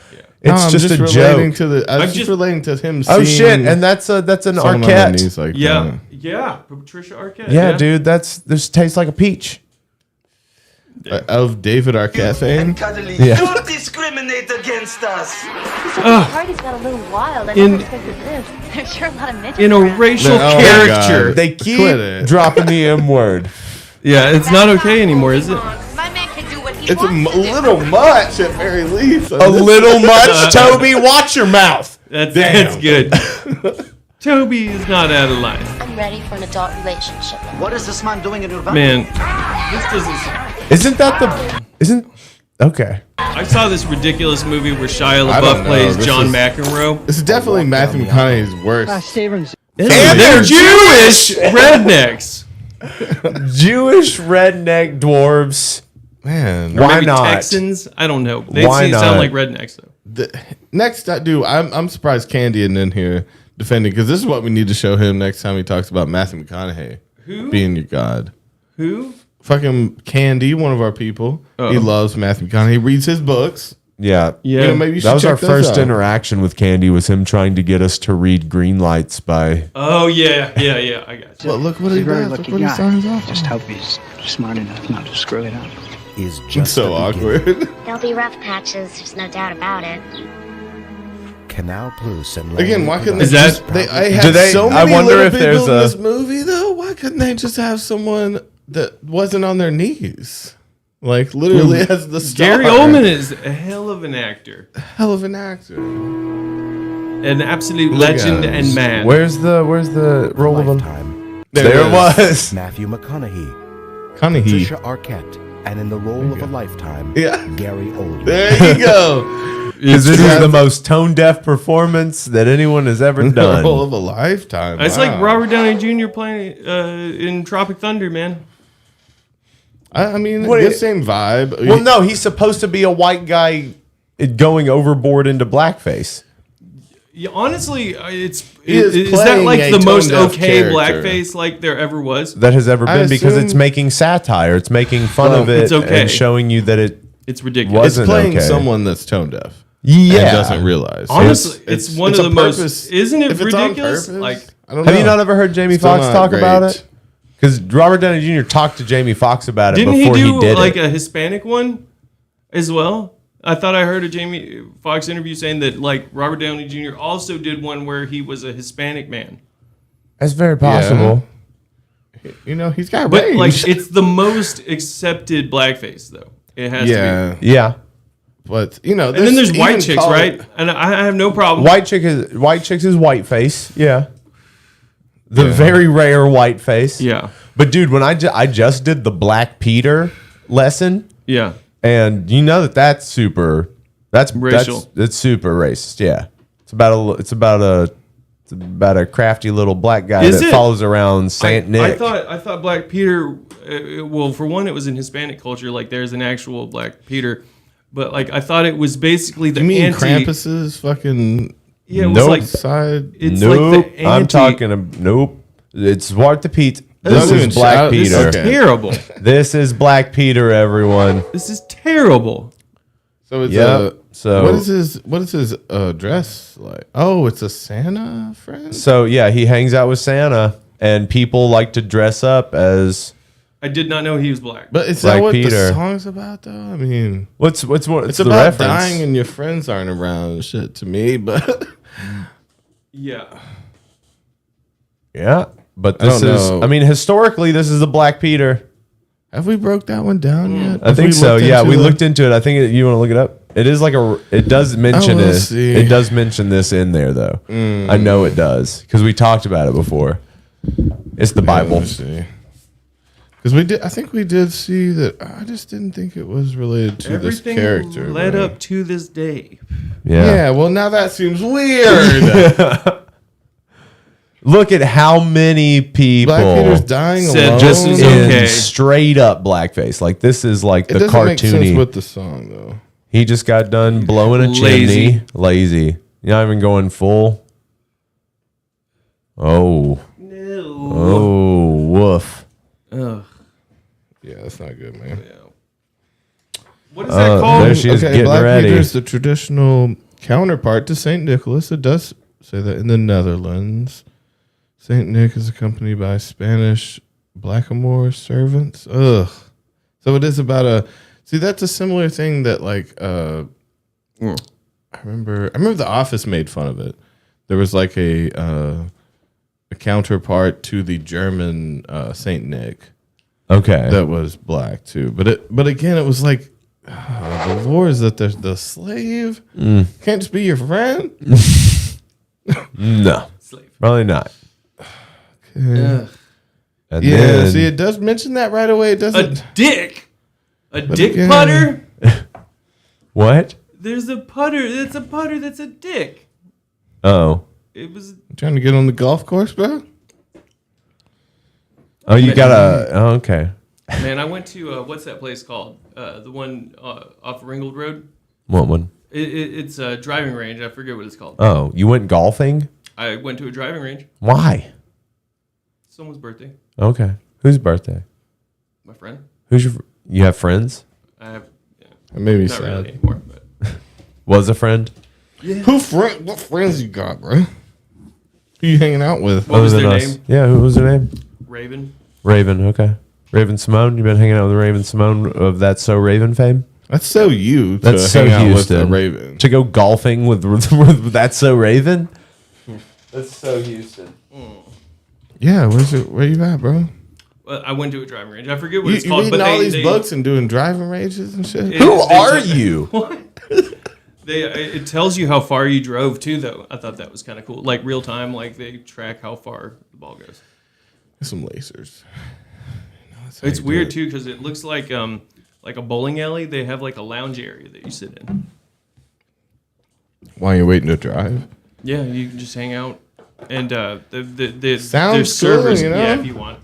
Speaker 1: No,
Speaker 2: It's
Speaker 1: I'm
Speaker 2: just a
Speaker 1: relating
Speaker 2: joke.
Speaker 1: to the. I was
Speaker 3: I'm
Speaker 1: just
Speaker 3: just-
Speaker 1: relating to him.
Speaker 2: Oh
Speaker 1: seeing
Speaker 2: shit! And that's an
Speaker 1: someone on their
Speaker 2: Arquette.
Speaker 1: knees like
Speaker 3: Yeah,
Speaker 1: that.
Speaker 3: yeah. Patricia Arquette.
Speaker 2: Yeah, dude, this tastes like a peach.
Speaker 1: Of David Arquette fame.
Speaker 2: Yeah.
Speaker 7: Don't discriminate against us.
Speaker 12: The party's got a little wild. I
Speaker 3: In-
Speaker 12: never expected this. There's sure a lot of midgets
Speaker 3: In a
Speaker 12: around.
Speaker 3: racial
Speaker 1: Oh my
Speaker 3: character.
Speaker 1: God.
Speaker 2: They
Speaker 1: Quit
Speaker 2: keep
Speaker 1: it.
Speaker 2: dropping the M word.
Speaker 3: Yeah, it's not okay anymore, is it?
Speaker 12: My man can do what he
Speaker 1: It's a
Speaker 12: wants to do.
Speaker 1: little much at very least.
Speaker 2: A little much, Toby. Watch your mouth.
Speaker 3: That's good. Toby is not out of line.
Speaker 12: I'm ready for an adult relationship.
Speaker 7: What is this man doing in your van?
Speaker 3: Man, this doesn't.
Speaker 2: Isn't that the? Isn't okay?
Speaker 3: I saw this ridiculous movie where Shia
Speaker 1: I don't
Speaker 3: LaBeouf
Speaker 1: know.
Speaker 3: plays
Speaker 1: This
Speaker 3: John
Speaker 1: is-
Speaker 3: McEnroe.
Speaker 1: This is definitely Matthew McConaughey's worst.
Speaker 2: And
Speaker 3: they're Jewish rednecks.
Speaker 2: Jewish redneck dwarves.
Speaker 1: Man,
Speaker 3: Or
Speaker 2: Why
Speaker 3: maybe
Speaker 2: not?
Speaker 3: Texans. I don't know. They
Speaker 2: Why
Speaker 3: sound
Speaker 2: not?
Speaker 3: like rednecks though.
Speaker 1: Next, I'm surprised Candy isn't in here defending because this is what we need to show him next time he talks about Matthew McConaughey being your god.
Speaker 3: Who?
Speaker 1: Fucking Candy, one of our people.
Speaker 3: Oh.
Speaker 1: He loves Matthew McConaughey. He reads his books.
Speaker 2: Yeah,
Speaker 3: Yeah.
Speaker 1: You know, maybe you should
Speaker 2: that was our
Speaker 1: check those
Speaker 2: first
Speaker 1: out.
Speaker 2: interaction with Candy. Was him trying to get us to read Green Lights by.
Speaker 3: Oh yeah. I got you.
Speaker 1: Well, look what he does. Look what he signs off.
Speaker 11: Just hope he's smart enough not to screw it up.
Speaker 10: Is
Speaker 1: It's
Speaker 10: just
Speaker 1: so
Speaker 10: the beginning.
Speaker 1: awkward.
Speaker 12: There'll be rough patches, there's no doubt about it.
Speaker 10: Canal Plus and
Speaker 1: Again, why couldn't they
Speaker 3: Is that-
Speaker 1: just? I
Speaker 2: Do
Speaker 1: have
Speaker 2: they-
Speaker 1: so
Speaker 2: I
Speaker 1: many
Speaker 2: wonder
Speaker 1: little
Speaker 2: if
Speaker 1: people
Speaker 2: there's
Speaker 1: in
Speaker 2: a-
Speaker 1: this movie though. Why couldn't they just have someone that wasn't on their knees? Like literally as the star.
Speaker 3: Gary Oldman is a hell of an actor,
Speaker 1: hell of an actor.
Speaker 3: an absolute
Speaker 1: Look
Speaker 3: legend
Speaker 1: at
Speaker 3: and
Speaker 1: us.
Speaker 3: man.
Speaker 2: Where's the role of him?
Speaker 10: Lifetime.
Speaker 2: There it was.
Speaker 10: Matthew McConaughey,
Speaker 1: Connie.
Speaker 10: Patricia Arquette, and in the role of a lifetime,
Speaker 1: Yeah.
Speaker 10: Gary Oldman.
Speaker 1: There you go.
Speaker 2: Because this is the most tone deaf performance that anyone has ever
Speaker 1: The
Speaker 2: done.
Speaker 1: role of a lifetime.
Speaker 3: It's
Speaker 1: Wow.
Speaker 3: like Robert Downey Jr. playing in Tropic Thunder, man.
Speaker 1: I mean,
Speaker 2: What
Speaker 1: the
Speaker 2: is-
Speaker 1: same vibe.
Speaker 2: Well, no, he's supposed to be a white guy going overboard into blackface.
Speaker 3: honestly, is that
Speaker 1: playing
Speaker 3: like
Speaker 1: a
Speaker 3: the most
Speaker 1: tone-deaf
Speaker 3: okay
Speaker 1: character.
Speaker 3: blackface like there ever was?
Speaker 2: That has ever been because it's
Speaker 1: assume-
Speaker 2: making satire. It's making fun
Speaker 1: Well,
Speaker 2: of it
Speaker 3: it's okay.
Speaker 2: and showing you that
Speaker 3: It's ridiculous.
Speaker 1: It's
Speaker 2: wasn't
Speaker 1: playing
Speaker 2: okay.
Speaker 1: someone that's tone deaf.
Speaker 2: Yeah.
Speaker 1: And doesn't realize.
Speaker 3: Honestly, it's one of
Speaker 1: a
Speaker 3: the most.
Speaker 1: purpose-
Speaker 3: Isn't it
Speaker 1: if it's on
Speaker 3: ridiculous?
Speaker 1: purpose,
Speaker 3: Like,
Speaker 1: I don't
Speaker 2: Have
Speaker 1: know.
Speaker 2: you not ever heard Jamie
Speaker 1: Still
Speaker 2: Foxx
Speaker 1: not
Speaker 2: talk
Speaker 1: great.
Speaker 2: about it? Because Robert Downey Jr. talked to Jamie Foxx about it
Speaker 3: didn't
Speaker 2: before
Speaker 3: he
Speaker 2: he,
Speaker 3: do
Speaker 2: did
Speaker 3: like
Speaker 2: it.
Speaker 3: a Hispanic one as well? I thought I heard a Jamie Foxx interview saying that like Robert Downey Jr. also did one where he was a Hispanic man.
Speaker 2: That's very possible.
Speaker 1: You know, he's got
Speaker 3: But
Speaker 1: range.
Speaker 3: like, it's the most accepted blackface though. It has to be.
Speaker 2: Yeah.
Speaker 1: But you know,
Speaker 3: And then there's white
Speaker 1: even
Speaker 3: chicks,
Speaker 1: call
Speaker 3: right?
Speaker 1: it-
Speaker 3: And I have no problem.
Speaker 2: White chicks is white face. Yeah. The
Speaker 1: Yeah.
Speaker 2: very rare white face.
Speaker 3: Yeah.
Speaker 2: But dude, when I just did the Black Peter lesson,
Speaker 3: Yeah.
Speaker 2: and you know that's super. That's
Speaker 3: Racial.
Speaker 2: It's super racist. Yeah. It's about a crafty little black guy
Speaker 3: Is
Speaker 2: that
Speaker 3: it?
Speaker 2: follows around Saint Nick.
Speaker 3: I thought Black Peter. Well, for one, it was in Hispanic culture. Like, there's an actual Black Peter, but like I thought it was basically the
Speaker 1: You mean
Speaker 3: anti.
Speaker 1: Krampus's fucking
Speaker 3: Yeah, it was
Speaker 2: Nope.
Speaker 3: like
Speaker 1: side?
Speaker 3: it's
Speaker 2: nope.
Speaker 3: like the
Speaker 2: I'm
Speaker 3: anti.
Speaker 2: talking. Nope. It's Walter Pete. This
Speaker 1: Don't even
Speaker 2: is Black
Speaker 1: shout. This
Speaker 2: Peter.
Speaker 1: is
Speaker 3: Terrible.
Speaker 2: This is Black Peter, everyone.
Speaker 3: This is terrible.
Speaker 1: So it's
Speaker 2: Yep. So-
Speaker 1: what is his dress like? Oh, it's a Santa friend.
Speaker 2: So yeah, he hangs out with Santa, and people like to dress up as.
Speaker 3: I did not know he was black.
Speaker 1: But is
Speaker 2: Black
Speaker 1: that what
Speaker 2: Peter.
Speaker 1: the song's about, though? I mean,
Speaker 2: What's
Speaker 1: it's
Speaker 2: the
Speaker 1: about
Speaker 2: reference?
Speaker 1: dying and your friends aren't around and shit to me. But
Speaker 3: Yeah.
Speaker 2: Yeah, but
Speaker 1: I
Speaker 2: this
Speaker 1: don't
Speaker 2: is.
Speaker 1: know.
Speaker 2: I mean, historically, this is the Black Peter.
Speaker 1: have we broke that one down yet?
Speaker 2: I
Speaker 1: Have
Speaker 2: think
Speaker 1: we
Speaker 2: so.
Speaker 1: looked
Speaker 2: Yeah,
Speaker 1: into
Speaker 2: we
Speaker 1: the-
Speaker 2: looked into it. I think you want to look it up. It is like a. It does mention
Speaker 1: we'll
Speaker 2: it.
Speaker 1: see.
Speaker 2: It does mention this in there though. I know it does because we talked about it before. It's the Bible.
Speaker 1: Because we did. I think we did see that. I just didn't think it was related to
Speaker 3: Everything
Speaker 1: this character.
Speaker 3: led
Speaker 1: but-
Speaker 3: up to this day.
Speaker 1: Yeah. Well, now that seems weird.
Speaker 2: Look at how many people
Speaker 1: Black Peter's dying
Speaker 3: Said
Speaker 1: alone.
Speaker 3: just as
Speaker 2: in
Speaker 3: okay.
Speaker 2: straight up blackface. Like this is like
Speaker 1: It
Speaker 2: the
Speaker 1: doesn't make sense
Speaker 2: cartoony.
Speaker 1: with the song though.
Speaker 2: He just got done blowing a
Speaker 3: Lazy.
Speaker 2: chimney. Lazy. You're not even going full. Oh.
Speaker 3: No.
Speaker 2: Oh, woof.
Speaker 3: Ugh.
Speaker 1: Yeah, that's not good, man.
Speaker 3: What is that called?
Speaker 2: There she is getting
Speaker 1: Black
Speaker 2: ready.
Speaker 1: Peter is the traditional counterpart to Saint Nicholas. It does say that in the Netherlands. Saint Nick is accompanied by Spanish blackamoor servants. Ugh. So it is about a. See, that's a similar thing that like. I remember The Office made fun of it. There was like a counterpart to the German Saint Nick.
Speaker 2: Okay.
Speaker 1: That was black too, but again, it was like the lore is that there's the slave can't just be your friend.
Speaker 2: No. Probably not.
Speaker 3: Ugh.
Speaker 2: And
Speaker 1: Yeah,
Speaker 2: then,
Speaker 1: see, it does mention that right away. It
Speaker 3: A
Speaker 1: doesn't.
Speaker 3: dick. A
Speaker 1: But
Speaker 3: dick
Speaker 1: again-
Speaker 3: putter.
Speaker 2: what?
Speaker 3: There's a putter. It's a putter that's a dick.
Speaker 2: Oh.
Speaker 3: It was.
Speaker 1: Trying to get on the golf course, bro.
Speaker 2: Oh, you got a. Oh, okay.
Speaker 3: Man, I went to what's that place called? The one off Ringgold Road.
Speaker 2: What one?
Speaker 3: It's a driving range. I forget what it's called.
Speaker 2: Oh, you went golfing?
Speaker 3: I went to a driving range.
Speaker 2: Why?
Speaker 3: Someone's birthday.
Speaker 2: Okay. Whose birthday?
Speaker 3: My friend.
Speaker 2: Who's your? You have friends?
Speaker 3: I have.
Speaker 1: It made me
Speaker 3: Not
Speaker 1: sad.
Speaker 3: really anymore, but
Speaker 2: Was a friend?
Speaker 3: yeah.
Speaker 1: What friends you got, bro? Who you hanging out with?
Speaker 3: What was
Speaker 2: Other
Speaker 3: their
Speaker 2: than us.
Speaker 3: name?
Speaker 2: Yeah, who was their name?
Speaker 3: Raven.
Speaker 2: Raven, okay. Raven Simone. You've been hanging out with Raven Simone of That's So Raven fame?
Speaker 1: That's so you. To
Speaker 2: That's so
Speaker 1: hang out
Speaker 2: Houston.
Speaker 1: with a Raven.
Speaker 2: To go golfing with That's So Raven? That's so Houston.
Speaker 1: Yeah, where you at, bro?
Speaker 3: Well, I went to a driving range. I forget what
Speaker 1: You,
Speaker 3: it's
Speaker 1: you
Speaker 3: called.
Speaker 1: reading
Speaker 3: But
Speaker 1: all these
Speaker 3: they,
Speaker 1: books and doing driving ranges and shit.
Speaker 3: It-
Speaker 2: Who
Speaker 3: they
Speaker 2: are
Speaker 3: tell-
Speaker 2: you?
Speaker 3: What? It tells you how far you drove too, though. I thought that was kind of cool. Like real time, like they track how far the ball goes.
Speaker 1: Some lasers.
Speaker 3: It's weird too because it looks like a bowling alley. They have like a lounge area that you sit in.
Speaker 1: While you're waiting to drive.
Speaker 3: Yeah, you can just hang out, and the
Speaker 1: Sounds
Speaker 3: there's servers.
Speaker 1: cool, you know?
Speaker 3: Yeah, if you want.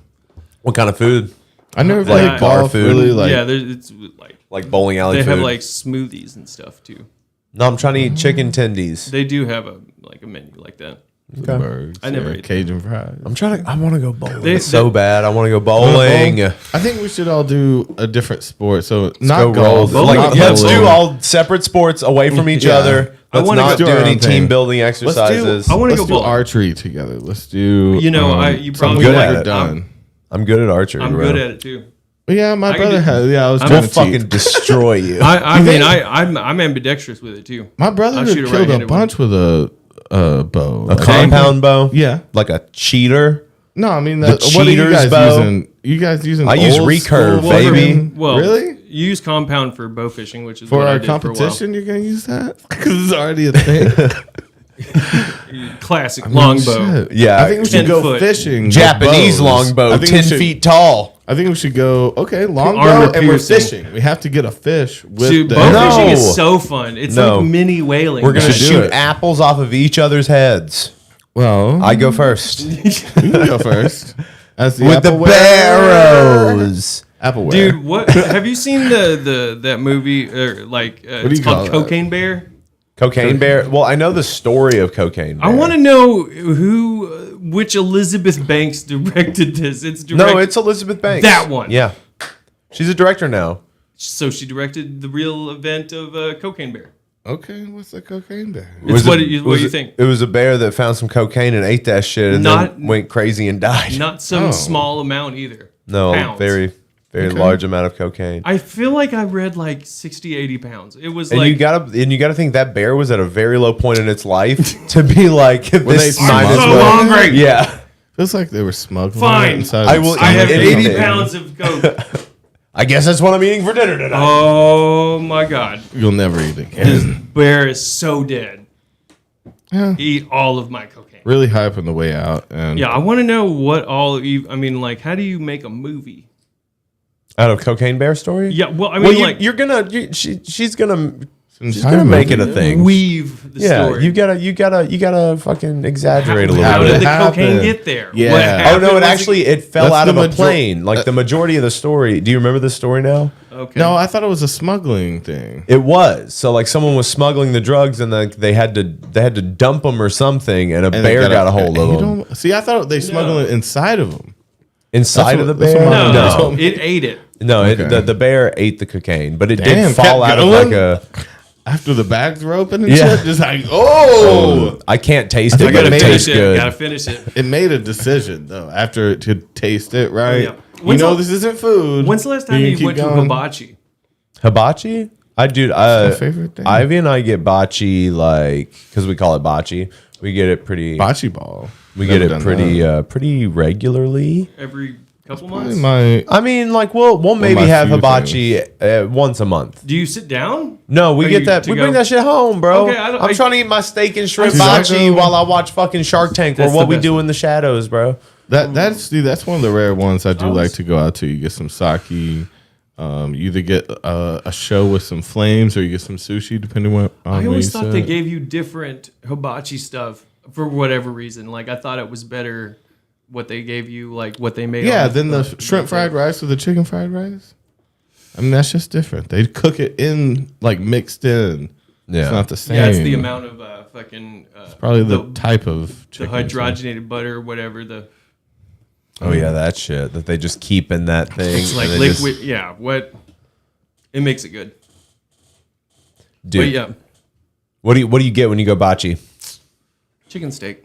Speaker 2: What kind of food?
Speaker 1: I never
Speaker 3: Like
Speaker 1: played
Speaker 2: bar
Speaker 1: golf.
Speaker 2: food?
Speaker 1: Really, like
Speaker 3: Yeah, it's like
Speaker 2: Like bowling alley
Speaker 3: they
Speaker 2: food?
Speaker 3: have like smoothies and stuff too.
Speaker 2: No, I'm trying to eat chicken tendies.
Speaker 3: They do have a menu like that.
Speaker 2: Okay.
Speaker 1: Burgers,
Speaker 3: I never ate
Speaker 1: Cajun fries.
Speaker 2: I want to go bowling so bad. I want to go bowling.
Speaker 1: I think we should all do a different sport. So
Speaker 2: Let's
Speaker 1: not
Speaker 2: go roll.
Speaker 1: golf.
Speaker 2: Let's do all separate sports away from each other. Let's not do any team building exercises.
Speaker 3: I want to go
Speaker 1: do archery together. Let's do.
Speaker 3: You know, you probably
Speaker 2: good
Speaker 1: never
Speaker 2: at it.
Speaker 1: done.
Speaker 2: I'm good at archery.
Speaker 3: I'm good at it too.
Speaker 1: But yeah, my brother has. Yeah, I was
Speaker 2: We'll
Speaker 1: trying to
Speaker 2: fucking destroy you.
Speaker 3: I'm ambidextrous with it too.
Speaker 1: My brother killed a bunch with a bow.
Speaker 2: A compound bow?
Speaker 1: Yeah.
Speaker 2: Like a cheater?
Speaker 1: No, I mean,
Speaker 2: The
Speaker 1: what are you
Speaker 2: cheater's
Speaker 1: guys
Speaker 2: bow?
Speaker 1: using? You guys using
Speaker 2: I use
Speaker 1: old
Speaker 2: recurve,
Speaker 1: school
Speaker 2: baby.
Speaker 3: Well,
Speaker 1: really?
Speaker 3: You use compound for bow fishing, which is
Speaker 1: For
Speaker 3: what I
Speaker 1: our
Speaker 3: did for a while.
Speaker 1: competition, you're going to use that? Because it's already a thing.
Speaker 3: Classic longbow.
Speaker 1: Shit.
Speaker 2: Yeah.
Speaker 1: I think we should
Speaker 3: 10
Speaker 1: go
Speaker 3: foot.
Speaker 1: fishing. with
Speaker 2: Japanese
Speaker 1: bows.
Speaker 2: longbow,
Speaker 1: I think
Speaker 2: 10
Speaker 1: we should-
Speaker 2: feet tall.
Speaker 1: I think we should go, okay, longbow,
Speaker 3: Armor
Speaker 1: and we're
Speaker 3: piercing.
Speaker 1: fishing. We have to get a fish with
Speaker 3: Dude,
Speaker 1: the
Speaker 3: bow
Speaker 2: No.
Speaker 3: fishing is so fun. It's
Speaker 2: No.
Speaker 3: like mini whaling.
Speaker 2: We're going to
Speaker 1: should do
Speaker 2: shoot
Speaker 1: it.
Speaker 2: apples off of each other's heads.
Speaker 1: Well,
Speaker 2: I go first.
Speaker 1: you can go first. As the
Speaker 2: With the
Speaker 1: Appleware.
Speaker 2: barrows.
Speaker 1: Appleware.
Speaker 3: Dude, what have you seen that movie or it's
Speaker 1: you call
Speaker 3: called
Speaker 1: that?
Speaker 3: Cocaine Bear?
Speaker 2: Cocaine Bear. Well, I know the story of Cocaine Bear.
Speaker 3: I want to know which Elizabeth Banks directed this. It's
Speaker 2: No, it's Elizabeth Banks.
Speaker 3: That one.
Speaker 2: Yeah. She's a director now.
Speaker 3: So she directed the real event of Cocaine Bear.
Speaker 1: Okay, what's a cocaine bear?
Speaker 3: It's what you think.
Speaker 2: It was a bear that found some cocaine and ate that shit and then went crazy and died.
Speaker 3: Not some small amount either.
Speaker 2: No,
Speaker 3: Pounds.
Speaker 2: very large amount of cocaine.
Speaker 3: I feel like I read like 60, 80 pounds. It was
Speaker 2: And
Speaker 3: like
Speaker 2: you gotta think that bear was at a very low point in its life to be like this
Speaker 1: they
Speaker 2: might as
Speaker 1: smuggled
Speaker 2: well.
Speaker 3: so hungry.
Speaker 2: Yeah.
Speaker 1: Feels like they were smuggling
Speaker 3: Fine.
Speaker 1: it inside.
Speaker 2: I
Speaker 1: of
Speaker 2: will
Speaker 3: I have
Speaker 2: eat
Speaker 3: 80
Speaker 2: anything.
Speaker 3: pounds of coke.
Speaker 2: I guess that's what I'm eating for dinner tonight.
Speaker 3: Oh my god.
Speaker 1: You'll never eat again.
Speaker 3: This bear is so dead.
Speaker 1: Yeah.
Speaker 3: Eat all of my cocaine.
Speaker 1: Really hyping the way out. And
Speaker 3: Yeah, I want to know what all of you. I mean, like, how do you make a movie?
Speaker 2: Out of Cocaine Bear story?
Speaker 3: Yeah, well, I mean, like,
Speaker 2: you're gonna she's gonna
Speaker 1: entire
Speaker 2: gonna make
Speaker 1: movie.
Speaker 2: it a thing.
Speaker 3: weave the
Speaker 2: Yeah,
Speaker 3: story.
Speaker 2: you gotta fucking exaggerate a little
Speaker 3: How
Speaker 2: bit.
Speaker 3: did the
Speaker 1: happened?
Speaker 3: cocaine get there?
Speaker 1: Yeah.
Speaker 3: What
Speaker 1: Oh,
Speaker 2: Oh
Speaker 3: happened?
Speaker 2: no! It
Speaker 3: Was
Speaker 2: actually it fell
Speaker 1: That's
Speaker 2: out of
Speaker 1: the
Speaker 2: a plane. Like the majority of the story. Do you remember this story now?
Speaker 3: Okay.
Speaker 1: No, I thought it was a smuggling thing.
Speaker 2: It was so like someone was smuggling the drugs and like they had to dump them or something, and a
Speaker 1: And
Speaker 2: bear
Speaker 1: they
Speaker 2: got a hold of
Speaker 1: you
Speaker 2: them
Speaker 1: don't- See, I thought they smuggled it inside of them.
Speaker 2: inside
Speaker 1: That's
Speaker 2: of the
Speaker 1: what- that's
Speaker 2: bear.
Speaker 1: what
Speaker 3: no,
Speaker 1: That's
Speaker 3: no,
Speaker 1: what-
Speaker 3: it ate it.
Speaker 2: No,
Speaker 1: Okay.
Speaker 2: the bear ate the cocaine, but it
Speaker 1: Damn,
Speaker 2: did fall
Speaker 1: kept
Speaker 2: out of
Speaker 1: going?
Speaker 2: like a.
Speaker 1: After the bags were open and
Speaker 2: Yeah.
Speaker 1: shit, just like, oh!
Speaker 2: I can't taste
Speaker 1: I
Speaker 2: it,
Speaker 1: think
Speaker 2: but
Speaker 1: it
Speaker 2: it
Speaker 1: made
Speaker 2: tastes
Speaker 3: Finish it.
Speaker 2: good.
Speaker 3: Gotta finish it.
Speaker 1: It made a decision though after it to taste it, right?
Speaker 3: yeah.
Speaker 1: You
Speaker 3: When's
Speaker 1: know
Speaker 3: the-
Speaker 1: this isn't food.
Speaker 3: When's the last time
Speaker 1: can
Speaker 3: you
Speaker 1: keep
Speaker 3: went to
Speaker 1: going.
Speaker 3: hibachi?
Speaker 2: Hibachi? Dude,
Speaker 1: my favorite thing.
Speaker 2: Ivy and I get bocce like because we call it bocce. We get it pretty.
Speaker 1: Bocce ball.
Speaker 2: We
Speaker 1: Never
Speaker 2: get it
Speaker 1: done
Speaker 2: pretty
Speaker 1: that.
Speaker 2: pretty regularly.
Speaker 3: Every couple
Speaker 1: Probably
Speaker 3: months?
Speaker 1: my
Speaker 2: I mean, like we'll maybe
Speaker 1: my
Speaker 2: have
Speaker 1: few
Speaker 2: hibachi once a month.
Speaker 3: Do you sit down?
Speaker 2: No, we
Speaker 3: Or
Speaker 2: get
Speaker 3: you
Speaker 2: that.
Speaker 3: to
Speaker 2: We
Speaker 3: go-
Speaker 2: bring that shit home, bro.
Speaker 3: Okay,
Speaker 2: I'm trying to eat my steak and shrimp
Speaker 1: Dude, I
Speaker 2: bocce
Speaker 1: go-
Speaker 2: while I watch fucking Shark Tank or
Speaker 3: That's
Speaker 2: what
Speaker 3: the
Speaker 2: we
Speaker 3: best
Speaker 2: do
Speaker 3: one.
Speaker 2: in the shadows, bro.
Speaker 1: that's one of the rare ones I do
Speaker 3: I
Speaker 1: like
Speaker 3: was-
Speaker 1: to go out to. You get some sake. You either get a show with some flames or you get some sushi, depending on
Speaker 3: I
Speaker 1: what
Speaker 3: always
Speaker 1: you
Speaker 3: thought
Speaker 1: said.
Speaker 3: they gave you different hibachi stuff for whatever reason. Like, I thought it was better what they gave you, like what they made.
Speaker 1: Yeah,
Speaker 3: on
Speaker 1: then the shrimp fried rice with the chicken fried rice. I mean, that's just different. They cook it in like mixed in.
Speaker 2: Yeah.
Speaker 1: It's not the same.
Speaker 3: Yeah, it's the amount of fucking.
Speaker 1: Probably the type of
Speaker 3: the
Speaker 1: chicken.
Speaker 3: hydrogenated butter, or whatever. The
Speaker 2: Oh yeah, that shit that they just keep in that thing.
Speaker 3: it's like
Speaker 2: and they just-
Speaker 3: liquid. Yeah, what it makes it good.
Speaker 2: dude.
Speaker 3: But yeah,
Speaker 2: What do you get when you go bocce?
Speaker 3: chicken steak.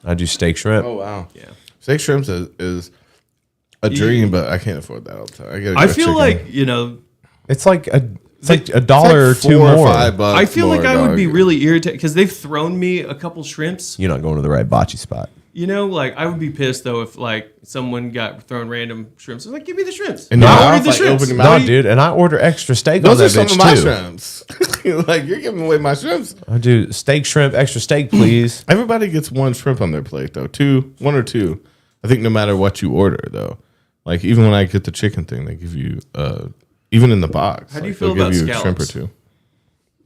Speaker 2: I do steak shrimp.
Speaker 1: Oh wow.
Speaker 3: Yeah.
Speaker 1: Steak shrimps is a dream, but I can't afford that all the time. I gotta
Speaker 3: I
Speaker 1: go
Speaker 3: feel
Speaker 1: chicken.
Speaker 3: like
Speaker 2: It's like a
Speaker 1: It's
Speaker 2: dollar or
Speaker 1: like
Speaker 2: two
Speaker 1: $4 or
Speaker 2: more.
Speaker 1: $5
Speaker 3: I feel like
Speaker 1: more,
Speaker 3: I would
Speaker 1: dog.
Speaker 3: be really irritated because they've thrown me a couple shrimps.
Speaker 2: You're not going to the right bocce spot.
Speaker 3: You know, like I would be pissed though if like someone got thrown random shrimps. I was like, give me the shrimps.
Speaker 1: And
Speaker 3: I
Speaker 1: your
Speaker 3: ordered
Speaker 1: mouth,
Speaker 3: the
Speaker 1: like,
Speaker 3: shrimps.
Speaker 1: open your
Speaker 2: No,
Speaker 1: mouth.
Speaker 2: dude, and I order extra steak
Speaker 1: Those
Speaker 2: on
Speaker 1: are
Speaker 2: that
Speaker 1: some
Speaker 2: bitch
Speaker 1: of my
Speaker 2: too.
Speaker 1: shrimps. Like you're giving away my shrimps.
Speaker 2: I do steak shrimp, extra steak, please.
Speaker 1: Everybody gets one shrimp on their plate though. One or two. I think no matter what you order though. Like even when I get the chicken thing, they give you even in the box.
Speaker 3: How do you
Speaker 1: like,
Speaker 3: feel
Speaker 1: they'll
Speaker 3: about
Speaker 1: give you a shrimp or
Speaker 3: scallops?
Speaker 1: two.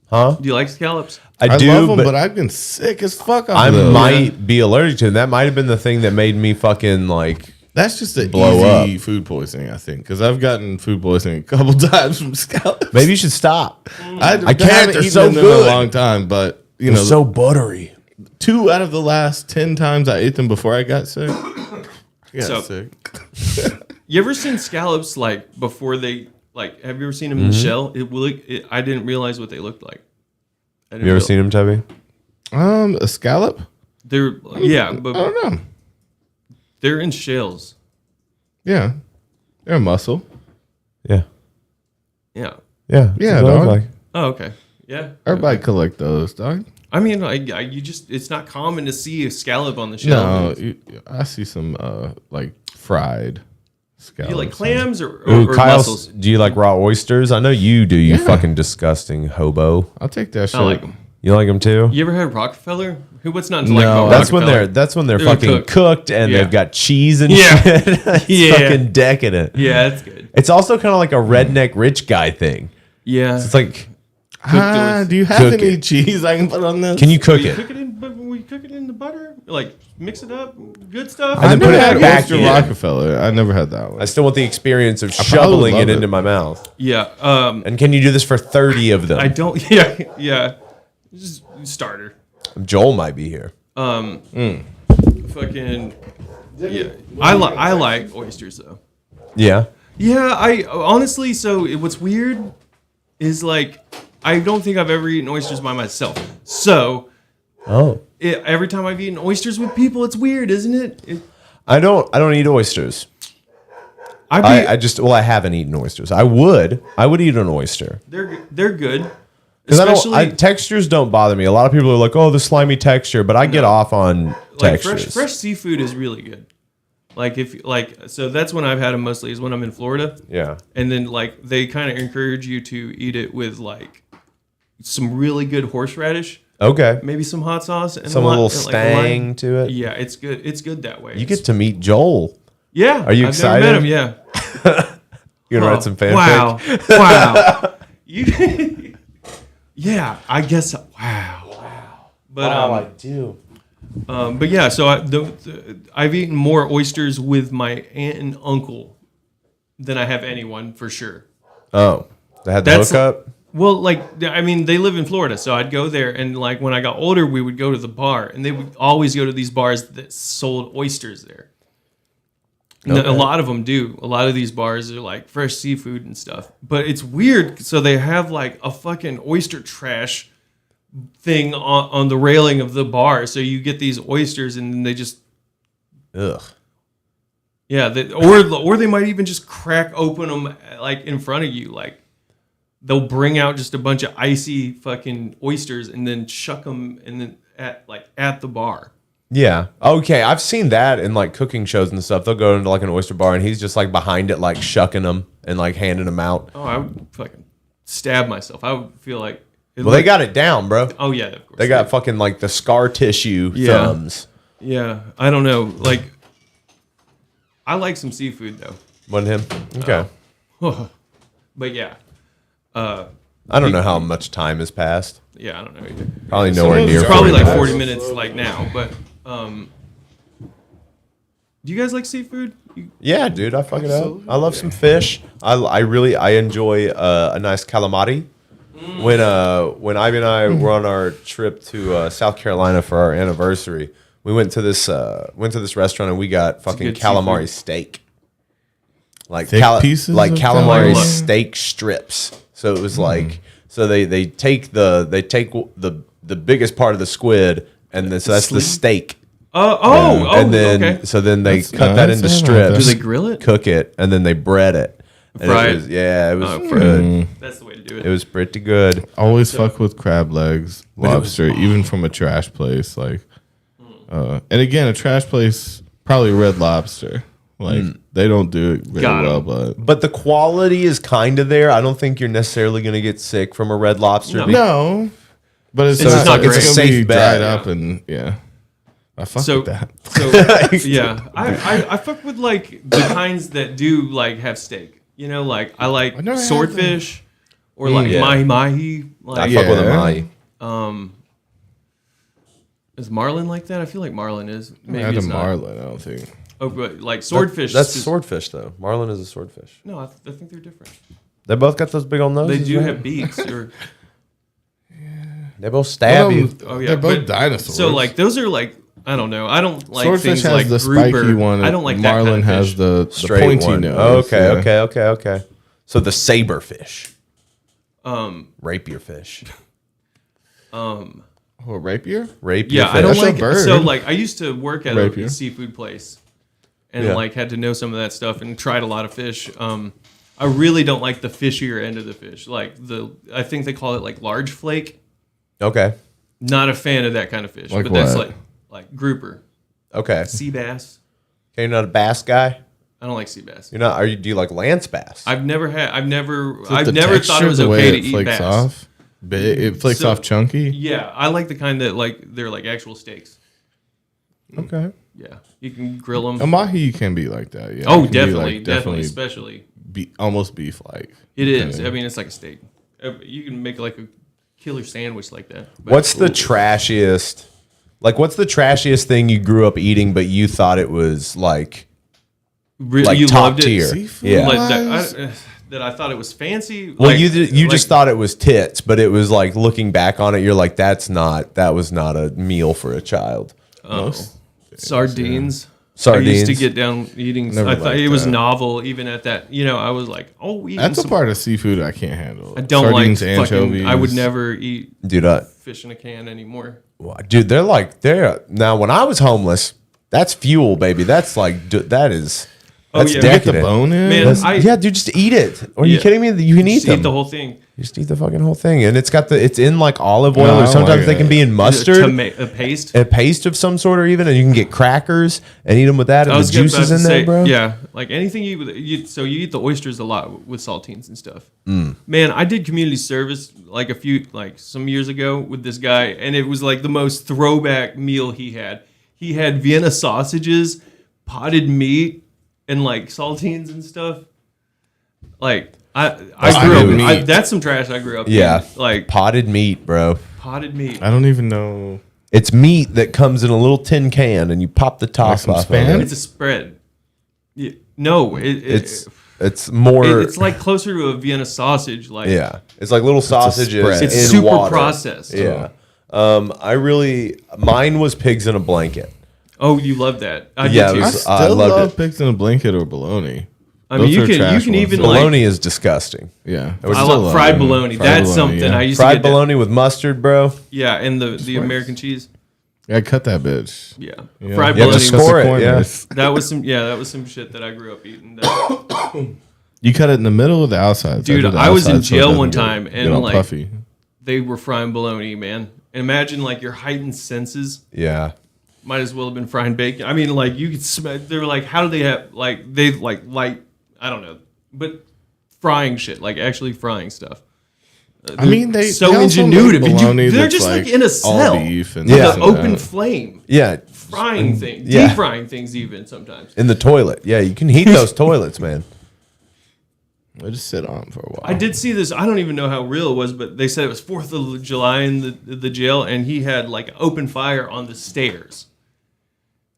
Speaker 2: Huh?
Speaker 3: Do you like scallops?
Speaker 2: I do,
Speaker 1: love them,
Speaker 2: but
Speaker 1: but I've been sick as fuck.
Speaker 2: I
Speaker 1: of those.
Speaker 2: might be allergic to them. That might have been the thing that made me fucking like
Speaker 1: That's just an
Speaker 2: Blow
Speaker 1: easy food poisoning, I think, because I've gotten food poisoning a couple times from scallops.
Speaker 2: Maybe you should stop.
Speaker 1: I
Speaker 2: can't.
Speaker 1: haven't
Speaker 2: They're
Speaker 1: eaten
Speaker 2: so
Speaker 1: them in
Speaker 2: good.
Speaker 1: a long time, but you
Speaker 2: They're
Speaker 1: know,
Speaker 2: so buttery.
Speaker 1: 2 out of the last 10 times I ate them before I got sick. Sick.
Speaker 3: You ever seen scallops like before they like? Have you ever seen them in the shell? I didn't realize what they looked like.
Speaker 2: You ever seen them, Tubby?
Speaker 1: A scallop?
Speaker 3: They're but
Speaker 1: I don't know.
Speaker 3: they're in shells.
Speaker 1: Yeah, they're a mussel.
Speaker 2: Yeah.
Speaker 3: Yeah.
Speaker 2: Yeah.
Speaker 1: Yeah,
Speaker 2: that's what I
Speaker 1: dog.
Speaker 2: like.
Speaker 3: Oh, okay. Yeah.
Speaker 1: Everybody collect those, dog.
Speaker 3: I mean, it's not common to see a scallop on the shell.
Speaker 1: No, I see some like fried scallops.
Speaker 3: You like clams or
Speaker 2: Kyle,
Speaker 3: mussels?
Speaker 2: do you like raw oysters? I know you do. You fucking disgusting hobo.
Speaker 1: I'll take that shit.
Speaker 3: I like them.
Speaker 2: You like them too?
Speaker 3: You ever had Rockefeller? What's not to
Speaker 1: No.
Speaker 3: like about
Speaker 2: That's when they're
Speaker 3: They're
Speaker 2: fucking cooked and
Speaker 3: Yeah.
Speaker 2: they've got cheese and
Speaker 3: Yeah.
Speaker 2: shit. It's
Speaker 3: Yeah.
Speaker 2: fucking decadent.
Speaker 3: Yeah, that's good.
Speaker 2: It's also kind of like a redneck rich guy thing.
Speaker 3: Yeah.
Speaker 2: It's like,
Speaker 1: Do you have
Speaker 2: Cook
Speaker 1: any
Speaker 2: it.
Speaker 1: cheese I can put on this?
Speaker 2: can you cook
Speaker 3: We
Speaker 2: it?
Speaker 3: cook it in, but we cook it in the butter, like mix it up, good stuff.
Speaker 2: And then
Speaker 1: I
Speaker 2: put
Speaker 1: never
Speaker 2: it
Speaker 1: had
Speaker 2: back
Speaker 1: oyster
Speaker 2: in.
Speaker 1: Rockefeller. I never had that one.
Speaker 2: I still want the experience of
Speaker 1: probably
Speaker 2: shoveling
Speaker 1: love
Speaker 2: it
Speaker 1: it.
Speaker 2: into my mouth.
Speaker 3: Yeah.
Speaker 2: And can you do this for 30 of them?
Speaker 3: I don't. Yeah. Yeah. Just starter.
Speaker 2: Joel might be here.
Speaker 3: Fucking. Yeah. I like oysters though.
Speaker 2: Yeah.
Speaker 3: Yeah. I honestly. So what's weird is like I don't think I've ever eaten oysters by myself. So.
Speaker 2: Oh.
Speaker 3: Every time I've eaten oysters with people, it's weird, isn't it?
Speaker 2: I don't eat oysters. I haven't eaten oysters. I would eat an oyster.
Speaker 3: They're good.
Speaker 2: Because textures don't bother me. A lot of people are like, oh, the slimy texture, but I get off on
Speaker 3: like
Speaker 2: textures.
Speaker 3: fresh seafood is really good. Like so that's when I've had them mostly is when I'm in Florida.
Speaker 2: Yeah.
Speaker 3: And then like they kind of encourage you to eat it with like some really good horseradish.
Speaker 2: Okay.
Speaker 3: Maybe some hot sauce and
Speaker 2: Some little
Speaker 3: like
Speaker 2: stang
Speaker 3: lime.
Speaker 2: to it.
Speaker 3: Yeah, it's good. It's good that way.
Speaker 2: You get to meet Joel.
Speaker 3: Yeah.
Speaker 2: Are you
Speaker 3: I've
Speaker 2: excited?
Speaker 3: Never met him, yeah.
Speaker 2: You gonna write some fanfic?
Speaker 3: Wow. Wow. Yeah, I guess so. Wow. But
Speaker 2: I do.
Speaker 3: But yeah, so I've eaten more oysters with my aunt and uncle than I have anyone for sure.
Speaker 2: Oh, they had the hookup?
Speaker 3: Well, like, I mean, they live in Florida, so I'd go there, and like when I got older, we would go to the bar, and they would always go to these bars that sold oysters there. Okay. A lot of them do. A lot of these bars are like fresh seafood and stuff. But it's weird. So they have like a fucking oyster trash thing on the railing of the bar. So you get these oysters and then they just...
Speaker 2: Ugh.
Speaker 3: Yeah. Or they might even just crack open them like in front of you. Like they'll bring out just a bunch of icy fucking oysters and then chuck them and then at the bar.
Speaker 2: Yeah. Okay. I've seen that in like cooking shows and stuff. They'll go into like an oyster bar and he's just like behind it, like shucking them and like handing them out.
Speaker 3: Oh, I would fucking stab myself. I would feel like.
Speaker 2: They got it down, bro.
Speaker 3: Oh yeah, of course.
Speaker 2: They got fucking like the scar tissue thumbs.
Speaker 3: Yeah. I don't know. Like, I like some seafood though.
Speaker 2: Wasn't him? Okay.
Speaker 3: But yeah.
Speaker 2: I don't know how much time has passed.
Speaker 3: Yeah, I don't know either.
Speaker 2: Probably nowhere near.
Speaker 3: It's probably like 40 minutes like now, but do you guys like seafood?
Speaker 2: Yeah, dude, I fuck it up. I love some fish. I enjoy a nice calamari. When Ivy and I were on our trip to South Carolina for our anniversary, we went to this restaurant and we got fucking calamari steak. Like
Speaker 1: pieces
Speaker 2: like
Speaker 1: of
Speaker 2: calamari
Speaker 1: calamari?
Speaker 2: steak strips. So it was like they take the biggest part of the squid and then so that's the steak. And then
Speaker 3: okay.
Speaker 2: so then they
Speaker 1: That's
Speaker 2: cut that
Speaker 1: nice.
Speaker 2: into
Speaker 1: I like
Speaker 2: strips.
Speaker 1: that.
Speaker 3: Do they grill it?
Speaker 2: Cook it, and then they bread it. And
Speaker 3: Fry
Speaker 2: it
Speaker 3: it?
Speaker 2: was, yeah, it was
Speaker 3: Oh,
Speaker 2: good.
Speaker 3: That's the way to do it.
Speaker 2: It was pretty good.
Speaker 1: Always fuck with crab legs, lobster, even from a trash place. Like, and again, a trash place probably Red Lobster. Like they don't do it very well,
Speaker 2: but the quality is kind of there. I don't think you're necessarily going to get sick from a Red Lobster.
Speaker 1: No, but it's
Speaker 2: So
Speaker 1: not.
Speaker 2: it's a
Speaker 1: It's
Speaker 2: safe
Speaker 1: be
Speaker 2: bet.
Speaker 1: dried up and yeah. I fuck with that.
Speaker 3: So yeah, I fuck with like the kinds that do like have steak. You know, like I like
Speaker 1: never had
Speaker 3: swordfish or like
Speaker 2: Yeah.
Speaker 3: mahi. Like,
Speaker 2: I fuck with a mahi.
Speaker 3: Is marlin like that? I feel like marlin is.
Speaker 1: I
Speaker 3: Maybe
Speaker 1: had a
Speaker 3: it's not.
Speaker 1: marlin. I don't think.
Speaker 3: Oh, but like swordfish.
Speaker 2: That's swordfish, though. Marlin is a swordfish.
Speaker 3: No, I think they're different.
Speaker 2: They both got those big old noses.
Speaker 3: They do
Speaker 2: right?
Speaker 3: have beaks. Or
Speaker 2: They both stab you.
Speaker 3: oh yeah,
Speaker 1: They're both dinosaurs.
Speaker 3: So like those are like I don't know. I don't like
Speaker 1: Swordfish
Speaker 3: things
Speaker 1: has
Speaker 3: like
Speaker 1: the
Speaker 3: grouper.
Speaker 1: spiky one.
Speaker 3: I don't like
Speaker 1: Marlin
Speaker 3: that kind of
Speaker 1: has
Speaker 3: fish.
Speaker 1: the
Speaker 2: Straight
Speaker 1: pointy
Speaker 2: one.
Speaker 1: nose.
Speaker 2: Okay. So the saberfish. Rapier fish.
Speaker 1: Oh, rapier?
Speaker 2: Rapier
Speaker 3: Yeah,
Speaker 2: fish.
Speaker 3: I don't
Speaker 1: That's a
Speaker 3: like.
Speaker 1: bird.
Speaker 3: So like I used to work at
Speaker 1: Rapier.
Speaker 3: a seafood place, and
Speaker 2: Yeah.
Speaker 3: like had to know some of that stuff and tried a lot of fish. I really don't like the fishier end of the fish. Like I think they call it like large flake.
Speaker 2: Okay.
Speaker 3: Not a fan of that kind of fish.
Speaker 1: Like
Speaker 3: but that's
Speaker 1: what?
Speaker 3: like grouper,
Speaker 2: Okay.
Speaker 3: sea bass.
Speaker 2: Okay, you're not a bass guy?
Speaker 3: I don't like sea bass.
Speaker 2: You're not. Do you like lance bass?
Speaker 3: I've never
Speaker 1: The
Speaker 3: thought it
Speaker 1: texture,
Speaker 3: was
Speaker 1: the way
Speaker 3: okay to
Speaker 1: it
Speaker 3: eat
Speaker 1: flakes
Speaker 3: bass.
Speaker 1: off. It flakes
Speaker 3: So-
Speaker 1: off chunky.
Speaker 3: Yeah, I like the kind that like they're like actual steaks.
Speaker 2: Okay.
Speaker 3: Yeah, you can grill them.
Speaker 1: A mahi can be like that. Yeah.
Speaker 3: Oh,
Speaker 1: It can be,
Speaker 3: definitely,
Speaker 1: like,
Speaker 3: definitely, especially.
Speaker 1: almost beef-like.
Speaker 3: It is.
Speaker 1: Yeah.
Speaker 3: I mean, it's like a steak. You can make like a killer sandwich like that. But-
Speaker 2: What's the trashiest? Like, what's the trashiest thing you grew up eating, but you thought it was like
Speaker 3: you
Speaker 2: top
Speaker 3: loved it?
Speaker 2: tier?
Speaker 1: Seafood?
Speaker 2: Yeah.
Speaker 3: Like that I thought it was fancy.
Speaker 2: Well,
Speaker 3: like,
Speaker 2: you just thought it was tits, but it was like looking back on it, you're like, that was not a meal for a child.
Speaker 3: sardines.
Speaker 2: Sardines.
Speaker 3: I used to get down eating.
Speaker 1: Never
Speaker 3: I thought
Speaker 1: liked
Speaker 3: it was
Speaker 1: that.
Speaker 3: novel, even at that. I was like, oh,
Speaker 1: That's a part of seafood I can't handle.
Speaker 3: I don't
Speaker 1: Sardines,
Speaker 3: like
Speaker 1: anchovies.
Speaker 3: fucking. I would never eat
Speaker 2: Dude,
Speaker 3: fish in a can anymore.
Speaker 2: dude, they're now. When I was homeless, that's fuel, baby. That's like that's
Speaker 3: Oh,
Speaker 2: that's
Speaker 3: yeah.
Speaker 1: Get the
Speaker 2: decadent.
Speaker 1: bone in.
Speaker 3: Man,
Speaker 2: That's- yeah, dude, just eat it. Are you
Speaker 3: Yeah.
Speaker 2: kidding me? You can eat
Speaker 3: Just
Speaker 2: them.
Speaker 3: eat the whole thing.
Speaker 2: You just eat the fucking whole thing, and it's in like olive oil,
Speaker 1: No, I
Speaker 2: or
Speaker 1: don't
Speaker 2: sometimes
Speaker 1: like
Speaker 2: they
Speaker 1: it.
Speaker 2: can be in mustard,
Speaker 3: A paste.
Speaker 2: a paste of some sort, or even, and you can get crackers and eat them with that,
Speaker 3: I
Speaker 2: and the
Speaker 3: was about
Speaker 2: juices
Speaker 3: to
Speaker 2: in there,
Speaker 3: say,
Speaker 2: bro.
Speaker 3: Yeah, like anything so you eat the oysters a lot with saltines and stuff.
Speaker 2: Mm.
Speaker 3: Man, I did community service like some years ago with this guy, and it was like the most throwback meal he had. He had Vienna sausages, potted meat, and like saltines and stuff. Like I grew
Speaker 1: Potted
Speaker 3: up.
Speaker 1: meat.
Speaker 3: That's some trash I grew up.
Speaker 2: Yeah,
Speaker 3: eating. Like
Speaker 2: potted meat, bro.
Speaker 3: potted meat.
Speaker 1: I don't even know.
Speaker 2: It's meat that comes in a little tin can, and you pop the top
Speaker 1: some
Speaker 2: off.
Speaker 1: Spam?
Speaker 2: Of
Speaker 3: It's
Speaker 2: it.
Speaker 3: a spread. Yeah, no,
Speaker 2: It's more.
Speaker 3: it's like closer to a Vienna sausage. Like
Speaker 2: yeah, it's like little sausages.
Speaker 1: spread.
Speaker 3: It's
Speaker 2: in
Speaker 3: super
Speaker 2: water.
Speaker 3: processed.
Speaker 2: Yeah. Mine was pigs in a blanket.
Speaker 3: Oh, you love that. I
Speaker 2: Yeah,
Speaker 3: did
Speaker 2: it
Speaker 3: too.
Speaker 1: I
Speaker 2: was- I
Speaker 1: still
Speaker 2: loved
Speaker 1: love
Speaker 2: it.
Speaker 1: pigs in a blanket or bologna.
Speaker 3: I mean,
Speaker 1: Those
Speaker 3: you
Speaker 1: are
Speaker 3: can
Speaker 1: trash ones.
Speaker 3: even like
Speaker 2: Bologna is disgusting.
Speaker 1: Yeah,
Speaker 2: would
Speaker 3: I
Speaker 2: still
Speaker 3: love fried
Speaker 1: it.
Speaker 3: bologna.
Speaker 1: Fried
Speaker 3: That's
Speaker 1: bologna,
Speaker 3: something
Speaker 1: yeah.
Speaker 3: I used
Speaker 2: Fried
Speaker 3: to get.
Speaker 2: bologna with mustard, bro.
Speaker 3: Yeah, and the American cheese.
Speaker 1: Yeah, cut that bitch.
Speaker 3: Yeah,
Speaker 1: Yeah.
Speaker 3: fried
Speaker 2: You have to
Speaker 3: bologna.
Speaker 2: score it,
Speaker 1: corners.
Speaker 3: That was some shit that I grew up eating. That-
Speaker 1: You cut it in the middle or the outside?
Speaker 3: Dude,
Speaker 1: do the
Speaker 3: I was in
Speaker 1: outside so it
Speaker 3: jail
Speaker 1: doesn't
Speaker 3: one
Speaker 1: get-
Speaker 3: time,
Speaker 1: get
Speaker 3: and
Speaker 1: all
Speaker 3: like
Speaker 1: puffy.
Speaker 3: they were frying bologna, man. And imagine like your heightened senses.
Speaker 2: Yeah.
Speaker 3: Might as well have been frying bacon. I mean, like you could smell. They were like, how do they have like they like light? I don't know, but frying shit, like actually frying stuff.
Speaker 1: I mean, they
Speaker 3: so
Speaker 1: they also
Speaker 3: ingenuitive.
Speaker 1: make
Speaker 3: but you-
Speaker 1: bologna
Speaker 3: they're
Speaker 1: that's,
Speaker 3: just like in a
Speaker 1: all
Speaker 3: cell
Speaker 1: beef and
Speaker 3: with
Speaker 1: this
Speaker 3: an
Speaker 1: and
Speaker 3: open
Speaker 1: that.
Speaker 3: flame,
Speaker 2: Yeah.
Speaker 3: frying things,
Speaker 2: yeah.
Speaker 3: deep frying things, even sometimes.
Speaker 2: In the toilet. Yeah, you can heat those toilets, man.
Speaker 1: I just sit on for a while.
Speaker 3: I did see this. I don't even know how real it was, but they said it was 4th of July in the jail, and he had like open fire on the stairs,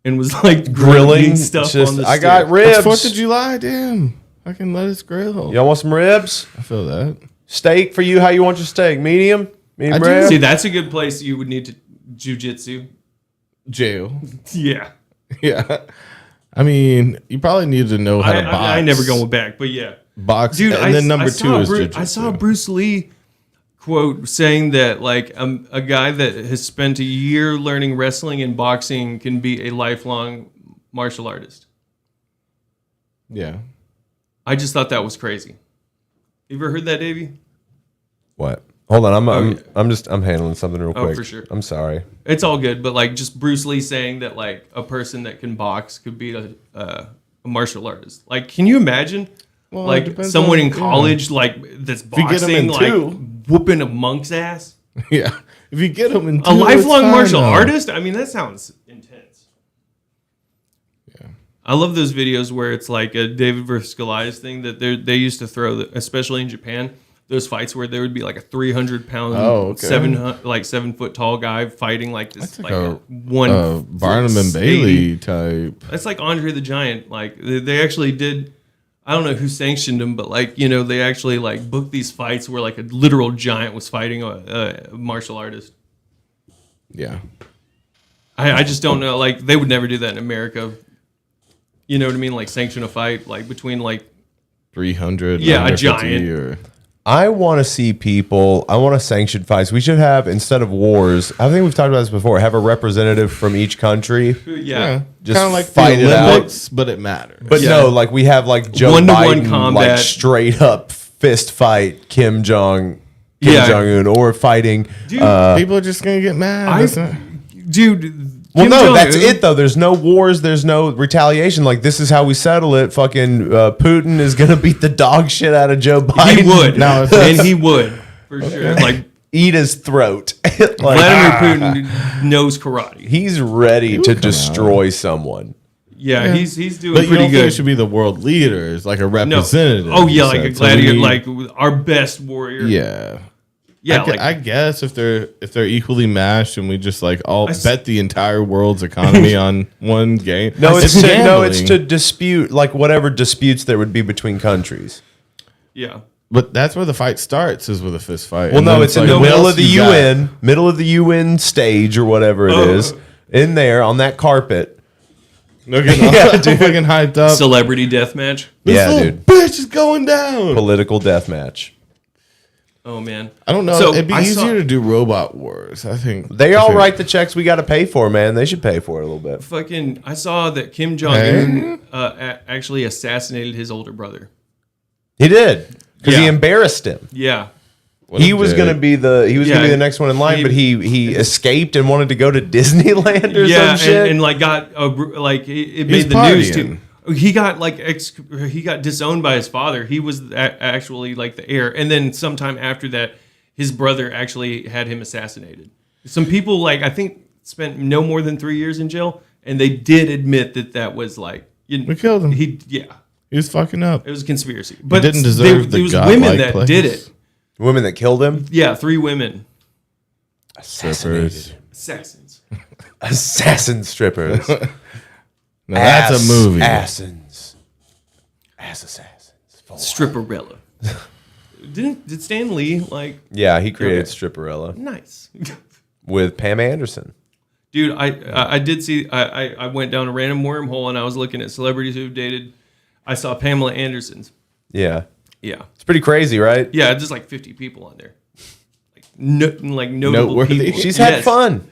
Speaker 3: and was like grilling stuff
Speaker 2: just,
Speaker 3: on the
Speaker 2: I
Speaker 3: stairs.
Speaker 2: got ribs.
Speaker 1: It's 4th of July, damn. I can let us grill.
Speaker 2: Y'all want some ribs?
Speaker 1: I feel that.
Speaker 2: Steak for you? How you want your steak? Medium? Medium
Speaker 1: I do.
Speaker 2: rare?
Speaker 3: See, that's a good place you would need to jujitsu.
Speaker 1: Jail.
Speaker 3: Yeah,
Speaker 1: Yeah. I mean, you probably need to know how to box.
Speaker 3: I never going back, but yeah,
Speaker 1: box.
Speaker 3: dude.
Speaker 1: And then number two is
Speaker 3: I saw a
Speaker 1: jiu-jitsu.
Speaker 3: Bruce Lee quote saying that like a guy that has spent a year learning wrestling and boxing can be a lifelong martial artist.
Speaker 1: Yeah.
Speaker 3: I just thought that was crazy. You ever heard that, Davey?
Speaker 2: What? Hold on,
Speaker 3: yeah.
Speaker 2: I'm handling something real
Speaker 3: Oh,
Speaker 2: quick.
Speaker 3: for sure.
Speaker 2: I'm sorry.
Speaker 3: It's all good, but like just Bruce Lee saying that like a person that can box could be a martial artist. Like, can you imagine?
Speaker 1: Well, it
Speaker 3: Like
Speaker 1: depends
Speaker 3: someone
Speaker 1: on-
Speaker 3: in college, like that's
Speaker 1: you get 'em in
Speaker 3: boxing, like
Speaker 1: two.
Speaker 3: whooping a monk's ass.
Speaker 1: Yeah. If you get them in
Speaker 3: A lifelong martial artist? I mean, that sounds intense.
Speaker 1: Yeah.
Speaker 3: I love those videos where it's like a David versus Goliath thing that they used to throw, especially in Japan. those fights where there would be like a 300-pound,
Speaker 1: Oh, okay.
Speaker 3: 7 foot tall guy fighting like this,
Speaker 1: That's
Speaker 3: like
Speaker 1: like
Speaker 3: a
Speaker 1: a
Speaker 3: one
Speaker 1: Barnum and Bailey type.
Speaker 3: That's like Andre the Giant. Like they actually did. I don't know who sanctioned them, but like they actually like booked these fights where like a literal giant was fighting a martial artist.
Speaker 1: Yeah.
Speaker 3: I just don't know. Like they would never do that in America. You know what I mean? Like sanction a fight like between like
Speaker 1: 300.
Speaker 3: Yeah, a giant.
Speaker 1: Or...
Speaker 2: I want to see people. I want to sanction fights. We should have, instead of wars, I think we've talked about this before, have a representative from each country.
Speaker 3: Yeah.
Speaker 2: Just
Speaker 1: kind of like
Speaker 2: fight
Speaker 1: the
Speaker 2: it out.
Speaker 1: Olympics, but it matters.
Speaker 2: But no, like we have like Joe
Speaker 3: 1-to-1
Speaker 2: Biden,
Speaker 3: combat.
Speaker 2: like straight up fist fight Kim Jong Un, or fighting.
Speaker 3: Dude,
Speaker 1: people are just gonna get mad.
Speaker 3: Dude.
Speaker 2: Well,
Speaker 3: Kim
Speaker 2: no,
Speaker 3: Jong-un,
Speaker 2: that's it though. There's no wars. There's no retaliation. Like this is how we settle it. Fucking Putin is gonna beat the dog shit out of Joe Biden.
Speaker 3: He would.
Speaker 1: No,
Speaker 3: And he would for sure. Like
Speaker 2: eat his throat. Like,
Speaker 3: Vladimir Putin knows karate.
Speaker 2: He's ready to destroy someone.
Speaker 3: Yeah, he's doing
Speaker 1: But you
Speaker 3: pretty
Speaker 1: don't think
Speaker 3: good.
Speaker 1: it should be the world leaders, like a
Speaker 3: No.
Speaker 1: representative.
Speaker 3: Oh yeah,
Speaker 1: you
Speaker 3: like a
Speaker 1: said. So we
Speaker 3: gladiator,
Speaker 1: need-
Speaker 3: like our best warrior.
Speaker 1: Yeah.
Speaker 3: Yeah,
Speaker 1: I guess if they're equally matched and we just like all
Speaker 3: I s-
Speaker 1: bet the entire world's economy on one game.
Speaker 2: No, it's
Speaker 1: gambling.
Speaker 2: to dispute like whatever disputes there would be between countries.
Speaker 3: Yeah.
Speaker 1: But that's where the fight starts, is with a fist fight.
Speaker 2: Well,
Speaker 1: And
Speaker 2: no,
Speaker 1: then
Speaker 2: it's in
Speaker 1: like,
Speaker 2: the
Speaker 1: what
Speaker 2: middle
Speaker 1: else
Speaker 2: of the
Speaker 1: you got?
Speaker 2: UN stage or whatever it is. In there on that carpet.
Speaker 1: No, getting
Speaker 2: Yeah,
Speaker 1: all
Speaker 2: dude.
Speaker 1: fucking hyped up.
Speaker 3: Celebrity death match.
Speaker 1: This
Speaker 2: Yeah,
Speaker 1: little
Speaker 2: dude.
Speaker 1: bitch is going down.
Speaker 2: Political death match.
Speaker 3: Oh man.
Speaker 1: I don't know.
Speaker 3: So,
Speaker 1: It'd be
Speaker 3: I
Speaker 1: easier
Speaker 3: saw-
Speaker 1: to do robot wars. I think
Speaker 2: They all write the checks we got to pay for, man. They should pay for it a little bit.
Speaker 3: Fucking, I saw that Kim Jong Un actually assassinated his older brother.
Speaker 2: He did because he
Speaker 3: Yeah.
Speaker 2: embarrassed him.
Speaker 3: Yeah.
Speaker 2: He was going to be the
Speaker 3: Yeah,
Speaker 2: the next one in line,
Speaker 3: he-
Speaker 2: but he escaped and wanted to go to Disneyland or
Speaker 3: Yeah,
Speaker 2: some shit.
Speaker 3: and like got like it
Speaker 1: He's
Speaker 3: made the news
Speaker 1: partying.
Speaker 3: too. He got like he got disowned by his father. He was actually like the heir, and then sometime after that, his brother actually had him assassinated. Some people like I think spent no more than 3 years in jail, and they did admit that was like
Speaker 1: We killed him.
Speaker 3: He
Speaker 1: was fucking up.
Speaker 3: It was a conspiracy, but
Speaker 1: didn't deserve the
Speaker 3: there was
Speaker 1: godlike
Speaker 3: women that
Speaker 1: place.
Speaker 3: did it.
Speaker 2: Women that killed him?
Speaker 3: Yeah, 3 women.
Speaker 1: Strippers.
Speaker 3: Assassins.
Speaker 2: Assassin strippers.
Speaker 1: Now that's a movie.
Speaker 2: Assassins. Assassins.
Speaker 3: Stripperella. Did Stan Lee like?
Speaker 2: Yeah, he created
Speaker 3: Okay.
Speaker 2: Stripperella
Speaker 3: Nice.
Speaker 2: with Pam Anderson.
Speaker 3: Dude, I did see. I went down a random wormhole and I was looking at celebrities who've dated. I saw Pamela Anderson's.
Speaker 2: Yeah.
Speaker 3: Yeah.
Speaker 2: It's pretty crazy, right?
Speaker 3: Yeah, there's like 50 people on there. Like notable
Speaker 1: Noteworthy.
Speaker 3: people.
Speaker 2: She's had
Speaker 3: Yes.
Speaker 2: fun.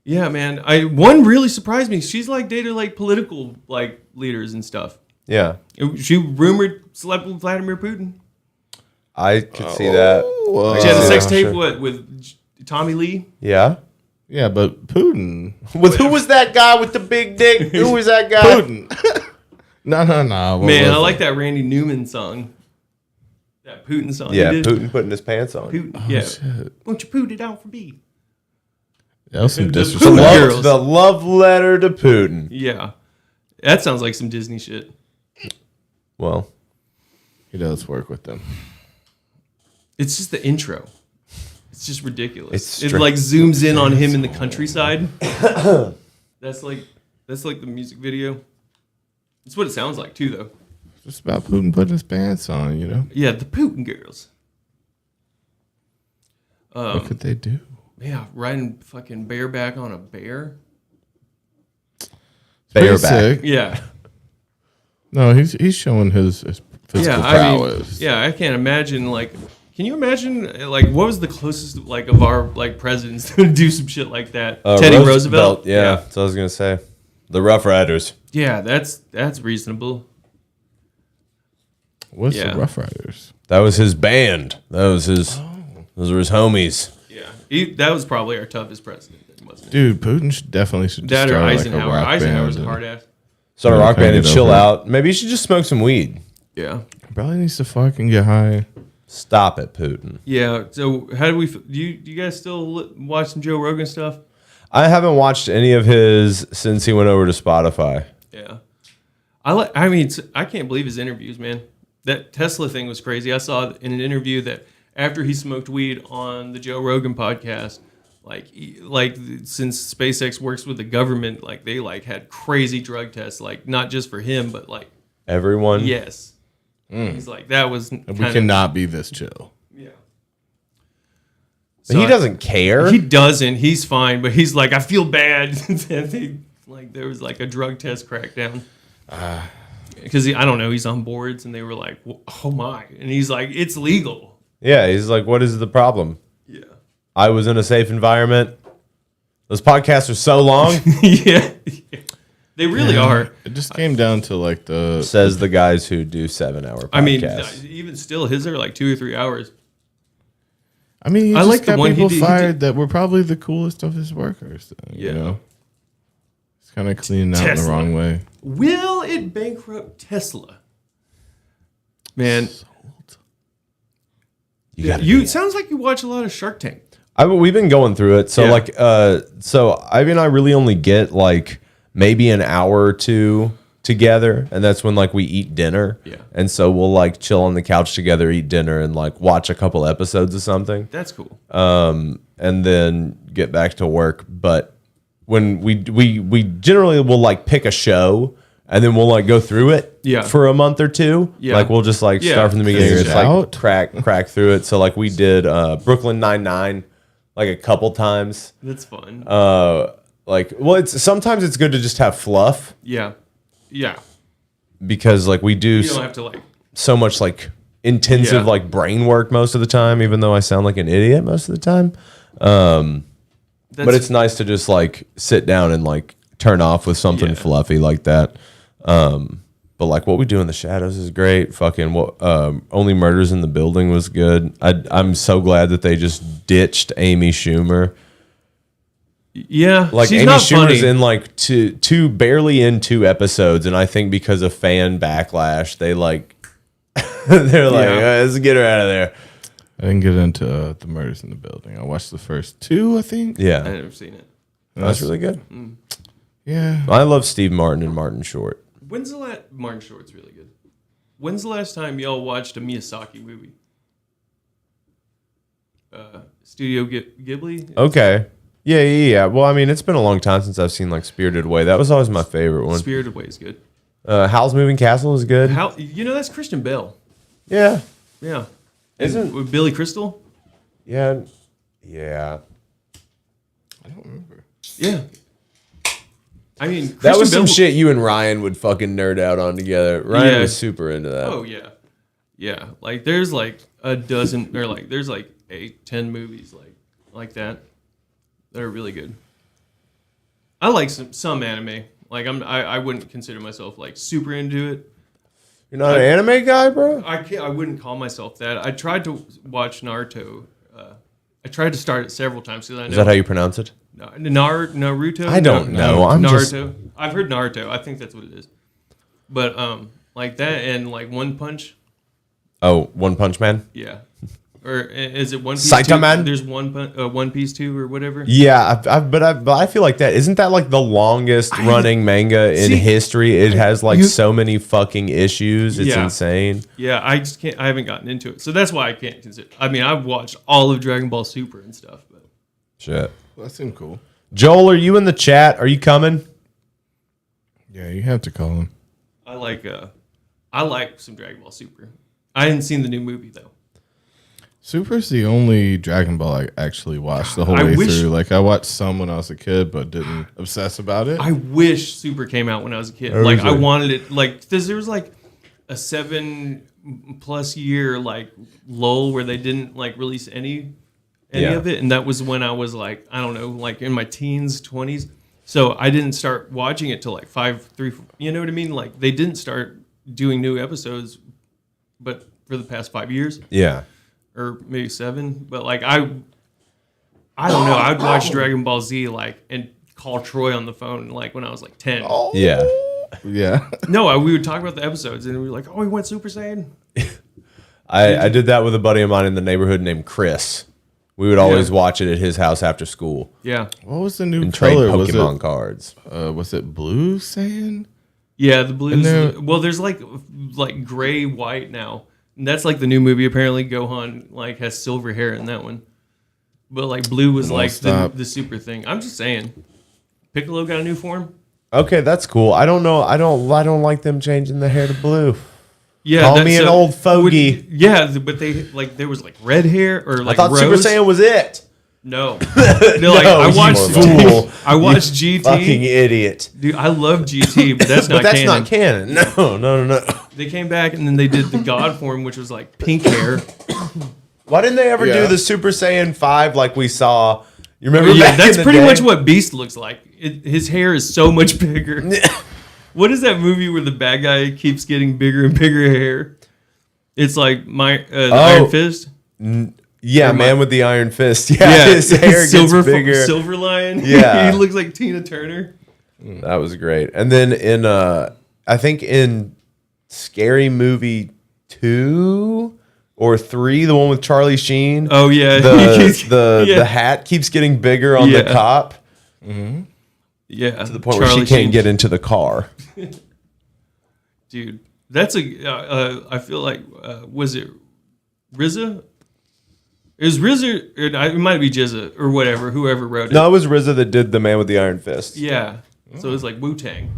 Speaker 3: Yeah, man. One really surprised me. She's like dated like political like leaders and stuff.
Speaker 2: Yeah.
Speaker 3: She rumored slept with Vladimir Putin.
Speaker 2: I could see that.
Speaker 3: She had a sex
Speaker 2: Yeah,
Speaker 3: tape
Speaker 2: sure.
Speaker 3: with Tommy Lee.
Speaker 2: Yeah.
Speaker 1: Yeah, but Putin.
Speaker 2: With who was that guy with the big dick? Who was that guy?
Speaker 1: Putin. No. What
Speaker 3: Man,
Speaker 1: was
Speaker 3: I
Speaker 1: it?
Speaker 3: like that Randy Newman song. That Putin song.
Speaker 2: Yeah,
Speaker 3: he did.
Speaker 2: Putin putting his pants on.
Speaker 3: Putin. Yeah. Won't you put it out for me?
Speaker 1: That was some
Speaker 3: The
Speaker 1: disrespect.
Speaker 3: Putin girls.
Speaker 2: The love letter to Putin.
Speaker 3: Yeah. That sounds like some Disney shit.
Speaker 2: Well,
Speaker 1: He does work with them.
Speaker 3: It's just the intro. It's just ridiculous.
Speaker 2: It's
Speaker 3: It
Speaker 2: stri-
Speaker 3: like zooms in on him in the countryside. That's like the music video. That's what it sounds like too, though.
Speaker 1: It's just about Putin putting his pants on, you know?
Speaker 3: Yeah, the Putin girls.
Speaker 1: What could they do?
Speaker 3: Yeah, riding fucking bareback on a bear.
Speaker 1: Pretty
Speaker 2: bareback.
Speaker 1: sick.
Speaker 3: Yeah.
Speaker 1: No, he's showing his physical prowess.
Speaker 3: I can't imagine like. Can you imagine like what was the closest like of our like presidents to do some shit like that? Teddy Roosevelt.
Speaker 2: Yeah, that's what I was gonna say. The Rough Riders.
Speaker 3: Yeah, that's reasonable.
Speaker 1: What's
Speaker 3: Yeah.
Speaker 1: the Rough Riders?
Speaker 2: That was his band. Those were his homies.
Speaker 3: Yeah, that was probably our toughest president, wasn't it?
Speaker 1: Dude, Putin should definitely
Speaker 3: That or
Speaker 1: start like a
Speaker 3: Eisenhower.
Speaker 1: rock
Speaker 3: Eisenhower's a
Speaker 1: band
Speaker 3: hard
Speaker 1: and-
Speaker 3: ass.
Speaker 2: Start a rock band and
Speaker 1: Get
Speaker 2: chill
Speaker 1: over it.
Speaker 2: out. Maybe you should just smoke some weed.
Speaker 3: Yeah.
Speaker 1: Probably needs to fucking get high.
Speaker 2: Stop it, Putin.
Speaker 3: Yeah. So how do we? Do you guys still watch some Joe Rogan stuff?
Speaker 2: I haven't watched any of his since he went over to Spotify.
Speaker 3: Yeah. I mean, I can't believe his interviews, man. That Tesla thing was crazy. I saw in an interview that after he smoked weed on the Joe Rogan podcast, since SpaceX works with the government, like they like had crazy drug tests, like not just for him, but like
Speaker 2: everyone.
Speaker 3: Yes. He's like, that was
Speaker 1: we cannot be this chill.
Speaker 3: Yeah.
Speaker 2: But he doesn't care.
Speaker 3: He doesn't. He's fine, but he's like, I feel bad that there was like a drug test crackdown. Because I don't know, he's on boards and they were like, oh my. And he's like, it's legal.
Speaker 2: Yeah, he's like, what is the problem?
Speaker 3: Yeah.
Speaker 2: I was in a safe environment. Those podcasts are so long.
Speaker 3: Yeah. They really are.
Speaker 1: It just came down to like
Speaker 2: Says the guys who do 7-hour podcasts.
Speaker 3: I mean, even still, his are like 2 or 3 hours.
Speaker 1: I mean, he
Speaker 3: I
Speaker 1: just
Speaker 3: like the
Speaker 1: got
Speaker 3: one he
Speaker 1: people
Speaker 3: did-
Speaker 1: fired that were probably the coolest of his workers. You
Speaker 3: Yeah.
Speaker 1: know? It's kind of cleaning out in the
Speaker 3: Tesla.
Speaker 1: wrong way.
Speaker 3: Will it bankrupt Tesla? Man. You sounds like you watch a lot of Shark Tank.
Speaker 2: We've been going through it. So
Speaker 3: Yeah.
Speaker 2: so Ivy and I really only get like maybe an hour or two together, and that's when like we eat dinner.
Speaker 3: Yeah.
Speaker 2: And so we'll like chill on the couch together, eat dinner, and like watch a couple episodes of something.
Speaker 3: That's cool.
Speaker 2: And then get back to work. But when we generally will like pick a show and then we'll like go through it for a month or two.
Speaker 3: Yeah.
Speaker 2: Like we'll just like start from the beginning.
Speaker 1: Figure
Speaker 2: It's
Speaker 1: it
Speaker 2: like
Speaker 1: out.
Speaker 2: crack through it. So like we did Brooklyn Nine-Nine like a couple times.
Speaker 3: That's fun.
Speaker 2: Sometimes it's good to just have fluff
Speaker 3: Yeah. Yeah.
Speaker 2: because like we do
Speaker 3: You don't have to like.
Speaker 2: so much like intensive
Speaker 3: Yeah.
Speaker 2: like brain work most of the time, even though I sound like an idiot most of the time. But it's nice to just like sit down and like turn off with something fluffy like that. But like what we do in the shadows is great. Fucking Only Murders in the Building was good. I'm so glad that they just ditched Amy Schumer.
Speaker 3: Yeah.
Speaker 2: Like
Speaker 3: she's
Speaker 2: Amy
Speaker 3: not
Speaker 2: Schumer's
Speaker 3: funny.
Speaker 2: in like barely in 2 episodes, and I think because of fan backlash, they like they're like, let's get her out of there.
Speaker 1: I didn't get into the Murders in the Building. I watched the first 2, I think.
Speaker 2: Yeah,
Speaker 3: I've never seen it.
Speaker 2: that's really good.
Speaker 1: Yeah.
Speaker 2: I love Steve Martin and Martin Short.
Speaker 3: When's the last Martin Short's really good? When's the last time y'all watched a Miyazaki movie? Studio Ghibli.
Speaker 2: Okay. Yeah. Well, I mean, it's been a long time since I've seen like Spirited Away. That was always my favorite one.
Speaker 3: Spirited Away is good.
Speaker 2: Howl's Moving Castle is good.
Speaker 3: How that's Christian Bale.
Speaker 2: Yeah.
Speaker 3: Yeah.
Speaker 2: Isn't
Speaker 3: with Billy Crystal?
Speaker 2: Yeah.
Speaker 1: I don't remember.
Speaker 3: Yeah. I mean,
Speaker 2: That was some
Speaker 3: Bale-
Speaker 2: shit you and Ryan would fucking nerd out on together. Ryan
Speaker 3: Yeah.
Speaker 2: was super into that.
Speaker 3: Oh yeah, yeah. Like there's like a dozen or like there's like 10 movies like that that are really good. I like some anime. Like I wouldn't consider myself like super into it.
Speaker 2: You're not an anime guy, bro?
Speaker 3: I wouldn't call myself that. I tried to watch Naruto. I tried to start it several times because I know.
Speaker 2: Is that how you pronounce it?
Speaker 3: Naruto?
Speaker 2: I don't know. I'm
Speaker 3: Naruto. I've heard Naruto. I think that's what it is. But like that and like One Punch.
Speaker 2: Oh, One Punch Man?
Speaker 3: Yeah. Or is it One Piece?
Speaker 2: Saitama?
Speaker 3: 2? There's One Piece 2 or whatever.
Speaker 2: Yeah, but I feel like that isn't that like the longest running manga in history? It has like so many fucking issues. It's insane.
Speaker 3: Yeah, I just can't. I haven't gotten into it, so that's why I can't consider. I mean, I've watched all of Dragon Ball Super and stuff, but
Speaker 2: shit.
Speaker 1: Well, that seemed cool.
Speaker 2: Joel, are you in the chat? Are you coming?
Speaker 1: Yeah, you have to call him.
Speaker 3: I like some Dragon Ball Super. I hadn't seen the new movie though.
Speaker 1: Super's the only Dragon Ball I actually watched the whole way through. Like I watched some when I was a kid, but didn't obsess about it.
Speaker 3: I wish Super came out when I was a kid. Like I wanted it. Like because there was like a 7+ year like lull where they didn't like release any of it, and that was when I was like I don't know, like in my teens, 20s. So I didn't start watching it till like 5, 3. You know what I mean? Like they didn't start doing new episodes, but for the past 5 years.
Speaker 2: Yeah.
Speaker 3: Or maybe 7, but like I don't know. I'd watch Dragon Ball Z like and call Troy on the phone like when I was like 10.
Speaker 2: Yeah,
Speaker 1: yeah.
Speaker 3: No, we would talk about the episodes and we were like, "Oh, he went Super Saiyan."
Speaker 2: I did that with a buddy of mine in the neighborhood named Chris. We would always watch it at his house after school.
Speaker 3: Yeah.
Speaker 1: What was the new
Speaker 2: and trade
Speaker 1: color?
Speaker 2: Pokemon cards.
Speaker 1: Was it blue Saiyan?
Speaker 3: Yeah, the blues. Well, there's like gray, white now. And that's like the new movie. Apparently, Gohan like has silver hair in that one, but like blue was like the super thing. I'm just saying, Piccolo got a new form.
Speaker 2: Okay, that's cool. I don't know. I don't like them changing the hair to blue.
Speaker 3: Yeah,
Speaker 2: call me an old fogey.
Speaker 3: But they like there was like red hair or like
Speaker 2: I thought
Speaker 3: rose.
Speaker 2: Super Saiyan was it.
Speaker 3: No, they're like I watched I watched GT.
Speaker 2: Fucking idiot,
Speaker 3: dude. I love GT, but that's not. Canon.
Speaker 2: Not canon. No.
Speaker 3: They came back and then they did the God form, which was like pink hair.
Speaker 2: Why didn't they ever do the Super Saiyan 5 like we saw? You remember?
Speaker 3: Yeah, that's pretty much what Beast looks like. His hair is so much bigger. What is that movie where the bad guy keeps getting bigger and bigger hair? It's like the Iron Fist.
Speaker 2: Yeah, Man with the Iron Fist. Yeah, his hair gets bigger.
Speaker 3: Silver Lion.
Speaker 2: Yeah,
Speaker 3: he looks like Tina Turner.
Speaker 2: That was great. And then in I think in Scary Movie 2 or 3, the one with Charlie Sheen.
Speaker 3: Oh yeah,
Speaker 2: the hat keeps getting bigger on the cop.
Speaker 3: Mm-hmm. Yeah,
Speaker 2: to the point where she can't get into the car.
Speaker 3: Dude, that's I feel like was it RZA? It was RZA, it might be Jizza or whatever, whoever wrote it.
Speaker 2: No, it was RZA that did the Man with the Iron Fist.
Speaker 3: Yeah, so it was like Wu-Tang.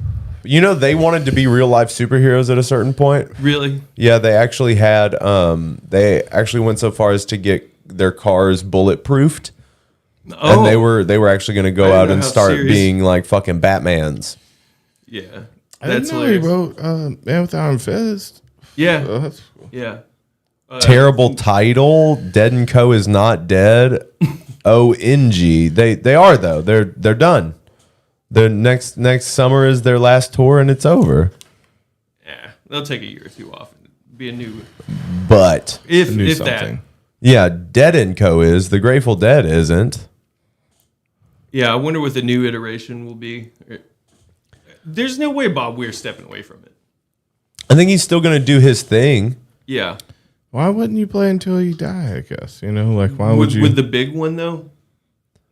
Speaker 2: You know, they wanted to be real life superheroes at a certain point.
Speaker 3: Really?
Speaker 2: Yeah, they actually had. They actually went so far as to get their cars bulletproofed, and they were actually going to go out and start being like fucking Batmans.
Speaker 3: Yeah,
Speaker 1: I didn't know he wrote Man with the Iron Fist.
Speaker 3: Yeah,
Speaker 1: oh, that's cool.
Speaker 3: Yeah.
Speaker 2: Terrible title. Dead and Co. is not dead. ONG. They are though. They're done. The next summer is their last tour and it's over.
Speaker 3: Yeah, they'll take a year or two off and be a new.
Speaker 2: But
Speaker 3: if that.
Speaker 2: Yeah, Dead and Co. is. The Grateful Dead isn't.
Speaker 3: Yeah, I wonder what the new iteration will be. There's no way Bob Weir's stepping away from it.
Speaker 2: I think he's still going to do his thing.
Speaker 3: Yeah.
Speaker 1: Why wouldn't you play until you die, I guess? You know, like, why would you?
Speaker 3: With the big one, though?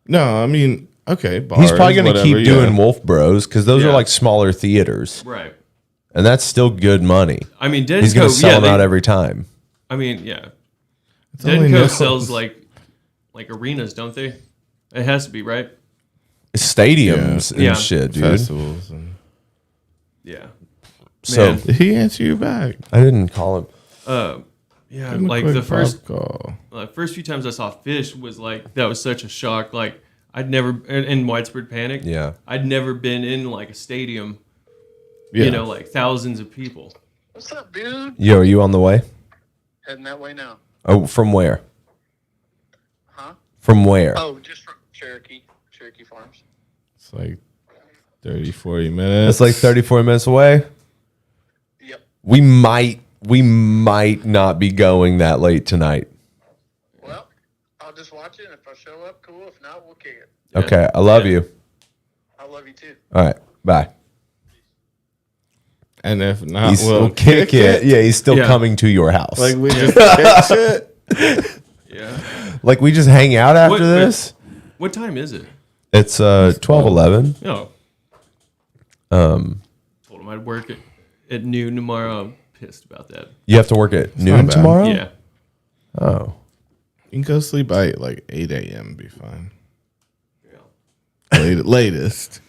Speaker 1: No, I mean, okay, bars,
Speaker 2: he's probably going to keep doing
Speaker 1: yeah.
Speaker 2: Wolf Bros because those are like smaller theaters.
Speaker 3: Right.
Speaker 2: And that's still good money.
Speaker 3: I mean, Dead
Speaker 2: he's going to sell them out every time.
Speaker 3: I mean, yeah. Dead and Co. sells like arenas, don't they? It has to be, right?
Speaker 2: Stadiums and shit, dude.
Speaker 1: Festivals. And...
Speaker 3: Yeah.
Speaker 2: So
Speaker 1: did he answer you back?
Speaker 2: I didn't call him.
Speaker 3: Yeah, like the first few times I saw Fish was like, that was such a shock. Like I'd never, in Widespread Panic, I'd never been in like a stadium, you know, like thousands of people.
Speaker 13: What's up, dude?
Speaker 2: Yo, are you on the way?
Speaker 13: Heading that way now.
Speaker 2: Oh, from where?
Speaker 13: Huh?
Speaker 2: From where?
Speaker 13: Oh, just from Cherokee Farms.
Speaker 1: It's like 30, 40 minutes.
Speaker 2: It's like 30, 40 minutes away?
Speaker 13: Yep.
Speaker 2: We might not be going that late tonight.
Speaker 13: Well, I'll just watch it. If I show up, cool. If not, we'll kick it.
Speaker 2: Yeah. Okay, I love you.
Speaker 13: I love you too.
Speaker 2: All right, bye.
Speaker 1: And if not,
Speaker 2: we'll kick it. Yeah, he's still coming to your house.
Speaker 1: Like we just kick it.
Speaker 3: Yeah.
Speaker 2: Like we just hang out after this.
Speaker 3: What time is it?
Speaker 2: It's 12:11.
Speaker 3: No. Told him I'd work at noon tomorrow. I'm pissed about that.
Speaker 2: You have to work at noon tomorrow?
Speaker 3: Yeah.
Speaker 2: Oh.
Speaker 1: You can go sleep by like 8 a.m. Be fine. Yeah. Latest.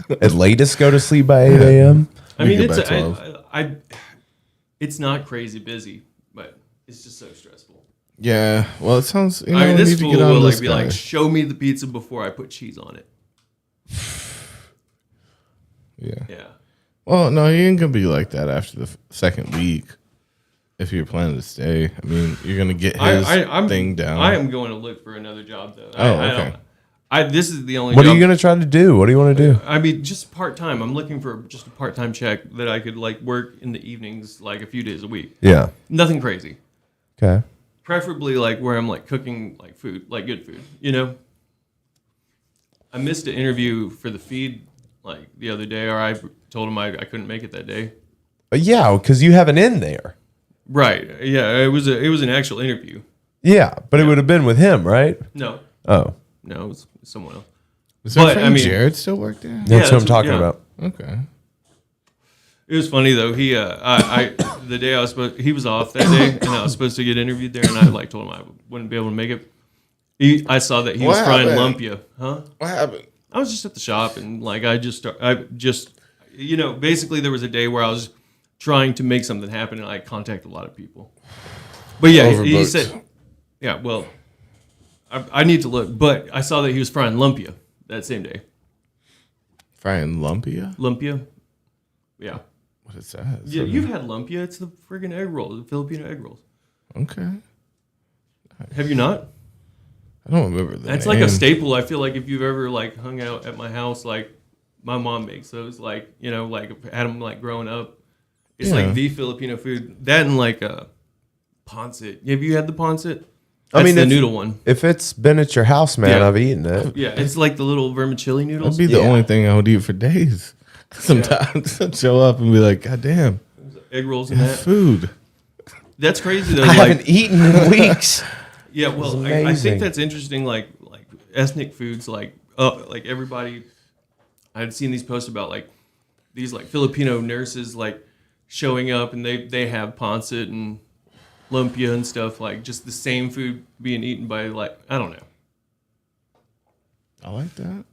Speaker 2: At latest, go to sleep by 8 a.m.
Speaker 3: I mean, it's not crazy busy, but it's just so stressful.
Speaker 1: Yeah. Well, it sounds. You know,
Speaker 3: I mean, this
Speaker 1: need to
Speaker 3: fool
Speaker 1: get on
Speaker 3: will
Speaker 1: this
Speaker 3: like be
Speaker 1: guy.
Speaker 3: like, "Show me the pizza before I put cheese on it."
Speaker 1: Yeah.
Speaker 3: Yeah.
Speaker 1: Well, no, he ain't gonna be like that after the second week. If you're planning to stay, I mean, you're gonna get his thing down.
Speaker 3: I am going to look for another job though.
Speaker 1: Okay.
Speaker 3: This is the only.
Speaker 2: What
Speaker 3: job.
Speaker 2: are you going to try to do? What do you want to do?
Speaker 3: I mean, just part time. I'm looking for just a part time check that I could like work in the evenings, like a few days a week.
Speaker 2: Yeah.
Speaker 3: Nothing crazy.
Speaker 2: Okay.
Speaker 3: Preferably like where I'm like cooking like food, like good food. You know. I missed an interview for the feed like the other day, or I told him I couldn't make it that day.
Speaker 2: Yeah, because you have an in there.
Speaker 3: Right. Yeah. It was an actual interview.
Speaker 2: Yeah, but it would have been with him, right?
Speaker 3: No.
Speaker 2: Oh.
Speaker 3: No, it was someone else.
Speaker 1: Is that friend Jared still work there?
Speaker 2: That's what I'm talking about.
Speaker 1: Okay.
Speaker 3: It was funny though. He, the day he was off that day, and I was supposed to get interviewed there, and I like told him I wouldn't be able to make it. I saw that he was frying lumpia. Huh?
Speaker 1: What happened?
Speaker 3: I was just at the shop, and like basically there was a day where I was trying to make something happen, and I contacted a lot of people. But yeah, he said, yeah, well, I need to look, but I saw that he was frying lumpia that same day.
Speaker 1: Frying lumpia?
Speaker 3: Lumpia, yeah.
Speaker 1: What is that?
Speaker 3: Yeah, you've had lumpia. It's the friggin' egg roll, the Filipino egg rolls.
Speaker 1: Okay.
Speaker 3: Nice. Have you not?
Speaker 1: I don't remember that.
Speaker 3: That's like a staple. I feel like if you've ever like hung out at my house, like my mom makes those, like, you know, like had them like growing up. It's like the Filipino food. That and like pancit. Have you had the pancit? That's the noodle one.
Speaker 2: If it's been at your house, man, I've eaten it.
Speaker 3: Yeah, it's like the little vermicelli noodles.
Speaker 1: That'd be the only thing I would eat for days. Sometimes I'd show up and be like, God damn.
Speaker 3: Egg rolls and that.
Speaker 1: Food.
Speaker 3: That's crazy though.
Speaker 2: I haven't eaten in weeks.
Speaker 3: Yeah, well, I think that's interesting. Like ethnic foods, like everybody. I had seen these posts about like these like Filipino nurses like showing up, and they have pancit and lumpia and stuff, like just the same food being eaten by like, I don't know.
Speaker 1: I like that.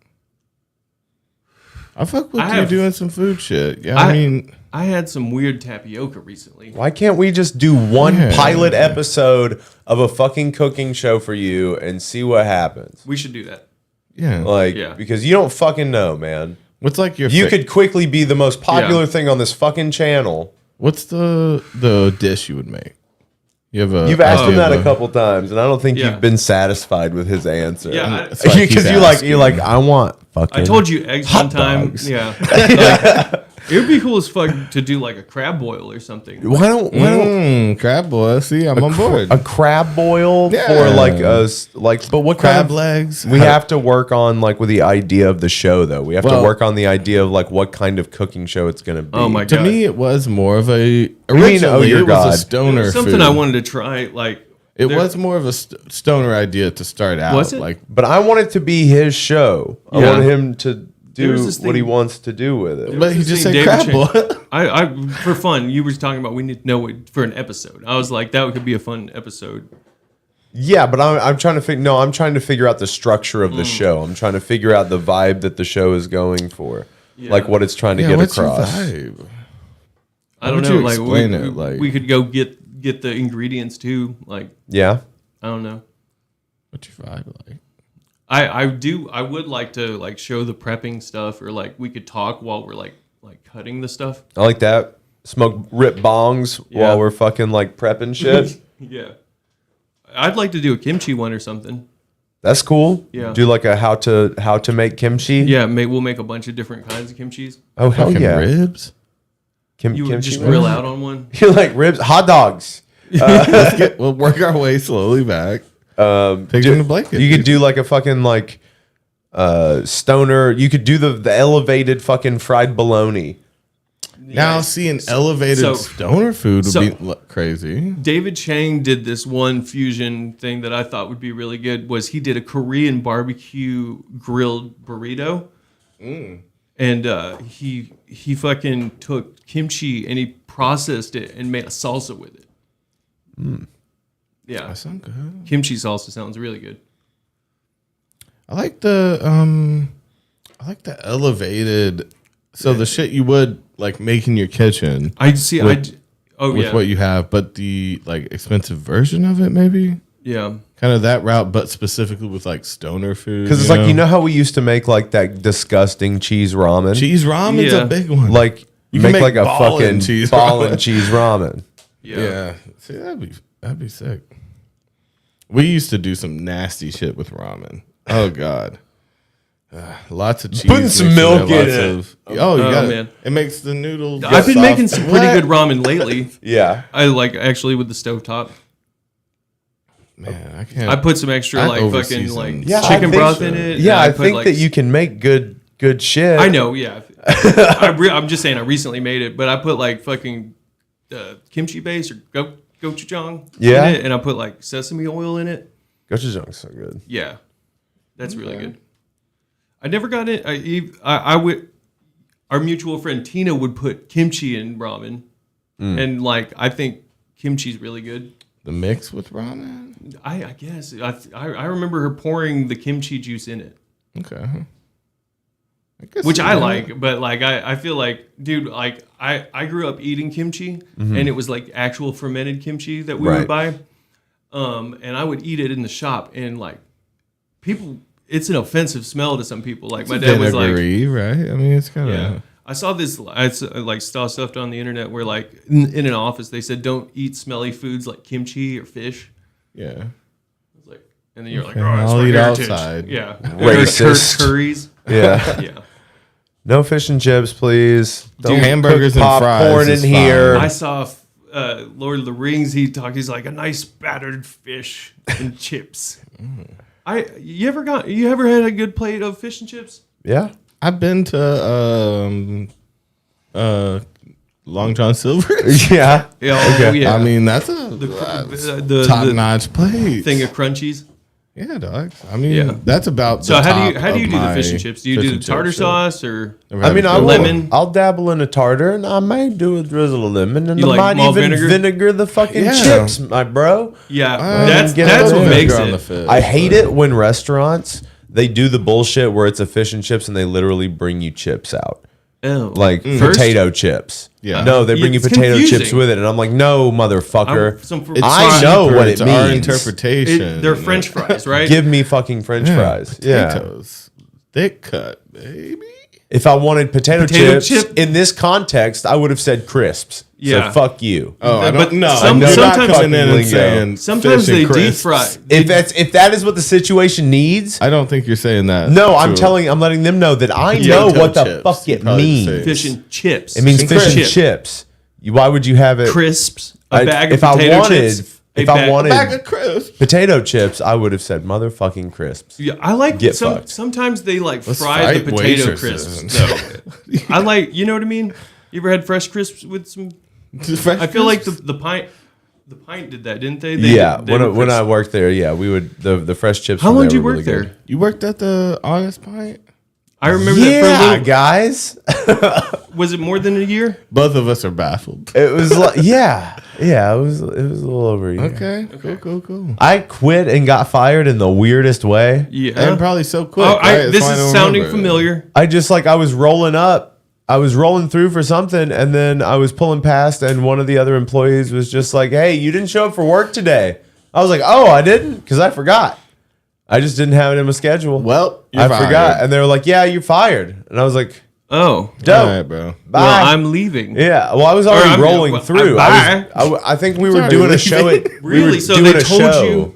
Speaker 1: I fuck with you doing some food shit. Yeah, I mean,
Speaker 3: I had some weird tapioca recently.
Speaker 2: Why can't we just do one pilot episode of a fucking cooking show for you and see what happens?
Speaker 3: We should do that.
Speaker 1: Yeah.
Speaker 2: Because you don't fucking know, man.
Speaker 1: What's like your
Speaker 2: You could quickly be the most popular thing on this fucking channel.
Speaker 1: What's the dish you would make?
Speaker 2: You've asked him that a couple times, and I don't think you've been satisfied with his answer.
Speaker 3: Yeah,
Speaker 2: because you're like, I want fucking.
Speaker 3: I told you eggs one time.
Speaker 2: dogs.
Speaker 3: Yeah, like, it would be cool as fuck to do like a crab boil or something.
Speaker 2: Why don't
Speaker 1: crab boil? See, I'm on board.
Speaker 2: A crab boil for but what
Speaker 1: crab
Speaker 2: kind of
Speaker 1: legs?
Speaker 2: We have to work on like with the idea of the show though. We have to work on the idea of like what kind of cooking show it's going to be.
Speaker 3: Oh my god!
Speaker 1: To me, it was more of a originally it was a stoner.
Speaker 3: It was something
Speaker 1: food.
Speaker 3: I wanted to try. Like
Speaker 1: it was more of a stoner idea to start out.
Speaker 3: Was it?
Speaker 1: Like,
Speaker 2: but I want it to be his show. I want him to do what he wants to do with it.
Speaker 1: But he just said crab boil.
Speaker 3: I for fun, you were talking about we need to know it for an episode. I was like, that could be a fun episode.
Speaker 2: Yeah, but I'm trying to figure. No, I'm trying to figure out the structure of the show. I'm trying to figure out the vibe that the show is going for, like what it's trying to get
Speaker 1: what's
Speaker 2: across.
Speaker 1: Your vibe?
Speaker 3: I don't know. Like we could go get the ingredients too. Like I don't know.
Speaker 1: What's your vibe like?
Speaker 3: I would like to like show the prepping stuff, or like we could talk while we're like cutting the stuff.
Speaker 2: I like that. Rip bongs while we're fucking like prepping shit.
Speaker 3: Yeah. I'd like to do a kimchi one or something.
Speaker 2: That's cool.
Speaker 3: Yeah.
Speaker 2: Do like a how to make kimchi.
Speaker 3: Yeah, we'll make a bunch of different kinds of kimchis.
Speaker 2: Oh hell yeah.
Speaker 1: Ribs.
Speaker 3: You would just grill out on one.
Speaker 2: You're like ribs, hot dogs.
Speaker 1: We'll work our way slowly back. Pig in the blanket.
Speaker 2: You could do like a fucking like stoner. You could do the elevated fucking fried bologna.
Speaker 1: Now, see, an elevated stoner food would be crazy.
Speaker 3: David Chang did this one fusion thing that I thought would be really good. Was he did a Korean barbecue grilled burrito, and he fucking took kimchi and he processed it and made a salsa with it. Yeah,
Speaker 1: that sounds good.
Speaker 3: Kimchi salsa sounds really good.
Speaker 1: I like the elevated. So the shit you would like make in your kitchen.
Speaker 3: I see.
Speaker 1: With what you have, but the like expensive version of it, maybe.
Speaker 3: Yeah,
Speaker 1: kind of that route, but specifically with like stoner food.
Speaker 2: Because it's like you know how we used to make like that disgusting chease ramen.
Speaker 1: Cheese ramen's a big one.
Speaker 2: Like you make like a fucking ball and
Speaker 1: ramen.
Speaker 2: cheese ramen.
Speaker 1: Yeah. See, that'd be sick. We used to do some nasty shit with ramen. Oh god. Lots of cheese.
Speaker 2: Putting some milk in it.
Speaker 1: You got man. It makes the noodles.
Speaker 3: I've been making some pretty good ramen lately.
Speaker 2: Yeah.
Speaker 3: I like actually with the stovetop.
Speaker 1: Man, I can't.
Speaker 3: I put some extra like fucking like chicken broth in it.
Speaker 2: Yeah, I think that you can make good shit.
Speaker 3: I know, yeah. I'm just saying I recently made it, but I put like fucking kimchi base or gochujang in it, and I put like sesame oil in it.
Speaker 2: Gochujang's so good.
Speaker 3: Yeah. That's really good. I never got it. I our mutual friend Tina would put kimchi in ramen, and like I think kimchi's really good.
Speaker 1: The mix with ramen?
Speaker 3: I guess I remember her pouring the kimchi juice in it.
Speaker 1: Okay.
Speaker 3: Which I like, but like I feel like, dude, like I grew up eating kimchi, and it was like actual fermented kimchi that we would buy, and I would eat it in the shop, and like people, it's an offensive smell to some people. Like my dad was like,
Speaker 1: right? I mean, it's kind of.
Speaker 3: yeah. I saw this. I like saw stuff on the internet where like in an office they said don't eat smelly foods like kimchi or fish.
Speaker 1: Yeah.
Speaker 3: It's like, and then you're like,
Speaker 1: Okay,
Speaker 3: oh, it's
Speaker 1: I'll
Speaker 3: for
Speaker 1: eat
Speaker 3: heritage.
Speaker 1: outside.
Speaker 3: Yeah.
Speaker 2: Racist.
Speaker 3: Curries.
Speaker 2: Yeah.
Speaker 3: Yeah.
Speaker 2: No fish and chips, please.
Speaker 1: Dude, hamburgers and
Speaker 2: popcorn
Speaker 1: fries
Speaker 2: in
Speaker 1: is
Speaker 2: here.
Speaker 3: I saw Lord of the Rings. He's like a nice battered fish and chips. You ever had a good plate of fish and chips?
Speaker 2: Yeah.
Speaker 1: I've been to Long John Silver's.
Speaker 2: Yeah.
Speaker 3: Yeah.
Speaker 2: Okay.
Speaker 3: Yeah.
Speaker 1: I mean, that's
Speaker 3: the
Speaker 1: top-notch plate.
Speaker 3: thing of crunchies.
Speaker 1: Yeah, dog. I mean, that's about.
Speaker 3: So
Speaker 1: the
Speaker 3: how do
Speaker 1: top
Speaker 3: you
Speaker 1: of
Speaker 3: do the
Speaker 1: my
Speaker 3: fish and chips? Do you
Speaker 1: fish
Speaker 3: do
Speaker 1: and
Speaker 3: the tartar
Speaker 1: chips,
Speaker 3: sauce or?
Speaker 1: Never
Speaker 2: I
Speaker 1: had
Speaker 2: mean,
Speaker 1: a
Speaker 2: I
Speaker 1: good
Speaker 3: lemon?
Speaker 2: I'll dabble in a tartar, and I may do a drizzle of lemon, and
Speaker 3: You
Speaker 2: I
Speaker 3: like
Speaker 2: might
Speaker 3: malt
Speaker 2: even
Speaker 3: vinegar?
Speaker 2: vinegar the fucking
Speaker 1: Yeah.
Speaker 2: chips, my bro.
Speaker 3: Yeah,
Speaker 2: get
Speaker 3: that's
Speaker 2: a
Speaker 3: what
Speaker 2: little
Speaker 3: makes
Speaker 1: vinegar on the
Speaker 3: it.
Speaker 1: fish.
Speaker 2: I hate it when restaurants they do the bullshit where it's a fish and chips, and they literally bring you chips out.
Speaker 3: Oh.
Speaker 2: Like
Speaker 3: First?
Speaker 2: potato chips.
Speaker 1: Yeah.
Speaker 2: No, they bring you
Speaker 3: It's
Speaker 2: potato chips
Speaker 3: confusing.
Speaker 2: with it. And I'm like, no, motherfucker.
Speaker 1: It's
Speaker 2: I know
Speaker 1: cheaper.
Speaker 2: what
Speaker 1: It's
Speaker 2: it
Speaker 1: our
Speaker 2: means.
Speaker 1: interpretation.
Speaker 3: They're French fries, right?
Speaker 2: Give me fucking French fries. Yeah.
Speaker 1: Potatoes. Thick cut, baby.
Speaker 2: If I wanted potato chips
Speaker 3: chip?
Speaker 2: in this context, I would have said crisps.
Speaker 3: Yeah.
Speaker 2: So fuck you.
Speaker 1: Oh, I
Speaker 3: But
Speaker 1: don't know.
Speaker 3: some-
Speaker 1: You're not
Speaker 3: sometimes-
Speaker 1: coming in and
Speaker 2: lingo.
Speaker 1: saying
Speaker 3: Sometimes
Speaker 1: fish
Speaker 3: they
Speaker 1: and
Speaker 3: deep
Speaker 1: crisps.
Speaker 3: fry.
Speaker 2: If that is what the situation needs,
Speaker 1: I don't think you're saying that.
Speaker 2: no, I'm
Speaker 1: to-
Speaker 2: I'm letting them know that I
Speaker 1: Potato
Speaker 2: know what the
Speaker 1: chips,
Speaker 2: fuck
Speaker 1: you
Speaker 2: it
Speaker 1: probably
Speaker 2: means.
Speaker 1: say.
Speaker 3: Fish and chips.
Speaker 2: It means
Speaker 1: and
Speaker 2: fish and
Speaker 1: crisps.
Speaker 2: chips. Why would you have it?
Speaker 3: Crisps. A bag of
Speaker 2: if I
Speaker 3: potato
Speaker 2: wanted,
Speaker 3: chips.
Speaker 2: if
Speaker 3: a
Speaker 2: I
Speaker 3: bag-
Speaker 2: wanted
Speaker 1: Bag of crisps.
Speaker 2: potato chips, I would have said motherfucking crisps.
Speaker 3: Yeah, I like
Speaker 2: Get
Speaker 3: some.
Speaker 2: fucked.
Speaker 3: Sometimes they like
Speaker 1: Let's
Speaker 3: fry the
Speaker 1: fight
Speaker 3: potato
Speaker 1: waitresses.
Speaker 3: crisps. Though. I like, you know what I mean. You ever had fresh crisps with some? I feel like the pint did that, didn't they?
Speaker 2: Yeah,
Speaker 3: they were
Speaker 2: when I
Speaker 3: crisp.
Speaker 2: worked there, yeah, we would the fresh chips.
Speaker 3: How
Speaker 2: from
Speaker 3: long
Speaker 2: there
Speaker 3: did you
Speaker 2: were
Speaker 3: work
Speaker 2: really
Speaker 3: there?
Speaker 2: good.
Speaker 1: You worked at the Honest Pint?
Speaker 3: I remember that for a
Speaker 2: Yeah,
Speaker 3: little.
Speaker 2: guys.
Speaker 3: Was it more than a year?
Speaker 1: Both of us are baffled.
Speaker 2: It was like it was a little over a year.
Speaker 1: Okay. Cool.
Speaker 2: I quit and got fired in the weirdest way.
Speaker 3: Yeah,
Speaker 1: And probably so quick.
Speaker 3: Oh,
Speaker 1: right? That's
Speaker 3: this
Speaker 1: why I
Speaker 3: is
Speaker 1: don't
Speaker 3: sounding
Speaker 1: remember it.
Speaker 3: familiar.
Speaker 2: I just I was rolling up. I was rolling through for something, and then I was pulling past, and one of the other employees was just like, "Hey, you didn't show up for work today." I was like, "Oh, I didn't," because I forgot. I just didn't have it in my schedule.
Speaker 1: Well,
Speaker 2: I forgot, and they were like, "Yeah, you're fired," and I was like,
Speaker 3: Oh,
Speaker 2: "Dope,
Speaker 1: All right, bro.
Speaker 2: bye."
Speaker 3: well, I'm leaving.
Speaker 2: Yeah, well, I was already
Speaker 3: I'm-
Speaker 2: rolling
Speaker 3: well,
Speaker 2: through.
Speaker 3: bye.
Speaker 2: I think we were
Speaker 1: Sorry,
Speaker 2: doing a
Speaker 1: leaving.
Speaker 2: show.
Speaker 3: Really? So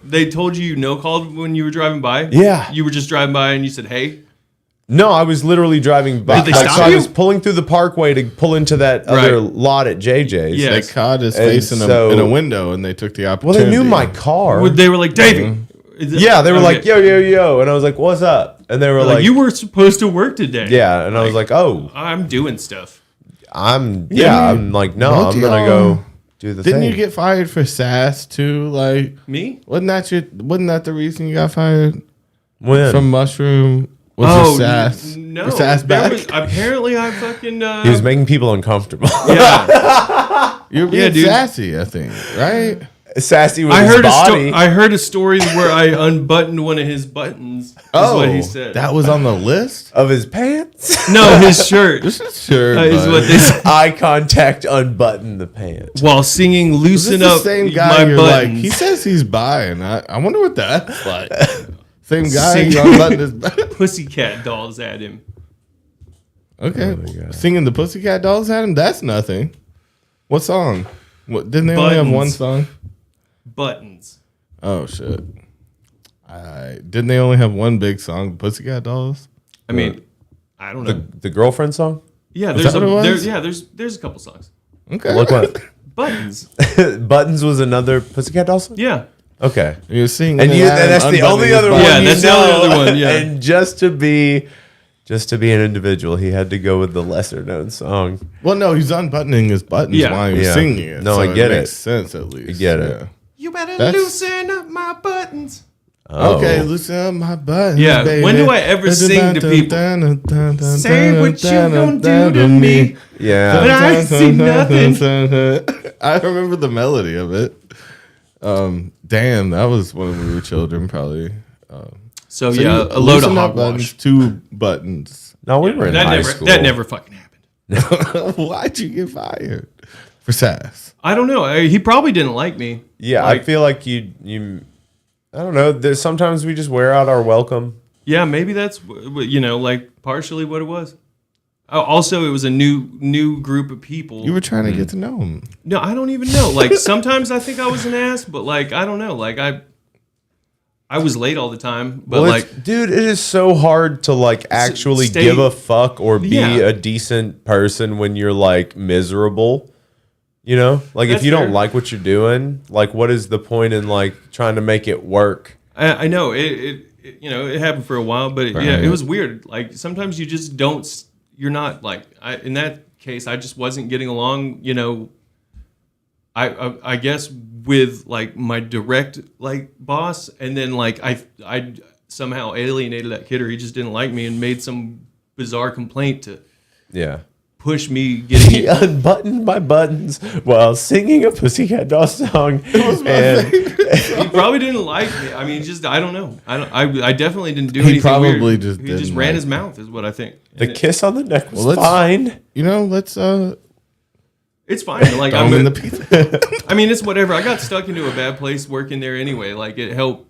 Speaker 3: they told you no called when you were driving by?
Speaker 2: Yeah.
Speaker 3: You were just driving by and you said, "Hey."
Speaker 2: No, I was literally driving by.
Speaker 3: Did they stop
Speaker 2: so I
Speaker 3: you?
Speaker 2: was pulling through the parkway to pull into that other lot at JJ's.
Speaker 3: Yeah.
Speaker 1: They
Speaker 3: Yes.
Speaker 1: caught his
Speaker 2: And
Speaker 1: face in
Speaker 2: so-
Speaker 1: a window, and they took the
Speaker 2: Well,
Speaker 1: opportunity.
Speaker 2: they knew my car.
Speaker 3: They were like, "Davey."
Speaker 2: Yeah, they were
Speaker 3: Okay.
Speaker 2: like, yo, and I was like, what's up? And they were
Speaker 3: Like,
Speaker 2: like,
Speaker 3: you were supposed to work today.
Speaker 2: yeah, and I was like, oh,
Speaker 3: I'm doing stuff.
Speaker 2: I'm like, no,
Speaker 1: Both
Speaker 2: I'm gonna
Speaker 1: y'all-
Speaker 2: go do the
Speaker 1: Didn't
Speaker 2: thing.
Speaker 1: you get fired for sass too? Like
Speaker 3: Me?
Speaker 1: Wasn't that the reason you got fired
Speaker 2: when?
Speaker 1: from Mushroom? Was your sass?
Speaker 3: No.
Speaker 1: Your sass
Speaker 3: There
Speaker 1: back?
Speaker 3: was- apparently, I fucking.
Speaker 2: He was making people uncomfortable.
Speaker 3: Yeah.
Speaker 1: You're being
Speaker 3: dude.
Speaker 1: sassy, I think, right?
Speaker 2: Sassy with
Speaker 3: I
Speaker 2: his
Speaker 3: heard
Speaker 2: body.
Speaker 3: I heard a story where I unbuttoned one of his buttons. Is what he said.
Speaker 1: That was on the list
Speaker 2: of his pants.
Speaker 3: No, his shirt.
Speaker 1: This is sure.
Speaker 3: Is what they said.
Speaker 2: Eye contact, unbutton the pants.
Speaker 3: While singing
Speaker 1: Is
Speaker 3: "Loosen
Speaker 1: this
Speaker 3: Up"
Speaker 1: the same guy?
Speaker 3: my
Speaker 1: You're
Speaker 3: buttons.
Speaker 1: like, he says he's buying. I wonder what that's like. Same guy.
Speaker 3: Sing-
Speaker 1: You unbuttoned his back.
Speaker 3: Pussycat dolls at him.
Speaker 1: Okay, singing the Pussycat Dolls at him. That's nothing. What song? What didn't they only have one
Speaker 3: Buttons.
Speaker 1: song?
Speaker 3: Buttons.
Speaker 1: Oh shit! Didn't they only have one big song, Pussycat Dolls?
Speaker 3: I mean, I don't know.
Speaker 2: The girlfriend song.
Speaker 3: Yeah,
Speaker 1: Is
Speaker 3: there's
Speaker 1: that what it was?
Speaker 3: there's a couple songs.
Speaker 1: Okay.
Speaker 2: Look what
Speaker 3: Buttons.
Speaker 2: Buttons was another Pussycat Doll song.
Speaker 3: Yeah.
Speaker 2: Okay.
Speaker 1: You're singing,
Speaker 2: And that's the only other one.
Speaker 3: Yeah,
Speaker 2: you
Speaker 3: that's the
Speaker 2: know.
Speaker 3: only other one, yeah.
Speaker 2: And just to be an individual, he had to go with the lesser known song.
Speaker 1: Well, no, he's unbuttoning his buttons
Speaker 3: Yeah.
Speaker 1: while he was
Speaker 2: Yeah.
Speaker 1: singing it.
Speaker 2: No,
Speaker 1: so
Speaker 2: I get
Speaker 1: makes
Speaker 2: it.
Speaker 1: sense at least.
Speaker 2: I get it.
Speaker 1: Yeah.
Speaker 3: You better
Speaker 1: That's-
Speaker 3: loosen up my buttons.
Speaker 1: Okay, loosen up my buttons.
Speaker 3: Yeah,
Speaker 1: baby.
Speaker 3: when do I ever sing to people? Say what you gonna do to me.
Speaker 2: Yeah.
Speaker 3: But I see nothing.
Speaker 1: I remember the melody of it. Damn, that was when we were children, probably.
Speaker 3: So yeah, a load of
Speaker 1: loosen up
Speaker 3: hogwash.
Speaker 1: buttons, 2 buttons.
Speaker 2: No, we were in high school.
Speaker 3: That never fucking happened.
Speaker 1: Why'd you get fired? For sass.
Speaker 3: I don't know. He probably didn't like me.
Speaker 2: Yeah,
Speaker 3: Like,
Speaker 2: I feel like you. I don't know. There's sometimes we just wear out our welcome.
Speaker 3: yeah, maybe that's like partially what it was. Also, it was a new group of people.
Speaker 1: You were trying to get to know him.
Speaker 3: No, I don't even know. Like sometimes I think I was an ass, but like I don't know. Like I was late all the time. But
Speaker 2: Well,
Speaker 3: like,
Speaker 2: dude, it is so hard to like actually
Speaker 3: stay-
Speaker 2: give a fuck or be
Speaker 3: Yeah.
Speaker 2: a decent person when you're like miserable. You know, like
Speaker 3: That's
Speaker 2: if you don't
Speaker 3: fair.
Speaker 2: like what you're doing, like what is the point in like trying to make it work?
Speaker 3: I know it it happened for a while, but yeah, it was weird. Like sometimes you just don't. You're not like in that case. I just wasn't getting along. I guess with like my direct like boss, and then like I somehow alienated that kid, or he just didn't like me and made some bizarre complaint to push me getting
Speaker 2: He unbuttoned my buttons while singing a Pussycat Dolls song. And
Speaker 3: he probably didn't like me. I mean, just I don't know. I definitely didn't do
Speaker 1: He
Speaker 3: anything
Speaker 1: probably
Speaker 3: weird.
Speaker 1: just
Speaker 3: He just
Speaker 1: didn't
Speaker 3: ran
Speaker 1: like
Speaker 3: his
Speaker 1: you.
Speaker 3: mouth, is what I think.
Speaker 2: the kiss on the neck was
Speaker 1: let's-
Speaker 2: fine.
Speaker 1: Let's
Speaker 3: It's fine. Like
Speaker 1: throw
Speaker 3: I'm
Speaker 1: him in
Speaker 3: in
Speaker 1: the pizza.
Speaker 3: I mean, it's whatever. I got stuck into a bad place working there anyway. Like it helped,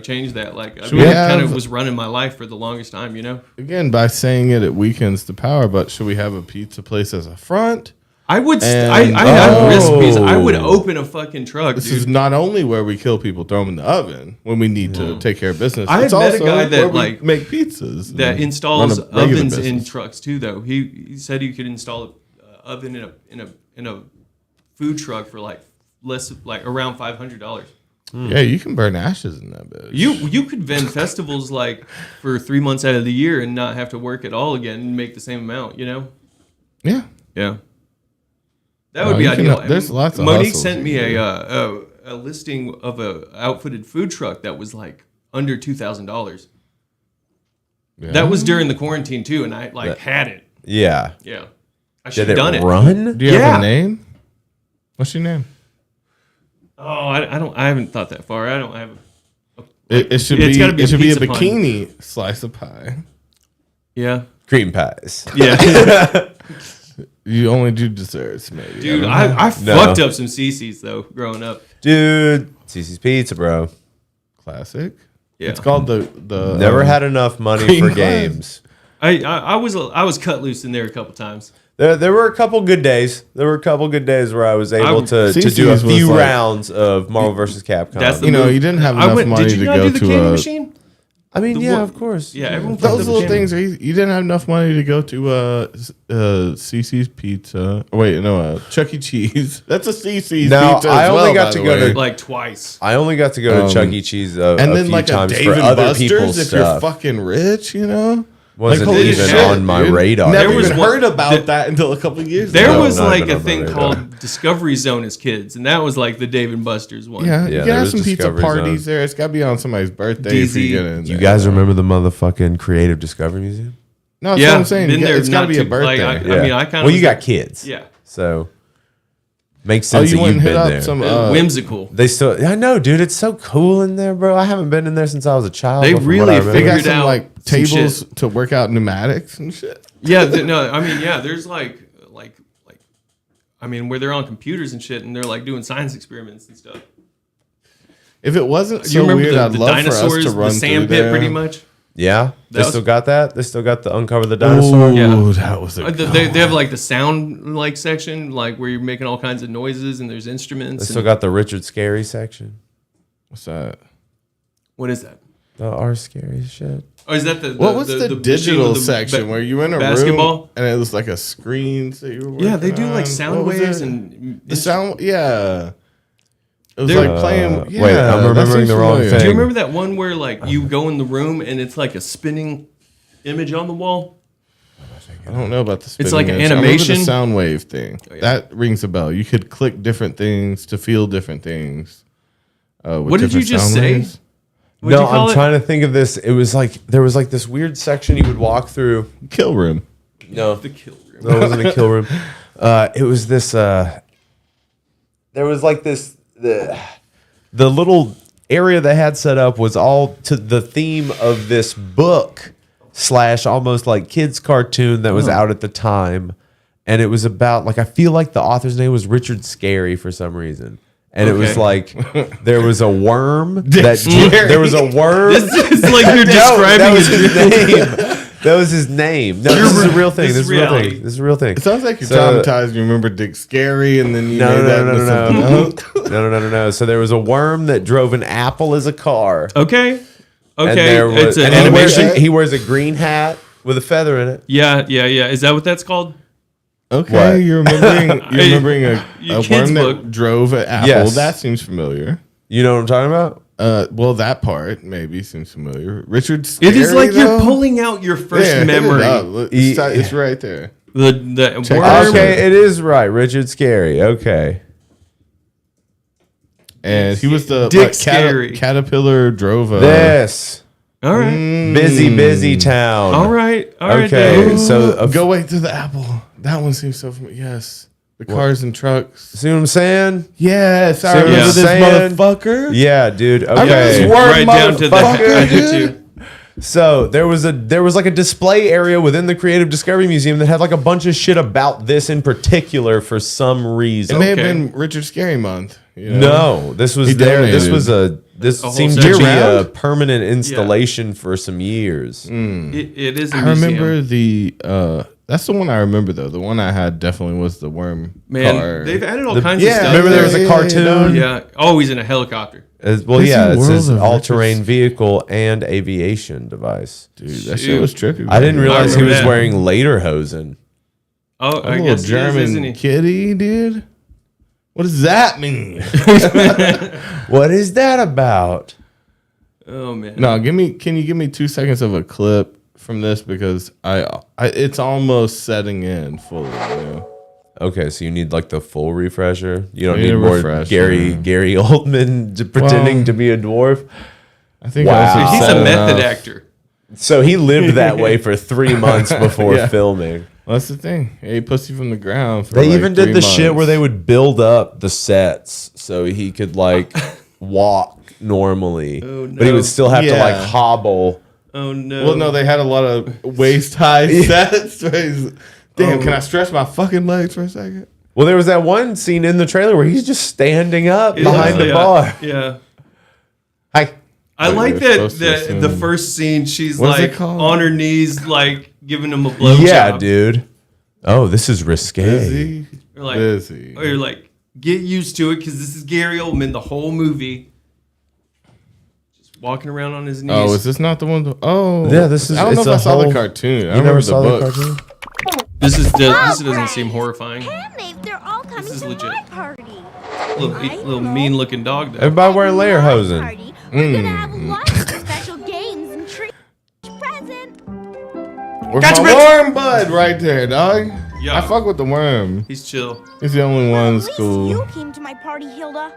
Speaker 3: change that. Like I
Speaker 1: Should
Speaker 3: mean,
Speaker 1: we
Speaker 3: I kind of
Speaker 1: have-
Speaker 3: was running my life for the longest time.
Speaker 1: Again, by saying it weakens the power, but should we have a pizza place as a front?
Speaker 3: I would.
Speaker 1: And-
Speaker 3: I have recipes. I would
Speaker 1: Oh.
Speaker 3: open a fucking truck.
Speaker 1: This
Speaker 3: dude.
Speaker 1: is not only where we kill people, throw them in the oven when we need to take care of business.
Speaker 3: I
Speaker 1: it's
Speaker 3: had met a
Speaker 1: also
Speaker 3: guy
Speaker 1: where
Speaker 3: that
Speaker 1: we
Speaker 3: like
Speaker 1: make pizzas
Speaker 3: that
Speaker 1: and
Speaker 3: installs
Speaker 1: run a regular
Speaker 3: ovens in
Speaker 1: business.
Speaker 3: trucks too. Though he said you could install an oven in a food truck for like less like around $500.
Speaker 1: Yeah, you can burn ashes in that bitch.
Speaker 3: You could vend festivals like for 3 months out of the year and not have to work at all again and make the same amount.
Speaker 1: Yeah.
Speaker 3: Yeah. That
Speaker 1: No,
Speaker 3: would be
Speaker 1: you can-
Speaker 3: ideal.
Speaker 1: there's lots of
Speaker 3: Monique
Speaker 1: hustles
Speaker 3: sent
Speaker 1: you
Speaker 3: me
Speaker 1: can
Speaker 3: a listing of a outfitted food truck that was like under $2,000.
Speaker 1: Yeah.
Speaker 3: That was during the quarantine too, and I had it.
Speaker 2: Yeah.
Speaker 3: Yeah, I should
Speaker 2: Did
Speaker 3: have
Speaker 2: it
Speaker 3: done it.
Speaker 2: run?
Speaker 1: Do you have a name? What's your name?
Speaker 3: Oh, I don't. I haven't thought that far. I don't have.
Speaker 1: It should
Speaker 3: It's
Speaker 1: be.
Speaker 3: gotta be
Speaker 1: It should be a
Speaker 3: pizza pun.
Speaker 1: bikini slice of pie.
Speaker 3: Yeah.
Speaker 2: Cream pies.
Speaker 3: Yeah.
Speaker 1: You only do desserts, maybe.
Speaker 3: Dude,
Speaker 1: I don't know.
Speaker 3: I fucked up some CC's though growing up.
Speaker 2: Dude, Cece's Pizza, bro.
Speaker 1: Classic.
Speaker 3: Yeah.
Speaker 1: It's called the
Speaker 2: Never had enough money
Speaker 1: cream
Speaker 2: for
Speaker 1: pies.
Speaker 2: games.
Speaker 3: I was cut loose in there a couple times.
Speaker 2: There were a couple good days. There were a couple good days where I was able to do a
Speaker 1: CC's was
Speaker 2: few
Speaker 1: like-
Speaker 2: rounds of Marvel vs. Capcom.
Speaker 3: That's the
Speaker 1: You know,
Speaker 3: move.
Speaker 1: you didn't have
Speaker 3: I
Speaker 1: enough
Speaker 3: went-
Speaker 1: money
Speaker 3: did you
Speaker 1: to
Speaker 3: not
Speaker 1: go
Speaker 3: do the
Speaker 1: to
Speaker 3: candy
Speaker 1: a-
Speaker 3: machine?
Speaker 2: I mean,
Speaker 3: The
Speaker 2: yeah,
Speaker 3: one-
Speaker 2: of course.
Speaker 3: Yeah, everyone fucked
Speaker 1: Those
Speaker 3: up the
Speaker 1: little
Speaker 3: candy.
Speaker 1: things are easy. You didn't have enough money to go to CC's Pizza. Oh, wait, no, Chuck E. Cheese. That's a CC's
Speaker 2: No,
Speaker 1: Pizza.
Speaker 2: I
Speaker 1: as
Speaker 2: only
Speaker 1: well,
Speaker 2: got
Speaker 1: by
Speaker 2: to
Speaker 1: the
Speaker 2: go
Speaker 1: way.
Speaker 2: to-
Speaker 3: Like twice.
Speaker 2: I only got to go to Chuck E. Cheese a
Speaker 1: and then
Speaker 2: few
Speaker 1: like a
Speaker 2: times
Speaker 1: Dave
Speaker 2: for
Speaker 1: and
Speaker 2: other
Speaker 1: Buster's
Speaker 2: people's
Speaker 1: if
Speaker 2: stuff.
Speaker 1: you're fucking rich, you know.
Speaker 2: Wasn't
Speaker 1: holy
Speaker 2: even
Speaker 1: shit,
Speaker 2: on my
Speaker 1: dude.
Speaker 2: radar.
Speaker 1: Never
Speaker 3: There was
Speaker 1: even
Speaker 3: one-
Speaker 1: heard about that until a couple of years
Speaker 3: There
Speaker 1: ago.
Speaker 3: was
Speaker 2: not
Speaker 3: like
Speaker 2: even
Speaker 3: a
Speaker 2: on my
Speaker 3: thing
Speaker 2: radar.
Speaker 3: called Discovery Zone as kids, and that was like the Dave and Buster's one.
Speaker 1: Yeah,
Speaker 2: Yeah,
Speaker 1: you can
Speaker 2: there
Speaker 1: have
Speaker 2: was
Speaker 1: some pizza
Speaker 2: Discovery
Speaker 1: parties
Speaker 2: Zone.
Speaker 1: there. It's got to be on somebody's birthday if
Speaker 3: DZ.
Speaker 1: you get in.
Speaker 2: You
Speaker 1: there.
Speaker 2: guys remember the motherfucking Creative Discovery Museum?
Speaker 1: No, that's
Speaker 3: Yeah,
Speaker 1: what I'm saying.
Speaker 3: been there
Speaker 1: It's got to
Speaker 3: not
Speaker 1: be a
Speaker 3: too-
Speaker 1: birthday.
Speaker 3: like, I mean, I kind of.
Speaker 2: Well, you got kids.
Speaker 3: Yeah.
Speaker 2: So makes
Speaker 1: Oh,
Speaker 2: sense
Speaker 1: you
Speaker 2: that
Speaker 1: went
Speaker 2: you've
Speaker 1: and hit
Speaker 2: been
Speaker 1: up
Speaker 2: there.
Speaker 1: some.
Speaker 3: Whimsical.
Speaker 2: They still, I know, dude. It's so cool in there, bro. I haven't been in there since I was a child.
Speaker 3: They
Speaker 2: but from
Speaker 3: really
Speaker 2: what I remember-
Speaker 1: They got
Speaker 3: figured
Speaker 1: some
Speaker 3: out
Speaker 1: like
Speaker 3: some
Speaker 1: tables
Speaker 3: shit.
Speaker 1: to work out pneumatics and shit.
Speaker 3: Yeah, no, I mean, yeah, there's like, I mean, where they're on computers and shit, and they're like doing science experiments and stuff.
Speaker 1: If it wasn't
Speaker 3: Do you
Speaker 1: so
Speaker 3: remember
Speaker 1: weird, I'd
Speaker 3: the
Speaker 1: love for us
Speaker 3: dinosaurs,
Speaker 1: to run
Speaker 3: the sand
Speaker 1: through
Speaker 3: pit,
Speaker 1: there.
Speaker 3: pretty much?
Speaker 2: Yeah, they
Speaker 3: That was-
Speaker 2: still got that. They still got the uncover the dinosaur.
Speaker 1: Ooh,
Speaker 3: Yeah.
Speaker 1: that was a.
Speaker 3: They have like the sound like section, like where you're making all kinds of noises, and there's instruments.
Speaker 2: They still
Speaker 3: and-
Speaker 2: got the Richard Scary section.
Speaker 1: What's that?
Speaker 3: What is that?
Speaker 2: The R Scary shit.
Speaker 3: Oh, is that the
Speaker 1: What was the
Speaker 3: machine
Speaker 1: digital
Speaker 3: with the
Speaker 1: section where you were in a
Speaker 3: basketball?
Speaker 1: room and it was like a screen that you were
Speaker 3: Yeah, they
Speaker 1: working
Speaker 3: do like
Speaker 1: on?
Speaker 3: sound
Speaker 1: What was
Speaker 3: waves
Speaker 1: it?
Speaker 3: and
Speaker 1: the sound. Yeah, it was
Speaker 3: They're-
Speaker 1: like playing. Yeah,
Speaker 2: wait, I'm
Speaker 1: that
Speaker 2: remembering
Speaker 1: seems
Speaker 2: the wrong
Speaker 1: familiar.
Speaker 2: thing.
Speaker 3: Do you remember that one where like you go in the room and it's like a spinning image on the wall?
Speaker 1: I don't know about the.
Speaker 3: It's like an
Speaker 1: spinning image. I remember
Speaker 3: animation.
Speaker 1: the sound wave thing.
Speaker 3: Oh, yeah.
Speaker 1: That rings a bell. You could click different things to feel different things. With
Speaker 3: What did you
Speaker 1: different
Speaker 3: just
Speaker 1: sound
Speaker 3: say?
Speaker 1: waves.
Speaker 3: What'd
Speaker 2: No,
Speaker 3: you call
Speaker 2: I'm
Speaker 3: it?
Speaker 2: trying to think of this. It was like there was like this weird section you would walk through.
Speaker 1: Kill room.
Speaker 2: No,
Speaker 3: The kill room.
Speaker 2: no, it wasn't a kill room. It was this. There was like this. The little area they had set up was all to the theme of this book / almost like kids cartoon that was out at the time, and it was about like I feel like the author's name was Richard Scarry for some reason. And it was like there was a worm there was a worm.
Speaker 3: This is like you're describing
Speaker 2: that was his name. That was his name. No, this is a real thing. This is a real thing. This is a real thing.
Speaker 1: It sounds like you're traumatized. You remember Dick Scary, and then you made that into something else.
Speaker 2: No. So there was a worm that drove an apple as a car.
Speaker 3: Okay.
Speaker 2: And there was,
Speaker 3: It's an
Speaker 2: and
Speaker 3: animation.
Speaker 2: he wears a green hat with a feather in it.
Speaker 3: Yeah. Is that what that's called?
Speaker 1: Okay,
Speaker 2: What?
Speaker 1: you're remembering a
Speaker 3: kid's
Speaker 1: worm
Speaker 3: book.
Speaker 1: that drove an apple.
Speaker 2: Yes.
Speaker 1: That seems familiar.
Speaker 2: You know what I'm talking about?
Speaker 1: Well, that part maybe seems familiar. Richard Scarry,
Speaker 3: It is like
Speaker 1: though?
Speaker 3: you're pulling out your first
Speaker 1: Yeah, hit it
Speaker 3: memory.
Speaker 1: up. Look, It's right there.
Speaker 3: The
Speaker 1: Check
Speaker 3: worm.
Speaker 2: Okay, it is right. Richard Scarry. Okay.
Speaker 1: And he was the
Speaker 3: Dick Scary.
Speaker 1: caterpillar drove a.
Speaker 2: This.
Speaker 3: All right.
Speaker 2: Busy town.
Speaker 3: All right.
Speaker 2: Okay,
Speaker 3: Dave.
Speaker 2: so
Speaker 1: Go wait to the apple. That one seems so familiar. Yes. The cars and trucks.
Speaker 2: see what I'm saying?
Speaker 1: Yes, I
Speaker 2: See what
Speaker 1: remember
Speaker 2: I'm
Speaker 1: this
Speaker 2: saying?
Speaker 1: motherfucker.
Speaker 2: Yeah, dude.
Speaker 1: remember this
Speaker 2: Okay.
Speaker 1: word.
Speaker 3: Right down to the.
Speaker 1: motherfucker.
Speaker 3: I do too.
Speaker 2: So there was like a display area within the Creative Discovery Museum that had like a bunch of shit about this in particular for some
Speaker 1: It
Speaker 2: reason.
Speaker 1: may have
Speaker 3: Okay.
Speaker 1: been Richard Scary month. You know?
Speaker 2: No, this was
Speaker 1: He
Speaker 2: there. This
Speaker 1: donated.
Speaker 2: was this
Speaker 3: A whole
Speaker 2: seemed to
Speaker 3: section.
Speaker 2: be a
Speaker 1: Year-round?
Speaker 2: permanent installation for some years.
Speaker 3: It is. A
Speaker 1: I
Speaker 3: museum.
Speaker 1: remember the. That's the one I remember though. The one I had definitely was the worm
Speaker 3: Man,
Speaker 1: car.
Speaker 3: they've added all kinds of
Speaker 1: yeah,
Speaker 3: stuff.
Speaker 2: Remember there was a
Speaker 1: Yeah,
Speaker 2: cartoon?
Speaker 3: Yeah. Oh, he's in a helicopter.
Speaker 2: Well,
Speaker 1: Busy
Speaker 2: yeah, it
Speaker 1: World
Speaker 2: says
Speaker 1: of
Speaker 2: all-terrain
Speaker 1: Richard-
Speaker 2: vehicle and aviation device.
Speaker 1: Dude, that shit was trippy.
Speaker 2: I didn't
Speaker 1: man.
Speaker 2: realize he
Speaker 3: remember
Speaker 2: was
Speaker 3: that.
Speaker 2: wearing lederhosen.
Speaker 3: Oh,
Speaker 1: A
Speaker 3: I
Speaker 1: little
Speaker 3: guess
Speaker 1: German
Speaker 3: isn't he?
Speaker 1: kitty, dude. What does that mean?
Speaker 2: What is that about?
Speaker 3: Oh man.
Speaker 1: No, can you give me 2 seconds of a clip from this because I it's almost setting in fully. You know?
Speaker 2: Okay, so you need like the full refresher. You don't
Speaker 1: I need
Speaker 2: need
Speaker 1: a
Speaker 2: more
Speaker 1: refresher.
Speaker 2: Gary Oldman pretending to be a dwarf.
Speaker 1: I think
Speaker 2: Wow.
Speaker 1: I was
Speaker 3: He's a
Speaker 1: set
Speaker 3: method
Speaker 1: enough.
Speaker 3: actor.
Speaker 2: So he lived that way for 3 months before
Speaker 1: Yeah.
Speaker 2: filming.
Speaker 1: Well, that's the thing. He pussy from the ground. For
Speaker 2: They
Speaker 1: like
Speaker 2: even did
Speaker 1: 3
Speaker 2: the shit
Speaker 1: months.
Speaker 2: where they would build up the sets so he could like walk normally,
Speaker 3: Oh,
Speaker 2: but he
Speaker 3: no.
Speaker 2: would still have to like
Speaker 1: Yeah.
Speaker 2: hobble.
Speaker 3: Oh no.
Speaker 1: Well, no, they had a lot of waist high sets. Where he's, damn, can I stretch my fucking legs for a second?
Speaker 2: Well, there was that one scene in the trailer where he's just standing up
Speaker 3: It
Speaker 2: behind
Speaker 3: was,
Speaker 2: the bar.
Speaker 3: Yeah.
Speaker 2: Hi.
Speaker 3: I
Speaker 1: Like
Speaker 3: like
Speaker 1: they're
Speaker 3: that
Speaker 1: supposed to
Speaker 3: the
Speaker 1: assume-
Speaker 3: first scene she's
Speaker 1: What is it
Speaker 3: like
Speaker 1: called?
Speaker 3: on her knees like giving him a blowjob.
Speaker 2: Yeah, dude. Oh, this is risque.
Speaker 1: Busy.
Speaker 3: Or like,
Speaker 1: Busy.
Speaker 3: or you're like, get used to it because this is Gary Oldman the whole movie. Just walking around on his knees.
Speaker 1: Oh, is this not the one? Oh,
Speaker 2: Yeah, this is-
Speaker 1: I don't know
Speaker 2: it's
Speaker 1: if I
Speaker 2: a
Speaker 1: saw the
Speaker 2: whole-
Speaker 1: cartoon. I
Speaker 2: You never
Speaker 1: remember
Speaker 2: saw
Speaker 1: the
Speaker 2: the
Speaker 1: book.
Speaker 2: cartoon?
Speaker 3: This doesn't seem horrifying.
Speaker 12: They're all coming
Speaker 3: This is
Speaker 12: to
Speaker 3: legit.
Speaker 12: my party.
Speaker 3: Little mean looking dog though.
Speaker 2: Everybody wearing lederhosen.
Speaker 12: Party. We're gonna have lots of special games and treats. Present.
Speaker 1: Where's
Speaker 3: Gotcha,
Speaker 1: my
Speaker 3: bitch.
Speaker 1: worm bud right there, dog?
Speaker 3: Yeah.
Speaker 1: I fuck with the worm.
Speaker 3: He's chill.
Speaker 1: He's the only one that's cool.
Speaker 12: You came to my party, Hilda.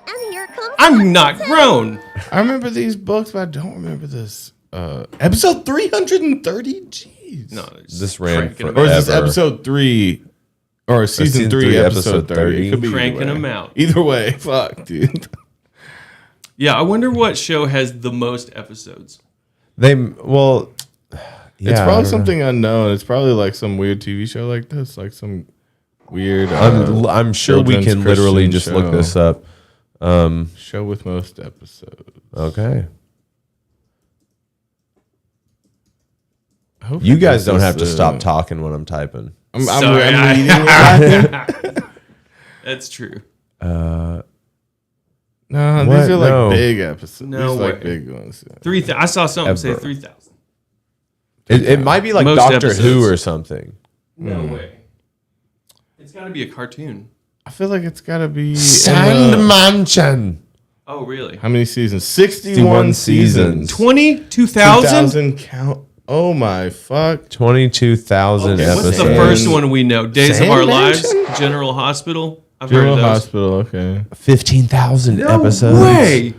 Speaker 12: And here comes.
Speaker 3: I'm not grown.
Speaker 1: I remember these books, but I don't remember this. Episode 330? Jeez.
Speaker 3: No, it's
Speaker 2: This ran
Speaker 3: cranking
Speaker 2: for-
Speaker 3: him
Speaker 1: Or
Speaker 3: out.
Speaker 1: is this
Speaker 2: Ever.
Speaker 1: episode 3 or season 3, episode 30? It could be either
Speaker 3: Cranking
Speaker 1: way.
Speaker 3: them out.
Speaker 1: Either way, fuck, dude.
Speaker 3: Yeah, I wonder what show has the most episodes.
Speaker 2: Well, yeah,
Speaker 1: It's
Speaker 2: I
Speaker 1: probably
Speaker 2: don't know.
Speaker 1: something unknown. It's probably like some weird TV show like this, like some weird.
Speaker 2: I'm sure we
Speaker 1: children's
Speaker 2: can literally
Speaker 1: Christian
Speaker 2: just look
Speaker 1: show.
Speaker 2: this up.
Speaker 1: Show with most episodes.
Speaker 2: Okay.
Speaker 1: I hope
Speaker 2: You
Speaker 1: it
Speaker 2: guys
Speaker 1: does
Speaker 2: don't
Speaker 1: this,
Speaker 2: have to stop talking when I'm typing.
Speaker 1: I'm
Speaker 3: Sorry,
Speaker 1: reading it right.
Speaker 3: That's true.
Speaker 1: No,
Speaker 2: What?
Speaker 1: these are like
Speaker 2: No.
Speaker 1: big episodes.
Speaker 3: No
Speaker 1: these are like
Speaker 3: way.
Speaker 1: big ones.
Speaker 3: 3,000. I saw something say
Speaker 2: Ever.
Speaker 3: 3,000.
Speaker 2: It might be like
Speaker 3: Most
Speaker 2: Doctor
Speaker 3: episodes.
Speaker 2: Who or something.
Speaker 3: No way. It's got to be a cartoon.
Speaker 1: I feel like it's got to be.
Speaker 2: Mansion.
Speaker 3: Oh, really?
Speaker 1: How many seasons? 61 seasons.
Speaker 3: 22,000?
Speaker 1: count. Oh my fuck.
Speaker 2: 22,000
Speaker 3: Okay,
Speaker 2: episodes.
Speaker 3: what's the first one we know? Days of Our Lives?
Speaker 1: Sandmansion?
Speaker 3: General Hospital? I've
Speaker 1: General
Speaker 3: heard of those.
Speaker 1: Hospital, okay.
Speaker 2: 15,000
Speaker 3: No
Speaker 2: episodes.
Speaker 3: way.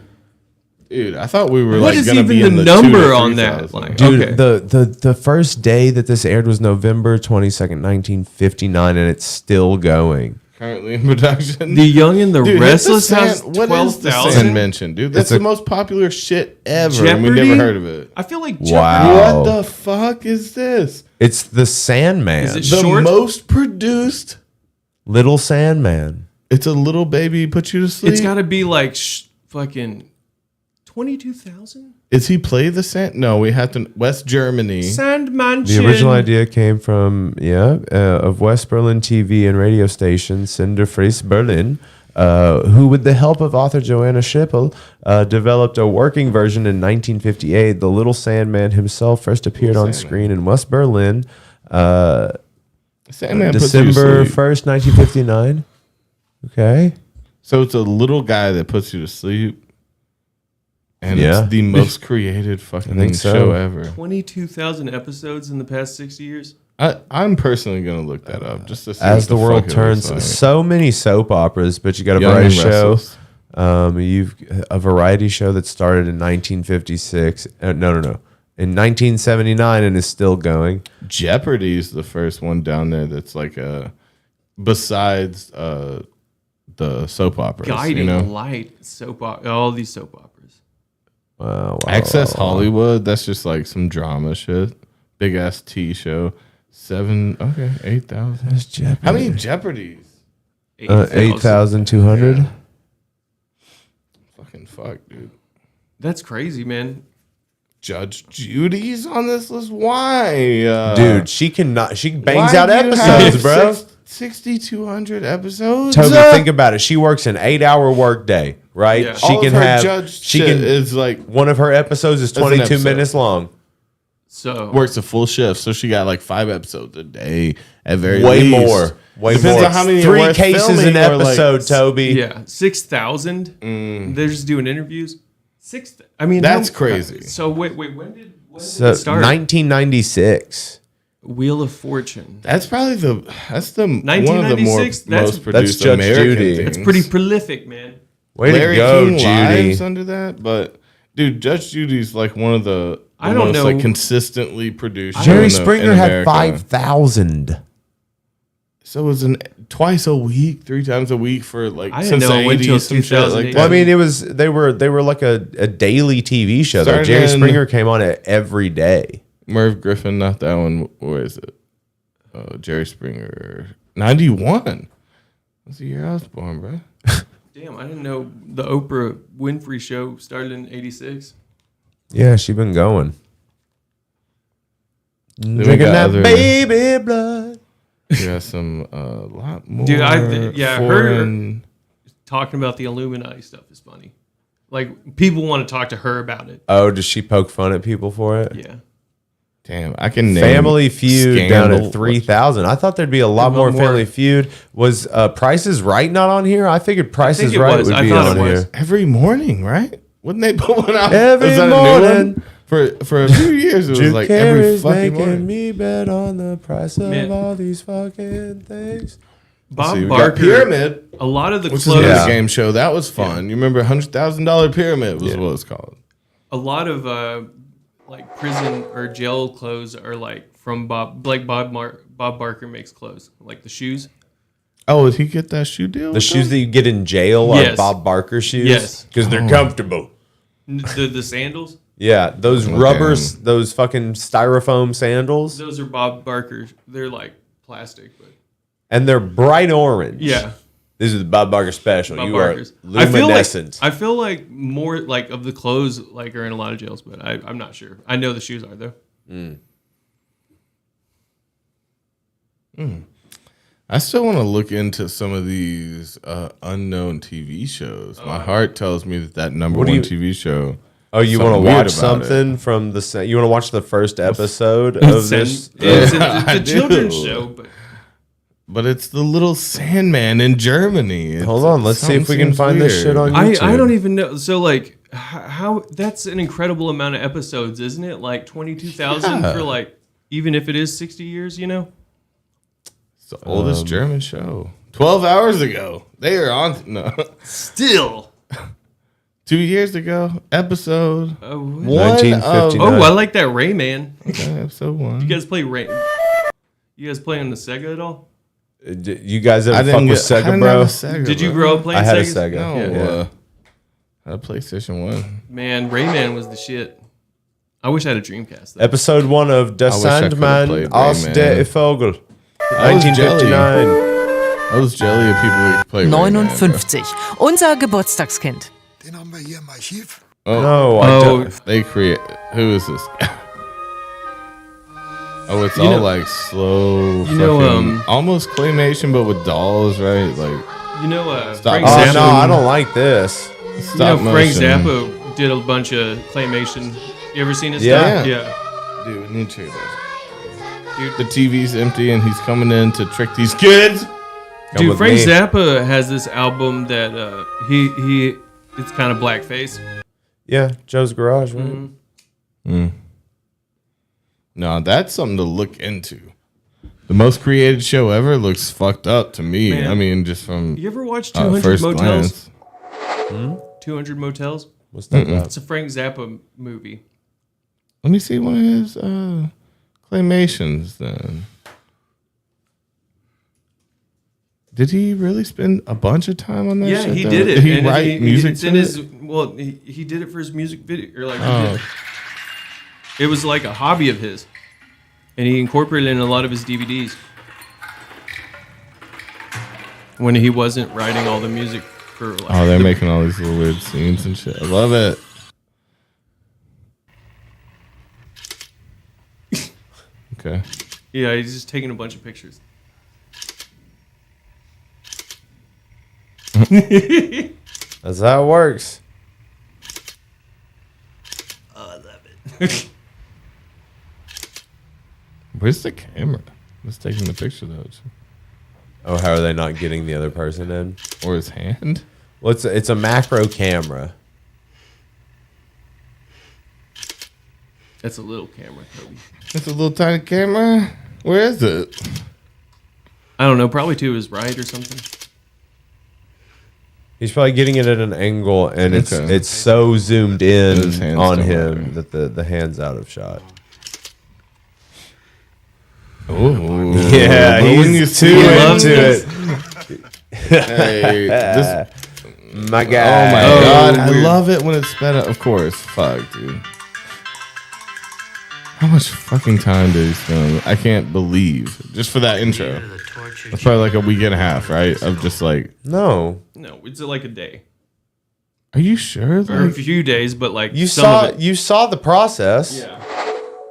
Speaker 1: Dude, I thought we were
Speaker 3: What
Speaker 1: like
Speaker 3: is
Speaker 1: gonna be
Speaker 3: even
Speaker 1: in
Speaker 3: the
Speaker 1: the 2,000
Speaker 3: number
Speaker 1: to
Speaker 3: on that?
Speaker 1: 3,000.
Speaker 3: Like,
Speaker 2: Dude,
Speaker 3: okay.
Speaker 2: the first day that this aired was November 22nd, 1959, and it's still going.
Speaker 1: Currently in production.
Speaker 3: The Young and the
Speaker 1: Dude, hit the
Speaker 3: Restless has
Speaker 1: What is the
Speaker 3: 12,000.
Speaker 1: Sand mention, dude? That's
Speaker 2: It's
Speaker 1: the most popular shit ever, and we
Speaker 3: Jeopardy?
Speaker 1: never heard of it.
Speaker 3: I feel like
Speaker 2: Wow.
Speaker 1: What the fuck is this?
Speaker 2: It's the Sandman.
Speaker 3: Is it
Speaker 1: The
Speaker 3: short?
Speaker 1: most produced.
Speaker 2: Little Sandman.
Speaker 1: It's a little baby put you to sleep.
Speaker 3: It's got to be like fucking 22,000.
Speaker 1: Is he play the Sand? No, we have to West Germany.
Speaker 3: Sandman.
Speaker 2: The original idea came from, of West Berlin TV and radio station Sender Fries Berlin, who, with the help of author Joanna Schippel, developed a working version in 1958. The Little Sandman himself first appeared on screen in West Berlin,
Speaker 1: Sandman puts you to
Speaker 2: December
Speaker 1: sleep.
Speaker 2: 1st, 1959. Okay.
Speaker 1: So it's a little guy that puts you to sleep. And
Speaker 2: Yeah.
Speaker 1: it's the most created fucking
Speaker 2: think so.
Speaker 1: show ever.
Speaker 3: 22,000 episodes in the past 60 years.
Speaker 1: I'm personally going to look that up just to see
Speaker 2: As
Speaker 1: what
Speaker 2: the world
Speaker 1: fuck it
Speaker 2: turns,
Speaker 1: looks like.
Speaker 2: so many soap operas, but you got a
Speaker 1: Young
Speaker 2: variety
Speaker 1: and
Speaker 2: show.
Speaker 1: Restless.
Speaker 2: You've a variety show that started in 1956. No. In 1979 and is still going.
Speaker 1: Jeopardy's the first one down there that's like besides the soap operas.
Speaker 3: Guiding
Speaker 1: you know?
Speaker 3: Light, soap all these soap operas.
Speaker 2: Wow,
Speaker 1: Access Hollywood, that's just like some drama shit. Big ass T show. 8,000.
Speaker 2: That's Jeopardy.
Speaker 1: How many Jeopardies?
Speaker 2: 8,200.
Speaker 1: Yeah. Fucking fuck, dude.
Speaker 3: That's crazy, man.
Speaker 1: Judge Judy's on this list. Why?
Speaker 2: Dude, she bangs
Speaker 1: why
Speaker 2: out
Speaker 1: do you
Speaker 2: episodes,
Speaker 1: have
Speaker 2: bro.
Speaker 1: 6,200 episodes?
Speaker 2: Toby, think about it. She works an 8-hour work day, right?
Speaker 3: Yeah.
Speaker 2: She
Speaker 1: All
Speaker 2: can
Speaker 1: of her
Speaker 2: have
Speaker 1: judge
Speaker 2: she
Speaker 1: shit
Speaker 2: can
Speaker 1: is like
Speaker 2: one of her episodes is
Speaker 1: That's an
Speaker 2: 22
Speaker 1: episode.
Speaker 2: minutes long.
Speaker 3: So
Speaker 1: works a full shift, so she got like 5 episodes a day at very
Speaker 2: Way
Speaker 1: least.
Speaker 2: more. Way
Speaker 1: Depends
Speaker 2: more.
Speaker 1: on how many are
Speaker 2: 3
Speaker 1: worth
Speaker 2: cases
Speaker 1: filming
Speaker 2: an
Speaker 1: or, like,
Speaker 2: episode, Toby.
Speaker 3: yeah, 6,000. They're just doing interviews. I mean,
Speaker 1: That's crazy.
Speaker 3: So wait, when did
Speaker 2: So
Speaker 3: it start?
Speaker 2: 1996.
Speaker 3: Wheel of Fortune.
Speaker 1: That's probably one of the more
Speaker 3: 1996? That's
Speaker 1: most produced
Speaker 2: Judge
Speaker 1: American
Speaker 2: Judy.
Speaker 1: things.
Speaker 3: It's pretty prolific, man.
Speaker 2: Way
Speaker 1: Larry
Speaker 2: to go,
Speaker 1: King
Speaker 2: Judy.
Speaker 1: Lives under that, but dude, Judge Judy's like one of the
Speaker 3: I don't
Speaker 1: most
Speaker 3: know.
Speaker 1: like consistently produced. show
Speaker 2: Jerry
Speaker 1: in
Speaker 2: Springer had
Speaker 1: America.
Speaker 2: 5,000.
Speaker 1: So it was twice a week, 3 times a week for like
Speaker 3: I didn't
Speaker 1: since
Speaker 3: know
Speaker 1: the
Speaker 3: it went till
Speaker 1: 80s, some shit like
Speaker 3: 2008.
Speaker 1: that.
Speaker 2: Well, I mean, they were like a daily TV show. Though.
Speaker 1: Started
Speaker 2: Jerry
Speaker 1: in-
Speaker 2: Springer came on it every day.
Speaker 1: Merv Griffin, not that one. Where is it? Jerry Springer, 91. That's the year I was born, bro.
Speaker 3: Damn, I didn't know the Oprah Winfrey show started in 86.
Speaker 2: Yeah, she been going.
Speaker 1: Then we
Speaker 2: Drinking
Speaker 1: got
Speaker 2: that
Speaker 1: other-
Speaker 2: baby blood.
Speaker 1: We got some lot more.
Speaker 3: Dude, her
Speaker 1: foreign.
Speaker 3: talking about the Illuminati stuff is funny. Like, people want to talk to her about it.
Speaker 2: Oh, does she poke fun at people for it?
Speaker 3: Yeah.
Speaker 1: Damn, I can name
Speaker 2: Family Feud down
Speaker 1: Scandal.
Speaker 2: at 3,000. I thought there'd be a lot more Family Feud. Was Price is Right not on here? I figured Price
Speaker 3: think
Speaker 2: is
Speaker 3: it
Speaker 2: Right
Speaker 3: was.
Speaker 2: would
Speaker 3: I
Speaker 2: be
Speaker 3: thought
Speaker 2: on
Speaker 3: it was.
Speaker 2: here.
Speaker 1: Every morning, right? Wouldn't they put one out
Speaker 2: Every
Speaker 1: was that a new
Speaker 2: morning.
Speaker 1: one? For a few years, it was
Speaker 2: Drew
Speaker 1: like every
Speaker 2: Carey's
Speaker 1: fucking
Speaker 2: making
Speaker 1: morning.
Speaker 2: me bet on the price of
Speaker 3: Man.
Speaker 2: all these fucking things.
Speaker 3: Bob
Speaker 1: See, we got
Speaker 3: Barker.
Speaker 1: Pyramid,
Speaker 3: A lot of the
Speaker 1: which is
Speaker 3: clothes.
Speaker 1: another game show. That was fun. You remember $100,000 Pyramid was what it's called.
Speaker 3: A lot of like prison or jail clothes are like from Bob. Like Bob Barker makes clothes, like the shoes.
Speaker 1: Oh, did he get that shoe deal?
Speaker 2: The shoes that you get in jail are
Speaker 3: Yes.
Speaker 2: Bob Barker shoes?
Speaker 3: Yes.
Speaker 2: Because they're comfortable.
Speaker 3: The sandals.
Speaker 2: Yeah, those
Speaker 1: Oh,
Speaker 2: rubbers, those fucking styrofoam sandals,
Speaker 3: Those are Bob Barker. They're like plastic, but
Speaker 2: and they're bright orange.
Speaker 3: yeah.
Speaker 2: This is the Bob Barker special.
Speaker 3: Bob
Speaker 2: you
Speaker 3: Barker's.
Speaker 2: are luminescent.
Speaker 3: I feel like more like of the clothes like are in a lot of jails, but I'm not sure. I know the shoes are though.
Speaker 1: I still want to look into some of these unknown TV shows. My heart tells me that number
Speaker 2: What do
Speaker 1: one
Speaker 2: you-
Speaker 1: TV show.
Speaker 2: Oh, you want to
Speaker 1: something weird
Speaker 2: watch
Speaker 1: about it.
Speaker 2: something from the? You want to watch the first episode of this?
Speaker 3: It's
Speaker 1: I
Speaker 3: a children's
Speaker 1: do.
Speaker 3: show, but
Speaker 1: But it's the Little Sandman in Germany.
Speaker 2: Hold on, let's see if we can
Speaker 1: seems
Speaker 2: find this shit on
Speaker 3: I
Speaker 2: YouTube.
Speaker 3: don't even know. So like how that's an incredible amount of episodes, isn't it? Like 22,000
Speaker 1: Yeah.
Speaker 3: for like even if it is 60 years, you know.
Speaker 1: It's the oldest German show. 12 hours ago. They are on. No.
Speaker 3: Still.
Speaker 1: 2 years ago, episode
Speaker 3: Oh,
Speaker 2: 1959.
Speaker 3: I like that Rayman.
Speaker 1: Okay, episode 1.
Speaker 3: You guys play Ray? You guys play on the Sega at all?
Speaker 2: You guys ever fuck with Sega, bro?
Speaker 3: Did you grow up playing Sega?
Speaker 2: I had a Sega.
Speaker 1: No,
Speaker 2: Yeah.
Speaker 1: I had a PlayStation 1.
Speaker 3: Man, Rayman was the shit. I wish I had a Dreamcast. Though.
Speaker 2: Episode 1 of Der
Speaker 1: I wish I could've
Speaker 2: Sandman
Speaker 1: played
Speaker 2: aus
Speaker 1: Rayman.
Speaker 2: der Vogel.
Speaker 1: I was jelly.
Speaker 2: 1959.
Speaker 1: I was jelly of people who could play Rayman,
Speaker 14: 59. Unser Geburtstagskind.
Speaker 15: Den haben wir hier im Archiv.
Speaker 1: bro.
Speaker 2: No, I don't.
Speaker 1: They create. Who is this? Oh, it's
Speaker 3: You
Speaker 1: all
Speaker 3: know-
Speaker 1: like slow,
Speaker 3: you know,
Speaker 1: fucking- almost claymation, but with dolls, right? Like
Speaker 3: You know,
Speaker 1: Stop
Speaker 3: Frank
Speaker 1: motion.
Speaker 3: Zappa.
Speaker 2: No, I don't like this.
Speaker 3: You know,
Speaker 1: stop
Speaker 3: Frank
Speaker 1: motion.
Speaker 3: Zappa did a bunch of claymation. You ever seen his
Speaker 2: Yeah.
Speaker 3: stuff? Yeah.
Speaker 1: Dude, we need to check this. Dude, the TV's empty and he's coming in to trick these kids.
Speaker 2: Come
Speaker 3: Dude,
Speaker 2: with
Speaker 3: Frank
Speaker 2: me.
Speaker 3: Zappa has this album that he it's kind of blackface.
Speaker 2: Yeah, Joe's Garage, right?
Speaker 3: Mm-hmm.
Speaker 1: No, that's something to look into. The most created show ever looks fucked up to me.
Speaker 3: Man.
Speaker 1: I mean, just from
Speaker 3: You ever watch 200
Speaker 1: first
Speaker 3: Motels?
Speaker 1: glance.
Speaker 3: 200 Motels?
Speaker 2: What's that about?
Speaker 3: It's a Frank Zappa movie.
Speaker 1: Let me see one of his claymations then. Did he really spend a bunch of time on that
Speaker 3: Yeah,
Speaker 1: shit?
Speaker 3: he
Speaker 1: though?
Speaker 3: did it.
Speaker 1: Did he
Speaker 3: and
Speaker 1: write music
Speaker 3: it's
Speaker 1: to
Speaker 3: in
Speaker 1: it?
Speaker 3: his well, he did it for his music video or like he
Speaker 1: Oh.
Speaker 3: did- it was like a hobby of his. And he incorporated it in a lot of his DVDs. When he wasn't writing all the music for like
Speaker 1: Oh, they're making all these little weird scenes and shit. I love it. Okay.
Speaker 3: Yeah, he's just taking a bunch of pictures.
Speaker 2: That's how it works.
Speaker 3: Oh, I love it.
Speaker 1: Where's the camera? Who's taking the picture though?
Speaker 2: Oh, how are they not getting the other person in?
Speaker 1: Or his hand?
Speaker 2: Well, it's a macro camera.
Speaker 3: That's a little camera, Toby.
Speaker 1: It's a little tiny camera. Where is it?
Speaker 3: I don't know, probably to his right or something.
Speaker 2: He's probably getting it at an angle, and
Speaker 1: Okay.
Speaker 2: it's so zoomed
Speaker 1: His
Speaker 2: in
Speaker 1: hands
Speaker 2: on
Speaker 1: don't
Speaker 2: him
Speaker 1: matter.
Speaker 2: that the hand's out of shot.
Speaker 1: Oh,
Speaker 2: Yeah,
Speaker 1: but when
Speaker 2: he's
Speaker 1: you
Speaker 2: too
Speaker 1: see
Speaker 2: into it.
Speaker 1: Hey, this,
Speaker 2: My guy.
Speaker 1: oh my
Speaker 3: Oh,
Speaker 1: god, I
Speaker 3: weird.
Speaker 1: love it when it's sped up. Of course, fuck, dude. How much fucking time did he spend? I can't believe just for that intro. That's probably like a week and a half, right? Of just like,
Speaker 2: No,
Speaker 3: No, it's like a day.
Speaker 1: are you sure?
Speaker 3: Or a
Speaker 1: Like,
Speaker 3: few days, but like
Speaker 2: you
Speaker 3: some
Speaker 2: saw
Speaker 3: of it.
Speaker 2: you saw the process.
Speaker 3: Yeah.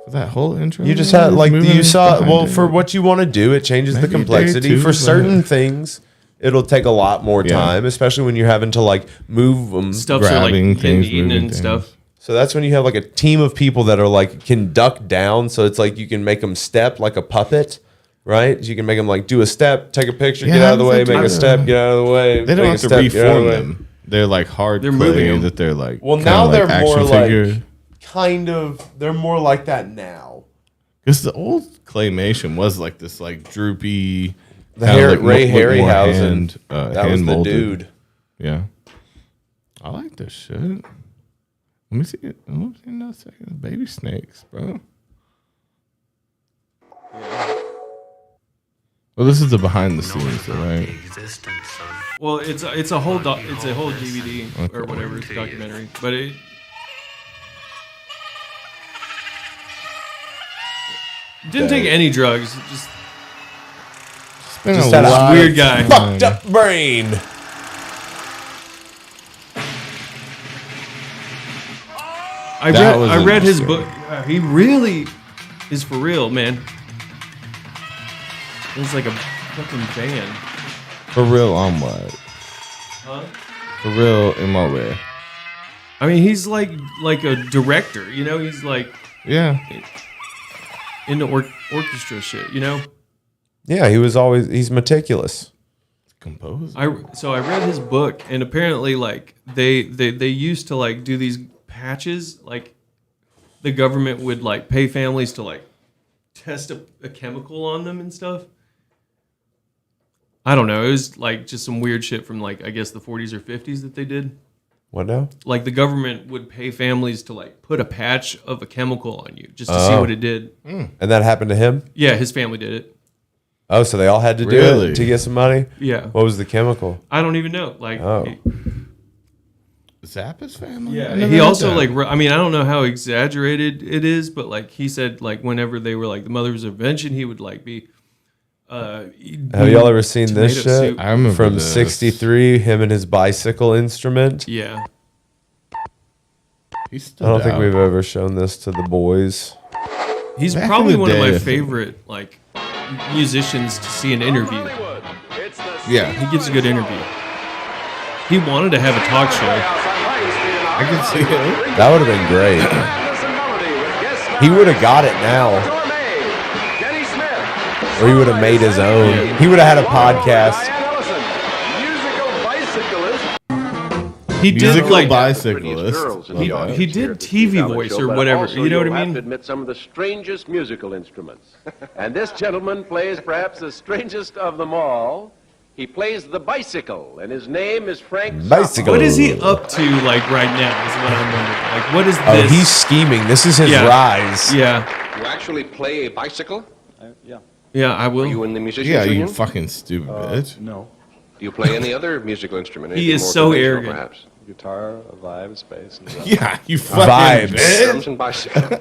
Speaker 1: for that whole intro,
Speaker 2: You just had like
Speaker 1: Moving
Speaker 2: you saw.
Speaker 1: behind
Speaker 2: Well,
Speaker 1: it.
Speaker 2: for what you want to do, it changes
Speaker 1: Maybe
Speaker 2: the
Speaker 1: a day or
Speaker 2: complexity.
Speaker 1: two,
Speaker 2: For
Speaker 1: but-
Speaker 2: certain things, it'll take a lot more
Speaker 1: Yeah.
Speaker 2: time, especially when you're having to like move them.
Speaker 3: Stuff's are like
Speaker 1: grabbing
Speaker 3: getting
Speaker 1: things,
Speaker 3: eaten
Speaker 1: moving
Speaker 3: and
Speaker 1: things.
Speaker 3: stuff.
Speaker 2: So that's when you have like a team of people that are like can duck down. So it's like you can make them step like a puppet, right? So you can make them like do a step, take a picture,
Speaker 1: Yeah,
Speaker 2: get out of the
Speaker 1: how
Speaker 2: way,
Speaker 1: does that
Speaker 2: make
Speaker 1: do
Speaker 2: a
Speaker 1: that?
Speaker 2: step, get out of the way.
Speaker 1: They don't
Speaker 2: make
Speaker 1: have
Speaker 2: a
Speaker 1: to
Speaker 2: step, get out of
Speaker 1: reform
Speaker 2: the way.
Speaker 1: them. They're like hard
Speaker 3: They're moving
Speaker 1: clay
Speaker 3: them.
Speaker 1: that they're like.
Speaker 2: Well,
Speaker 1: kinda
Speaker 2: now
Speaker 1: like
Speaker 2: they're
Speaker 1: action
Speaker 2: more like
Speaker 1: figure.
Speaker 2: kind of. They're more like that now.
Speaker 1: Because the old claymation was like this, like droopy.
Speaker 2: The
Speaker 1: kinda
Speaker 2: Ray
Speaker 1: like more
Speaker 2: Harryhausen,
Speaker 1: hand,
Speaker 2: that was the
Speaker 1: hand-molded.
Speaker 2: dude.
Speaker 1: Yeah, I like this shit. Let me see it. Let me see in a second. Baby snakes, bro. Well, this is the behind the scenes, though, right?
Speaker 3: Well, it's a whole DVD or whatever, it's a documentary, but it. Didn't take any drugs. Just
Speaker 1: Been
Speaker 2: Just
Speaker 1: a
Speaker 2: had a
Speaker 1: lot
Speaker 3: weird
Speaker 1: of
Speaker 3: guy.
Speaker 1: time.
Speaker 2: Fucked up brain.
Speaker 3: I read his book. He really is for real, man. It's like a fucking band.
Speaker 1: For real, on what?
Speaker 3: Huh?
Speaker 1: For real, in what way?
Speaker 3: I mean, he's like a director, you know. He's like
Speaker 1: Yeah.
Speaker 3: into orchestra shit, you know.
Speaker 2: Yeah, he's meticulous.
Speaker 1: Composer.
Speaker 3: I read his book, and apparently, like they used to like do these patches. Like the government would like pay families to like test a chemical on them and stuff. I don't know. It was like just some weird shit from like I guess the 40s or 50s that they did.
Speaker 2: What now?
Speaker 3: Like the government would pay families to like put a patch of a chemical on you just to see what it did.
Speaker 2: And that happened to him?
Speaker 3: Yeah, his family did it.
Speaker 2: Oh, so they all had to do
Speaker 1: Really?
Speaker 2: it to get some money?
Speaker 3: Yeah.
Speaker 2: What was the chemical?
Speaker 3: I don't even know. Like,
Speaker 1: Zappa's family?
Speaker 3: yeah.
Speaker 1: I never
Speaker 3: He
Speaker 1: heard
Speaker 3: also
Speaker 1: that.
Speaker 3: like, I mean, I don't know how exaggerated it is, but like he said, like whenever they were like the mother's invention, he would like be.
Speaker 2: Have y'all ever seen this shit?
Speaker 3: Soup.
Speaker 1: I remember
Speaker 2: From
Speaker 1: this.
Speaker 2: 63, him and his bicycle instrument.
Speaker 3: Yeah.
Speaker 1: He's
Speaker 2: I
Speaker 1: still
Speaker 2: don't think
Speaker 1: out.
Speaker 2: we've ever shown this to the boys.
Speaker 3: He's
Speaker 1: Back
Speaker 3: probably
Speaker 1: in the
Speaker 3: one of
Speaker 1: day,
Speaker 3: my
Speaker 1: I think.
Speaker 3: favorite like musicians to see an interview.
Speaker 1: Yeah.
Speaker 3: He gives a good interview. He wanted to have a talk show.
Speaker 1: I can see it.
Speaker 2: That would have been great. He would have got it now. Or he would have made his own. He would have had a podcast.
Speaker 3: He did
Speaker 1: Musical
Speaker 3: like
Speaker 1: bicyclist.
Speaker 3: he did TV voice or whatever. You know what I
Speaker 16: have
Speaker 3: mean?
Speaker 16: to admit some of the strangest musical instruments. And this gentleman plays perhaps the strangest of them all. He plays the bicycle, and his name is Frank
Speaker 2: Bicycle.
Speaker 3: What is he up to like right now? Is what I'm wondering. Like, what is
Speaker 2: Oh,
Speaker 3: this?
Speaker 2: he's scheming. This is his
Speaker 3: Yeah.
Speaker 2: rise.
Speaker 3: Yeah,
Speaker 16: You actually play a bicycle?
Speaker 3: yeah. I
Speaker 16: Are
Speaker 3: will.
Speaker 16: you in the musician's
Speaker 1: Yeah, you
Speaker 16: union?
Speaker 1: fucking stupid bitch.
Speaker 17: No.
Speaker 16: Do you play any other musical instrument?
Speaker 3: He
Speaker 16: Anything
Speaker 3: is
Speaker 16: more
Speaker 3: so
Speaker 16: conventional,
Speaker 3: arrogant.
Speaker 16: Perhaps?
Speaker 17: Guitar, vibes, bass. And
Speaker 1: Yeah, you fucking
Speaker 2: Vibes.
Speaker 1: bitch.
Speaker 16: Drums and bicycle.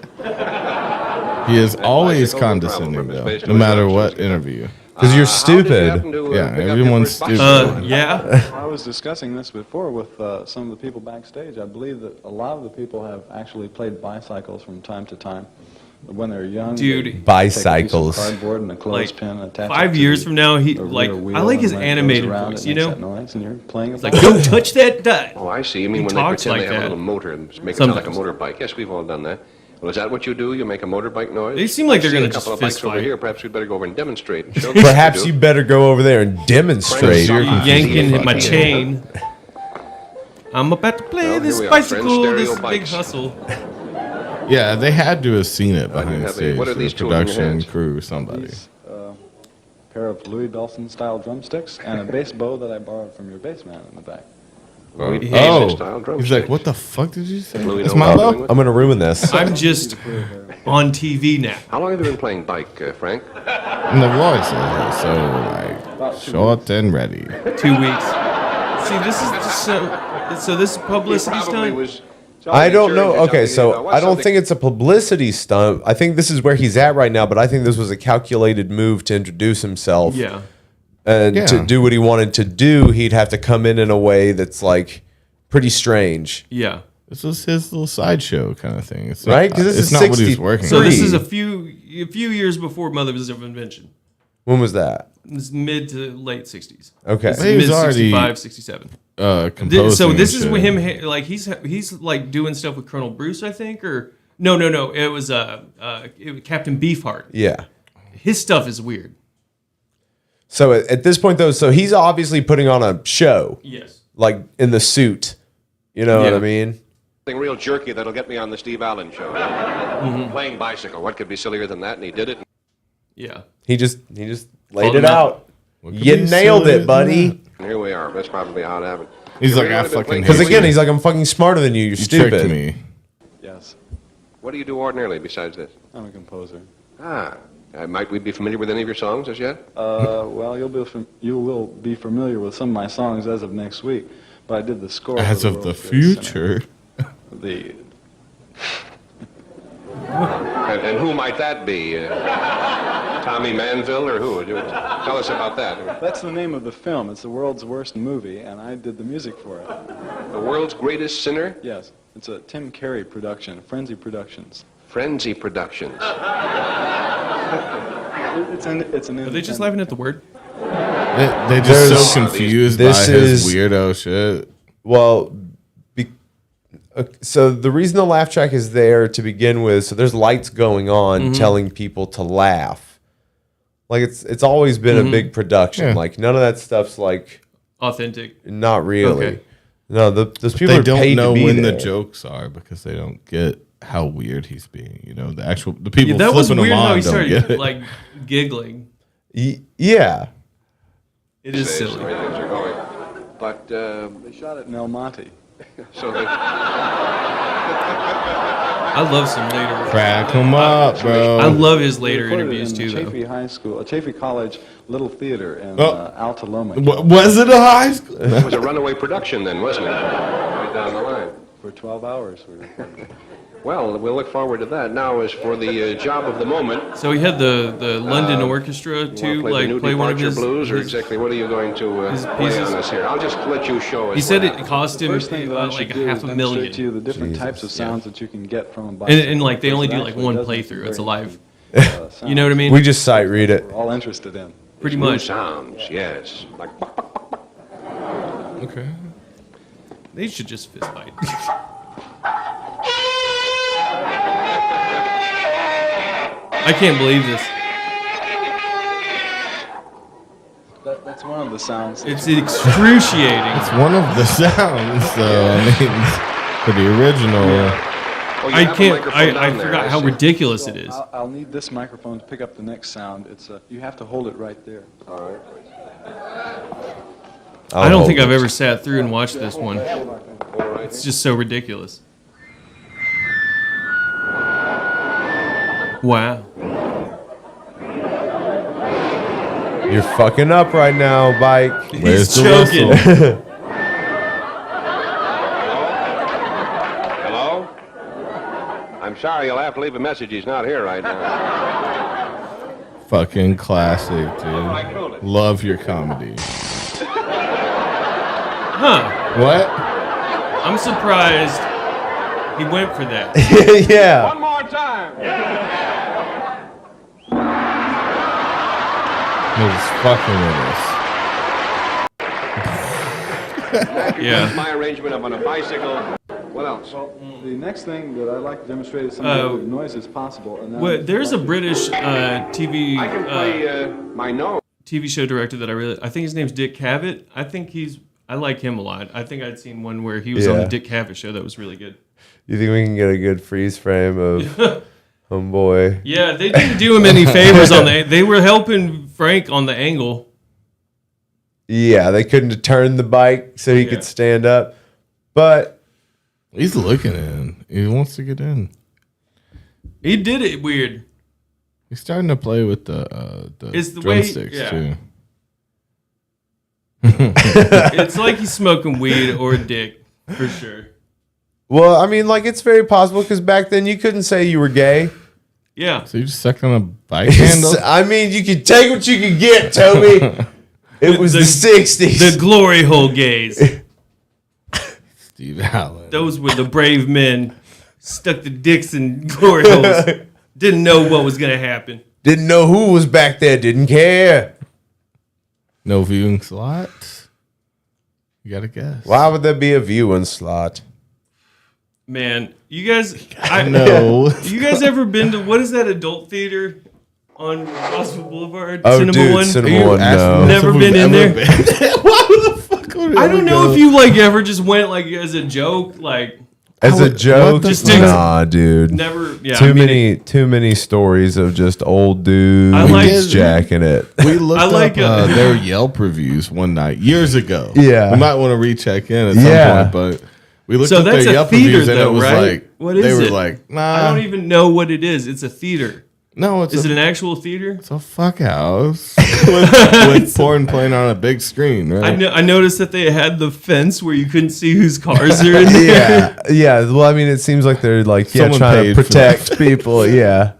Speaker 1: He is always
Speaker 16: bicycle, no
Speaker 1: condescending,
Speaker 16: problem. It's
Speaker 1: though,
Speaker 16: based
Speaker 1: no
Speaker 16: on
Speaker 1: matter
Speaker 16: drums.
Speaker 1: what interview.
Speaker 2: Because you're
Speaker 16: How did you
Speaker 2: stupid.
Speaker 16: happen to,
Speaker 1: Yeah,
Speaker 16: pick up your
Speaker 1: everyone's
Speaker 16: first
Speaker 1: stupid.
Speaker 16: bicycle?
Speaker 3: Yeah.
Speaker 17: I was discussing this before with some of the people backstage. I believe that a lot of the people have actually played bicycles from time to time. When they're young,
Speaker 3: Dude.
Speaker 17: they take a piece of
Speaker 2: Bicycles.
Speaker 17: cardboard and a clothespin and attach it
Speaker 3: 5
Speaker 17: to
Speaker 3: years
Speaker 17: the-
Speaker 3: from now, he
Speaker 17: the
Speaker 3: like
Speaker 17: rear wheel,
Speaker 3: I like his
Speaker 17: and when it goes
Speaker 3: animated
Speaker 17: around,
Speaker 3: voice.
Speaker 17: it
Speaker 3: You
Speaker 17: makes
Speaker 3: know,
Speaker 17: that noise, and you're playing
Speaker 3: it's
Speaker 17: a
Speaker 3: like
Speaker 17: bicycle.
Speaker 3: don't touch that dot.
Speaker 16: Oh, I see. You mean
Speaker 3: He
Speaker 16: when they
Speaker 3: talks
Speaker 16: pretend
Speaker 3: like
Speaker 16: they have a
Speaker 3: that.
Speaker 16: little motor and make it sound like a
Speaker 3: Sometimes.
Speaker 16: motorbike? Yes, we've all done that. Well, is that what you do? You make a motorbike noise?
Speaker 3: They seem like
Speaker 16: I've
Speaker 3: they're
Speaker 16: seen
Speaker 3: gonna
Speaker 16: a couple
Speaker 3: just
Speaker 16: of bikes
Speaker 3: fist
Speaker 16: over
Speaker 3: fight.
Speaker 16: here. Perhaps we'd better go over and demonstrate and show them
Speaker 2: Perhaps
Speaker 16: what
Speaker 2: you
Speaker 16: do.
Speaker 2: better go over there and demonstrate.
Speaker 16: Frank
Speaker 3: yanking
Speaker 1: fucking
Speaker 3: my
Speaker 1: idiot.
Speaker 3: chain. I'm about to play
Speaker 16: Well, here
Speaker 3: this
Speaker 16: we are, friends.
Speaker 3: bicycle,
Speaker 16: Stereo
Speaker 3: this big
Speaker 16: bikes.
Speaker 3: hustle.
Speaker 1: Yeah, they had to have seen it behind
Speaker 16: have a-
Speaker 1: stage.
Speaker 16: what are
Speaker 1: The
Speaker 16: these tools in your
Speaker 1: production
Speaker 16: hands?
Speaker 1: crew, somebody.
Speaker 17: These, pair of Louis Belson-style drumsticks and a bass bow that I borrowed from your bass man in the back.
Speaker 16: Louis
Speaker 1: Oh,
Speaker 16: Belson-style
Speaker 1: he's
Speaker 16: drumsticks.
Speaker 1: like, what the fuck did you say?
Speaker 16: Louis
Speaker 1: That's
Speaker 16: knows
Speaker 1: my
Speaker 16: what
Speaker 1: bow?
Speaker 16: he's doing with
Speaker 2: I'm going to ruin this.
Speaker 3: I'm just on TV now.
Speaker 16: How long have you been playing bike, Frank?
Speaker 1: And the voice is so like short and ready.
Speaker 3: 2 weeks. See, this is just so this is publicity
Speaker 16: He probably
Speaker 3: stunt.
Speaker 16: was
Speaker 2: I don't know.
Speaker 16: Insurance
Speaker 2: Okay,
Speaker 16: company,
Speaker 2: so
Speaker 16: what's
Speaker 2: I don't
Speaker 16: something-
Speaker 2: think it's a publicity stunt. I think this is where he's at right now, but I think this was a calculated move to introduce himself.
Speaker 3: Yeah.
Speaker 2: And
Speaker 1: Yeah.
Speaker 2: to do what he wanted to do, he'd have to come in a way that's like pretty strange.
Speaker 3: Yeah.
Speaker 1: This was his little sideshow kind of thing. It's
Speaker 2: Right?
Speaker 1: Not,
Speaker 2: 'Cause this
Speaker 1: it's
Speaker 2: is
Speaker 1: not what he was
Speaker 2: 60
Speaker 1: working
Speaker 3: So
Speaker 1: on.
Speaker 3: this is a few years before Mothers of Invention.
Speaker 2: When was that?
Speaker 3: It's mid to late 60s.
Speaker 2: Okay.
Speaker 3: It's
Speaker 1: He was
Speaker 3: mid
Speaker 1: already
Speaker 3: 65, 67.
Speaker 1: composing
Speaker 3: So this
Speaker 1: and
Speaker 3: is
Speaker 1: shit.
Speaker 3: with him. Like he's like doing stuff with Colonel Bruce, I think, or no. It was Captain Beefheart.
Speaker 2: Yeah.
Speaker 3: His stuff is weird.
Speaker 2: So at this point, though, so he's obviously putting on a show.
Speaker 3: Yes.
Speaker 2: Like in the suit. You know what I mean?
Speaker 16: Something real jerky that'll get me on the Steve Allen show. Playing bicycle. What could be sillier than that? And he did it.
Speaker 3: Yeah.
Speaker 2: He just laid
Speaker 3: Called
Speaker 2: it
Speaker 3: him
Speaker 2: out.
Speaker 1: What could
Speaker 2: You
Speaker 1: be
Speaker 2: nailed
Speaker 1: sillier
Speaker 2: it,
Speaker 1: than
Speaker 2: buddy.
Speaker 1: that?
Speaker 16: And here we are. That's probably how it happened.
Speaker 1: He's
Speaker 16: You
Speaker 1: like,
Speaker 16: really
Speaker 1: I
Speaker 16: have been
Speaker 1: fucking
Speaker 16: playing
Speaker 1: hate
Speaker 2: Because
Speaker 1: you.
Speaker 2: again, he's like, I'm fucking smarter than you. You're
Speaker 1: You
Speaker 2: stupid.
Speaker 1: tricked me.
Speaker 17: Yes,
Speaker 16: What do you do ordinarily besides this?
Speaker 17: I'm a composer.
Speaker 16: Ah. Might we be familiar with any of your songs as yet?
Speaker 17: Well, you will be familiar with some of my songs as of next week. But I did the score.
Speaker 1: As
Speaker 17: for
Speaker 1: of the
Speaker 17: World's Greatest
Speaker 1: future.
Speaker 17: Sinner.
Speaker 16: And who might that be? Tommy Manville or who? Tell us about that.
Speaker 17: That's the name of the film. It's the world's worst movie, and I did the music for it.
Speaker 16: The World's Greatest Sinner?
Speaker 17: Yes, it's a Tim Carey production, Frenzy Productions.
Speaker 16: Frenzy Productions.
Speaker 17: It's an
Speaker 3: Are they just laughing at the word?
Speaker 1: They just
Speaker 2: There's-
Speaker 1: so confused
Speaker 2: this
Speaker 1: by his
Speaker 2: is-
Speaker 1: weirdo shit.
Speaker 2: Well, so the reason the laugh track is there to begin with, so there's lights going on telling people to laugh. Like it's always been a big production.
Speaker 1: Yeah.
Speaker 2: Like none of that stuff's like
Speaker 3: Authentic.
Speaker 2: not really.
Speaker 3: Okay.
Speaker 2: No, those people
Speaker 1: They
Speaker 2: are
Speaker 1: don't
Speaker 2: paid
Speaker 1: know
Speaker 2: to be
Speaker 1: when
Speaker 2: there.
Speaker 1: the jokes are because they don't get how weird he's being. You know, the people
Speaker 3: That was
Speaker 1: flipping
Speaker 3: weird
Speaker 1: him
Speaker 3: how
Speaker 1: on
Speaker 3: he
Speaker 1: don't get
Speaker 3: started
Speaker 1: it.
Speaker 3: like giggling.
Speaker 2: Yeah.
Speaker 3: It is
Speaker 16: Say,
Speaker 3: silly.
Speaker 16: the way things are going. But
Speaker 17: They shot it in El Monte.
Speaker 16: So they...
Speaker 3: I love some later.
Speaker 1: Crack him up, bro.
Speaker 3: I love his later
Speaker 17: Recorded
Speaker 3: interviews
Speaker 17: in
Speaker 3: too, though.
Speaker 17: Chaffee High School, Chaffee College Little Theater in Altaloma.
Speaker 1: Was it a high school?
Speaker 16: It was a runaway production then, wasn't it? Right down the line.
Speaker 17: For 12 hours we recorded.
Speaker 16: Well, we'll look forward to that. Now, as for the job of the moment...
Speaker 3: So he had the London Orchestra to play one of his
Speaker 16: blues, or exactly what are you going to play on us here? I'll just let you show us.
Speaker 3: He said it cost him
Speaker 17: First thing that I should
Speaker 3: like
Speaker 17: do is
Speaker 3: $500,000.
Speaker 17: demonstrate to you the different types of sounds that you can get from a bicycle.
Speaker 3: And like they only do
Speaker 17: It
Speaker 3: like
Speaker 17: actually
Speaker 3: one
Speaker 17: does make
Speaker 3: playthrough.
Speaker 17: very
Speaker 3: It's a live.
Speaker 17: interesting,
Speaker 3: You know what I mean?
Speaker 2: We just sight read it.
Speaker 17: we're all interested in.
Speaker 3: Pretty
Speaker 16: New
Speaker 3: much.
Speaker 16: sounds, yes. Like...
Speaker 1: Okay.
Speaker 3: They should just fist fight. I can't believe this.
Speaker 17: That's one of the sounds.
Speaker 3: It's excruciating.
Speaker 1: It's one of the sounds, though. I mean, for the original.
Speaker 16: Oh, you
Speaker 3: I
Speaker 16: have a
Speaker 3: can't.
Speaker 16: microphone
Speaker 3: I
Speaker 16: down there,
Speaker 3: forgot how
Speaker 16: see.
Speaker 3: ridiculous it is.
Speaker 17: I'll need this microphone to pick up the next sound. It's you have to hold it right there.
Speaker 16: All right.
Speaker 3: I don't think I've ever sat through and watched this one. It's just so ridiculous. Wow.
Speaker 2: You're fucking up right now, Bike.
Speaker 3: He's choking.
Speaker 16: Hello? I'm sorry, you'll have to leave a message. He's not here right now.
Speaker 1: Fucking classic, dude. Love your comedy.
Speaker 3: Huh.
Speaker 1: What?
Speaker 3: I'm surprised he went for that.
Speaker 2: Yeah.
Speaker 16: One more time.
Speaker 1: He's fucking with us.
Speaker 3: Yeah.
Speaker 16: My arrangement of on a bicycle. What else?
Speaker 17: The next thing that I'd like to demonstrate is some of the noises possible. And
Speaker 3: Well, there's a British TV
Speaker 16: I can play my nose.
Speaker 3: TV show director that I think his name's Dick Cavett. I like him a lot. I think I'd seen one where he was on the Dick Cavett show that was really good.
Speaker 2: You think we can get a good freeze frame of homeboy?
Speaker 3: Yeah, they didn't do him any favors on that. They were helping Frank on the angle.
Speaker 2: Yeah, they couldn't turn the bike so he could stand up. But
Speaker 1: he's looking in. He wants to get in.
Speaker 3: He did it weird.
Speaker 1: He's starting to play with the drumsticks too.
Speaker 3: It's like he's smoking weed or dick, for sure.
Speaker 2: Well, I mean, like, it's very possible because back then you couldn't say you were gay.
Speaker 3: Yeah.
Speaker 1: So you just sucked on a bike handle?
Speaker 2: I mean, you could take what you could get, Toby. It was the 60s.
Speaker 3: The glory hole gays.
Speaker 1: Steve Allen.
Speaker 3: Those were the brave men. Stuck the dicks in glory holes. Didn't know what was going to happen.
Speaker 2: Didn't know who was back there. Didn't care.
Speaker 1: No viewing slots? You got to guess.
Speaker 2: Why would there be a viewing slot?
Speaker 3: Man, you guys... I
Speaker 1: know.
Speaker 3: You guys ever been to... What is that adult theater on Rossville Boulevard?
Speaker 2: Oh,
Speaker 3: Cinema
Speaker 2: dude,
Speaker 3: One?
Speaker 2: Cinema One, no.
Speaker 3: Never been in there?
Speaker 1: Why the fuck would
Speaker 3: I don't know if you like ever just went like as a joke, like...
Speaker 2: As a joke?
Speaker 3: Just
Speaker 2: Nah, dude.
Speaker 3: Never... Yeah,
Speaker 2: too many stories of just old dudes jacking it.
Speaker 1: We looked up their Yelp reviews one night years ago.
Speaker 2: Yeah.
Speaker 1: We might want to recheck in at some point, but we looked
Speaker 3: So
Speaker 1: up
Speaker 3: that's
Speaker 1: their
Speaker 3: a
Speaker 1: Yelp
Speaker 3: theater,
Speaker 1: reviews and
Speaker 3: though,
Speaker 1: it was
Speaker 3: right?
Speaker 1: like
Speaker 3: What is
Speaker 1: they were
Speaker 3: it?
Speaker 1: like, nah.
Speaker 3: I don't even know what it is. It's a theater.
Speaker 1: No, it's
Speaker 3: Is it an actual theater?
Speaker 1: It's a fuck house with porn playing on a big screen, right?
Speaker 3: I noticed that they had the fence where you couldn't see whose cars are in there.
Speaker 2: Yeah. Well, I mean, it seems like they're like
Speaker 1: Someone
Speaker 2: trying to
Speaker 1: paid for
Speaker 2: protect people. Yeah.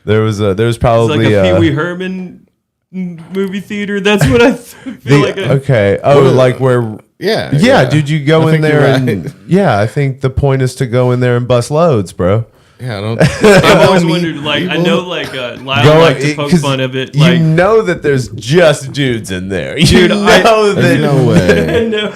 Speaker 2: There was probably
Speaker 3: It's like a Pee Wee Herman movie theater. That's what I feel like.
Speaker 2: Okay. Oh, like where?
Speaker 1: Yeah.
Speaker 2: Dude, you go in
Speaker 1: think
Speaker 2: there
Speaker 1: you're
Speaker 2: and
Speaker 1: right.
Speaker 2: yeah, I think the point is to go in there and bust loads, bro.
Speaker 1: Yeah, I don't.
Speaker 3: I've always wondered, like, I know, like, Lyle liked to poke fun of it. Like,
Speaker 2: you know that there's just dudes in there.
Speaker 3: Dude,
Speaker 2: you know
Speaker 1: There's no way.
Speaker 3: No.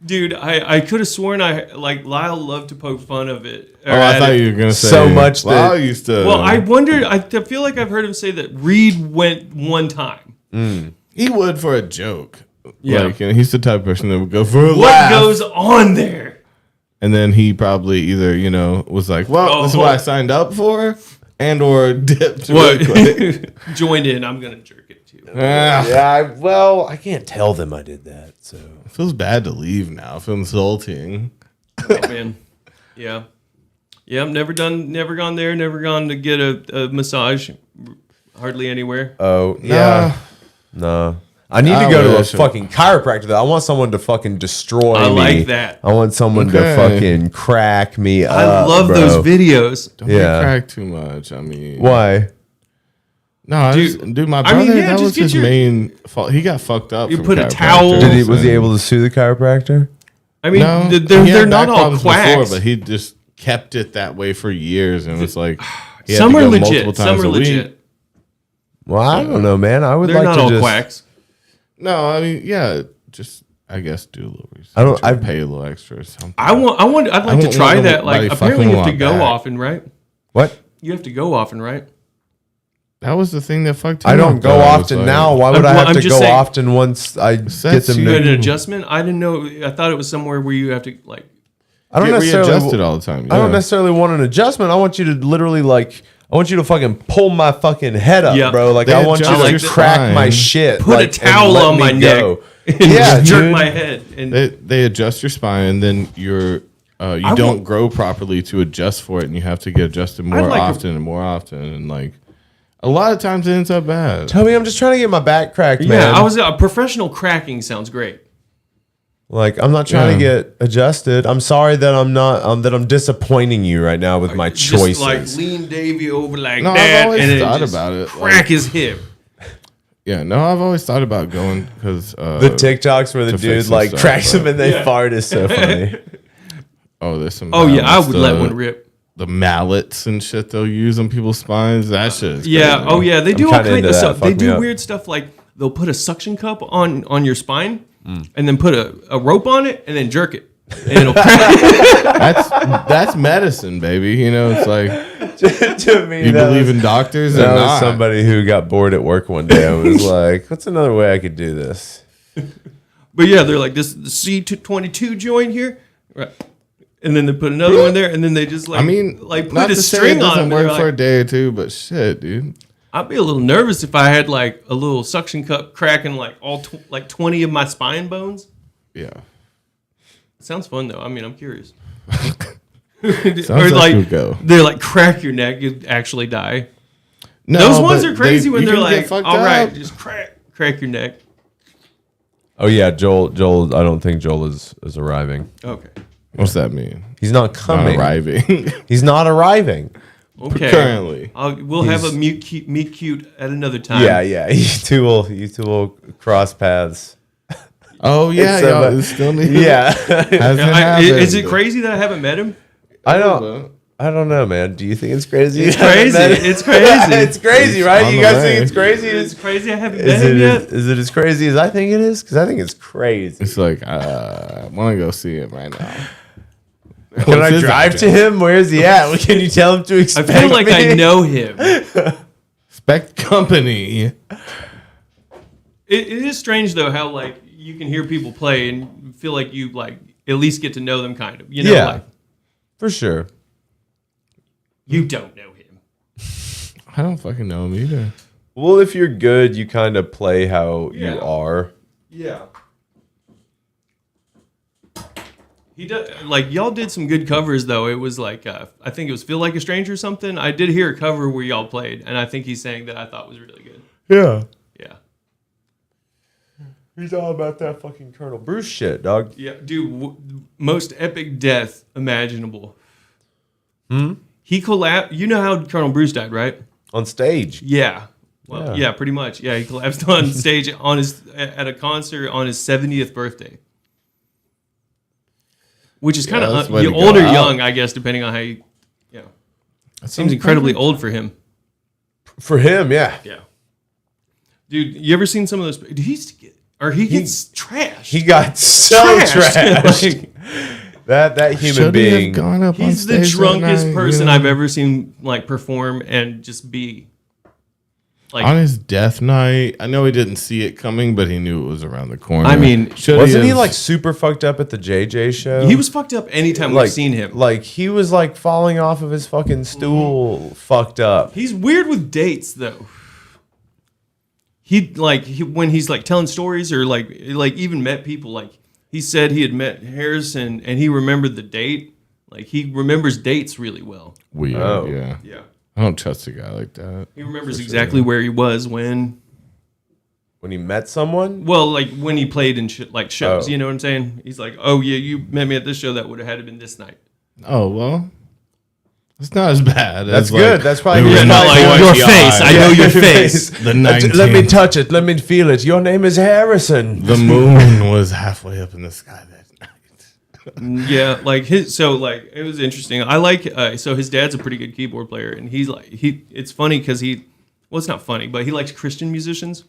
Speaker 3: Dude, I could have sworn Lyle loved to poke fun of it.
Speaker 1: Oh, I thought you were gonna say
Speaker 2: so much
Speaker 1: Lyle
Speaker 2: that
Speaker 1: used to.
Speaker 3: Well, I wondered. I feel like I've heard him say that Reed went one time.
Speaker 1: He would for a joke.
Speaker 3: Yeah.
Speaker 1: Like, and he's the type of person that would go for a
Speaker 3: What
Speaker 1: laugh.
Speaker 3: goes on there?
Speaker 1: And then he probably either, was like, well, this is what I signed up for. and or dipped.
Speaker 3: What?
Speaker 1: Real quick.
Speaker 3: Joined in. I'm gonna jerk it too.
Speaker 2: Well, I can't tell them I did that. So
Speaker 1: it feels bad to leave now. It feels insulting.
Speaker 3: Oh man, yeah. I've never gone there. Never gone to get a massage. Hardly anywhere.
Speaker 2: Oh yeah, no. I need to go to a fucking chiropractor though. I want someone to fucking destroy me.
Speaker 3: I like that.
Speaker 2: I want someone to fucking crack me up.
Speaker 3: I love those videos.
Speaker 1: Don't get cracked too much. I mean,
Speaker 2: why?
Speaker 1: No, dude, my brother, that was his main fault. He got fucked up.
Speaker 3: You put a towel.
Speaker 2: Was he able to sue the chiropractor?
Speaker 3: I mean, they're not all quacks.
Speaker 1: Before, but he just kept it that way for years, and it's like
Speaker 3: some are legit. Some are legit.
Speaker 2: Well, I don't know, man. I would
Speaker 3: they're
Speaker 2: like
Speaker 3: not
Speaker 2: to
Speaker 3: all
Speaker 2: just
Speaker 3: quacks.
Speaker 1: No, I mean, yeah, just I guess do a little research. I pay a little extra or something.
Speaker 3: I'd like to try that. Like, apparently you have to go often, right?
Speaker 2: What?
Speaker 3: You have to go often, right?
Speaker 1: That was the thing that fucked him
Speaker 2: I don't
Speaker 1: up,
Speaker 2: go
Speaker 1: though.
Speaker 2: often now. Why would I have to go often once I get them
Speaker 3: You
Speaker 2: to
Speaker 3: had an adjustment? I didn't know. I thought it was somewhere where you have to like.
Speaker 2: I don't
Speaker 1: get
Speaker 2: necessarily
Speaker 1: readjusted all the time.
Speaker 2: I don't necessarily want an adjustment. I want you to literally I want you to fucking pull my fucking head up, bro. Like I want you to crack my shit.
Speaker 3: Put a towel on my neck.
Speaker 2: Yeah,
Speaker 3: jerk my head. And
Speaker 1: they adjust your spine, and then you don't grow properly to adjust for it, and you have to get adjusted more often and more often, and like a lot of times it ends up bad.
Speaker 2: Toby, I'm just trying to get my back cracked, man.
Speaker 3: Yeah, I was professional cracking sounds great.
Speaker 2: Like I'm not trying to get adjusted. I'm sorry that I'm not that I'm disappointing you right now with my choices.
Speaker 3: Just like lean Davey over like
Speaker 1: No,
Speaker 3: that,
Speaker 1: I've always
Speaker 3: and
Speaker 1: thought
Speaker 3: then just
Speaker 1: about it.
Speaker 3: crack his hip.
Speaker 1: Yeah, no, I've always thought about going because
Speaker 2: the TikToks where the dude like cracks him and they fart is so funny.
Speaker 1: Oh, there's some.
Speaker 3: Oh yeah, I would let one rip.
Speaker 1: The mallets and shit they'll use on people's spines. That shit. Is
Speaker 3: yeah.
Speaker 1: crazy.
Speaker 3: Oh yeah, they do all kinds of stuff. They do
Speaker 2: up.
Speaker 3: weird stuff like they'll put a suction cup on your spine and then put a rope on it and then jerk it. And it'll crack.
Speaker 1: That's medicine, baby. You know, it's like
Speaker 2: to me,
Speaker 1: you believe in doctors.
Speaker 2: That
Speaker 1: or
Speaker 2: was
Speaker 1: not.
Speaker 2: somebody who got bored at work one day. I was like, "What's another way I could do this?"
Speaker 3: But yeah, they're like this the C22 joint here, right? And then they put another one there, and then they just like put
Speaker 1: not
Speaker 3: a
Speaker 1: to say
Speaker 3: string
Speaker 1: it doesn't
Speaker 3: on it.
Speaker 1: work
Speaker 3: They're
Speaker 1: for a
Speaker 3: like,
Speaker 1: day or two, but shit, dude.
Speaker 3: I'd be a little nervous if I had like a little suction cup cracking like like 20 of my spine bones.
Speaker 1: Yeah.
Speaker 3: Sounds fun though. I mean, I'm curious.
Speaker 1: Sounds
Speaker 3: or like
Speaker 1: you'll go.
Speaker 3: they're like crack your neck, you'd actually die.
Speaker 1: No,
Speaker 3: those ones
Speaker 1: but
Speaker 3: are crazy when
Speaker 1: you
Speaker 3: they're
Speaker 1: can get
Speaker 3: like,
Speaker 1: fucked
Speaker 3: all right,
Speaker 1: up.
Speaker 3: just crack your neck.
Speaker 2: Oh yeah, Joel. I don't think Joel is arriving.
Speaker 3: Okay.
Speaker 1: What's that mean?
Speaker 2: He's not coming.
Speaker 1: Not arriving.
Speaker 2: He's not arriving.
Speaker 3: Okay.
Speaker 1: Currently,
Speaker 3: we'll have a meet cute at another time.
Speaker 2: Yeah. You two will cross paths.
Speaker 1: Oh yeah, y'all still need.
Speaker 2: Yeah.
Speaker 3: Is it crazy that I haven't met him?
Speaker 2: I don't know, man. Do you think it's crazy?
Speaker 3: It's crazy. It's crazy.
Speaker 2: It's crazy, right? You guys think it's crazy?
Speaker 3: It's crazy. I haven't met him yet.
Speaker 2: Is it as crazy as I think it is? Because I think it's crazy.
Speaker 1: It's like I want to go see him right now.
Speaker 2: When I drive to him, where is he at? Can you tell him to expect me?
Speaker 3: I feel like I know him.
Speaker 1: Expect company.
Speaker 3: It is strange though how like you can hear people play and feel like you like at least get to know them kind of. You know, like
Speaker 2: for sure.
Speaker 3: You don't know him.
Speaker 1: I don't fucking know him either.
Speaker 2: Well, if you're good, you kind of play how you are.
Speaker 3: Yeah. He does, like y'all did some good covers though. It was like I think it was "Feel Like a Stranger" or something. I did hear a cover where y'all played, and I think he sang that I thought was really good.
Speaker 2: Yeah.
Speaker 3: Yeah.
Speaker 2: He's all about that fucking Colonel Bruce shit, dog.
Speaker 3: Yeah, dude. Most epic death imaginable. He collapsed. You know how Colonel Bruce died, right?
Speaker 2: On stage.
Speaker 3: Yeah. Well, yeah, pretty much. Yeah, he collapsed on stage at a concert on his 70th birthday. Which is kind of old or young, I guess, depending on how you. Yeah, it seems incredibly old for him.
Speaker 2: For him, yeah.
Speaker 3: Yeah, dude, you ever seen some of those? Dude, he gets trashed.
Speaker 2: He got so trashed. That human being.
Speaker 3: He's the drunkest person I've ever seen like perform and just be. Like
Speaker 1: on his death night, I know he didn't see it coming, but he knew it was around the corner.
Speaker 3: I mean,
Speaker 2: wasn't he like super fucked up at the JJ show?
Speaker 3: He was fucked up anytime
Speaker 2: like,
Speaker 3: we've seen him.
Speaker 2: Like he was like falling off of his fucking stool, fucked up.
Speaker 3: He's weird with dates though. When he's like telling stories or like even met people, like he said he had met Harrison and he remembered the date. Like he remembers dates really well.
Speaker 1: Weird, yeah.
Speaker 3: Yeah.
Speaker 1: I don't trust a guy like that.
Speaker 3: He remembers exactly where he was when
Speaker 2: he met someone.
Speaker 3: Well, like when he played in shows,
Speaker 2: Oh.
Speaker 3: you know what I'm saying? He's like, "Oh yeah, you met me at this show. That would have had to been this night."
Speaker 1: Oh well, it's not as bad.
Speaker 2: That's
Speaker 1: as
Speaker 2: good.
Speaker 1: Like,
Speaker 2: That's probably
Speaker 1: we were
Speaker 3: not like your face. I know your face.
Speaker 1: The 19th.
Speaker 2: Let me touch it. Let me feel it. Your name is Harrison.
Speaker 1: The moon was halfway up in the sky that night.
Speaker 3: Yeah, like it was interesting. I like so his dad's a pretty good keyboard player, and he's like it's funny because it's not funny, but he likes Christian musicians,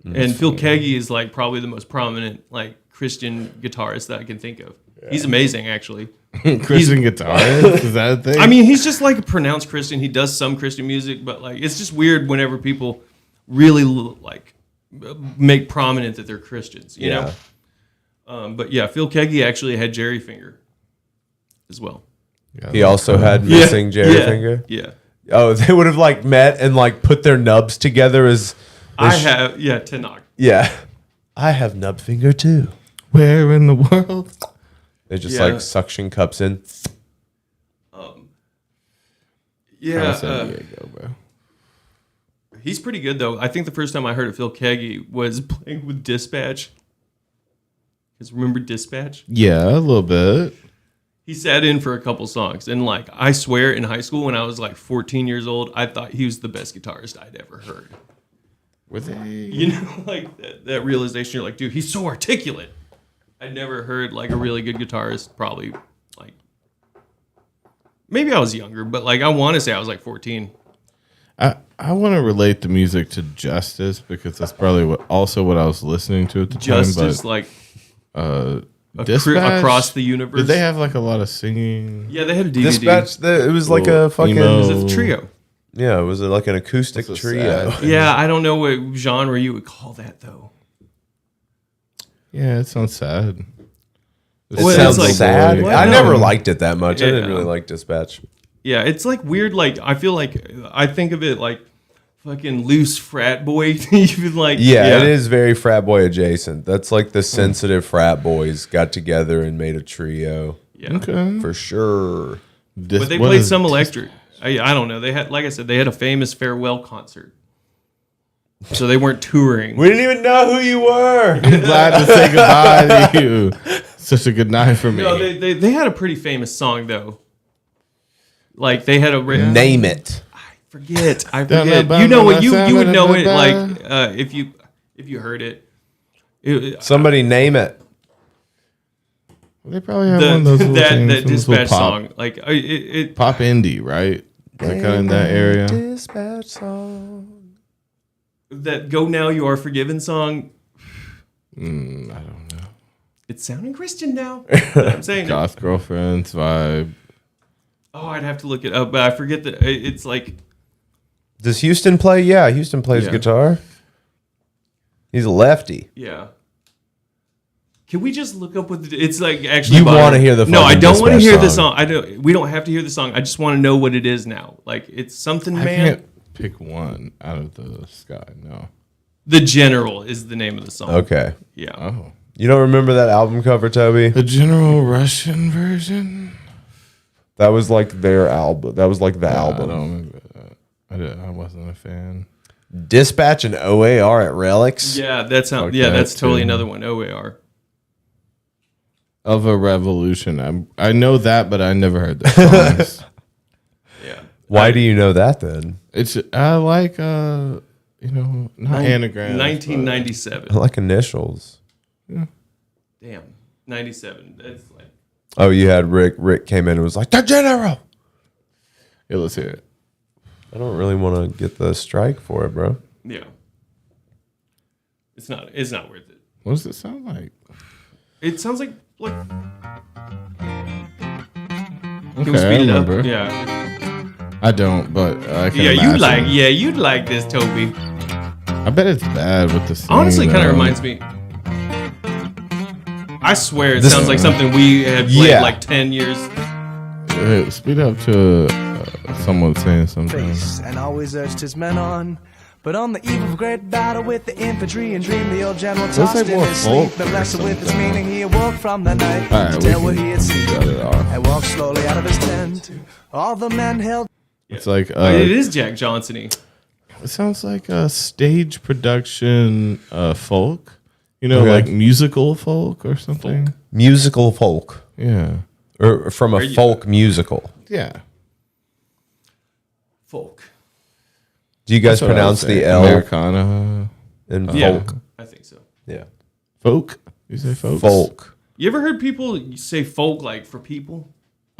Speaker 3: and Phil Keggy is like probably the most prominent like Christian guitarist that I can think of. Yeah. He's amazing, actually.
Speaker 1: Christian guitarist? Is that a thing?
Speaker 3: I mean, he's just like a pronounced Christian. He does some Christian music, but like it's just weird whenever people really like make prominent that they're Christians, you know. But yeah, Phil Keggy actually had Jerry Finger as well.
Speaker 1: Yeah,
Speaker 2: he also had missing Jerry Finger.
Speaker 3: Yeah.
Speaker 2: Oh, they would have like met and like put their nubs together as.
Speaker 3: Tanakh.
Speaker 2: Yeah, I have nub finger too.
Speaker 1: Where in the world?
Speaker 2: They just like suction cups in.
Speaker 1: San Diego, bro.
Speaker 3: He's pretty good though. I think the first time I heard of Phil Keggy was playing with Dispatch. Because remember Dispatch?
Speaker 1: Yeah, a little bit.
Speaker 3: He sat in for a couple songs, and like I swear, in high school when I was like 14 years old, I thought he was the best guitarist I'd ever heard.
Speaker 1: Was he?
Speaker 3: You know, like that realization. You're like, dude, he's so articulate. I'd never heard like a really good guitarist. Probably like maybe I was younger, but like I want to say I was like 14.
Speaker 1: I want to relate the music to Justice because that's probably what I was listening to at the
Speaker 3: Justice,
Speaker 1: time.
Speaker 3: Like
Speaker 1: Dispatch?
Speaker 3: Across the Universe.
Speaker 1: Did they have like a lot of singing?
Speaker 3: Yeah, they had a DVD.
Speaker 2: Dispatch. It was like a fucking.
Speaker 1: emo.
Speaker 3: It was a trio.
Speaker 2: Yeah, it was like an acoustic trio.
Speaker 3: Yeah, I don't know what genre you would call that though.
Speaker 1: Yeah, it sounds sad.
Speaker 2: It sounds like sad.
Speaker 3: What?
Speaker 2: I
Speaker 3: No.
Speaker 2: never liked it that much. I
Speaker 3: Yeah.
Speaker 2: didn't really like Dispatch.
Speaker 3: Yeah, it's like weird. Like I feel like I think of it like fucking loose frat boy. Even like
Speaker 2: Yeah, it is very frat boy adjacent. That's like the sensitive frat boys got together and made a trio.
Speaker 3: Yeah,
Speaker 1: Okay.
Speaker 2: For sure.
Speaker 3: but they played some electric. I don't know. They had, like I said, they had a famous farewell concert. So they weren't touring.
Speaker 2: We didn't even know who you were.
Speaker 1: Glad to say goodbye to you. Such a good night for me.
Speaker 3: No, they had a pretty famous song though. Like they had a
Speaker 2: Name it.
Speaker 3: I forget. You know what? You would know it like if you heard it.
Speaker 2: Somebody name it.
Speaker 1: They probably have one of those little things,
Speaker 3: that
Speaker 1: some
Speaker 3: Dispatch
Speaker 1: little pop,
Speaker 3: song. Like it
Speaker 1: pop indie, right? Like kind of in that area.
Speaker 2: Dispatch song.
Speaker 3: that "Go Now You Are Forgiven" song.
Speaker 1: I don't know.
Speaker 3: It's sounding Christian now. I'm saying.
Speaker 1: Goth Girlfriends vibe.
Speaker 3: Oh, I'd have to look it up, but I forget that it's like.
Speaker 2: Does Houston play? Yeah, Houston plays
Speaker 3: Yeah.
Speaker 2: guitar. He's a lefty.
Speaker 3: Yeah. Can we just look up what it's like? Actually,
Speaker 2: You want to hear the?
Speaker 3: No, I
Speaker 2: fucking
Speaker 3: don't want to
Speaker 2: Dispatch
Speaker 3: hear the song. I don't. We don't have to hear the song. I just want to know what it is now. Like it's something,
Speaker 1: I
Speaker 3: man.
Speaker 1: can't pick one out of the sky. No.
Speaker 3: The General is the name of the song.
Speaker 2: Okay.
Speaker 3: Yeah.
Speaker 1: Oh.
Speaker 2: You don't remember that album cover, Toby?
Speaker 1: The General Russian version.
Speaker 2: That was like their album. That was like the
Speaker 1: I
Speaker 2: album.
Speaker 1: don't remember that. I wasn't a fan.
Speaker 2: Dispatch and OAR at Relics.
Speaker 3: Yeah, that's how.
Speaker 1: Fuck
Speaker 3: Yeah,
Speaker 1: that,
Speaker 3: that's totally
Speaker 1: too.
Speaker 3: another one. OAR.
Speaker 1: Of a Revolution. I know that, but I never heard the songs.
Speaker 3: Yeah.
Speaker 2: Why do you know that then?
Speaker 1: I like not anagrams.
Speaker 3: 1997.
Speaker 2: I like initials.
Speaker 3: Damn. 97. That's like.
Speaker 2: Oh, you had Rick. Rick came in and was like, "The General."
Speaker 1: Yeah, let's hear it.
Speaker 2: I don't really want to get the strike for it, bro.
Speaker 3: Yeah. It's not worth it.
Speaker 1: What does it sound like?
Speaker 3: It sounds like
Speaker 1: Okay,
Speaker 3: Can we speed
Speaker 1: I
Speaker 3: it up?
Speaker 1: remember.
Speaker 3: Yeah.
Speaker 1: I don't, but I can
Speaker 3: Yeah,
Speaker 1: imagine.
Speaker 3: you'd like this, Toby.
Speaker 1: I bet it's bad with the singing.
Speaker 3: Honestly, kind of reminds me. I swear it sounds like something we had played like 10 years.
Speaker 1: Hey, speed up to someone saying something.
Speaker 18: And always urged his men on. But on the eve of a great battle with the infantry and dream, the old general tossed in his sleep. But lesser with his meaning, he awoke from the night to tell what he had seen. And walked slowly out of his tent. All the men held.
Speaker 1: It's like
Speaker 3: it is Jack Johnson-y.
Speaker 1: It sounds like a stage production folk. You know, like musical folk or something.
Speaker 2: Musical folk.
Speaker 1: Yeah.
Speaker 2: Or from a folk musical.
Speaker 1: Yeah.
Speaker 3: Folk.
Speaker 2: Do you guys pronounce the L?
Speaker 1: Americana.
Speaker 2: And
Speaker 3: Yeah,
Speaker 2: folk.
Speaker 3: I think so.
Speaker 2: Yeah.
Speaker 1: Folk? You say folk?
Speaker 2: Folk.
Speaker 3: You ever heard people say folk like for people?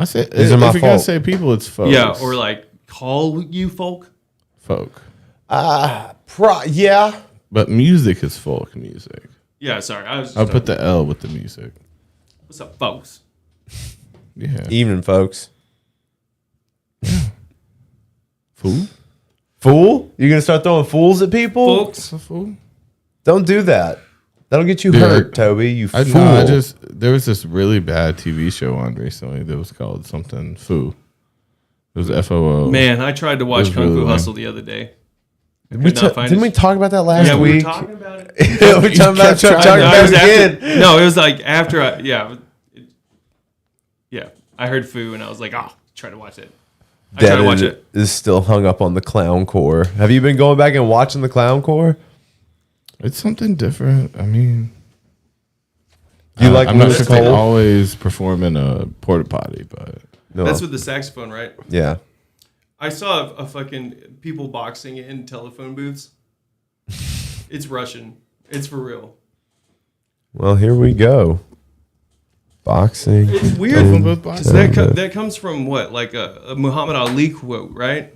Speaker 1: I say,
Speaker 2: These are my
Speaker 1: if you're going to
Speaker 2: folk.
Speaker 1: say people, it's folks.
Speaker 3: Yeah, or like call you folk?
Speaker 1: Folk.
Speaker 2: Yeah.
Speaker 1: But music is folk music.
Speaker 3: Yeah, sorry.
Speaker 1: I'll put the L with the music.
Speaker 3: What's up, folks?
Speaker 1: Yeah.
Speaker 2: Evening, folks.
Speaker 1: Fool?
Speaker 2: Fool? You're going to start throwing fools at people?
Speaker 3: Folks.
Speaker 1: A fool?
Speaker 2: Don't do that. That'll get you hurt, Toby. You fool.
Speaker 1: There was this really bad TV show on recently that was called something Foo. It was FOO.
Speaker 3: Man, I tried to watch Kung Fu
Speaker 1: really
Speaker 3: Hustle the other day.
Speaker 2: Didn't we talk about that last
Speaker 3: week?
Speaker 2: week?
Speaker 3: We were talking about it.
Speaker 2: Yeah, we talking about it again.
Speaker 3: No, it was like after I heard Foo and I was like, try to watch it. I tried to watch it.
Speaker 2: Is still hung up on the Clown Core. Have you been going back and watching the Clown Core?
Speaker 1: It's something different. I mean,
Speaker 2: you like
Speaker 1: I'm not
Speaker 2: Lewis
Speaker 1: sure if they
Speaker 2: Cole?
Speaker 1: always perform in a porta potty, but
Speaker 2: No.
Speaker 3: That's with the saxophone, right?
Speaker 2: Yeah.
Speaker 3: I saw a fucking people boxing in telephone booths. It's Russian. It's for real.
Speaker 2: Well, here we go. Boxing.
Speaker 3: It's weird because that comes from what, like a Muhammad Ali quote, right?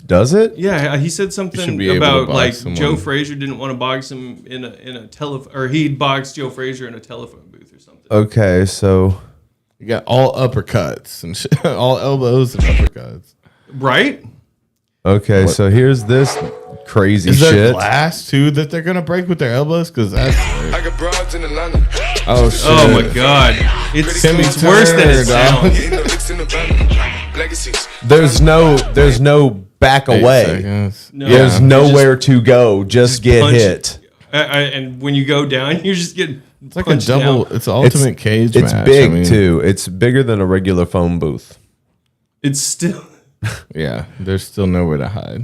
Speaker 2: Does it?
Speaker 3: Yeah, he said something about like Joe Frazier didn't want to box him in a telephone, or he'd box Joe Frazier in a telephone booth or something.
Speaker 2: Okay, so
Speaker 1: you got all uppercuts and shit, all elbows and uppercuts.
Speaker 3: Right?
Speaker 2: Okay, so here's this crazy
Speaker 1: Is there
Speaker 2: shit.
Speaker 1: glass too that they're gonna break with their elbows? Because that's
Speaker 19: I got broads in Atlanta.
Speaker 1: oh shit.
Speaker 3: Oh my god, it's worse than it sounds.
Speaker 2: There's no back
Speaker 1: 8
Speaker 2: away.
Speaker 1: seconds.
Speaker 3: No.
Speaker 2: There's
Speaker 3: Yeah.
Speaker 2: nowhere to go. Just get
Speaker 3: punch
Speaker 2: hit.
Speaker 3: And when you go down, you're just getting
Speaker 1: It's like a double.
Speaker 3: down.
Speaker 1: It's an ultimate cage
Speaker 2: It's
Speaker 1: match.
Speaker 2: big
Speaker 1: I mean,
Speaker 2: too. It's bigger than a regular phone booth.
Speaker 3: It's still.
Speaker 1: Yeah, there's still nowhere to hide.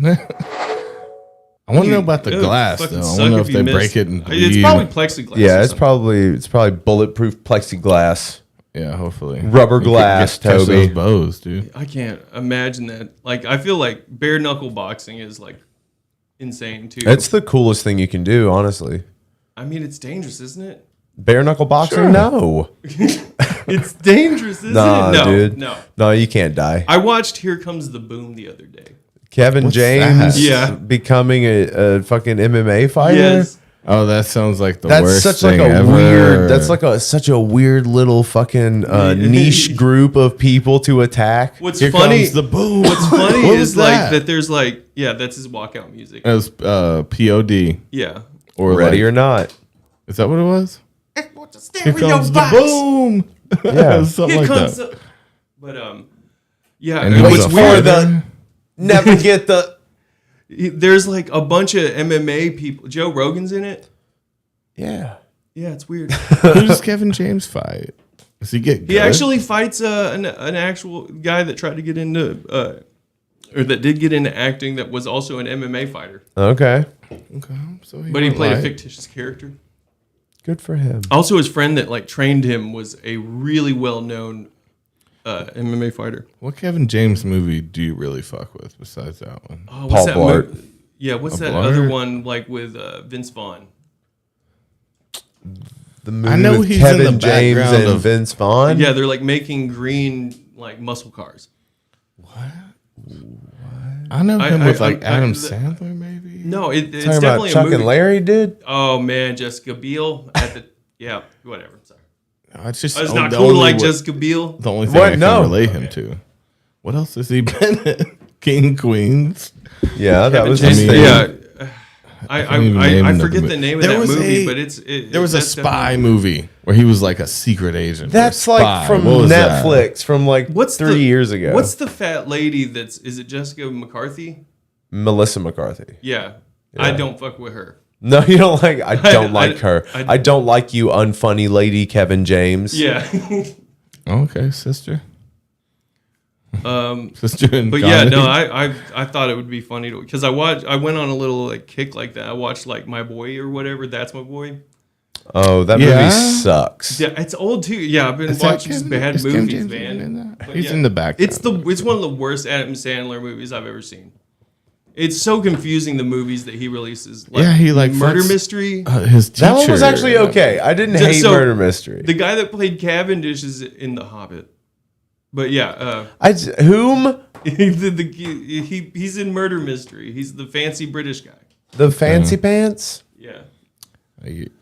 Speaker 1: I want to know about the
Speaker 3: It would
Speaker 1: glass
Speaker 3: fucking
Speaker 1: though. I
Speaker 3: suck
Speaker 1: want to know
Speaker 3: if
Speaker 1: if
Speaker 3: you
Speaker 1: they
Speaker 3: missed.
Speaker 1: break it and
Speaker 3: It's
Speaker 1: bleed.
Speaker 3: probably plexiglass.
Speaker 2: Yeah,
Speaker 3: or
Speaker 2: it's
Speaker 3: something.
Speaker 2: probably bulletproof plexiglass.
Speaker 1: Yeah, hopefully
Speaker 2: Rubber
Speaker 1: You could
Speaker 2: glass,
Speaker 1: catch
Speaker 2: Toby.
Speaker 1: those bows, dude.
Speaker 3: I can't imagine that. Like, I feel like bare knuckle boxing is like insane too.
Speaker 2: It's the coolest thing you can do, honestly.
Speaker 3: I mean, it's dangerous, isn't it?
Speaker 2: Bare knuckle boxing?
Speaker 1: Sure.
Speaker 2: No.
Speaker 3: It's dangerous, isn't
Speaker 2: Nah,
Speaker 3: it? No,
Speaker 2: dude.
Speaker 3: no.
Speaker 2: No, you can't die.
Speaker 3: I watched Here Comes the Boom the other day.
Speaker 2: Kevin
Speaker 1: What's
Speaker 2: James
Speaker 1: that?
Speaker 3: Yeah.
Speaker 2: becoming a fucking MMA fighter?
Speaker 3: Yes.
Speaker 1: Oh, that sounds like the
Speaker 2: That's
Speaker 1: worst
Speaker 2: such
Speaker 1: thing
Speaker 2: like a
Speaker 1: ever.
Speaker 2: weird. That's like such a weird little fucking niche group of people to attack.
Speaker 3: What's
Speaker 1: Here
Speaker 3: funny?
Speaker 1: comes the boom.
Speaker 3: What's funny
Speaker 1: What
Speaker 3: is
Speaker 1: was
Speaker 3: like that. There's like that's his walkout music.
Speaker 1: It was POD.
Speaker 3: Yeah.
Speaker 1: Or
Speaker 2: Ready
Speaker 1: like,
Speaker 2: or not?
Speaker 1: is that what it was? Here
Speaker 3: Stereo
Speaker 1: comes
Speaker 3: box.
Speaker 1: the boom.
Speaker 2: Yeah.
Speaker 1: Something
Speaker 3: Here
Speaker 1: like
Speaker 3: comes
Speaker 1: that.
Speaker 3: the. But yeah.
Speaker 1: And
Speaker 3: and
Speaker 1: he
Speaker 3: what's
Speaker 1: was a
Speaker 3: weird?
Speaker 1: fighter.
Speaker 2: Never get the.
Speaker 3: There's like a bunch of MMA people. Joe Rogan's in it.
Speaker 2: Yeah.
Speaker 3: Yeah, it's weird.
Speaker 1: Who does Kevin James fight? Does he get good?
Speaker 3: He actually fights an actual guy that tried to get into or that did get into acting that was also an MMA fighter.
Speaker 2: Okay.
Speaker 1: Okay. So
Speaker 3: But he
Speaker 1: went
Speaker 3: played a
Speaker 1: light.
Speaker 3: fictitious character.
Speaker 2: Good for him.
Speaker 3: Also, his friend that like trained him was a really well-known MMA fighter.
Speaker 1: What Kevin James movie do you really fuck with besides that one?
Speaker 3: Oh, what's that
Speaker 2: Blart.
Speaker 3: Yeah, what's
Speaker 1: A
Speaker 3: that
Speaker 1: Blart?
Speaker 3: other one like with Vince Vaughn?
Speaker 2: The movie
Speaker 1: I know
Speaker 2: with
Speaker 1: he's
Speaker 2: Kevin
Speaker 1: in the
Speaker 2: James
Speaker 1: background
Speaker 2: and
Speaker 1: of-
Speaker 2: Vince Vaughn.
Speaker 3: Yeah, they're like making green like muscle cars.
Speaker 1: I know him with like
Speaker 3: I-
Speaker 1: Adam
Speaker 3: the-
Speaker 1: Sandler, maybe.
Speaker 3: No, it's
Speaker 2: Talking about
Speaker 3: definitely
Speaker 2: Chuck
Speaker 3: a movie.
Speaker 2: and Larry, dude.
Speaker 3: Oh man, Jessica Biel at the yeah, whatever. Sorry,
Speaker 1: No, it's just
Speaker 3: it's
Speaker 1: the
Speaker 3: not cool to
Speaker 1: only
Speaker 3: like
Speaker 1: wa-
Speaker 3: Jessica Biel.
Speaker 1: The only thing
Speaker 2: What?
Speaker 1: I can
Speaker 2: No.
Speaker 1: relate him to. What else has he been in? King Queens.
Speaker 2: Yeah, that
Speaker 3: Kevin
Speaker 2: was
Speaker 3: James-
Speaker 2: his thing.
Speaker 3: Yeah, I forget the name of that movie, but
Speaker 1: there was a spy movie where he was like a secret agent.
Speaker 2: That's like from Netflix from like 3 years ago.
Speaker 3: What's the fat lady is it Jessica McCarthy?
Speaker 2: Melissa McCarthy.
Speaker 3: Yeah. I don't fuck with her.
Speaker 2: No, you don't like. I don't like her. I don't like you, unfunny lady, Kevin James.
Speaker 3: Yeah.
Speaker 1: Okay, sister.
Speaker 3: Sister and but yeah, no, I thought it would be funny because I went on a little like kick like that. I watched like My Boy or whatever. That's My Boy.
Speaker 2: Oh, that movie sucks.
Speaker 3: Yeah, it's old too. Yeah, I've been watching some bad movies, man.
Speaker 1: He's in the back.
Speaker 3: It's one of the worst Adam Sandler movies I've ever seen. It's so confusing, the movies that he releases. Like,
Speaker 1: he like
Speaker 3: Murder Mystery.
Speaker 1: His teacher.
Speaker 2: That one was actually okay. I didn't hate Murder Mystery.
Speaker 3: The guy that played Cavendish is in The Hobbit. But yeah,
Speaker 2: whom?
Speaker 3: He's in Murder Mystery. He's the fancy British guy.
Speaker 2: The fancy pants.
Speaker 3: Yeah.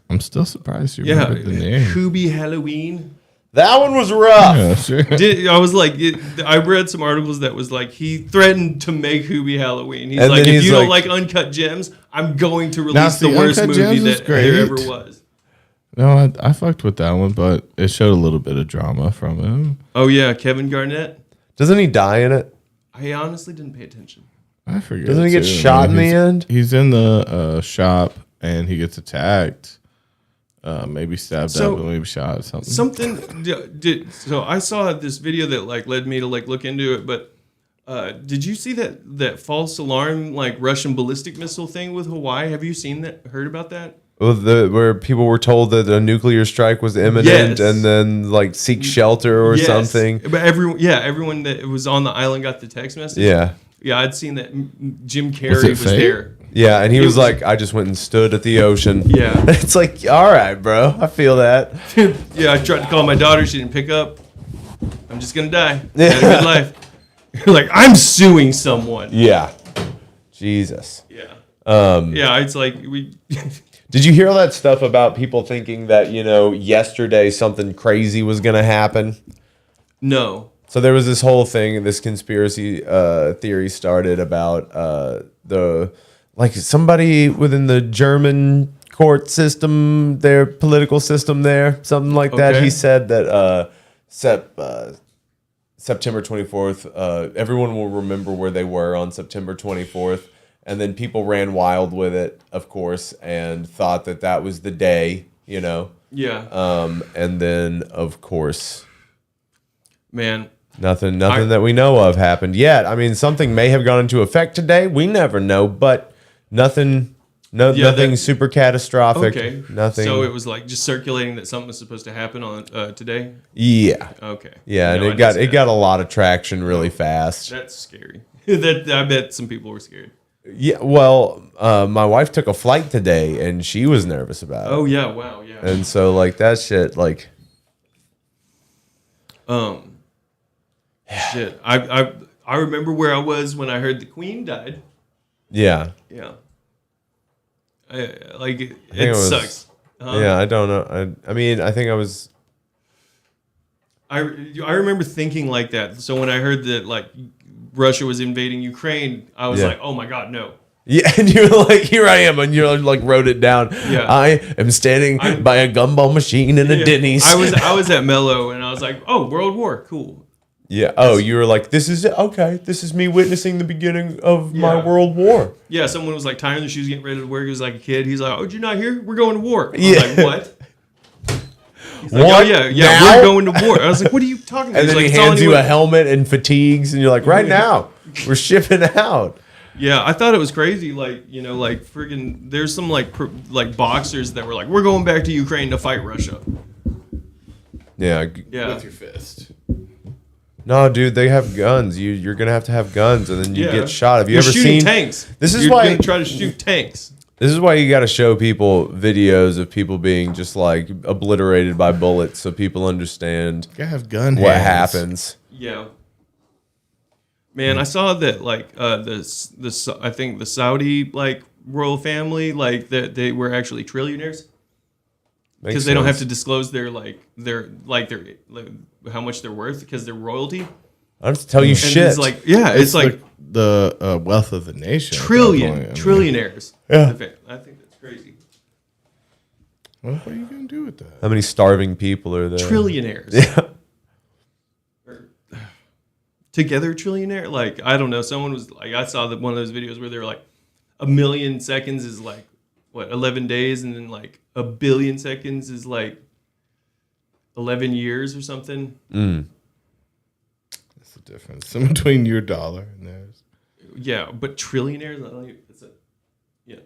Speaker 1: I'm still surprised you remembered the name.
Speaker 3: Hubie Halloween.
Speaker 2: That one was rough.
Speaker 1: Yeah, sure.
Speaker 3: I was like, I read some articles that was like he threatened to make Hubie Halloween. He's
Speaker 2: And
Speaker 3: like,
Speaker 2: then
Speaker 3: if
Speaker 2: he's
Speaker 3: you don't
Speaker 2: like-
Speaker 3: like Uncut Gems, I'm going to
Speaker 1: Now,
Speaker 3: release
Speaker 1: see,
Speaker 3: the worst
Speaker 1: Uncut
Speaker 3: movie
Speaker 1: Gems was
Speaker 3: that
Speaker 1: great.
Speaker 3: there ever was.
Speaker 1: No, I fucked with that one, but it showed a little bit of drama from him.
Speaker 3: Oh yeah, Kevin Garnett.
Speaker 2: Doesn't he die in it?
Speaker 3: I honestly didn't pay attention.
Speaker 1: I forget.
Speaker 2: Doesn't he get shot in the end?
Speaker 1: He's in the shop and he gets attacked. Maybe stabbed up, but maybe shot or something.
Speaker 3: So I saw this video that like led me to like look into it, but did you see that false alarm like Russian ballistic missile thing with Hawaii? Have you seen that? Heard about that?
Speaker 2: Well, where people were told that a nuclear strike was imminent, and then like seek shelter or something.
Speaker 3: But everyone that was on the island got the text message.
Speaker 2: Yeah,
Speaker 3: I'd seen that Jim Carrey was there.
Speaker 2: Yeah, and he was like, I just went and stood at the ocean.
Speaker 3: Yeah.
Speaker 2: It's like, all right, bro, I feel that.
Speaker 3: Yeah, I tried to call my daughter, she didn't pick up. I'm just gonna die. I had a good life. You're like, I'm suing someone.
Speaker 2: Yeah, Jesus.
Speaker 3: Yeah.
Speaker 2: Yeah,
Speaker 3: it's like we.
Speaker 2: Did you hear all that stuff about people thinking that, yesterday something crazy was going to happen?
Speaker 3: No.
Speaker 2: So there was this whole thing, this conspiracy theory started about somebody within the German court system, their political system there, something like that.
Speaker 3: Okay.
Speaker 2: He said that September 24th, everyone will remember where they were on September 24th. And then people ran wild with it, of course, and thought that was the day,
Speaker 3: Yeah.
Speaker 2: And then, of course,
Speaker 3: man,
Speaker 2: nothing that we know of happened yet. I mean, something may have gone into effect today. We never know, but nothing super catastrophic.
Speaker 3: Okay.
Speaker 2: Nothing.
Speaker 3: So it was like just circulating that something was supposed to happen on today.
Speaker 2: Yeah.
Speaker 3: Okay.
Speaker 2: Yeah, and it got a lot of traction really fast.
Speaker 3: That's scary. I bet some people were scared.
Speaker 2: Yeah, well, my wife took a flight today, and she was nervous about it.
Speaker 3: Oh yeah, wow, yeah.
Speaker 2: And so, like that shit, like,
Speaker 3: shit. I remember where I was when I heard the Queen died.
Speaker 2: Yeah.
Speaker 3: Yeah. It sucks.
Speaker 2: Yeah, I don't know. I mean, I think I was.
Speaker 3: I remember thinking like that. So when I heard that like Russia was invading Ukraine, I was like, oh my God, no.
Speaker 2: Yeah, and you're like, here I am, and you're like, wrote it down.
Speaker 3: Yeah.
Speaker 2: I am standing by a gumball machine in a Denny's.
Speaker 3: I was at Mello, and I was like, oh, World War, cool.
Speaker 2: Yeah. Oh, you were like, this is okay. This is me witnessing the beginning of my World War.
Speaker 3: Yeah, someone was like tying their shoes, getting ready to work. He was like a kid. He's like, oh, did you not hear? We're going to war. I was like, what? He's like,
Speaker 2: what?
Speaker 3: Oh, yeah,
Speaker 2: now?
Speaker 3: we're going to war. I was like, what are you talking about?
Speaker 2: And then
Speaker 3: like,
Speaker 2: he hands you a helmet and fatigues, and you're like, right now, we're shipping out.
Speaker 3: Yeah, I thought it was crazy. Like, like friggin', there's some like boxers that were like, we're going back to Ukraine to fight Russia.
Speaker 2: Yeah.
Speaker 1: With your fist.
Speaker 2: No, dude, they have guns. You're gonna have to have guns, and then you get shot. Have you ever
Speaker 3: shooting
Speaker 2: seen
Speaker 3: tanks?
Speaker 2: This is
Speaker 3: You're
Speaker 2: why
Speaker 3: gonna try to shoot tanks.
Speaker 2: This is why you got to show people videos of people being just like obliterated by bullets, so people understand.
Speaker 1: You gotta have gun
Speaker 2: what
Speaker 1: hands.
Speaker 2: happens.
Speaker 3: Yeah. Man, I saw that like I think the Saudi like royal family like that they were actually trillionaires because they don't have to disclose their how much they're worth because they're royalty.
Speaker 2: I don't have to tell you
Speaker 3: And
Speaker 2: shit.
Speaker 3: It's like, yeah, it's like
Speaker 1: the wealth of the nation.
Speaker 3: Trillionaires.
Speaker 2: Yeah.
Speaker 3: I think that's crazy.
Speaker 1: Well, what are you going to do with that?
Speaker 2: How many starving people are there?
Speaker 3: Trillionaires.
Speaker 2: Yeah.
Speaker 3: Together trillionaire? Like, I don't know. Someone was like, I saw one of those videos where they were like, 1 million seconds is like, what, 11 days? And then like 1 billion seconds is like 11 years or something.
Speaker 1: That's the difference in between your dollar and theirs.
Speaker 3: Yeah, but trillionaires, it's a, you know.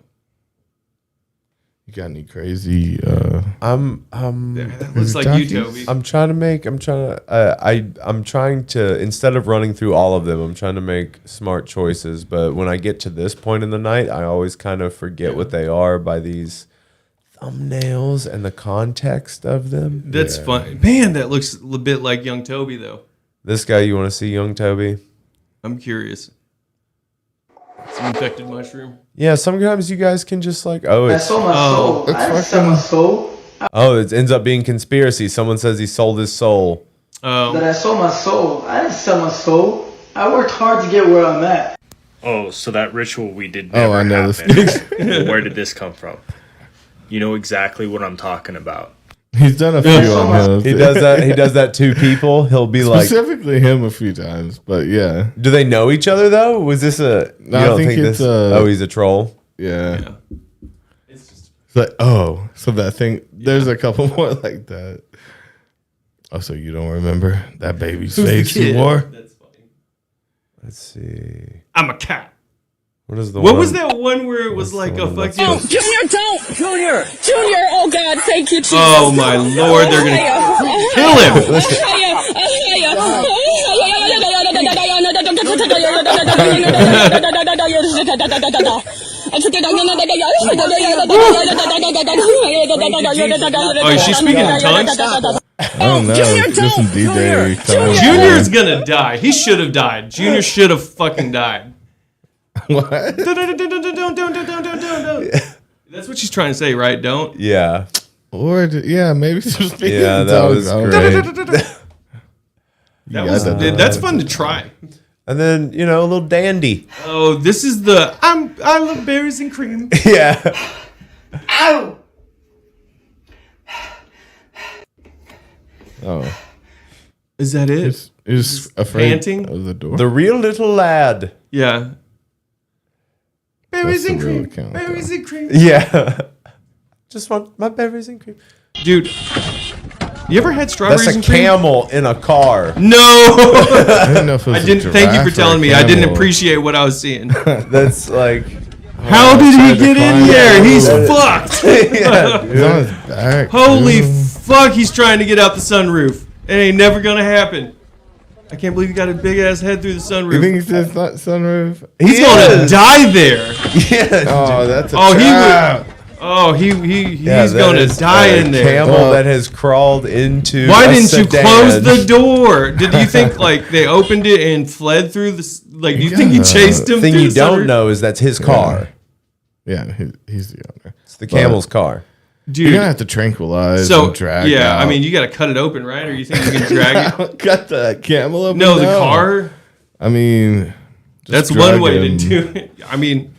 Speaker 1: You got any crazy?
Speaker 3: That looks like you, Toby.
Speaker 2: I'm trying to instead of running through all of them, I'm trying to make smart choices. But when I get to this point in the night, I always kind of forget what they are by these thumbnails and the context of them.
Speaker 3: That's fun, man. That looks a bit like young Toby, though.
Speaker 2: This guy, you want to see young Toby?
Speaker 3: I'm curious. Some infected mushroom.
Speaker 2: Yeah, sometimes you guys can just like,
Speaker 20: I sold my soul. I sold my soul.
Speaker 2: Oh, it ends up being conspiracy. Someone says he sold his soul.
Speaker 20: That I sold my soul. I didn't sell my soul. I worked hard to get where I'm at.
Speaker 21: Oh, so that ritual we did never
Speaker 1: I know
Speaker 21: happened. Where did this come from? You know exactly what I'm talking about.
Speaker 1: He's done a few on him.
Speaker 2: He does that to people. He'll be like
Speaker 1: specifically him a few times, but yeah.
Speaker 2: Do they know each other though? Was this a?
Speaker 1: No, I think it's
Speaker 2: he's a troll.
Speaker 1: Yeah. It's like, so that thing. There's a couple more like that. Oh, so you don't remember that baby's face you wore?
Speaker 3: That's funny.
Speaker 2: Let's see.
Speaker 3: I'm a cat.
Speaker 2: What is the
Speaker 3: What
Speaker 2: one?
Speaker 3: was that one where it was like a fucking...
Speaker 22: Oh, Junior, don't! Junior! Oh, God, thank you, Jesus.
Speaker 3: Oh, my Lord, they're going to kill him! Oh, is she speaking in tongues?
Speaker 1: I don't know. It's just some DJ tongues.
Speaker 3: Junior's going to die. He should have died. Junior should have fucking died.
Speaker 1: What?
Speaker 3: That's what she's trying to say, right? Don't.
Speaker 2: Yeah.
Speaker 1: Or maybe some speaking.
Speaker 2: Yeah, that was great.
Speaker 3: That's fun to try.
Speaker 2: And then a little dandy.
Speaker 3: Oh, this is the I love berries and cream.
Speaker 2: Yeah.
Speaker 20: Ow!
Speaker 1: Oh.
Speaker 3: Is that it?
Speaker 1: Is afraid
Speaker 3: panting
Speaker 1: of the door.
Speaker 2: The real little lad.
Speaker 3: Yeah. Berries and cream.
Speaker 1: Account,
Speaker 3: berries and cream.
Speaker 2: Yeah. Just want my berries and cream.
Speaker 3: Dude, you ever had strawberries
Speaker 2: That's a
Speaker 3: and cream?
Speaker 2: camel in a car.
Speaker 3: No.
Speaker 1: I didn't know if it was
Speaker 3: I didn't.
Speaker 1: a
Speaker 3: Thank you
Speaker 1: giraffe
Speaker 3: for telling
Speaker 1: or a
Speaker 3: me. I didn't
Speaker 1: camel.
Speaker 3: appreciate what I was seeing.
Speaker 2: That's like.
Speaker 3: How did he get in here? He's fucked.
Speaker 2: Yeah,
Speaker 1: He's on his back.
Speaker 3: Holy
Speaker 1: dude.
Speaker 3: fuck! He's trying to get out the sunroof. It ain't never gonna happen. I can't believe he got a big ass head through the sunroof.
Speaker 1: You think he's just not sunroof?
Speaker 3: He's gonna die there.
Speaker 2: Yeah.
Speaker 1: Oh, that's a
Speaker 3: trap.
Speaker 1: He
Speaker 3: He's gonna die in there.
Speaker 2: Camel that has crawled into.
Speaker 3: Why
Speaker 2: a
Speaker 3: didn't you
Speaker 2: sedan.
Speaker 3: close the door? Did you think like they opened it and fled through the? Like, do you think he chased him?
Speaker 2: The thing
Speaker 3: through
Speaker 2: you
Speaker 3: the
Speaker 2: don't
Speaker 3: sunroof?
Speaker 2: know is that's his car.
Speaker 1: Yeah, he's the owner.
Speaker 2: It's the camel's car.
Speaker 3: Dude,
Speaker 1: you're gonna have to tranquilize and drag.
Speaker 3: Yeah,
Speaker 1: out.
Speaker 3: I mean, you got to cut it open, right? Or you think you can drag it?
Speaker 1: Cut the camel open?
Speaker 3: No, the car.
Speaker 1: I mean,
Speaker 3: That's
Speaker 1: just
Speaker 3: one
Speaker 1: drag
Speaker 3: way to
Speaker 1: him.
Speaker 3: do it. I mean,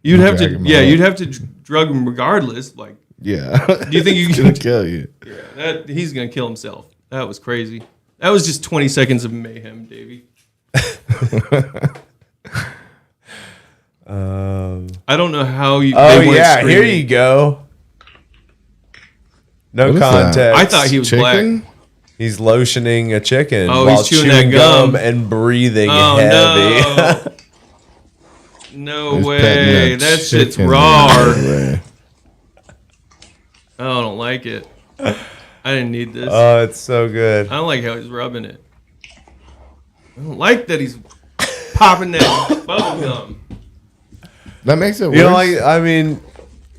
Speaker 3: you'd have to.
Speaker 1: Drag him
Speaker 3: Yeah,
Speaker 1: out.
Speaker 3: you'd have to drug him regardless. Like,
Speaker 1: Yeah.
Speaker 3: do you think you
Speaker 1: He's
Speaker 3: can
Speaker 1: gonna kill you?
Speaker 3: Yeah, he's gonna kill himself. That was crazy. That was just 20 seconds of mayhem, Davey. I don't know how you.
Speaker 2: Oh
Speaker 3: they weren't
Speaker 2: yeah, here
Speaker 3: screaming.
Speaker 2: you go. No
Speaker 1: What is that?
Speaker 2: context.
Speaker 3: I thought he was
Speaker 1: Chicken?
Speaker 3: black.
Speaker 2: He's lotioning a chicken
Speaker 3: Oh,
Speaker 2: while
Speaker 3: he's chewing
Speaker 2: chewing
Speaker 3: that gum.
Speaker 2: and breathing
Speaker 3: Oh
Speaker 2: heavy.
Speaker 3: no! No
Speaker 1: He's
Speaker 3: way.
Speaker 1: petting
Speaker 3: That shit's
Speaker 1: chicken
Speaker 3: raw.
Speaker 1: anyway.
Speaker 3: Oh, I don't like it. I didn't need this.
Speaker 2: Oh, it's so good.
Speaker 3: I don't like how he's rubbing it. I don't like that he's popping that bubble gum.
Speaker 1: That makes it worse.
Speaker 2: You know, like I mean,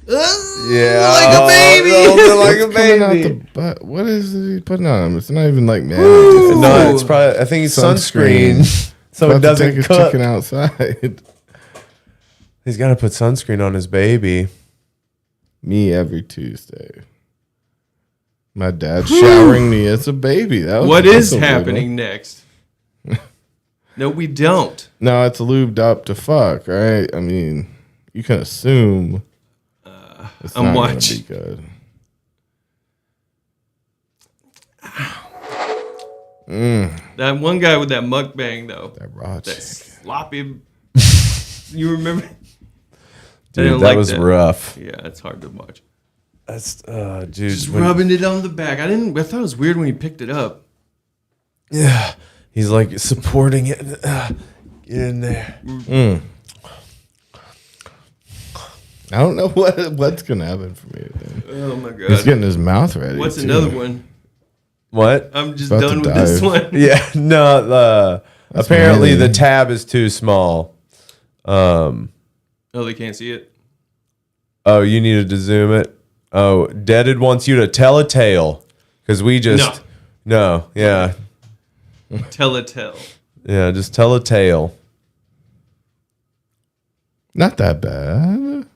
Speaker 2: yeah,
Speaker 3: like a baby.
Speaker 2: like a
Speaker 1: What's coming out
Speaker 2: baby.
Speaker 1: the butt? What is he putting on him? It's not even like man.
Speaker 2: No, it's probably. I think it's sunscreen, so it
Speaker 1: About to
Speaker 2: doesn't
Speaker 1: take his
Speaker 2: cook.
Speaker 1: chicken outside.
Speaker 2: He's got to put sunscreen on his baby.
Speaker 1: Me every Tuesday. My dad showering me as a baby.
Speaker 3: What is happening next? No, we don't.
Speaker 1: No, it's lubed up to fuck, right? I mean, you can assume it's
Speaker 3: I'm
Speaker 1: not
Speaker 3: watching.
Speaker 1: gonna be good.
Speaker 3: That one guy with that mukbang though.
Speaker 1: That raw
Speaker 3: That
Speaker 1: chicken.
Speaker 3: sloppy. You remember?
Speaker 2: Dude, that was rough.
Speaker 3: Yeah, it's hard to watch.
Speaker 2: That's dude.
Speaker 3: Just rubbing it on the back. I thought it was weird when he picked it up.
Speaker 2: Yeah, he's like supporting it. Get in there.
Speaker 1: I don't know what's gonna happen for me. Then.
Speaker 3: Oh my god.
Speaker 1: He's getting his mouth ready.
Speaker 3: What's
Speaker 1: too.
Speaker 3: another one?
Speaker 2: What?
Speaker 3: I'm just
Speaker 1: About
Speaker 3: done
Speaker 1: to
Speaker 3: with this
Speaker 1: dive.
Speaker 3: one.
Speaker 2: Yeah, no.
Speaker 1: That's
Speaker 2: Apparently,
Speaker 1: funny.
Speaker 2: the tab is too small.
Speaker 3: Oh, they can't see it.
Speaker 2: Oh, you needed to zoom it. Oh, Deaded wants you to tell a tale because we just yeah,
Speaker 3: Tell a tale.
Speaker 2: yeah, just tell a tale.
Speaker 1: Not that bad.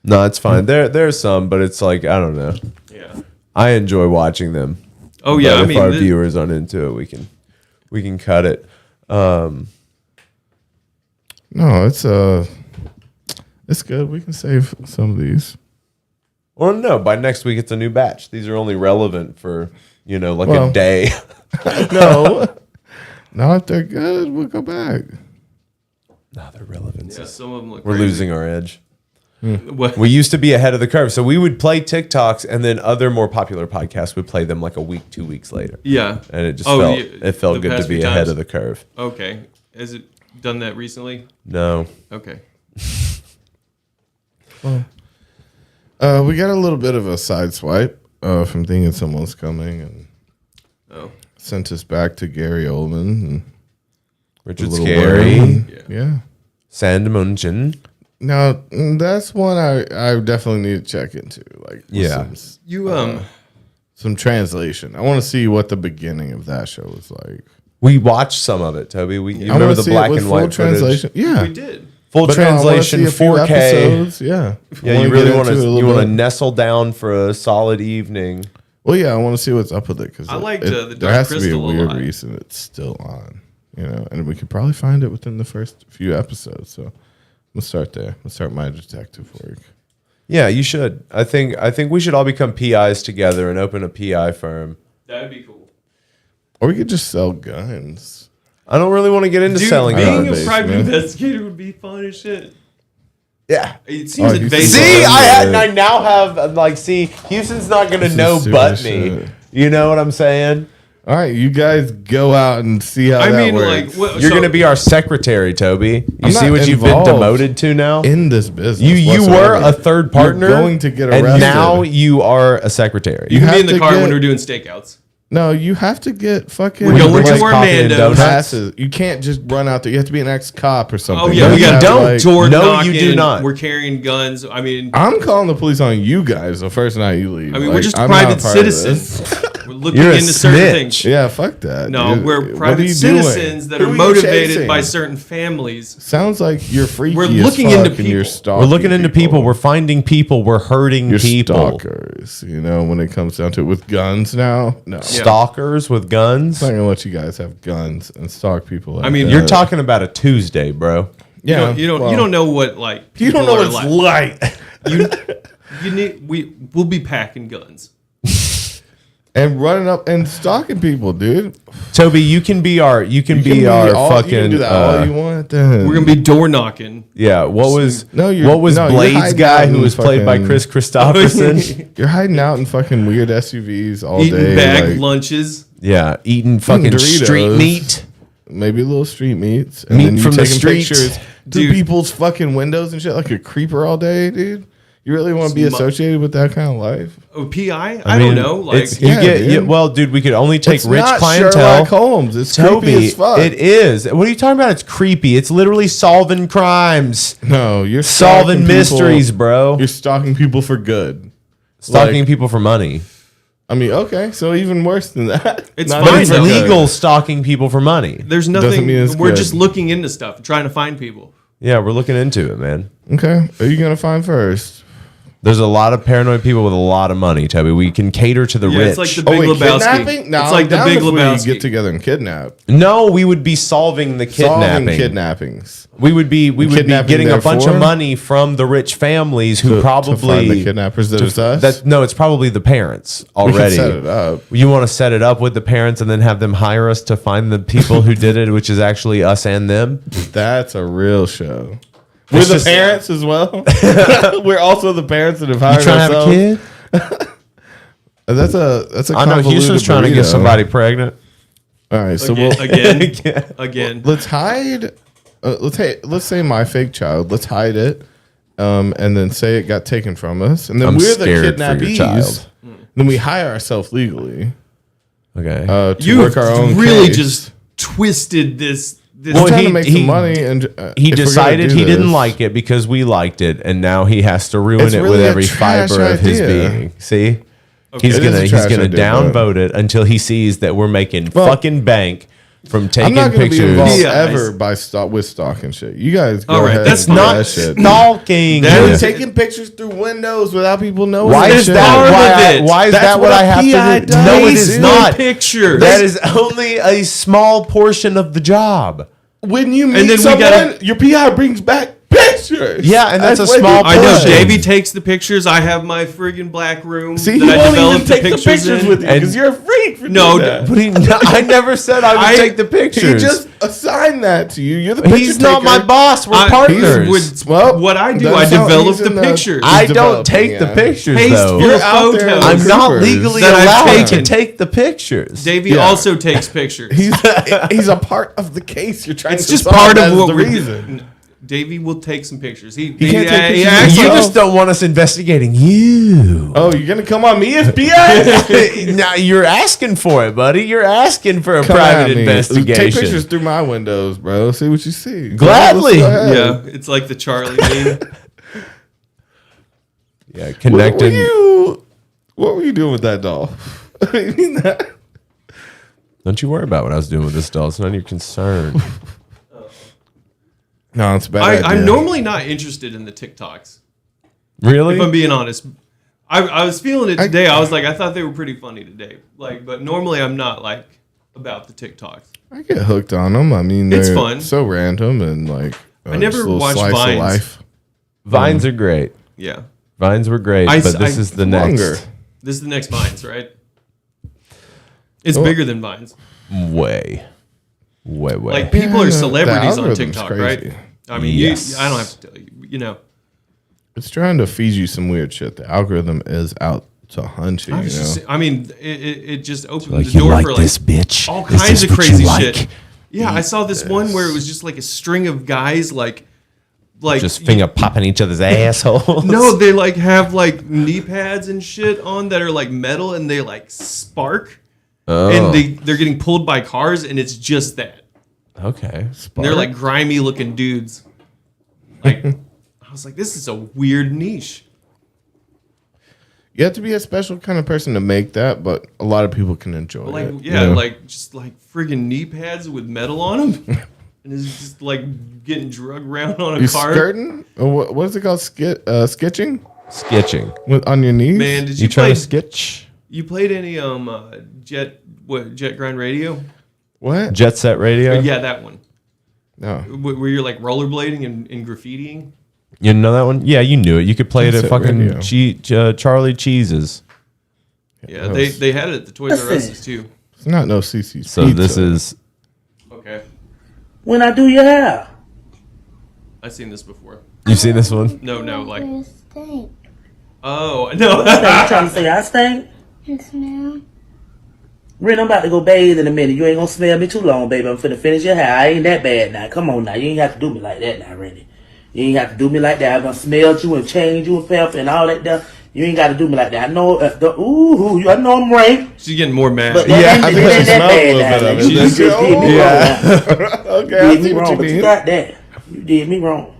Speaker 2: No, it's fine. There's some, but it's like I don't know.
Speaker 3: Yeah.
Speaker 2: I enjoy watching them.
Speaker 3: Oh yeah,
Speaker 2: But
Speaker 3: I
Speaker 2: if
Speaker 3: mean,
Speaker 2: our viewers aren't into it, we can cut it.
Speaker 1: No, it's good. We can save some of these.
Speaker 2: Well, no, by next week it's a new batch. These are only relevant for like
Speaker 1: Well,
Speaker 2: a day.
Speaker 1: No, if they're good, we'll go back.
Speaker 2: No, they're relevant.
Speaker 3: Yeah, some of them look.
Speaker 2: We're
Speaker 3: crazy.
Speaker 2: losing our edge.
Speaker 3: What?
Speaker 2: We used to be ahead of the curve, so we would play TikToks, and then other more popular podcasts would play them like a week, 2 weeks later.
Speaker 3: Yeah,
Speaker 2: and it just
Speaker 3: the
Speaker 2: felt good to
Speaker 3: past
Speaker 2: be
Speaker 3: few
Speaker 2: ahead
Speaker 3: times?
Speaker 2: of the curve.
Speaker 3: Okay, has it done that recently?
Speaker 2: No.
Speaker 3: Okay.
Speaker 1: Well, we got a little bit of a side swipe from thinking someone's coming and sent us back to Gary Oldman and
Speaker 2: Richard
Speaker 1: a little
Speaker 2: Scarry.
Speaker 1: worm. Yeah.
Speaker 2: Sandmunchen.
Speaker 1: Now that's one I definitely need to check into. Like, with some translation. I want to see what the beginning of that show was like.
Speaker 2: We watched some of it, Toby. You
Speaker 1: I
Speaker 2: remember
Speaker 1: wanna
Speaker 2: the
Speaker 1: see it
Speaker 2: black
Speaker 1: with
Speaker 2: and
Speaker 1: full
Speaker 2: white
Speaker 1: translation.
Speaker 2: footage?
Speaker 1: Yeah,
Speaker 3: We did.
Speaker 2: Full
Speaker 1: But no, I wanna
Speaker 2: translation,
Speaker 1: see a few
Speaker 2: 4K.
Speaker 1: episodes, yeah.
Speaker 2: Yeah, you really want to nestle down for a solid evening.
Speaker 1: Well, yeah, I want to see what's up with it because
Speaker 3: I liked the
Speaker 1: there
Speaker 3: Dark
Speaker 1: has to be a
Speaker 3: Crystal a
Speaker 1: weird
Speaker 3: lot.
Speaker 1: reason it's still on, and we could probably find it within the first few episodes. So let's start there. Let's start my detective work.
Speaker 2: Yeah, you should. I think we should all become PIs together and open a PI firm.
Speaker 3: That'd be cool.
Speaker 1: Or we could just sell guns.
Speaker 2: I don't really want to get into selling
Speaker 3: being
Speaker 2: guns.
Speaker 3: a private investigator would be fun as shit.
Speaker 2: Yeah.
Speaker 3: It seems invasive.
Speaker 2: See, I now have Houston's not going to know but me.
Speaker 1: Shit.
Speaker 2: You know what I'm saying?
Speaker 1: All right, you guys go out and see how that works.
Speaker 2: You're going to be our secretary, Toby. You
Speaker 1: I'm
Speaker 2: see
Speaker 1: not
Speaker 2: what you've been
Speaker 1: involved
Speaker 2: demoted to now?
Speaker 1: in this business.
Speaker 2: You were a third partner.
Speaker 1: You're going to get
Speaker 2: and
Speaker 1: arrested.
Speaker 2: now you are a secretary.
Speaker 3: You can be in
Speaker 1: have
Speaker 3: the
Speaker 1: to
Speaker 3: car
Speaker 1: get-
Speaker 3: when we're doing stakeouts.
Speaker 1: No, you have to get fucking.
Speaker 3: We're going to
Speaker 2: coffee and
Speaker 3: Orlando.
Speaker 2: donuts?
Speaker 1: passes. You can't just run out there. You have to be an ex-cop or something.
Speaker 3: Oh yeah, we
Speaker 1: You
Speaker 3: got
Speaker 1: have to, like-
Speaker 3: door
Speaker 2: No,
Speaker 3: knocking.
Speaker 2: you do not.
Speaker 3: We're carrying guns. I mean,
Speaker 1: I'm calling the police on you guys the first night you leave.
Speaker 3: we're just
Speaker 1: I'm not
Speaker 3: private
Speaker 1: part of this.
Speaker 3: citizens. We're looking
Speaker 2: You're a
Speaker 3: into certain
Speaker 2: snitch.
Speaker 3: things.
Speaker 1: Yeah, fuck that.
Speaker 3: No,
Speaker 1: dude.
Speaker 3: we're
Speaker 1: What are
Speaker 3: private
Speaker 1: you doing?
Speaker 3: citizens that
Speaker 1: Who
Speaker 3: are
Speaker 1: you
Speaker 3: motivated
Speaker 1: chasing?
Speaker 3: by certain families.
Speaker 1: Sounds like you're freaky.
Speaker 3: We're
Speaker 1: as
Speaker 3: looking
Speaker 1: fuck
Speaker 3: into
Speaker 1: and you're
Speaker 3: people.
Speaker 1: stalking
Speaker 2: We're looking into people. We're finding people. We're hurting
Speaker 1: You're
Speaker 2: people.
Speaker 1: stalkers. When it comes down to it, with guns now, no.
Speaker 2: Stalkers with guns.
Speaker 1: I'm not gonna let you guys have guns and stalk people. Like
Speaker 3: I mean,
Speaker 1: that.
Speaker 2: You're talking about a Tuesday, bro.
Speaker 1: Yeah,
Speaker 3: You don't know what
Speaker 1: You don't
Speaker 3: people
Speaker 1: know
Speaker 3: are
Speaker 1: what's like.
Speaker 3: You need. We'll be packing guns.
Speaker 1: And running up and stalking people, dude.
Speaker 2: Toby, you can be our. You can be
Speaker 1: You
Speaker 2: our
Speaker 1: can
Speaker 2: fucking.
Speaker 1: do that all you want. Then
Speaker 3: We're gonna be door knocking.
Speaker 2: Yeah. What was
Speaker 1: you're
Speaker 2: Blades
Speaker 1: hiding
Speaker 2: guy
Speaker 1: out
Speaker 2: who
Speaker 1: in
Speaker 2: was played by
Speaker 1: fucking-
Speaker 2: Chris Christopherson?
Speaker 1: You're hiding out in fucking weird SUVs all
Speaker 3: Eating
Speaker 1: day,
Speaker 3: bag
Speaker 1: like,
Speaker 3: lunches.
Speaker 2: Yeah, eating fucking
Speaker 1: Doritos.
Speaker 2: street meat.
Speaker 1: maybe a little street meats, and
Speaker 2: Meat
Speaker 1: then you
Speaker 2: from the
Speaker 1: taking
Speaker 2: streets.
Speaker 1: pictures through
Speaker 3: Dude.
Speaker 1: people's fucking windows and shit like a creeper all day, dude. You really want to be associated with that kind of life?
Speaker 3: Oh, PI? I don't know. Like,
Speaker 2: it's, you
Speaker 1: Yeah,
Speaker 2: get,
Speaker 1: dude.
Speaker 2: you, well, dude, we could only take
Speaker 1: It's
Speaker 2: rich
Speaker 1: not
Speaker 2: clientele.
Speaker 1: Sherlock Holmes. It's creepy
Speaker 2: Toby,
Speaker 1: as fuck.
Speaker 2: it is. What are you talking about? It's creepy. It's literally solving crimes,
Speaker 1: No, you're
Speaker 2: solving
Speaker 1: stalking
Speaker 2: mysteries,
Speaker 1: people.
Speaker 2: bro.
Speaker 1: You're stalking people for good.
Speaker 2: Stalking
Speaker 1: Like,
Speaker 2: people for money.
Speaker 1: I mean, okay, so even worse than that.
Speaker 3: It's
Speaker 1: Not
Speaker 3: fine,
Speaker 1: even
Speaker 2: It's
Speaker 1: for good.
Speaker 2: legal stalking people for money.
Speaker 3: there's
Speaker 1: Doesn't
Speaker 3: nothing.
Speaker 1: mean it's
Speaker 3: We're
Speaker 1: good.
Speaker 3: just looking into stuff, trying to find people.
Speaker 2: Yeah, we're looking into it, man.
Speaker 1: Okay, who are you gonna find first?
Speaker 2: There's a lot of paranoid people with a lot of money, Toby. We can cater to the rich.
Speaker 3: It's like the Big Lebowski.
Speaker 1: Kidnapping? No,
Speaker 3: it's like the Big Lebowski.
Speaker 1: Get together and kidnap.
Speaker 2: No, we would be solving the kidnapping.
Speaker 1: Solving kidnappings.
Speaker 2: We would be getting a bunch of money from the rich families who probably
Speaker 1: to find the kidnappers. That it's us.
Speaker 2: No, it's probably the parents already.
Speaker 1: We can set it up.
Speaker 2: You want to set it up with the parents and then have them hire us to find the people who did it, which is actually us and them.
Speaker 1: That's a real show. We're the parents as well. We're also the parents that have hired ourselves.
Speaker 2: You trying to have a kid?
Speaker 1: That's a.
Speaker 2: I know Houston's trying to get somebody pregnant.
Speaker 1: All right, so
Speaker 3: again.
Speaker 1: Let's hide. Let's say my fake child. Let's hide it, and then say it got taken from us, and then we're the kidnappees. Then we hire ourselves legally.
Speaker 2: Okay.
Speaker 1: To work our own.
Speaker 3: Really
Speaker 1: case.
Speaker 3: just twisted this.
Speaker 1: Well, trying to make some money, and
Speaker 2: he decided he didn't like it because we liked it, and now he has to ruin it with every fiber of his being. See, he's gonna downvote it until he sees that we're making fucking bank from taking
Speaker 1: I'm not
Speaker 2: pictures.
Speaker 1: Be involved ever with stalking shit. You guys go ahead.
Speaker 2: That's not stalking.
Speaker 1: You're taking pictures through windows without people knowing.
Speaker 2: Why is that? Why is that what I have to do? No, it is not.
Speaker 3: Pictures.
Speaker 2: That is only a small portion of the job.
Speaker 1: When you meet someone, your PI brings back pictures.
Speaker 2: Yeah, and that's a small portion.
Speaker 3: I know. Davey takes the pictures. I have my friggin' black room.
Speaker 1: See,
Speaker 3: that
Speaker 1: he
Speaker 3: I
Speaker 1: won't
Speaker 3: developed
Speaker 1: even take the pictures with you because you're a freak for doing that.
Speaker 2: But I never said I would take the pictures.
Speaker 1: He just assigned that to you. You're the picture
Speaker 2: He's not my boss. We're partners.
Speaker 3: What I do, I develop the pictures.
Speaker 2: I don't take the pictures, though.
Speaker 3: You're out there.
Speaker 2: I'm not legally allowed to take the pictures.
Speaker 3: Davey also takes pictures.
Speaker 1: He's a part of the case. You're trying to
Speaker 3: just
Speaker 1: solve.
Speaker 3: part of
Speaker 1: That's
Speaker 3: what
Speaker 1: the
Speaker 3: we're
Speaker 1: reason.
Speaker 3: Davey will take some pictures. He
Speaker 1: can't take pictures.
Speaker 2: You just don't want us investigating you.
Speaker 1: Oh, you're gonna come on me as PI?
Speaker 2: Now you're asking for it, buddy. You're asking for a private investigation.
Speaker 1: Take pictures through my windows, bro. See what you see.
Speaker 2: Gladly.
Speaker 3: Yeah, it's like the Charlie meme.
Speaker 2: Yeah, connecting.
Speaker 1: What were you doing with that doll? You mean that?
Speaker 2: Don't you worry about what I was doing with this doll. It's none of your concern.
Speaker 1: No, it's bad.
Speaker 3: I'm normally not interested in the TikToks.
Speaker 2: Really?
Speaker 3: If I'm being honest. I was feeling it today. I was like, I thought they were pretty funny today. But normally I'm not like about the TikToks.
Speaker 1: I get hooked on them. I mean,
Speaker 3: it's
Speaker 1: they're
Speaker 3: fun.
Speaker 1: So random and like
Speaker 3: I never watched Vines.
Speaker 2: Vines are great.
Speaker 3: Yeah.
Speaker 2: Vines were great, but this is the next.
Speaker 3: This is the next Vines, right? It's bigger than Vines.
Speaker 2: Way.
Speaker 3: Like people are celebrities on TikTok, right? I mean, I don't have to tell you. You know,
Speaker 1: it's trying to feed you some weird shit. The algorithm is out to hunt you.
Speaker 3: I mean, it just opened
Speaker 2: like,
Speaker 3: the door
Speaker 2: like
Speaker 3: for
Speaker 2: this bitch.
Speaker 3: all
Speaker 2: Is
Speaker 3: kinds
Speaker 2: this
Speaker 3: of
Speaker 2: what
Speaker 3: crazy
Speaker 2: you like?
Speaker 3: shit. Yeah, I saw this one where it was just like a string of guys like
Speaker 2: just finger popping each other's assholes.
Speaker 3: No, they like have like knee pads and shit on that are like metal and they like spark.
Speaker 2: Oh.
Speaker 3: And they're getting pulled by cars and it's just that.
Speaker 2: Okay.
Speaker 3: And they're like grimy looking dudes. Like I was like, this is a weird niche.
Speaker 1: You have to be a special kind of person to make that, but a lot of people can enjoy it.
Speaker 3: Yeah, like just like friggin' knee pads with metal on them. And it's just like getting drugged around on a
Speaker 1: You
Speaker 3: car.
Speaker 1: skirting? Or what is it called? Sketching?
Speaker 2: Sketching.
Speaker 1: On your knees?
Speaker 3: Man, did you
Speaker 2: try to sketch?
Speaker 3: You played any Jet Grind Radio?
Speaker 1: What?
Speaker 2: Jet Set Radio?
Speaker 3: Yeah, that one.
Speaker 1: No.
Speaker 3: Where you're like rollerblading and graffitiing?
Speaker 2: You know that one? Yeah, you knew it. You could play it at
Speaker 1: Set
Speaker 2: fucking Charlie Cheese's.
Speaker 3: Yeah, they had it at the Toys R Us too.
Speaker 1: It's not no CC's.
Speaker 2: So this is...
Speaker 3: Okay.
Speaker 6: When I do your hair.
Speaker 3: I've seen this before.
Speaker 2: You've seen this one?
Speaker 3: No, like... Oh, no.
Speaker 6: You trying to say I stink?
Speaker 12: Yes, ma'am.
Speaker 6: Ren, I'm about to go bathe in a minute. You ain't gonna smell me too long, baby. I'm finna finish your hair. I ain't that bad now. Come on now. You ain't have to do me like that now, Rennie. You ain't have to do me like that. I'm gonna smell you and change you and pepper and all that stuff. You ain't got to do me like that. I know, I know I'm right.
Speaker 3: She's getting more mad.
Speaker 6: But that ain't that bad now. You just did me wrong.
Speaker 1: Okay,
Speaker 6: you did me wrong, but you got that. You did me wrong.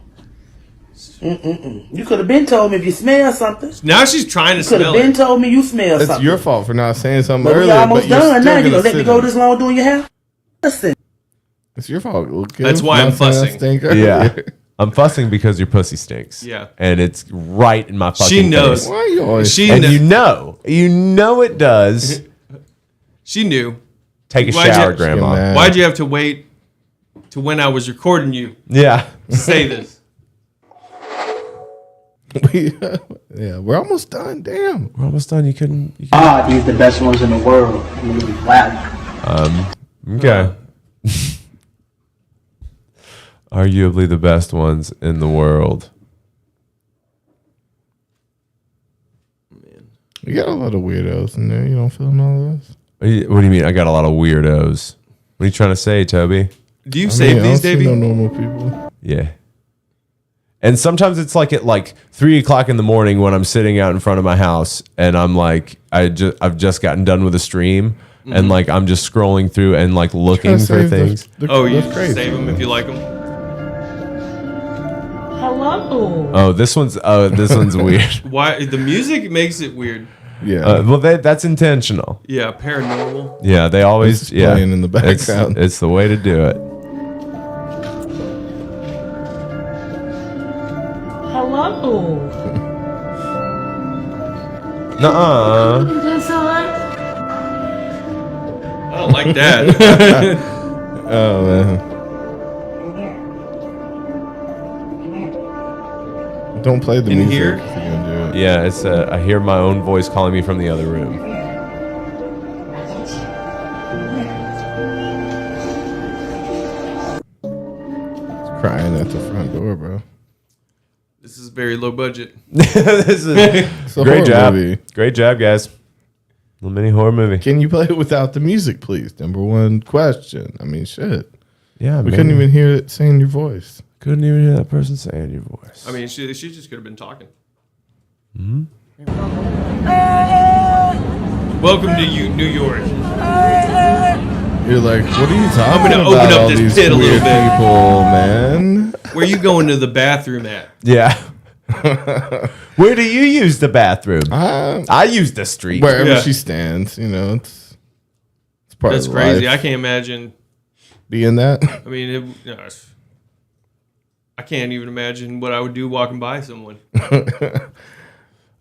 Speaker 6: You could have been told me if you smell something.
Speaker 3: Now she's trying to
Speaker 6: smell it. You could have been told me you smell something.
Speaker 1: It's your fault for not saying something
Speaker 6: but
Speaker 1: earlier.
Speaker 6: We almost
Speaker 1: but
Speaker 6: done now. You gonna let me
Speaker 1: sit
Speaker 6: go
Speaker 1: in.
Speaker 6: this long doing your hair? Listen.
Speaker 1: It's your fault. Okay?
Speaker 3: That's why I'm fussing.
Speaker 2: Yeah. I'm fussing because your pussy stinks.
Speaker 3: Yeah.
Speaker 2: And it's right in my fucking
Speaker 3: She knows.
Speaker 2: face.
Speaker 1: Why are you always?
Speaker 2: You know it does.
Speaker 3: She knew.
Speaker 2: Take a shower, Grandma.
Speaker 3: Why'd you have to wait to when I was recording you?
Speaker 2: Yeah.
Speaker 3: To say this.
Speaker 1: Yeah, we're almost done. Damn.
Speaker 2: We're almost done. You couldn't.
Speaker 20: These the best ones in the world. Wow.
Speaker 2: Okay. Arguably the best ones in the world.
Speaker 1: You got a lot of weirdos in there. You don't feel all those?
Speaker 2: What do you mean? I got a lot of weirdos. What are you trying to say, Toby?
Speaker 3: Do you save these, Davey?
Speaker 1: No normal people.
Speaker 2: Yeah. And sometimes it's like at 3 o'clock in the morning when I'm sitting out in front of my house and I'm like, I've just gotten done with a stream and I'm just scrolling through and looking for things.
Speaker 3: You save them if you like them.
Speaker 12: Hello.
Speaker 2: Oh, this one's weird.
Speaker 3: Why the music makes it weird?
Speaker 1: Yeah.
Speaker 2: Well, that's intentional.
Speaker 3: Yeah, paranormal.
Speaker 2: Yeah, they always
Speaker 1: playing in the background.
Speaker 2: It's the way to do it.
Speaker 12: Hello.
Speaker 2: Nuh-uh.
Speaker 3: I don't like that.
Speaker 1: Oh man. Don't play the music
Speaker 3: here?
Speaker 1: if you're gonna do it.
Speaker 2: Yeah, it's I hear my own voice calling me from the other room.
Speaker 1: It's crying at the front door, bro.
Speaker 3: This is very low budget.
Speaker 2: This is
Speaker 1: It's a
Speaker 2: great
Speaker 1: horror
Speaker 2: job.
Speaker 1: movie.
Speaker 2: Great job, guys. Little mini horror movie.
Speaker 1: Can you play it without the music, please? Number one question. I mean, shit.
Speaker 2: Yeah,
Speaker 1: we couldn't even hear it saying your voice.
Speaker 2: Couldn't even hear that person saying your voice.
Speaker 3: I mean, she just could have been talking.
Speaker 2: Hmm?
Speaker 3: Welcome to New York.
Speaker 1: You're like, what are you talking
Speaker 3: I'm gonna
Speaker 1: about?
Speaker 3: open up
Speaker 1: all
Speaker 3: this
Speaker 1: these
Speaker 3: pit a little
Speaker 1: weird
Speaker 3: bit.
Speaker 1: people, man.
Speaker 3: Where you going to the bathroom at?
Speaker 2: Yeah. Where do you use the bathroom? I use the street.
Speaker 1: Wherever she stands, it's part
Speaker 3: That's
Speaker 1: of
Speaker 3: crazy.
Speaker 1: life.
Speaker 3: I can't imagine
Speaker 1: being that.
Speaker 3: I mean, I can't even imagine what I would do walking by someone.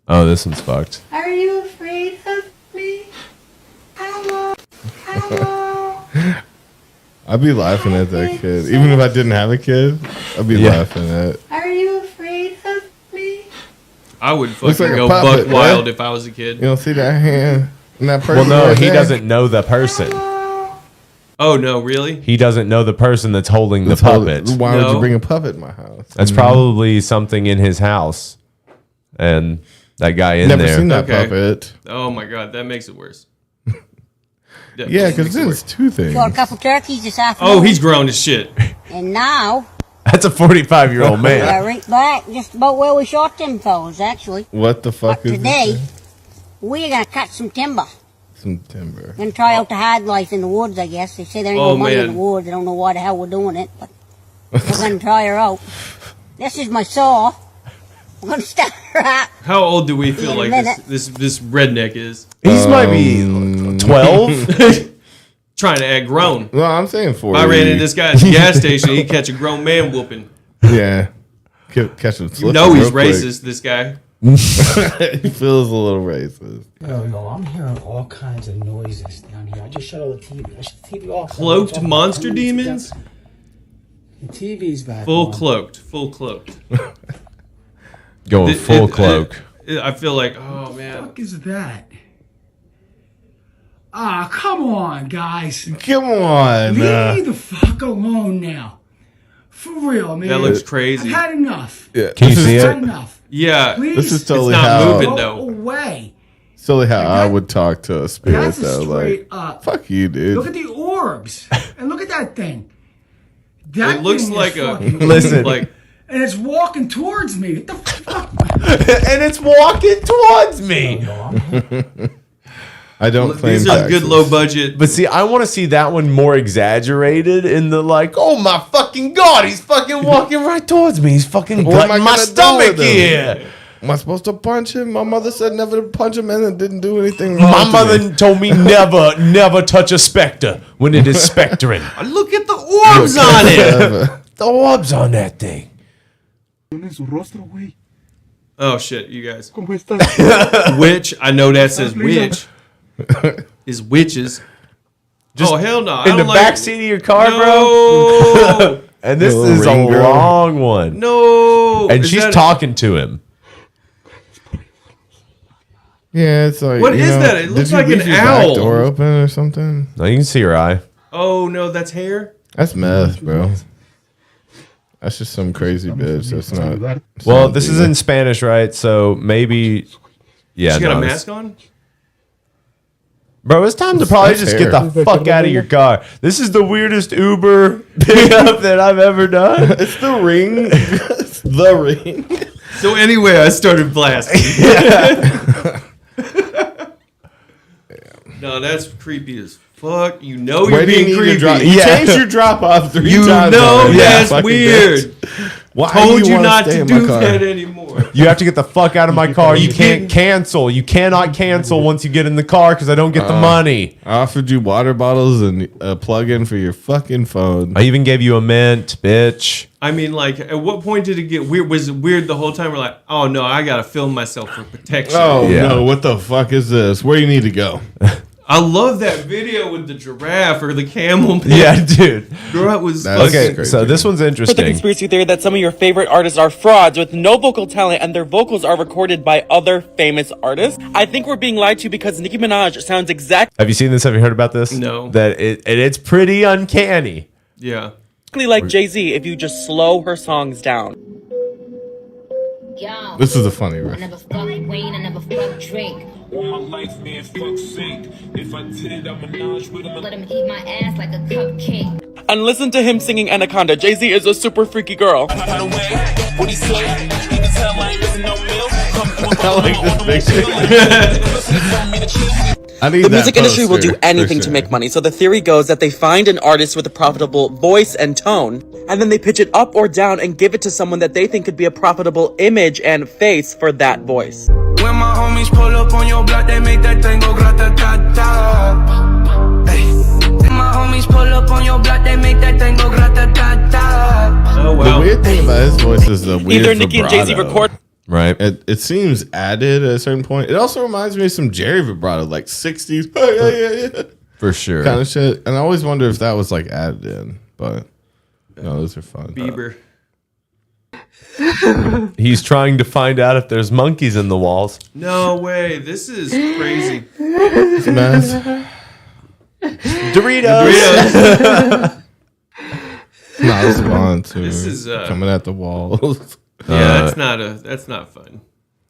Speaker 2: Oh, this one's fucked.
Speaker 12: Are you afraid of me? Hello. Hello.
Speaker 1: I'd be laughing at that kid. Even if I didn't have a kid, I'd be laughing at.
Speaker 12: Are you afraid of me?
Speaker 3: I would
Speaker 1: Looks
Speaker 3: fucking
Speaker 1: like a
Speaker 3: go
Speaker 1: puppet,
Speaker 3: buck wild
Speaker 1: man.
Speaker 3: if I was a kid.
Speaker 1: You don't see that hand and that person?
Speaker 2: Well, no,
Speaker 1: right
Speaker 2: he
Speaker 1: there?
Speaker 2: doesn't know the person.
Speaker 3: Oh, no, really?
Speaker 2: He doesn't know the person that's holding the puppet.
Speaker 1: Why would you bring a puppet in my house?
Speaker 2: That's probably something in his house. And that guy in
Speaker 1: Never
Speaker 2: there.
Speaker 1: seen that puppet.
Speaker 3: Oh, my God. That makes it worse.
Speaker 1: Yeah, because there's two things.
Speaker 8: Got a couple turkeys this afternoon.
Speaker 3: Oh, he's grown as shit.
Speaker 8: And now
Speaker 2: That's a 45-year-old
Speaker 8: we're
Speaker 2: man.
Speaker 8: right back just about where we shot them fellas, actually.
Speaker 1: What the fuck
Speaker 8: But
Speaker 1: is
Speaker 8: today,
Speaker 1: this?
Speaker 8: we're going to cut some timber.
Speaker 1: Some timber.
Speaker 8: Going to try out the hard life in the woods, I guess. They say there ain't
Speaker 3: Oh,
Speaker 8: no money in
Speaker 3: man.
Speaker 8: the woods. I don't know why the hell we're doing it, but we're going to try her out. This is my saw. We're going to start her out.
Speaker 3: How old do we feel
Speaker 8: In a
Speaker 3: like
Speaker 8: minute.
Speaker 3: this redneck is?
Speaker 2: He's might be 12.
Speaker 3: Trying to act grown.
Speaker 1: Well, I'm saying 40.
Speaker 3: If I ran into this guy at the gas station, he'd catch a grown man whooping.
Speaker 1: Yeah. Catch him
Speaker 3: You
Speaker 1: slipping
Speaker 3: know he's
Speaker 1: real quick.
Speaker 3: racist, this guy.
Speaker 1: He feels a little racist.
Speaker 11: Yo, I'm hearing all kinds of noises down here. I just shut all the TV. I shut the TV off.
Speaker 3: Cloaked monster demons?
Speaker 11: The TV's back.
Speaker 3: Full
Speaker 11: on.
Speaker 3: cloaked. Full cloaked.
Speaker 2: Going full cloak.
Speaker 3: I feel like, oh, man.
Speaker 20: What the fuck is that? Ah, come on, guys.
Speaker 1: Come on.
Speaker 20: Leave me the fuck alone now. For real, man.
Speaker 3: That looks crazy.
Speaker 20: I've had enough.
Speaker 1: Yeah.
Speaker 2: Can you
Speaker 1: This
Speaker 2: see
Speaker 1: is
Speaker 2: it?
Speaker 20: Had enough.
Speaker 3: Yeah.
Speaker 20: Please.
Speaker 1: This is totally
Speaker 3: It's not
Speaker 1: how
Speaker 3: moving,
Speaker 20: Go
Speaker 3: though.
Speaker 20: away.
Speaker 1: it's totally how I would talk to a spirit
Speaker 20: That's a
Speaker 1: though.
Speaker 20: straight
Speaker 1: Like,
Speaker 20: up.
Speaker 1: fuck you, dude.
Speaker 20: Look at the orbs. And look at that thing. That
Speaker 3: It looks
Speaker 20: thing is
Speaker 3: like a...
Speaker 20: fucking
Speaker 2: Listen.
Speaker 3: Like,
Speaker 20: and it's walking towards me. What the fuck?
Speaker 2: And it's walking towards me.
Speaker 1: I don't claim
Speaker 3: these are
Speaker 1: taxes.
Speaker 3: good low budget.
Speaker 2: But see, I want to see that one more exaggerated in the oh my fucking God, he's fucking walking right towards me. He's fucking
Speaker 1: What am I
Speaker 2: gutting my
Speaker 1: gonna do
Speaker 2: stomach
Speaker 1: with him?
Speaker 2: here.
Speaker 1: Am I supposed to punch him? My mother said never to punch him and it didn't do anything wrong.
Speaker 2: My
Speaker 1: to
Speaker 2: mother
Speaker 1: me.
Speaker 2: told me never touch a specter when it is spectering.
Speaker 3: Look at the orbs on it.
Speaker 2: The orbs on that thing.
Speaker 3: Oh shit, you guys. Witch, I know that says witch. Is witches.
Speaker 2: Just
Speaker 3: oh hell no!
Speaker 2: In the back seat of your car, bro. And this is a long one.
Speaker 3: No.
Speaker 2: And she's talking to him.
Speaker 1: Yeah, it's like.
Speaker 3: What is that? It looks like an owl.
Speaker 1: Back door open or something.
Speaker 2: No, you can see her eye.
Speaker 3: Oh no, that's hair.
Speaker 1: That's meth, bro. That's just some crazy bitch. That's not.
Speaker 2: Well, this is in Spanish, right? So maybe. Yeah.
Speaker 3: She got a mask on.
Speaker 2: Bro, it's time to probably just get the fuck out of your car. This is the weirdest Uber pickup that I've ever done.
Speaker 1: It's the ring. It's the ring.
Speaker 3: So anyway, I started blasting. No, that's creepy as fuck. You know you're being creepy.
Speaker 1: You changed your drop off 3 times.
Speaker 3: You know that's weird.
Speaker 1: Why
Speaker 3: Told you not to do that anymore.
Speaker 2: You have to get the fuck out of my car. You can't cancel. You cannot cancel once you get in the car because I don't get the money.
Speaker 1: I offered you water bottles and a plug-in for your fucking phone.
Speaker 2: I even gave you a mint, bitch.
Speaker 3: I mean, like, at what point did it get weird? Was it weird the whole time? We're like, oh no, I gotta film myself for protection.
Speaker 1: Oh no, what the fuck is this? Where you need to go?
Speaker 3: I love that video with the giraffe or the camel.
Speaker 2: Yeah, dude.
Speaker 3: Girl, was
Speaker 2: okay. So this one's
Speaker 22: For the
Speaker 2: interesting.
Speaker 22: conspiracy theory that some of your favorite artists are frauds with no vocal talent and their vocals are recorded by other famous artists. I think we're being lied to because Nicki Minaj sounds exactly
Speaker 2: Have you seen this? Have you heard about this?
Speaker 3: No.
Speaker 2: That it's pretty uncanny.
Speaker 3: Yeah.
Speaker 22: like Jay-Z if you just slow her songs down.
Speaker 8: Yo,
Speaker 1: This is a funny riff.
Speaker 8: I never fuck Wayne, I never fuck Drake.
Speaker 5: All my life, man, fuck's sake. If I did, I'm a Minaj with him.
Speaker 8: Let him eat my ass like a cupcake.
Speaker 22: And listen to him singing Anaconda. Jay-Z is a super freaky girl.
Speaker 5: What he say? You can tell I ain't missing no meal.
Speaker 1: I like this picture.
Speaker 22: The music industry will do anything to make money, so the theory goes that they find an artist with a profitable voice and tone, and then they pitch it up or down and give it to someone that they think could be a profitable image and face for that voice.
Speaker 5: When my homies pull up on your block, they make that thing go grata-ta-ta. Hey. When my homies pull up on your block, they make that thing go grata-ta-ta.
Speaker 3: Oh, wow.
Speaker 1: The weird thing about his voice is the weird
Speaker 22: Either Nicki and Jay-Z
Speaker 1: vibrato.
Speaker 22: record.
Speaker 2: Right.
Speaker 1: It seems added at a certain point. It also reminds me of some Jerry vibrato, like 60s. Yeah.
Speaker 2: For sure.
Speaker 1: Kind of shit. And I always wonder if that was like added in. But no, those are fun.
Speaker 3: Bieber.
Speaker 2: He's trying to find out if there's monkeys in the walls.
Speaker 3: No way. This is crazy.
Speaker 1: It's a mess.
Speaker 2: Doritos.
Speaker 1: No, this is fun too.
Speaker 3: This is
Speaker 1: coming at the walls.
Speaker 3: Yeah, that's not fun.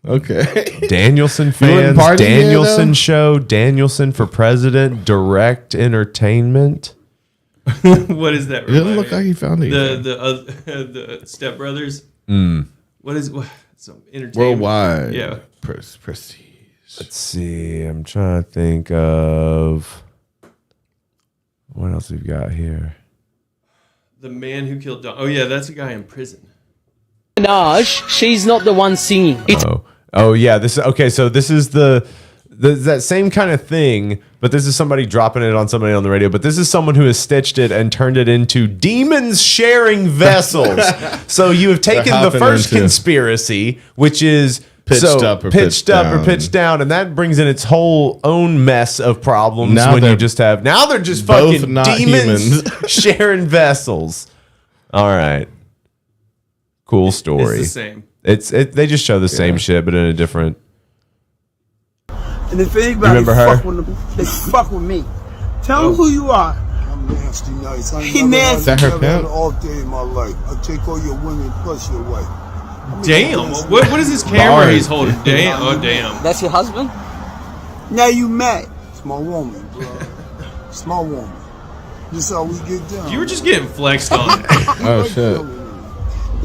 Speaker 1: Okay.
Speaker 2: Danielson fans, Danielson show, Danielson for president, direct entertainment.
Speaker 3: What is that?
Speaker 1: It doesn't look like he found it.
Speaker 3: The Step Brothers. What is some entertainment?
Speaker 1: Worldwide.
Speaker 3: Yeah.
Speaker 1: Prestige.
Speaker 2: Let's see. I'm trying to think of what else we've got here.
Speaker 3: The man who killed Don. Oh yeah, that's a guy in prison.
Speaker 22: Minaj, she's not the one singing.
Speaker 2: Oh yeah. This okay. So this is that same kind of thing, but this is somebody dropping it on somebody on the radio. But this is someone who has stitched it and turned it into demons sharing vessels. So you have taken the first conspiracy, which is pitched up or pitched down, and that brings in its whole own mess of problems. Now when you just have they're just fucking demons sharing vessels. All right, cool story.
Speaker 3: It's the same.
Speaker 2: They just show the same shit, but in a different.
Speaker 9: And if anybody fuck with them, they fuck with me. Tell them who you are.
Speaker 15: I'm nasty nice. I
Speaker 9: He nasty.
Speaker 1: Is that her pimp?
Speaker 15: all day in my life. I take all your women plus your wife.
Speaker 3: Damn. What is this camera he's holding? Damn. Oh damn.
Speaker 22: That's your husband?
Speaker 9: Now you mad.
Speaker 15: It's my woman, bro. It's my woman. This how we get down.
Speaker 3: You were just getting flexed on.
Speaker 1: Oh shit.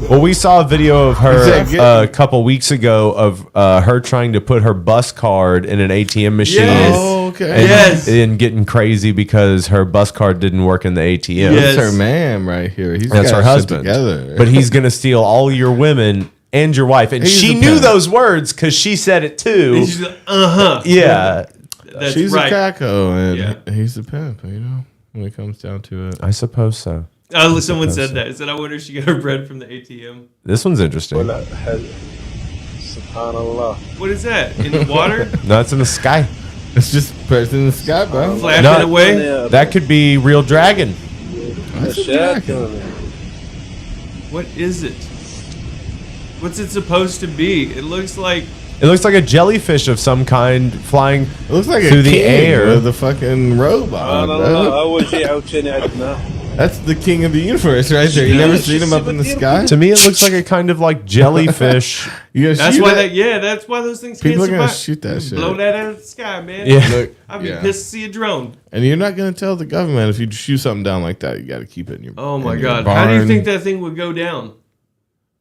Speaker 2: Well, we saw a video of her a couple weeks ago of her trying to put her bus card in an ATM machine.
Speaker 3: Yes.
Speaker 1: Oh, okay.
Speaker 2: And getting crazy because her bus card didn't work in the ATM.
Speaker 1: That's her man right here.
Speaker 2: That's her husband.
Speaker 1: Together.
Speaker 2: But he's going to steal all your women and your wife. And she knew those words because she said it too.
Speaker 3: And she's like, uh-huh.
Speaker 2: Yeah.
Speaker 1: She's
Speaker 3: right.
Speaker 1: a caco and he's a pimp, you know, when it comes down to it.
Speaker 2: I suppose so.
Speaker 3: Oh, someone said that. It said, I wonder if she got her bread from the ATM.
Speaker 2: This one's interesting.
Speaker 3: Subhanallah. What is that? In the water?
Speaker 2: No, it's in the sky.
Speaker 1: It's just person in the sky, bro.
Speaker 3: Flashing away?
Speaker 2: That could be real dragon.
Speaker 1: That's a dragon.
Speaker 3: What is it? What's it supposed to be? It looks like
Speaker 2: a jellyfish of some kind flying
Speaker 1: It looks like
Speaker 2: through
Speaker 1: a
Speaker 2: the
Speaker 1: king
Speaker 2: air.
Speaker 1: with a fucking robot. bro. That's the king of the universe right there. You never seen him up in the sky?
Speaker 2: To me, it looks like a kind of like jellyfish.
Speaker 3: that's why those things
Speaker 1: People are
Speaker 3: can't
Speaker 1: gonna
Speaker 3: survive.
Speaker 1: shoot that shit.
Speaker 3: Blow that out of the sky, man.
Speaker 2: Yeah.
Speaker 1: Look,
Speaker 3: I'd be
Speaker 1: yeah.
Speaker 3: pissed to see a drone.
Speaker 1: And you're not gonna tell the government if you shoot something down like that. You got to keep it in your.
Speaker 3: Oh my
Speaker 1: in your
Speaker 3: god! How do you
Speaker 1: barn.
Speaker 3: think that thing would go down?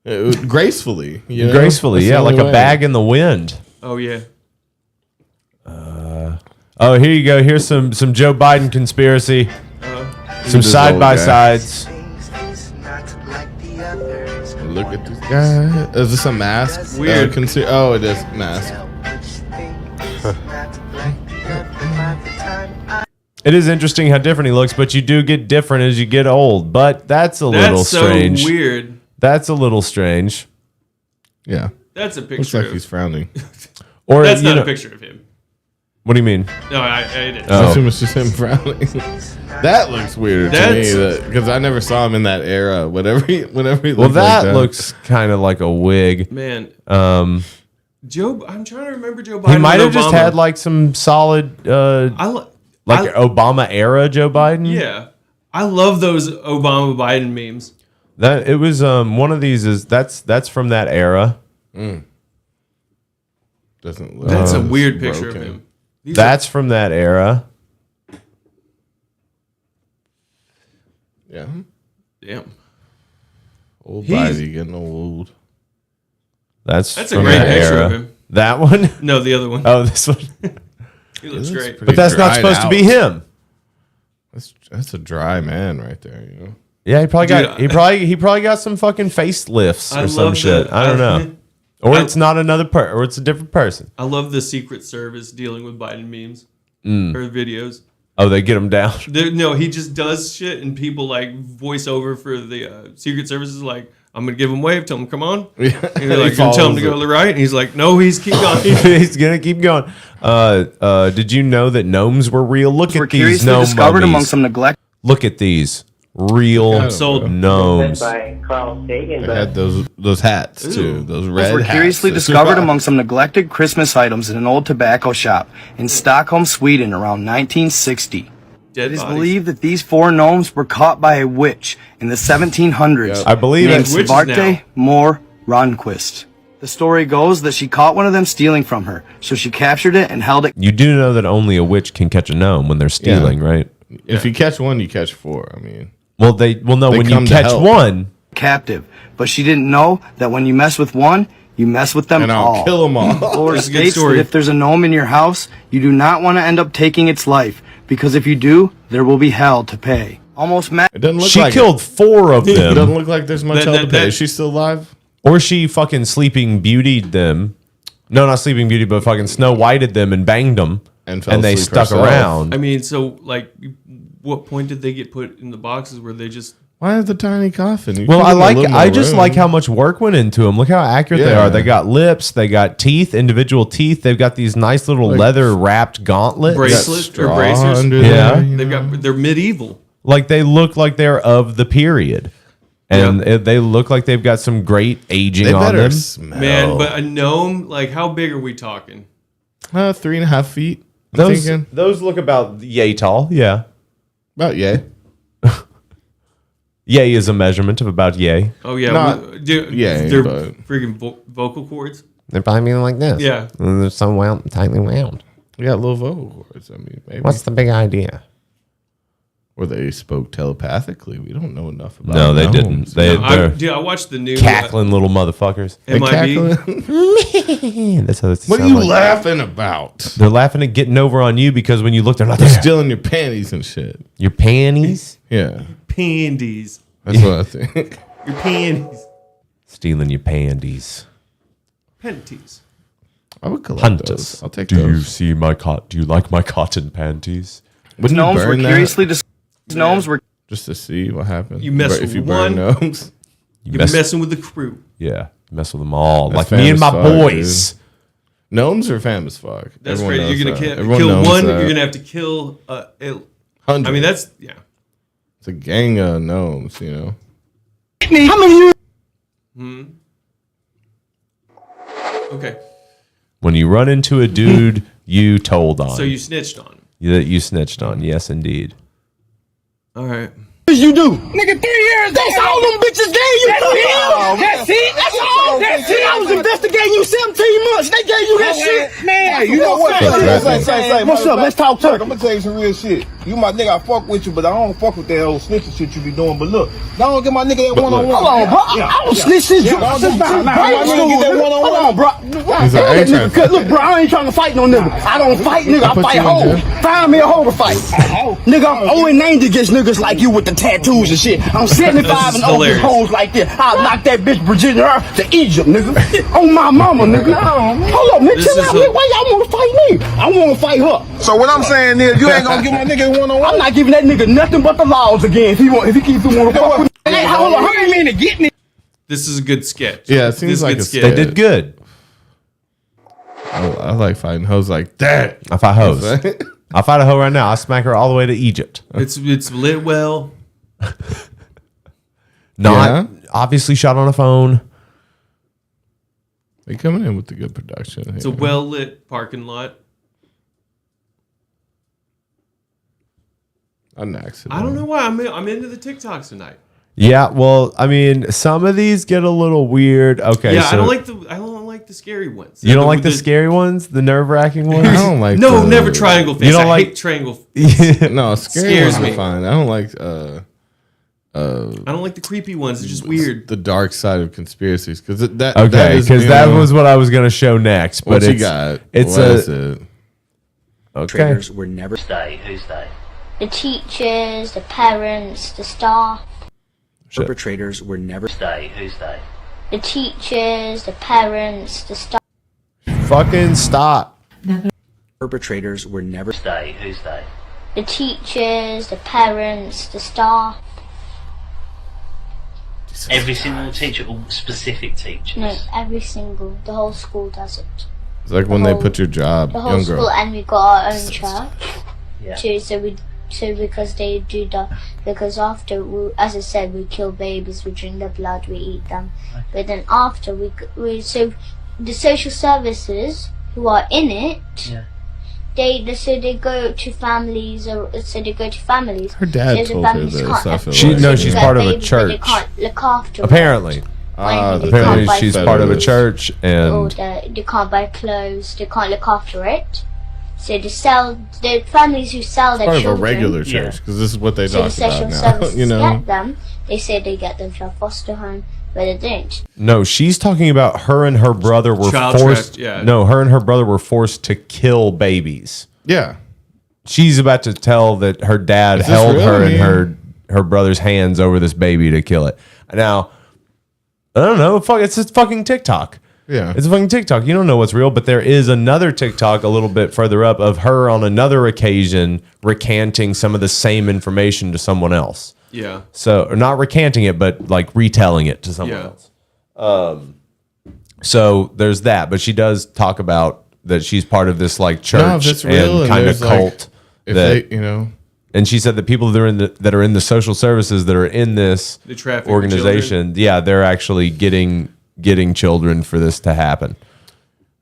Speaker 1: Gracefully, you know?
Speaker 2: Gracefully,
Speaker 1: That's
Speaker 2: yeah,
Speaker 1: the
Speaker 2: like
Speaker 1: only
Speaker 2: a
Speaker 1: way.
Speaker 2: bag in the wind.
Speaker 3: Oh yeah.
Speaker 2: Oh, here you go. Here's some Joe Biden conspiracy. Some
Speaker 1: This
Speaker 2: side
Speaker 1: old
Speaker 2: by
Speaker 1: guy.
Speaker 2: sides.
Speaker 1: Look at this guy. Is this a mask?
Speaker 3: Weird.
Speaker 1: Oh, it is mask.
Speaker 2: It is interesting how different he looks, but you do get different as you get old. But that's a little
Speaker 3: That's so
Speaker 2: strange.
Speaker 3: weird.
Speaker 2: That's a little strange.
Speaker 1: Yeah.
Speaker 3: That's a picture.
Speaker 1: Looks like
Speaker 3: of,
Speaker 1: he's frowning.
Speaker 2: Or
Speaker 3: that's
Speaker 2: you
Speaker 3: not
Speaker 2: know-
Speaker 3: a picture of him.
Speaker 2: What do you mean?
Speaker 3: No, I didn't.
Speaker 1: I assume it's just him frowning. That looks weird to me because I never saw him in that era. Whenever he
Speaker 2: Well,
Speaker 1: looked
Speaker 2: that
Speaker 1: like that
Speaker 2: looks kind of like a wig.
Speaker 3: Man,
Speaker 2: Um,
Speaker 3: Joe. I'm trying to remember Joe Biden.
Speaker 2: he might
Speaker 3: and
Speaker 2: have just
Speaker 3: Obama.
Speaker 2: had like some solid, like Obama era Joe Biden.
Speaker 3: Yeah, I love those Obama Biden memes.
Speaker 2: That it was one of these is that's from that era.
Speaker 1: Doesn't look.
Speaker 3: That's a
Speaker 1: it's
Speaker 3: weird picture of
Speaker 1: broken.
Speaker 3: him. These
Speaker 2: That's from that era.
Speaker 1: Yeah.
Speaker 3: Damn.
Speaker 1: Old
Speaker 3: He's-
Speaker 1: Biden getting old.
Speaker 2: That's
Speaker 3: a
Speaker 2: from
Speaker 3: great
Speaker 2: that
Speaker 3: picture
Speaker 2: era.
Speaker 3: of him.
Speaker 2: That one?
Speaker 3: No, the other one.
Speaker 2: Oh, this one.
Speaker 3: He looks great.
Speaker 2: But that's not supposed to be him.
Speaker 1: That's a dry man right there. You know.
Speaker 2: Yeah, he probably
Speaker 3: Dude,
Speaker 2: got he probably got some fucking facelifts
Speaker 3: I
Speaker 2: or some
Speaker 3: love
Speaker 2: shit.
Speaker 3: that.
Speaker 2: I don't know. Or it's not another or it's a different person.
Speaker 3: I love the Secret Service dealing with Biden memes or videos.
Speaker 2: Oh, they get him down.
Speaker 3: No, he just does shit, and people like voice over for the Secret Service is like, I'm gonna give him a wave, tell him come on. And you're like, gonna tell him to go to the right, and he's like, no, he's keep going.
Speaker 2: He's gonna keep going. Did you know that gnomes were real? Look at these gnome
Speaker 20: discovered among
Speaker 2: mummies.
Speaker 20: some neglect.
Speaker 2: Look at these real
Speaker 3: Sold.
Speaker 2: gnomes.
Speaker 1: They had those hats too. Those red
Speaker 20: Were
Speaker 1: hats.
Speaker 20: curiously
Speaker 1: that
Speaker 20: discovered
Speaker 1: survived.
Speaker 20: among some neglected Christmas items in an old tobacco shop in Stockholm, Sweden around 1960.
Speaker 3: Dead
Speaker 20: It is
Speaker 3: bodies.
Speaker 20: believed that these four gnomes were caught by a witch in the 1700s.
Speaker 2: I believe
Speaker 20: named
Speaker 2: it.
Speaker 3: Witches now.
Speaker 20: Svarte Mor Ronquist. The story goes that she caught one of them stealing from her, so she captured it and held it
Speaker 2: You do know that only a witch can catch a gnome when they're stealing, right?
Speaker 1: If you catch one, you catch four. I mean,
Speaker 2: No.
Speaker 1: They
Speaker 2: When you
Speaker 1: come to
Speaker 2: catch
Speaker 1: help.
Speaker 2: one,
Speaker 20: captive. But she didn't know that when you mess with one, you mess with them
Speaker 1: and
Speaker 20: all.
Speaker 1: I'll kill them all.
Speaker 20: Lore
Speaker 3: That's a good
Speaker 20: states that
Speaker 3: story.
Speaker 20: if there's a gnome in your house, you do not want to end up taking its life, because if you do, there will be hell to pay. Almost
Speaker 1: It doesn't look
Speaker 2: she
Speaker 1: like
Speaker 2: killed four of
Speaker 1: It doesn't
Speaker 2: them,
Speaker 1: look like there's much
Speaker 3: That-
Speaker 1: hell to pay.
Speaker 3: that-
Speaker 1: Is she still alive?
Speaker 2: or she fucking Sleeping Beauty'd them. No, not Sleeping Beauty, but fucking Snow Whited them and banged them,
Speaker 1: And fell
Speaker 2: and they
Speaker 1: asleep
Speaker 2: stuck
Speaker 1: herself.
Speaker 2: around.
Speaker 3: I mean, so like, what point did they get put in the boxes where they just?
Speaker 1: Why is the tiny coffin? You
Speaker 2: Well,
Speaker 1: can give them a little
Speaker 2: I
Speaker 1: more
Speaker 2: just
Speaker 1: room.
Speaker 2: like how much work went into them. Look how accurate they
Speaker 1: Yeah.
Speaker 2: are. They got lips, they got teeth, individual teeth. They've got these nice little
Speaker 1: Like
Speaker 2: leather wrapped gauntlets.
Speaker 3: Bracelets or
Speaker 1: straw
Speaker 3: bracers?
Speaker 1: under
Speaker 2: Yeah.
Speaker 1: there, you
Speaker 3: They've
Speaker 1: know?
Speaker 3: got. They're medieval.
Speaker 2: Like they look like they're of the period, and they look like they've got some great aging
Speaker 1: They
Speaker 2: on
Speaker 1: better
Speaker 2: them.
Speaker 1: smell.
Speaker 3: Man, but a gnome, like, how big are we talking?
Speaker 1: 3.5 feet. I'm
Speaker 2: Those
Speaker 1: thinking.
Speaker 2: those look about yay tall. Yeah,
Speaker 1: About yay.
Speaker 2: yay is a measurement of about yay.
Speaker 3: Oh yeah,
Speaker 1: Not-
Speaker 3: dude,
Speaker 1: yeah,
Speaker 3: they're
Speaker 1: but-
Speaker 3: freaking vocal cords.
Speaker 2: They're probably like this.
Speaker 3: Yeah.
Speaker 2: and they're so wound, tightly wound.
Speaker 1: We got little vocal cords. I mean, maybe.
Speaker 2: What's the big idea?
Speaker 1: Or they spoke telepathically. We don't know enough about.
Speaker 2: No, they
Speaker 1: gnomes.
Speaker 2: didn't. They're
Speaker 3: Dude, I watched the new
Speaker 2: cackling little motherfuckers.
Speaker 1: They
Speaker 3: MIB.
Speaker 1: cackling?
Speaker 2: That's how they
Speaker 1: What are
Speaker 2: sound
Speaker 1: you
Speaker 2: like.
Speaker 1: laughing about?
Speaker 2: They're laughing at getting over on you because when you look, they're not
Speaker 1: They're
Speaker 2: there.
Speaker 1: stealing your panties and shit.
Speaker 2: Your panties?
Speaker 1: Yeah,
Speaker 3: Panties.
Speaker 1: that's what I think.
Speaker 3: Your panties.
Speaker 2: Stealing your panties.
Speaker 3: Panties.
Speaker 1: I would collect
Speaker 2: Hunt
Speaker 1: those.
Speaker 2: us.
Speaker 1: I'll take
Speaker 2: Do
Speaker 1: those.
Speaker 2: you see my Do you like my cotton panties?
Speaker 1: Wouldn't you
Speaker 20: Gnomes were
Speaker 1: burn that?
Speaker 20: curiously discovered. Gnomes were
Speaker 1: just to see what happens.
Speaker 3: You mess
Speaker 1: if
Speaker 3: with
Speaker 1: you burn
Speaker 3: one,
Speaker 1: gnomes.
Speaker 3: you're messing with the crew.
Speaker 2: Yeah, mess with them all.
Speaker 1: That's
Speaker 2: like me and my
Speaker 1: fam as fuck,
Speaker 2: boys.
Speaker 1: dude. Gnomes are fam as fuck.
Speaker 3: That's
Speaker 1: Everyone
Speaker 3: right. You're
Speaker 1: knows
Speaker 3: gonna
Speaker 1: that.
Speaker 3: kill
Speaker 1: Everyone knows
Speaker 3: one.
Speaker 1: that.
Speaker 3: You're gonna have to kill
Speaker 1: 100.
Speaker 3: I mean, that's yeah.
Speaker 1: It's a gang of gnomes, you know.
Speaker 9: How many years?
Speaker 3: Okay.
Speaker 2: When you run into a dude you told on.
Speaker 3: So you snitched on him.
Speaker 2: That you snitched on. Yes, indeed.
Speaker 3: All right.
Speaker 9: You do, nigga. 3 years. That's all them bitches gave you. That's it. That's all. That's it. I was investigating you 17 months. They gave you that shit, man.
Speaker 15: Hey, you know what? Say,
Speaker 9: what's up? Let's talk turkey.
Speaker 15: I'm gonna tell you some real shit. You my nigga, I fuck with you, but I don't fuck with that old snitching shit you be doing. But look, don't get my nigga that one-on-one.
Speaker 9: Hold on, bro. I don't snitch since you. Hold on, bro. Look, bro, I ain't trying to fight no nigga. I don't fight, nigga. I fight hoes. Find me a hoe to fight. Nigga, I'm 0-90 against niggas like you with the tattoos and shit. I'm 75 and over hoes like this. I'll knock that bitch Virginia to Egypt, nigga. On my mama, nigga. Hold up, nigga. Chill out, nigga. Why y'all want to fight me? I want to fight her.
Speaker 15: So what I'm saying is, you ain't gonna give my nigga one-on-one.
Speaker 9: I'm not giving that nigga nothing but the laws again. If he keeps want to fuck with me. Hey, hold on, how many minutes to get me?
Speaker 3: This is a good sketch.
Speaker 1: Yeah, it seems like a
Speaker 3: sketch.
Speaker 2: They did good.
Speaker 1: I like fighting hoes like that.
Speaker 2: I fight hoes. I fight a hoe right now. I smack her all the way to Egypt.
Speaker 3: It's lit well.
Speaker 2: Not obviously shot on a phone.
Speaker 1: They coming in with the good production.
Speaker 3: It's a well lit parking lot.
Speaker 1: An accident.
Speaker 3: I don't know why I'm into the TikToks tonight.
Speaker 2: Yeah, well, I mean, some of these get a little weird. Okay,
Speaker 3: Yeah,
Speaker 2: so
Speaker 3: I don't like the scary ones.
Speaker 2: You don't like the scary ones, the nerve-wracking ones.
Speaker 1: I don't like.
Speaker 3: No, never triangle face.
Speaker 2: You don't
Speaker 3: I
Speaker 2: like
Speaker 3: hate triangle.
Speaker 1: No, scary
Speaker 3: Scares
Speaker 1: ones
Speaker 3: me.
Speaker 1: are fine. I don't like.
Speaker 3: I don't like the creepy ones. It's just weird.
Speaker 1: The dark side of conspiracies, because that.
Speaker 2: Okay, because that was what I was going to show next. But
Speaker 1: What you
Speaker 2: it's,
Speaker 1: got?
Speaker 2: It's
Speaker 1: What is it?
Speaker 2: Okay.
Speaker 4: Traders were never
Speaker 8: They? Who's they? The teachers, the parents, the staff.
Speaker 4: perpetrators were never
Speaker 8: They? Who's they? The teachers, the parents, the staff.
Speaker 2: Fucking stop.
Speaker 4: perpetrators were never
Speaker 8: They? Who's they? The teachers, the parents, the staff.
Speaker 7: Every single teacher or specific teachers?
Speaker 8: No, every single. The whole school does it.
Speaker 1: It's like when they put your job,
Speaker 8: The whole
Speaker 1: young
Speaker 8: school,
Speaker 1: girl.
Speaker 8: and we got our own church.
Speaker 7: Yeah.
Speaker 8: Too, so because they do that, because after, as I said, we kill babies, we drink their blood, we eat them. But then after, so the social services who are in it,
Speaker 7: Yeah.
Speaker 8: they go to families,
Speaker 1: Her dad
Speaker 8: So the
Speaker 1: told her
Speaker 8: families
Speaker 1: this.
Speaker 8: can't
Speaker 1: I
Speaker 8: have
Speaker 1: feel
Speaker 2: She's
Speaker 8: children,
Speaker 2: part of a
Speaker 8: babies, but They
Speaker 2: church.
Speaker 8: can't look after
Speaker 2: Apparently.
Speaker 8: it.
Speaker 1: They
Speaker 2: Apparently,
Speaker 8: can't
Speaker 2: she's
Speaker 8: buy
Speaker 2: part of a
Speaker 8: food.
Speaker 2: church,
Speaker 8: Or
Speaker 2: and
Speaker 8: they can't buy clothes, they can't look after it. So the families who sell their
Speaker 1: part of a
Speaker 8: children,
Speaker 1: regular church, because this is what they
Speaker 8: so the
Speaker 1: talk about
Speaker 8: social
Speaker 1: now.
Speaker 8: services
Speaker 1: You know,
Speaker 8: get them. They say they get them to a foster home, but they don't.
Speaker 2: no, she's talking about her and her brother were
Speaker 3: Child
Speaker 2: forced.
Speaker 3: trapped, yeah.
Speaker 2: No, her and her brother were forced to kill babies.
Speaker 1: yeah.
Speaker 2: She's about to tell that her dad
Speaker 1: Is this
Speaker 2: held
Speaker 1: real?
Speaker 2: her
Speaker 1: I
Speaker 2: in
Speaker 1: mean-
Speaker 2: her brother's hands over this baby to kill it. Now, I don't know. Fuck, it's a fucking TikTok.
Speaker 1: Yeah.
Speaker 2: It's a fucking TikTok. You don't know what's real, but there is another TikTok a little bit further up of her on another occasion recanting some of the same information to someone else.
Speaker 3: Yeah.
Speaker 2: So, or not recanting it, but like retelling it to someone
Speaker 3: Yeah.
Speaker 2: else. So there's that, but she does talk about that she's part of this like church
Speaker 1: No, if it's real
Speaker 2: and
Speaker 1: and
Speaker 2: kind of
Speaker 1: there's, like,
Speaker 2: cult.
Speaker 1: if
Speaker 2: that,
Speaker 1: they, you know,
Speaker 2: and she said that people that are in the social services that are in this
Speaker 3: They traffic
Speaker 2: organization, yeah, they're actually getting children for this to happen.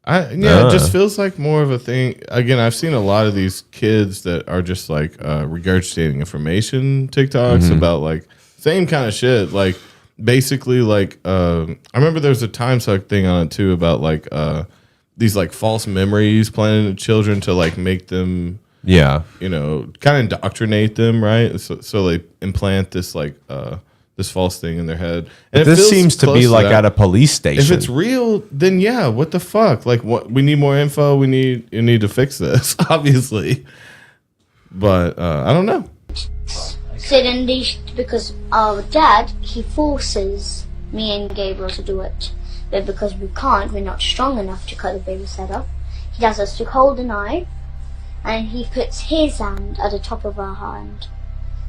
Speaker 1: it just feels like more of a thing. Again, I've seen a lot of these kids that are just like regurgitating information TikToks about like same kind of shit. Like basically, like I remember there was a time suck thing on it too about like these like false memories planted in children to like make them,
Speaker 2: Yeah.
Speaker 1: you know, kind of indoctrinate them, right? So they implant this like this false thing in their head. And it
Speaker 2: This
Speaker 1: feels
Speaker 2: seems to
Speaker 1: close
Speaker 2: be like
Speaker 1: that.
Speaker 2: at a police station.
Speaker 1: If it's real, then yeah, what the fuck? Like, what we need more info. You need to fix this, obviously. But I don't know.
Speaker 8: So then because our dad, he forces me and Gabriel to do it. But because we can't, we're not strong enough to cut the baby's head off. He does us to hold the knife, and he puts his hand at the top of our hand.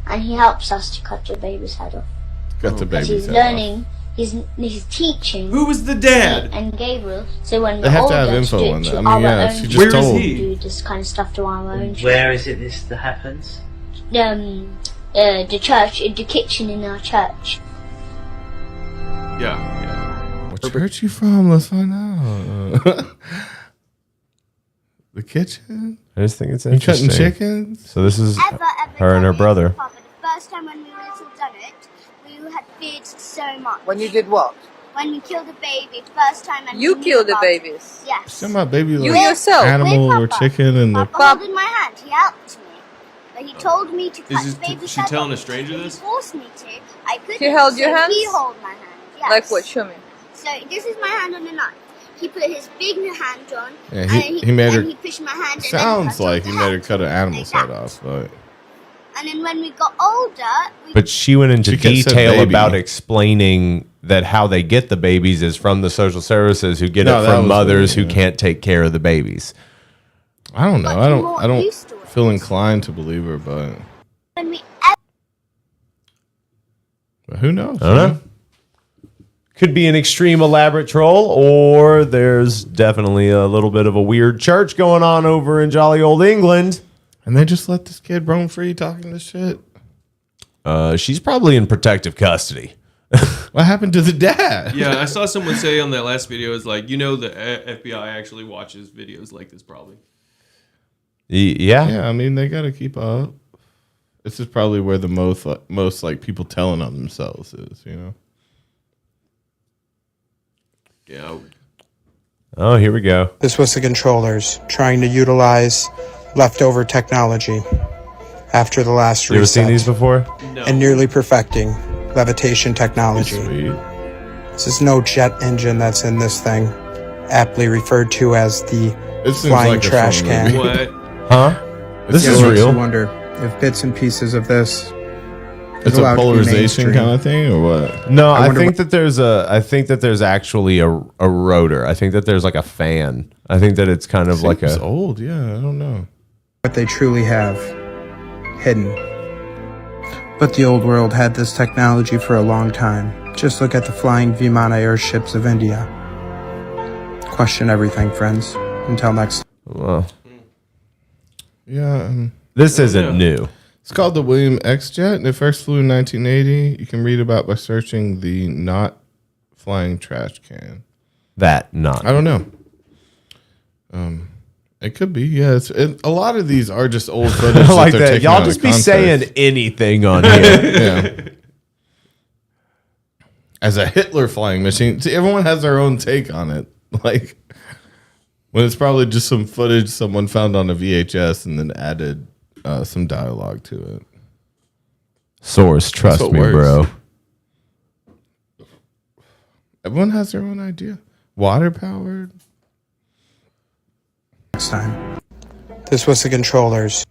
Speaker 8: and he helps us to cut your baby's head off.
Speaker 1: Got the
Speaker 8: Because
Speaker 1: baby's
Speaker 8: he's
Speaker 1: head
Speaker 8: learning, he's teaching.
Speaker 3: Who was the dad?
Speaker 8: And Gabriel. So when
Speaker 1: They
Speaker 8: we're
Speaker 1: have to
Speaker 8: older,
Speaker 1: have
Speaker 8: to
Speaker 1: info
Speaker 8: do
Speaker 1: on
Speaker 8: to
Speaker 1: that. I mean,
Speaker 8: our
Speaker 1: yeah,
Speaker 8: own
Speaker 1: she just
Speaker 3: Where is
Speaker 1: told.
Speaker 3: he?
Speaker 8: do this kind of stuff to our own.
Speaker 7: Where is it this that happens?
Speaker 8: The church, the kitchen in our church.
Speaker 3: Yeah.
Speaker 1: What church you from? Let's find out. The kitchen?
Speaker 2: I just think it's
Speaker 1: You
Speaker 2: interesting.
Speaker 1: cutting chickens?
Speaker 2: So this is her and her brother.
Speaker 12: Papa, the first time when we little done it, we had feared so much.
Speaker 10: When you did what?
Speaker 12: When we killed a baby, the first time. And
Speaker 10: You
Speaker 12: we knew
Speaker 10: killed the
Speaker 12: about it.
Speaker 10: babies?
Speaker 12: Yes.
Speaker 1: Some my baby
Speaker 10: You
Speaker 1: like
Speaker 10: yourself?
Speaker 1: animal
Speaker 12: With
Speaker 1: or
Speaker 12: Papa.
Speaker 1: chicken and the
Speaker 12: Papa holding my hand, he helped me. But he told me to cut
Speaker 3: Is
Speaker 12: the baby's
Speaker 3: she
Speaker 12: head
Speaker 3: telling a
Speaker 12: off.
Speaker 3: stranger
Speaker 12: He
Speaker 3: this?
Speaker 12: forced me to. I couldn't.
Speaker 10: He held your
Speaker 12: so
Speaker 10: hands?
Speaker 12: He held my hand. Yes.
Speaker 10: Like what? Show me.
Speaker 12: So this is my hand on the knife. He put his big hand on.
Speaker 1: Yeah,
Speaker 12: and
Speaker 1: he made her.
Speaker 12: and he pushed my hand.
Speaker 1: Sounds like he made her cut an animal's head off, but
Speaker 12: And then when we got older, we
Speaker 2: But she went into
Speaker 1: She said
Speaker 2: detail
Speaker 1: baby.
Speaker 2: about explaining that how they get the babies is from the social services who get
Speaker 1: No,
Speaker 2: it
Speaker 1: that
Speaker 2: from
Speaker 1: was
Speaker 2: mothers
Speaker 1: weird,
Speaker 2: who
Speaker 1: yeah.
Speaker 2: can't take care of the babies.
Speaker 1: I don't know. I don't
Speaker 12: used to it.
Speaker 1: feel inclined to believe her, but who knows?
Speaker 2: I don't know. Could be an extreme elaborate troll, or there's definitely a little bit of a weird church going on over in jolly old England.
Speaker 1: And they just let this kid roam free talking this shit.
Speaker 2: She's probably in protective custody.
Speaker 1: What happened to the dad?
Speaker 3: Yeah, I saw someone say on that last video, it's like, the FBI actually watches videos like this probably.
Speaker 2: Yeah.
Speaker 1: Yeah, I mean, they got to keep up. This is probably where the most like people telling on themselves is,
Speaker 3: Yeah.
Speaker 2: Oh, here we go.
Speaker 20: This was the controllers trying to utilize leftover technology after the last
Speaker 2: You ever seen
Speaker 20: reset
Speaker 2: these before?
Speaker 3: No.
Speaker 20: and nearly perfecting levitation technology.
Speaker 1: Sweet.
Speaker 20: This is no jet engine that's in this thing, aptly referred to as the
Speaker 1: This seems
Speaker 20: flying
Speaker 1: like a
Speaker 20: trash
Speaker 1: fun
Speaker 20: can.
Speaker 1: movie.
Speaker 3: What?
Speaker 2: Huh? This
Speaker 20: It
Speaker 2: is
Speaker 20: makes you
Speaker 2: real.
Speaker 20: wonder if bits and pieces of this
Speaker 1: It's a polarization kind of thing, or what?
Speaker 2: No, I
Speaker 20: wonder
Speaker 2: think that there's actually a rotor. I think that there's like a fan. I think that it's kind of like
Speaker 1: It's
Speaker 2: a
Speaker 1: old, yeah. I don't know.
Speaker 20: what they truly have hidden. But the old world had this technology for a long time. Just look at the flying Vimana airships of India. Question everything, friends. Until next.
Speaker 2: well,
Speaker 1: Yeah.
Speaker 2: this isn't new.
Speaker 1: It's called the William X Jet, and it first flew in 1980. You can read about by searching the not flying trash can.
Speaker 2: That not.
Speaker 1: I don't know. It could be. Yeah, a lot of these are just old footage.
Speaker 2: I like
Speaker 1: they're
Speaker 2: that.
Speaker 1: taking
Speaker 2: Y'all
Speaker 1: out of
Speaker 2: just be
Speaker 1: context.
Speaker 2: saying anything on here.
Speaker 1: Yeah. As a Hitler flying machine, see, everyone has their own take on it. Like when it's probably just some footage someone found on a VHS and then added some dialogue to it.
Speaker 2: Source, trust
Speaker 1: what
Speaker 2: me,
Speaker 1: works.
Speaker 2: bro.
Speaker 1: Everyone has their own idea. Water powered.
Speaker 20: Next time. This was the controllers.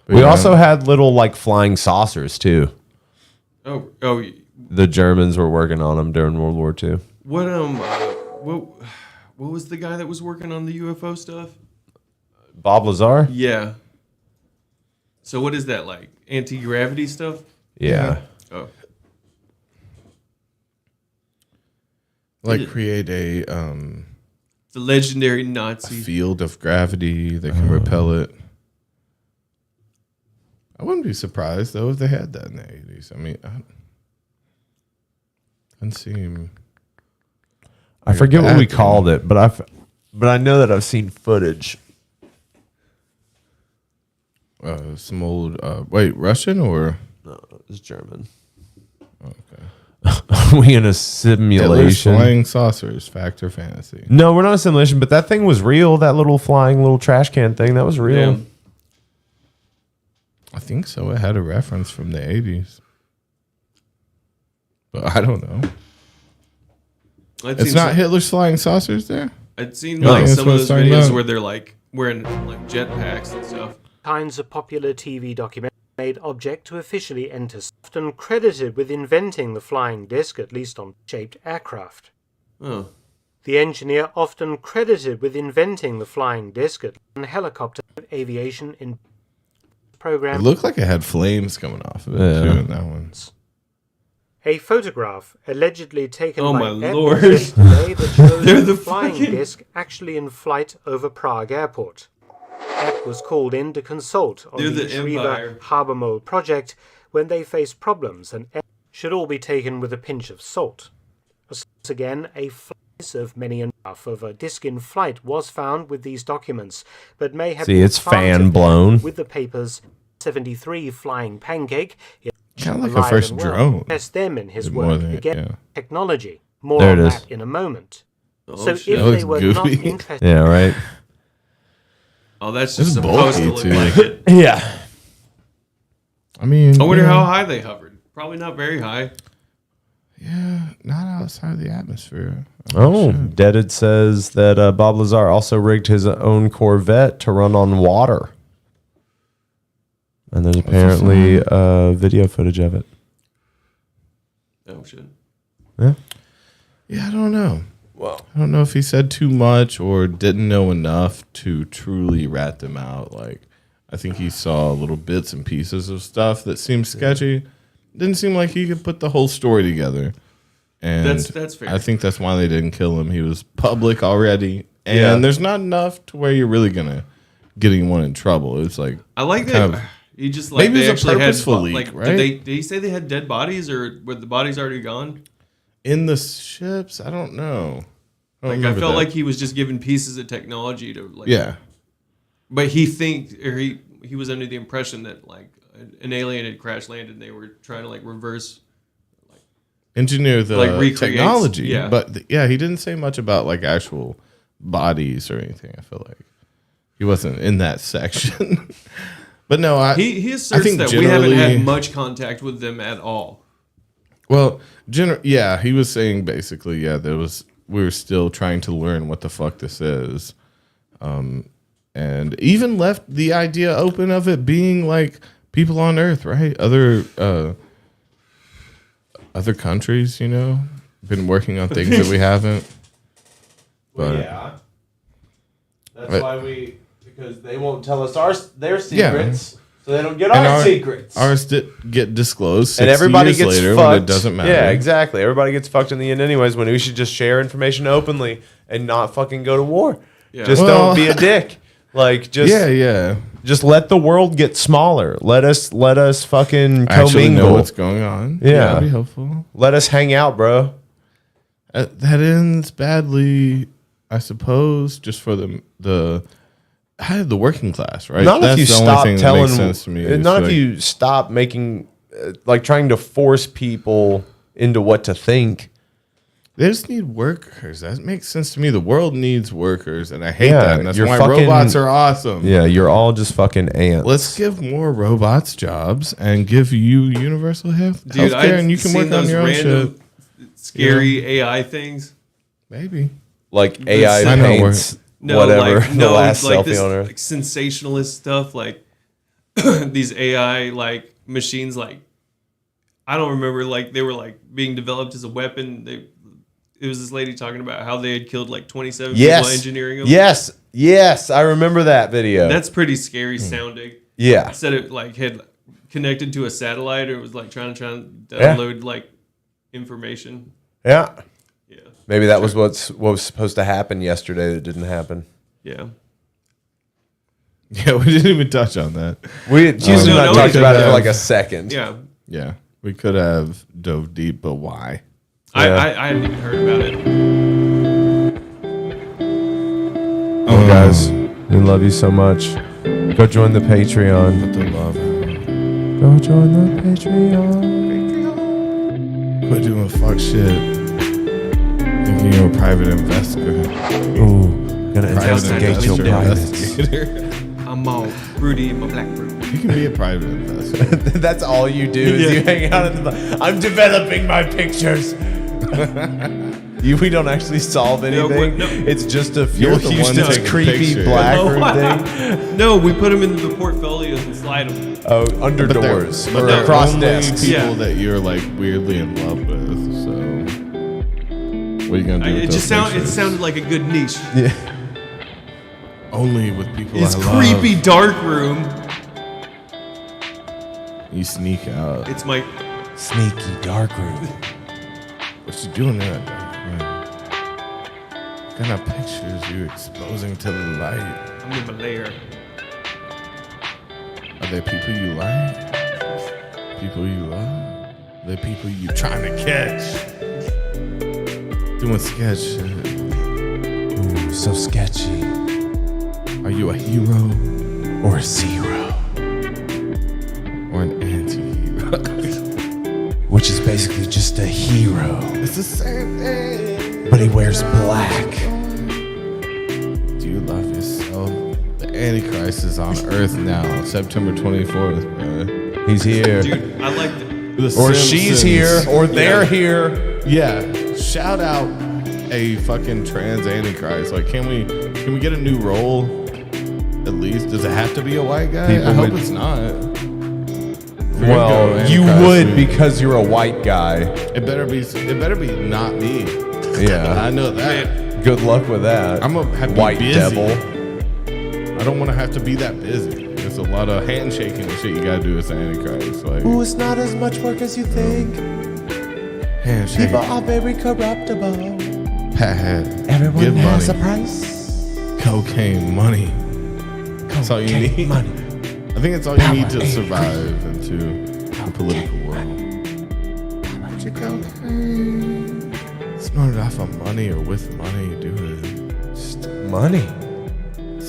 Speaker 2: We also had little like flying saucers too.
Speaker 3: Oh,
Speaker 2: The Germans were working on them during World War II.
Speaker 3: What was the guy that was working on the UFO stuff?
Speaker 2: Bob Lazar?
Speaker 3: Yeah. So what is that, like anti-gravity stuff?
Speaker 2: Yeah.
Speaker 3: Oh.
Speaker 1: Like create a
Speaker 3: The legendary Nazi
Speaker 1: field of gravity that can repel it. I wouldn't be surprised though if they had that in the 80s. I mean, doesn't seem.
Speaker 2: I forget what we called it, but I know that I've seen footage.
Speaker 1: Some old Russian or
Speaker 2: no, it was German.
Speaker 1: Okay.
Speaker 2: We in a
Speaker 1: Hitler's
Speaker 2: simulation.
Speaker 1: flying saucers, fact or fantasy?
Speaker 2: No, we're not a simulation, but that thing was real. That little flying little trash can thing, that was real.
Speaker 3: Yeah.
Speaker 1: I think so. It had a reference from the 80s. But I don't know. It's not Hitler's flying saucers there?
Speaker 3: I'd seen
Speaker 1: No,
Speaker 3: like
Speaker 1: that's
Speaker 3: some
Speaker 1: what
Speaker 3: of
Speaker 1: it's
Speaker 3: those
Speaker 1: talking
Speaker 3: videos
Speaker 1: about.
Speaker 3: where they're like wearing like jetpacks and stuff.
Speaker 13: Kinds of popular TV documentary made object to officially enter, often credited with inventing the flying disc, at least on shaped aircraft.
Speaker 3: Oh.
Speaker 13: The engineer often credited with inventing the flying disc on helicopter aviation in program.
Speaker 1: It looked like it had flames coming off of it too in that one.
Speaker 13: A photograph allegedly taken
Speaker 3: Oh
Speaker 13: by
Speaker 3: my
Speaker 13: Ep
Speaker 3: Lord.
Speaker 13: yesterday that shows
Speaker 3: They're
Speaker 13: the
Speaker 3: the
Speaker 13: flying
Speaker 3: fucking-
Speaker 13: disc actually in flight over Prague airport. Ep was called in to consult on
Speaker 3: They're
Speaker 13: the
Speaker 3: the Empire.
Speaker 13: Shriva Harbour Mole project when they face problems, and Ep should all be taken with a pinch of salt. Once again, a flight of many enough of a disc in flight was found with these documents, but may have
Speaker 2: See,
Speaker 13: been
Speaker 2: it's
Speaker 13: far
Speaker 2: fan
Speaker 13: too
Speaker 2: blown.
Speaker 13: with the papers 73 flying pancake.
Speaker 1: Kind of like a
Speaker 13: alive
Speaker 1: first
Speaker 13: and well.
Speaker 1: drone.
Speaker 13: Test them in his
Speaker 1: More
Speaker 13: work
Speaker 1: than-
Speaker 13: again.
Speaker 1: yeah.
Speaker 13: Technology. More
Speaker 2: There
Speaker 13: on
Speaker 2: it is.
Speaker 13: that in a moment.
Speaker 3: Oh,
Speaker 13: so
Speaker 3: shit.
Speaker 13: if
Speaker 1: That
Speaker 13: they
Speaker 1: looks
Speaker 13: were not
Speaker 1: goofy.
Speaker 13: interested,
Speaker 2: Yeah, right.
Speaker 3: Oh, that's
Speaker 1: This
Speaker 3: just
Speaker 1: is
Speaker 3: supposed to
Speaker 1: bulky,
Speaker 3: look
Speaker 1: too.
Speaker 3: like it.
Speaker 2: Yeah.
Speaker 1: I mean,
Speaker 3: I wonder
Speaker 1: yeah.
Speaker 3: how high they hovered. Probably not very high.
Speaker 1: Yeah, not outside of the atmosphere.
Speaker 2: Oh, Deaded says that Bob Lazar also rigged his own Corvette to run on water. And there's apparently video footage of it.
Speaker 3: Oh shit.
Speaker 2: Yeah.
Speaker 1: Yeah, I don't know. Well, I don't know if he said too much or didn't know enough to truly rat them out. Like, I think he saw little bits and pieces of stuff that seemed sketchy. Didn't seem like he could put the whole story together. And
Speaker 3: That's fair.
Speaker 1: I think that's why they didn't kill him. He was public already, and
Speaker 2: Yeah.
Speaker 1: there's not enough to where you're really gonna get anyone in trouble. It's like
Speaker 3: I like
Speaker 1: kind
Speaker 3: that.
Speaker 1: of-
Speaker 3: He just like
Speaker 1: maybe
Speaker 3: they
Speaker 1: it was a
Speaker 3: actually had
Speaker 1: purposeful leak,
Speaker 3: like
Speaker 1: right?
Speaker 3: did he say they had dead bodies or were the bodies already gone?
Speaker 1: In the ships, I don't know.
Speaker 3: Like I
Speaker 1: remember
Speaker 3: felt
Speaker 1: that.
Speaker 3: like he was just given pieces of technology to like.
Speaker 1: Yeah.
Speaker 3: But he was under the impression that like an alien had crash landed and they were trying to like reverse.
Speaker 1: Engineer the
Speaker 3: like, recreates-
Speaker 1: technology.
Speaker 3: yeah.
Speaker 1: But he didn't say much about like actual bodies or anything. I feel like he wasn't in that section. But no,
Speaker 3: He
Speaker 1: I
Speaker 3: asserts
Speaker 1: think
Speaker 3: that we haven't
Speaker 1: generally-
Speaker 3: had much contact with them at all.
Speaker 1: Well, he was saying basically, we were still trying to learn what the fuck this is, and even left the idea open of it being like people on Earth, right? Other countries, been working on things that we haven't. But
Speaker 2: yeah. That's why because they won't tell us their secrets. So they don't get our secrets.
Speaker 1: Ours did get disclosed 60
Speaker 2: And everybody
Speaker 1: years
Speaker 2: gets
Speaker 1: later
Speaker 2: fucked.
Speaker 1: when it doesn't matter.
Speaker 2: Yeah, exactly. Everybody gets fucked in the end anyways, when we should just share information openly and not fucking go to war.
Speaker 3: Yeah.
Speaker 2: Just don't be a dick. Like just let the world get smaller. Let us fucking
Speaker 1: Actually
Speaker 2: commingle.
Speaker 1: know what's going on.
Speaker 2: Yeah.
Speaker 1: That'd be helpful.
Speaker 2: Let us hang out, bro.
Speaker 1: That ends badly, I suppose, just for the working class, right?
Speaker 2: Not
Speaker 1: That's
Speaker 2: if you
Speaker 1: the only
Speaker 2: stop
Speaker 1: thing that
Speaker 2: telling.
Speaker 1: makes sense to me. It's
Speaker 2: Not if
Speaker 1: like-
Speaker 2: you stop making, like trying to force people into what to think.
Speaker 1: They just need workers. That makes sense to me. The world needs workers, and I hate
Speaker 2: Yeah,
Speaker 1: that. And that's
Speaker 2: you're
Speaker 1: why
Speaker 2: fucking-
Speaker 1: robots are awesome.
Speaker 2: Yeah, you're all just fucking ants.
Speaker 1: Let's give more robots jobs and give you universal health
Speaker 3: Dude,
Speaker 1: care, and you can work on your own shit.
Speaker 3: Scary AI things.
Speaker 1: Maybe
Speaker 2: like AI
Speaker 1: I know
Speaker 2: paints whatever the last
Speaker 3: like
Speaker 2: selfie
Speaker 3: this,
Speaker 2: on Earth.
Speaker 3: like sensationalist stuff, like these AI like machines. Like I don't remember, like they were like being developed as a weapon. It was this lady talking about how they had killed like 27 people engineering them.
Speaker 2: Yes, I remember that video.
Speaker 3: That's pretty scary sounding.
Speaker 2: Yeah.
Speaker 3: Said it like had connected to a satellite or it was like trying to download like information.
Speaker 2: Yeah. Maybe that was what was supposed to happen yesterday that didn't happen.
Speaker 3: Yeah.
Speaker 1: Yeah, we didn't even touch on that.
Speaker 2: We usually not talked about it for like a second.
Speaker 3: Yeah.
Speaker 1: Yeah. We could have dove deep, but why?
Speaker 3: I hadn't even heard about it.
Speaker 2: Oh, guys, we love you so much. Go join the Patreon.
Speaker 1: Put the love.
Speaker 2: Go join the Patreon.
Speaker 1: Quit doing fuck shit. Thinking you're a private investor.
Speaker 2: Ooh, gonna investigate your privates.
Speaker 3: I'm all broody in my black room.
Speaker 1: You can be a private investor.
Speaker 2: That's all you do is you hang out in the. I'm developing my pictures. We don't actually solve anything.
Speaker 3: No.
Speaker 2: It's just a
Speaker 1: You're
Speaker 2: Fuel
Speaker 1: the one
Speaker 2: Houston's
Speaker 1: taking
Speaker 2: creepy
Speaker 1: pictures.
Speaker 2: black
Speaker 3: Oh,
Speaker 2: room
Speaker 3: wow.
Speaker 2: thing.
Speaker 3: No, we put them into the portfolios and slide them.
Speaker 2: Oh, under
Speaker 1: But they're-
Speaker 2: doors
Speaker 1: but
Speaker 2: or
Speaker 1: they're
Speaker 2: across
Speaker 1: only
Speaker 2: desks.
Speaker 1: people
Speaker 3: Yeah.
Speaker 1: that you're like weirdly in love with. So, what are you gonna do? With
Speaker 3: It just
Speaker 1: those pictures?
Speaker 3: sounded like a good niche.
Speaker 2: Yeah.
Speaker 1: Only with people
Speaker 3: It's
Speaker 1: I love.
Speaker 3: creepy dark room.
Speaker 1: You sneak out.
Speaker 3: It's my
Speaker 2: sneaky dark room.
Speaker 1: What you doing there? What kind of pictures you exposing to the light?
Speaker 3: I'm in my lair.
Speaker 1: Are they people you like? People you love? Are they people you trying to catch? Doing sketch shit.
Speaker 2: Ooh, so sketchy.
Speaker 1: Are you a hero?
Speaker 2: Or a zero?
Speaker 1: Or an anti-hero?
Speaker 2: Which is basically just a hero.
Speaker 1: It's the same thing.
Speaker 2: But he wears black.
Speaker 1: Do you love yourself? The Antichrist is on Earth now, September 24th, bro.
Speaker 2: He's here.
Speaker 3: Dude, I like
Speaker 1: The
Speaker 2: or
Speaker 1: Simpsons.
Speaker 2: she's here, or they're here.
Speaker 1: Yeah. Shout out a fucking trans Antichrist. Like, can we get a new role? At least, does it have to be a white guy? I hope it's not.
Speaker 2: Well, you would because you're a white guy.
Speaker 1: It better be not me.
Speaker 2: Yeah,
Speaker 1: I know that.
Speaker 2: Good luck with that.
Speaker 1: I'm gonna have to
Speaker 2: white
Speaker 1: be busy.
Speaker 2: devil.
Speaker 1: I don't want to have to be that busy. There's a lot of handshaking and shit you gotta do as an Antichrist. Like,
Speaker 2: Ooh, it's not as much work as you think.
Speaker 1: handshake.
Speaker 2: People are very corruptible.
Speaker 1: Pat head.
Speaker 2: Everyone
Speaker 1: Give
Speaker 2: has
Speaker 1: money.
Speaker 2: a price.
Speaker 1: Cocaine money. That's all you need.
Speaker 2: Money.
Speaker 1: I think it's all you need to survive into the political world. Cocaine. Snort it off of money or with money, do it.
Speaker 2: Just money.